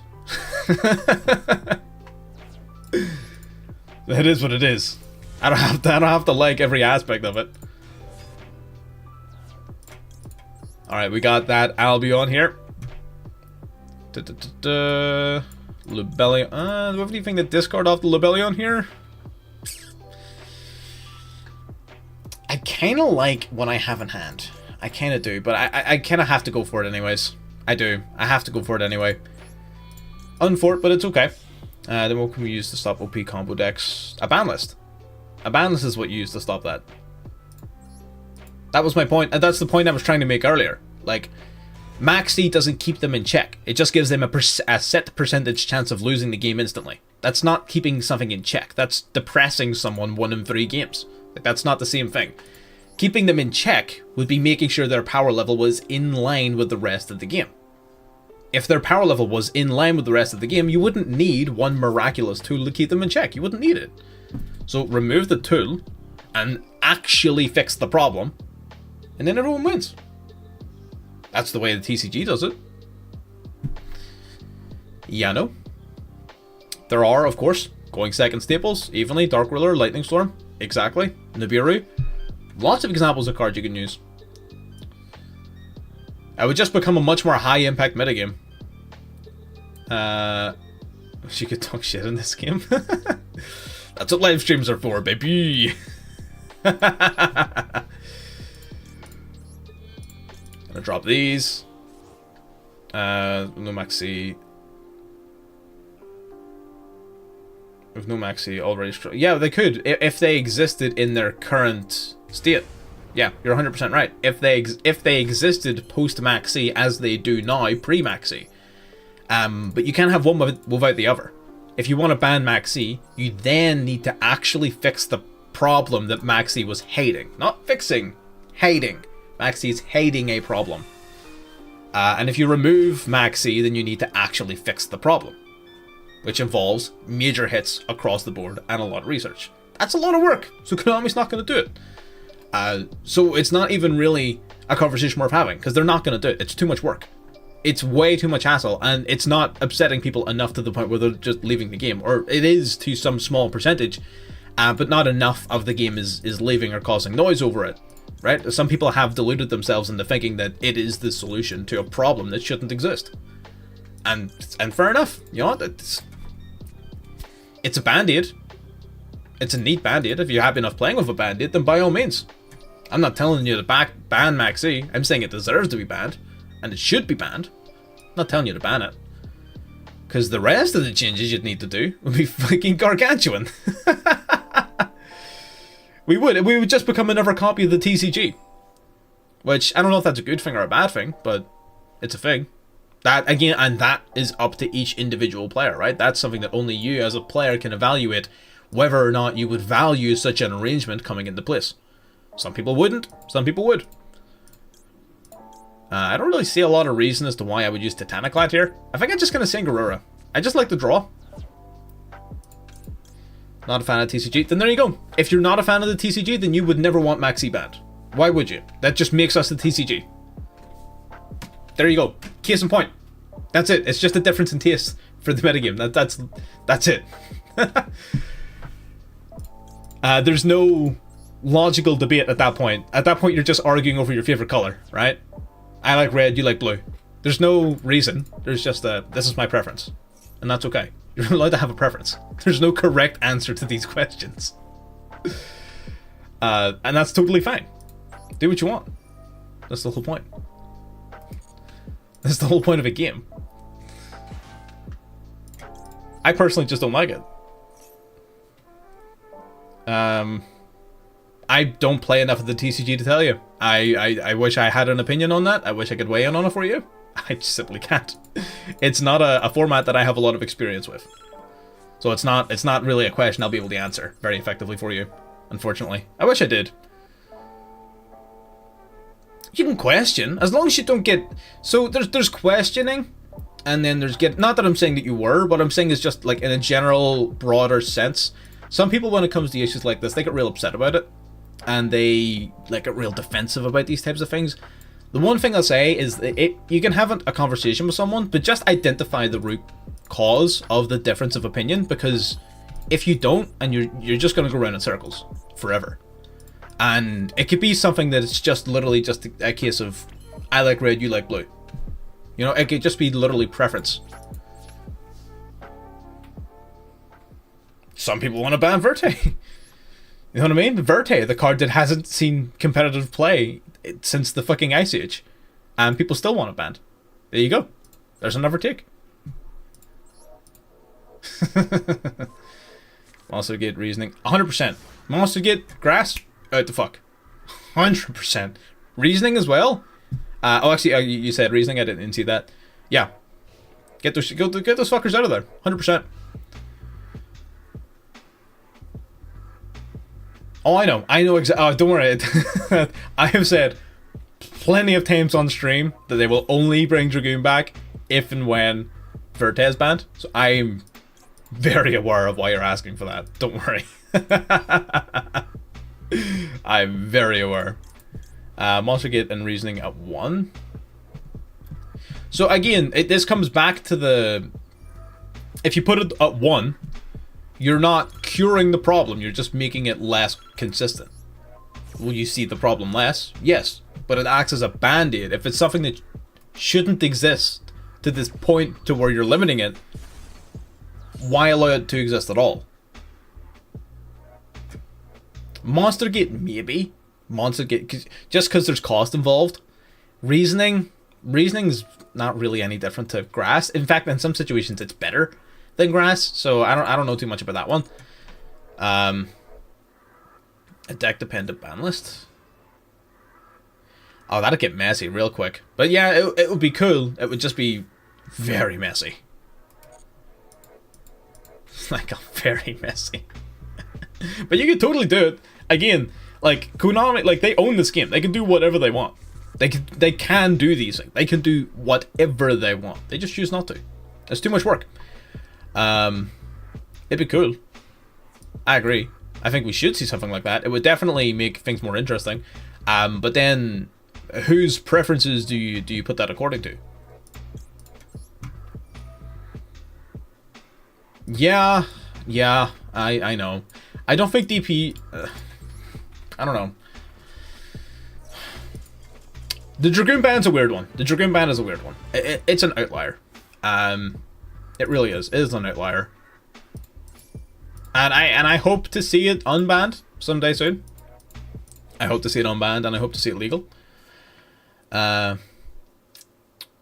It is what it is. I don't have to like every aspect of it. Alright, we got that Albion here. Lubellion. What do you think to discard off the Lubellion here? I kind of like what I have in hand. I kind of do, but I kind of have to go for it anyways. I do. I have to go for it anyway. Unfort, but it's okay. Then what can we use to stop OP combo decks? A ban list. A ban list is what you use to stop that. That was my point, and that's the point I was trying to make earlier. Like, Maxi doesn't keep them in check. It just gives them a set percentage chance of losing the game instantly. That's not keeping something in check. That's depressing someone 1 in 3 games. Like, that's not the same thing. Keeping them in check would be making sure their power level was in line with the rest of the game. If their power level was in line with the rest of the game, you wouldn't need one miraculous tool to keep them in check. You wouldn't need it. So remove the tool and actually fix the problem, and then everyone wins. That's the way the TCG does it. Yano. There are, of course, going second staples, evenly, Dark Ruler, Lightning Storm, exactly, Nibiru. Lots of examples of cards you can use. I would just become a much more high impact metagame. She could talk shit in this game. That's what live streams are for, baby. Gonna drop these. No Maxi. With no maxi already yeah, they could if they existed in their current state. Yeah, you're 100% right. If they existed post maxi as they do now pre maxi. But you can't have one without the other. If you want to ban maxi, you then need to actually fix the problem that maxi was hating. Not fixing, hating. Maxi is hating a problem. And if you remove maxi, then you need to actually fix the problem, which involves major hits across the board and a lot of research. That's a lot of work, so Konami's not going to do it. So it's not even really a conversation worth having, because they're not going to do it. It's too much work. It's way too much hassle, and it's not upsetting people enough to the point where they're just leaving the game. Or it is to some small percentage, but not enough of the game is leaving or causing noise over it. Right? Some people have deluded themselves into thinking that it is the solution to a problem that shouldn't exist. And fair enough, you know, it's a band-aid. It's a neat band-aid. If you're happy enough playing with a band-aid, then by all means. I'm not telling you to ban maxi. I'm saying it deserves to be banned, and it should be banned. I'm not telling you to ban it. Because the rest of the changes you'd need to do would be fucking gargantuan. We would just become another copy of the TCG. Which, I don't know if that's a good thing or a bad thing, but it's a thing. That, again, and that is up to each individual player, right? That's something that only you as a player can evaluate whether or not you would value such an arrangement coming into place. Some people wouldn't, some people would. I don't really see a lot of reason as to why I would use Titaniclad here. I think I'm just going to sing Garura. I just like the draw. Not a fan of TCG. Then there you go. If you're not a fan of the TCG, then you would never want Maxi banned. Why would you? That just makes us the TCG. There you go. Case in point. That's it. It's just a difference in taste for the metagame. That's it. There's no logical debate at that point. At that point, you're just arguing over your favorite color, right? I like red, you like blue. There's no reason. There's just this is my preference. And that's okay. You're allowed to have a preference. There's no correct answer to these questions. And that's totally fine. Do what you want. That's the whole point. That's the whole point of a game. I personally just don't like it. I don't play enough of the TCG to tell you. I wish I had an opinion on that. I wish I could weigh in on it for you. I just simply can't. It's not a format that I have a lot of experience with. So it's not really a question I'll be able to answer very effectively for you, unfortunately. I wish I did. You can question, as long as you don't get... So there's questioning, and then there's get... Not that I'm saying that you were, but I'm saying is just like in a general, broader sense. Some people, when it comes to issues like this, they get real upset about it. And they like get real defensive about these types of things. The one thing I'll say is that you can have a conversation with someone, but just identify the root cause of the difference of opinion, because if you don't, and you're just going to go around in circles forever. And it could be something that it's just literally just a case of I like red, you like blue. You know, it could just be literally preference. Some people want to ban Verte. You know what I mean? Verte, the card that hasn't seen competitive play since the fucking Ice Age. And people still want it banned. There you go. There's another take. Monster Gate reasoning. 100%. Monster Gate, grass, out the fuck. 100%. Reasoning as well? Oh, actually, you said reasoning. I didn't see that. Yeah. Get those fuckers out of there. 100%. Oh, I know exactly. Oh, don't worry. I have said plenty of times on stream that they will only bring Dragoon back if and when Verte is banned. So I'm very aware of why you're asking for that. Don't worry. I'm very aware. Monster Gate and reasoning at 1. So again, this comes back to the... If you put it at 1... You're not curing the problem, you're just making it less consistent. Will you see the problem less? Yes, but it acts as a band-aid. If it's something that shouldn't exist to this point to where you're limiting it, why allow it to exist at all? Monster Gate, maybe. Monster Gate, just because there's cost involved. Reasoning's not really any different to grass. In fact, in some situations it's better. than grass, so I don't know too much about that one. A deck dependent ban list. Oh, that'd get messy real quick. But yeah, it would be cool. It would just be very messy. Like, very messy. But you could totally do it. Again, like, Konami, like, they own this game. They can do whatever they want. They can do these things. They can do whatever they want. They just choose not to. It's too much work. It'd be cool. I agree. I think we should see something like that. It would definitely make things more interesting. But then, whose preferences do you put that according to? Yeah, I know. I don't think DP... I don't know. The Dragoon ban's a weird one. The Dragoon ban is a weird one. It's an outlier. It really is. It is an outlier. And I hope to see it unbanned someday soon. I hope to see it unbanned, and I hope to see it legal. Not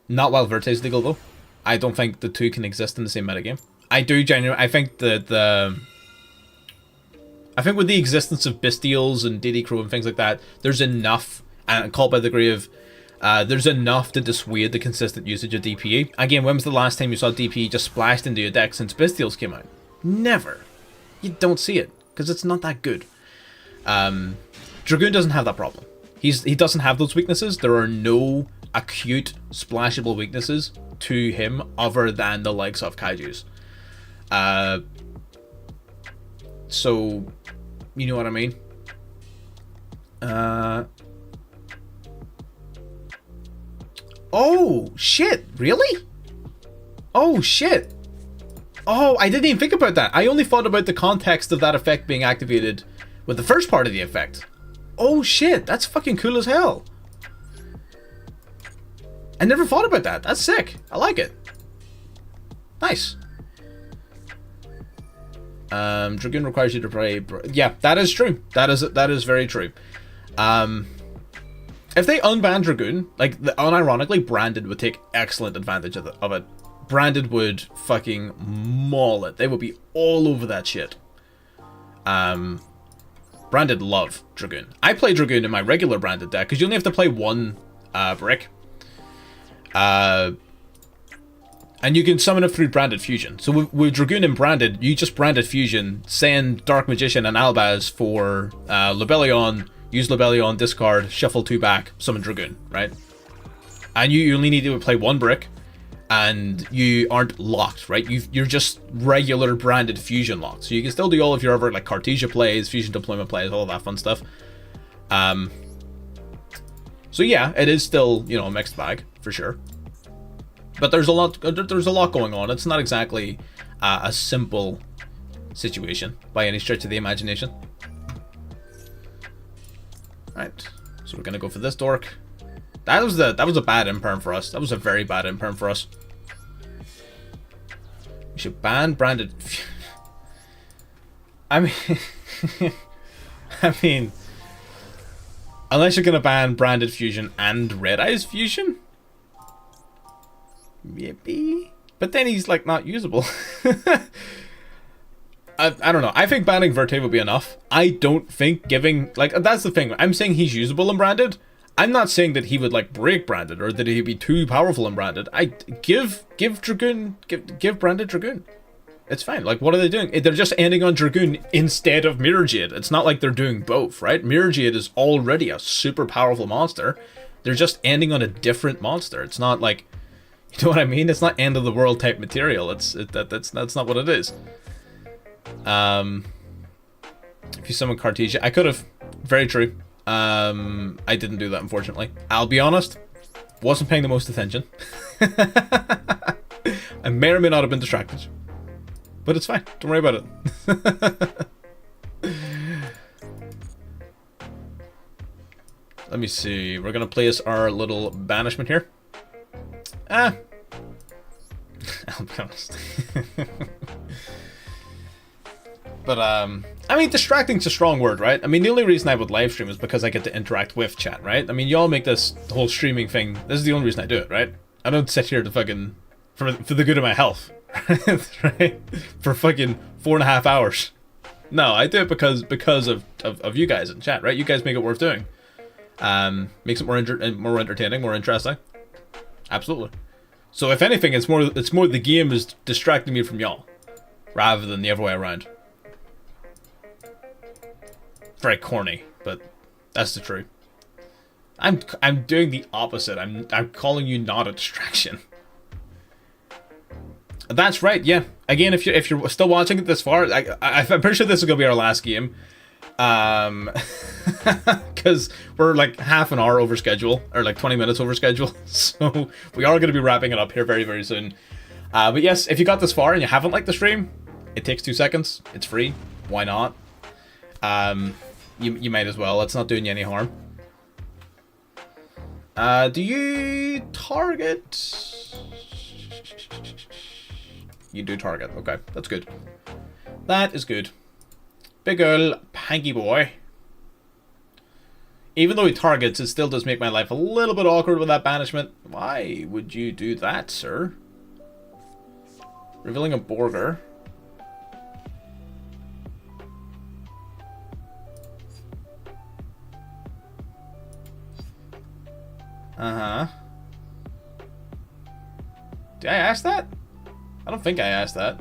while Verte is legal, though. I don't think the two can exist in the same metagame. I do genuinely... I think that I think with the existence of Bestials and DD Crow and things like that, there's enough, and called by the degree of... there's enough to dissuade the consistent usage of DPE. Again, when was the last time you saw DPE just splashed into your deck since Bestials came out? Never. You don't see it, because it's not that good. Dragoon doesn't have that problem. He doesn't have those weaknesses. There are no acute splashable weaknesses to him other than the likes of Kaijus. So, you know what I mean? Oh, shit, really? Oh, shit. Oh, I didn't even think about that. I only thought about the context of that effect being activated with the first part of the effect. Oh shit, that's fucking cool as hell. I never thought about that. That's sick. I like it. Nice. Dragoon requires you to play... Yeah, that is true. That is very true. If they unban Dragoon, like, unironically, Branded would take excellent advantage of it. Branded would fucking maul it. They would be all over that shit. Branded love Dragoon. I play Dragoon in my regular Branded deck, because you only have to play one brick. And you can summon it through Branded Fusion. So with Dragoon and Branded, you just Branded Fusion, send Dark Magician and Albaz for Lebellion, use Lebellion, discard, shuffle 2 back, summon Dragoon, right? And you only need to play one brick, and you aren't locked, right? You're just regular Branded Fusion locked. So you can still do all of your other, like, Cartesia plays, Fusion Deployment plays, all that fun stuff. So yeah, it is still, you know, a mixed bag, for sure. But there's a lot going on. It's not exactly a simple situation by any stretch of the imagination. Right, so we're gonna go for this dork. That was a bad imperm for us. That was a very bad imperm for us. We should ban Branded. I mean, unless you're gonna ban Branded Fusion and Red Eyes Fusion, maybe. But then he's like not usable. I don't know. I think banning Verte would be enough. I don't think giving, like, that's the thing. I'm saying he's usable in Branded. I'm not saying that he would, like, break Branded or that he'd be too powerful in Branded. Give Dragoon, give Branded Dragoon. It's fine. Like, what are they doing? They're just ending on Dragoon instead of Mirror Jade. It's not like they're doing both, right? Mirror Jade is already a super powerful monster. They're just ending on a different monster. It's not like, you know what I mean? It's not end of the world type material. That's not what it is. If you summon Cartesia, I could have. Very true. I didn't do that, unfortunately. I'll be honest, wasn't paying the most attention. I may or may not have been distracted, but it's fine. Don't worry about it. Let me see. We're gonna place our little banishment here. I'll be honest. But, I mean, distracting's a strong word, right? I mean, the only reason I would live stream is because I get to interact with chat, right? I mean, y'all make this whole streaming thing, this is the only reason I do it, right? I don't sit here to fucking, for the good of my health, Right? For fucking 4.5 hours. No, I do it because of you guys in chat, right? You guys make it worth doing. Makes it more entertaining, more interesting. Absolutely. So if anything, it's more the game is distracting me from y'all, rather than the other way around. Very corny, but that's the truth. I'm doing the opposite. I'm calling you not a distraction. That's right. Yeah. Again, if you're still watching it this far, I'm pretty sure this is gonna be our last game. Because we're like half an hour over schedule, or like 20 minutes over schedule, so we are going to be wrapping it up here very, very soon. But yes, if you got this far and you haven't liked the stream, it takes 2 seconds. It's free. Why not? You might as well. It's not doing you any harm. Do you target? You do target. Okay, that's good. That is good. Big ol' Panky boy. Even though he targets, it still does make my life a little bit awkward with that banishment. Why would you do that, sir? Revealing a Borger. Uh-huh. Did I ask that? I don't think I asked that.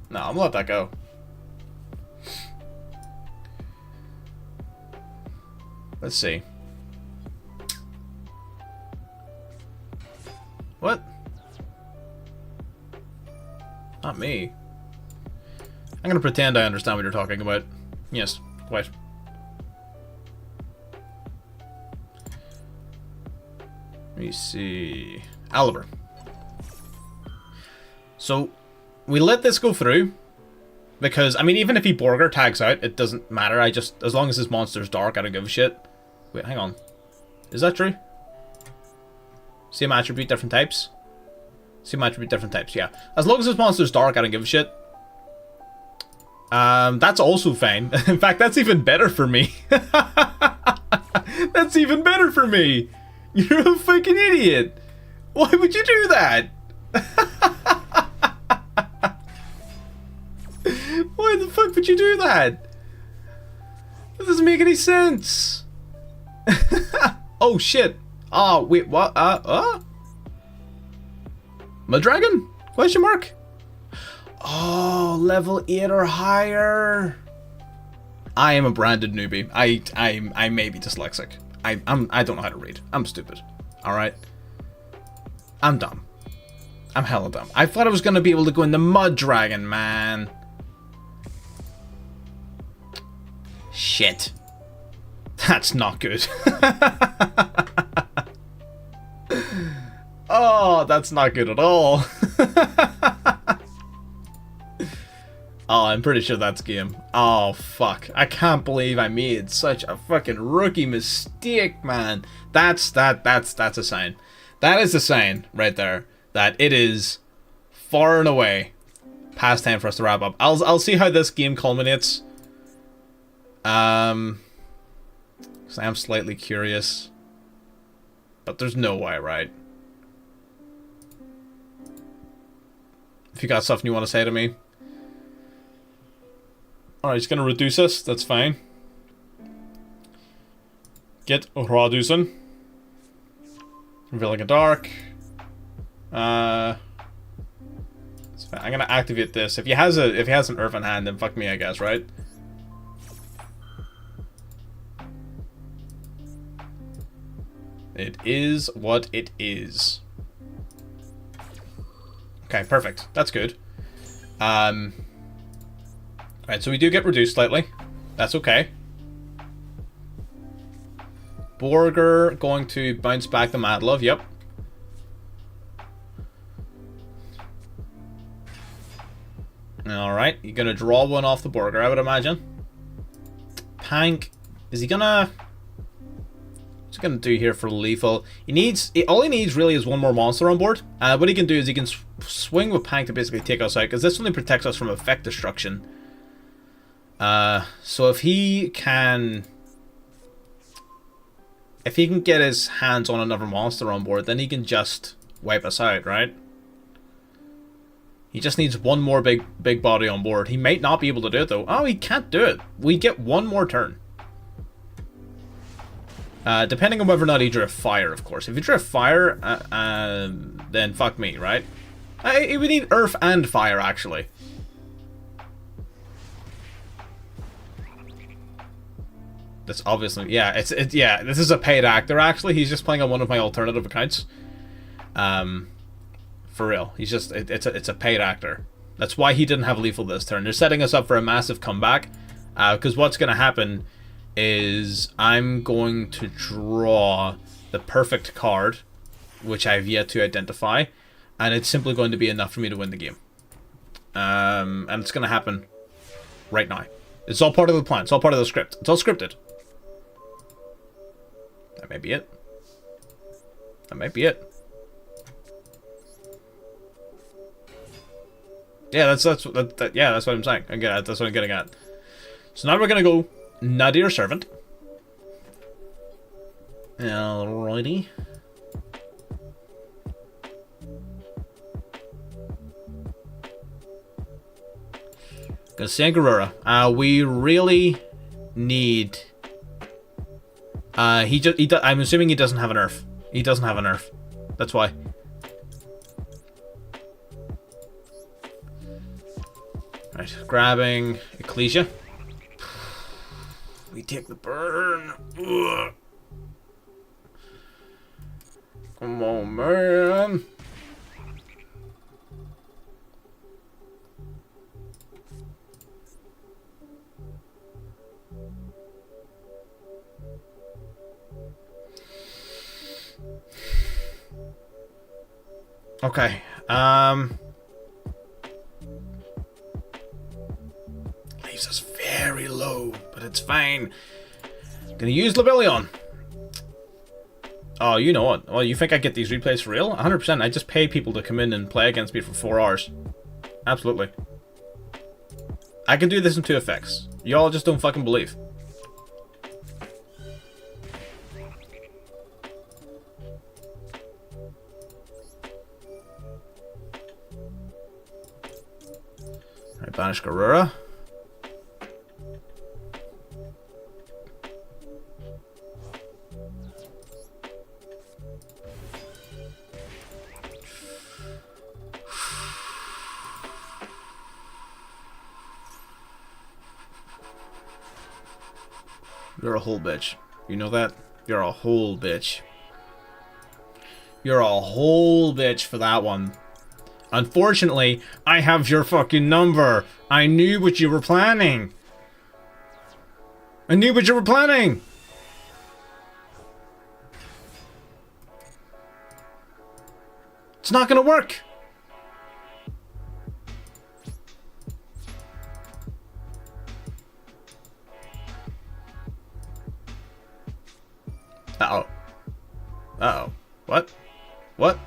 No, I'm gonna let that go. Let's see. What? Not me. I'm gonna pretend I understand what you're talking about. Yes, quite. Let me see. Aliber. So, we let this go through. Because, I mean, even if he Borger tags out, it doesn't matter. As long as his monster's dark, I don't give a shit. Wait, hang on. Is that true? Same attribute, different types? Same attribute, different types, yeah. As long as his monster's dark, I don't give a shit. That's also fine. In fact, that's even better for me. That's even better for me. You're a fucking idiot. Why would you do that? Why the fuck would you do that? That doesn't make any sense. Oh shit. Oh wait, what? Mannadium? Question mark? Oh, level 8 or higher. I am a branded newbie. I may be dyslexic. I don't know how to read. I'm stupid. Alright? I'm dumb. I'm hella dumb. I thought I was gonna be able to go in the Mannadium, man. Shit. That's not good. Oh, that's not good at all. Oh, I'm pretty sure that's game. Oh, fuck. I can't believe I made such a fucking rookie mistake, man. That's a sign. That is a sign right there that it is far and away past time for us to wrap up. I'll see how this game culminates. Because I am slightly curious. But there's no way, right? If you got something you want to say to me. Alright, he's gonna reduce us, that's fine. Get reducen. Revealing a dark. I'm gonna activate this. If he has an Earth in hand, then fuck me, I guess, right? It is what it is. Okay, perfect. That's good. Right, so we do get reduced slightly. That's okay. Borger going to bounce back the Mad Love. Yep. Alright, you're gonna draw one off the Borger, I would imagine. Pank, is he gonna... What's he gonna do here for lethal? All he needs really is one more monster on board. What he can do is he can swing with Pank to basically take us out, because this only protects us from effect destruction. So if he can get his hands on another monster on board, then he can just wipe us out, right? He just needs one more big body on board. He might not be able to do it, though. Oh, he can't do it. We get one more turn. Depending on whether or not he drew a fire, of course. If he drew a fire, then fuck me, right? We need earth and fire, actually. That's obviously... Yeah, yeah, this is a paid actor, actually. He's just playing on one of my alternative accounts. For real. He's just... It's a paid actor. That's why he didn't have lethal this turn. They're setting us up for a massive comeback. Because what's going to happen is I'm going to draw the perfect card, which I've yet to identify, and it's simply going to be enough for me to win the game. And it's going to happen right now. It's all part of the plan. It's all part of the script. It's all scripted. That may be it. That might be it. Yeah, that's what I'm saying. That's what I'm getting at. So now we're gonna go Nadir Servant. Alrighty. Gonna Sangarura. We really need. I'm assuming he doesn't have an Earth. He doesn't have an Earth. That's why. Right, grabbing Ecclesia. We take the burn. Ugh. Come on, man. Okay. Leaves us very low, but it's fine. Gonna use Labellion. Oh, you know what? Well, you think I get these replays for real? 100%. I just pay people to come in and play against me for 4 hours. Absolutely. I can do this in 2 effects. Y'all just don't fucking believe. Alright, banish Garura. You're a whole bitch. You know that? You're a whole bitch. You're a whole bitch for that one. Unfortunately, I have your fucking number. I knew what you were planning. I knew what you were planning. It's not gonna work. Uh-oh. Uh-oh. What? What?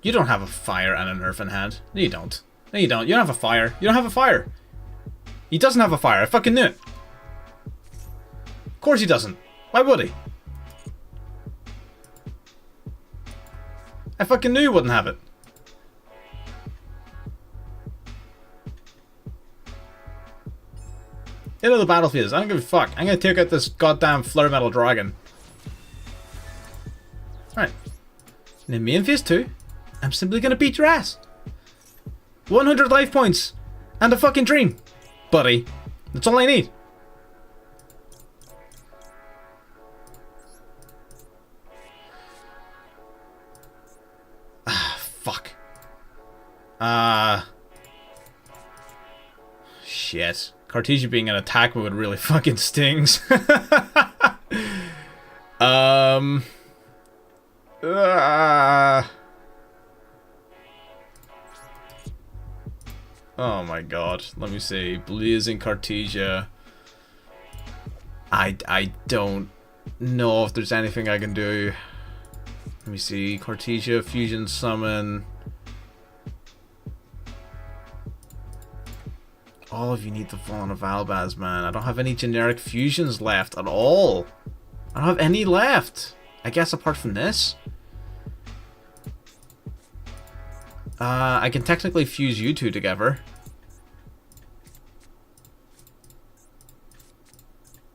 You don't have a fire and an earth in hand. No, you don't. No, you don't. You don't have a fire. You don't have a fire. He doesn't have a fire. I fucking knew it. Of course he doesn't. Why would he? I fucking knew he wouldn't have it. Into the battlefield. I don't give a fuck. I'm gonna take out this goddamn flare metal dragon. Alright. And in main phase 2, I'm simply gonna beat your ass. 100 life points. And a fucking dream. Buddy. That's all I need. Ah, fuck. Shit. Cartesia being in attack mode really fucking stings. Oh my god. Let me see. Blazing Cartesia. I don't know if there's anything I can do. Let me see. Cartesia, Fusion Summon. All of you need the Fallen of Albaz, man. I don't have any generic fusions left at all. I don't have any left. I guess apart from this. I can technically fuse you two together.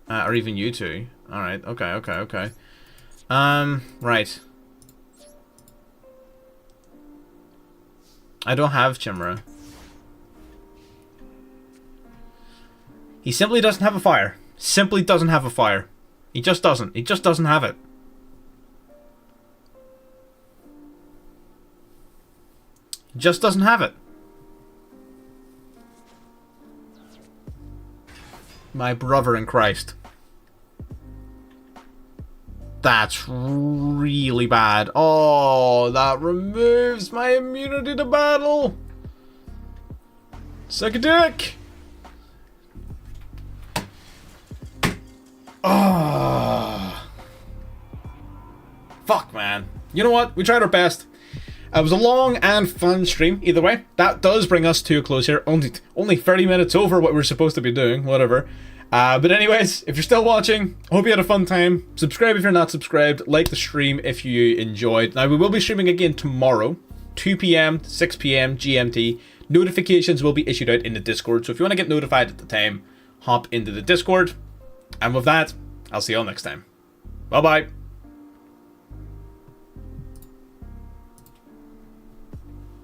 Or even you two. Alright, okay. Right. I don't have Chimera. He simply doesn't have a fire. Simply doesn't have a fire. He just doesn't. He just doesn't have it. He just doesn't have it. My brother in Christ. That's really bad. Oh, that removes my immunity to battle. Suck a dick. Oh. Fuck, man. You know what? We tried our best. It was a long and fun stream, either way. That does bring us to a close here. Only 30 minutes over what we're supposed to be doing, whatever. But anyways, if you're still watching, I hope you had a fun time. Subscribe if you're not subscribed. Like the stream if you enjoyed. Now, we will be streaming again tomorrow, 2 p.m. 6 p.m. GMT. Notifications will be issued out in the Discord, so if you want to get notified at the time, hop into the Discord. And with that, I'll see you all next time. Bye-bye.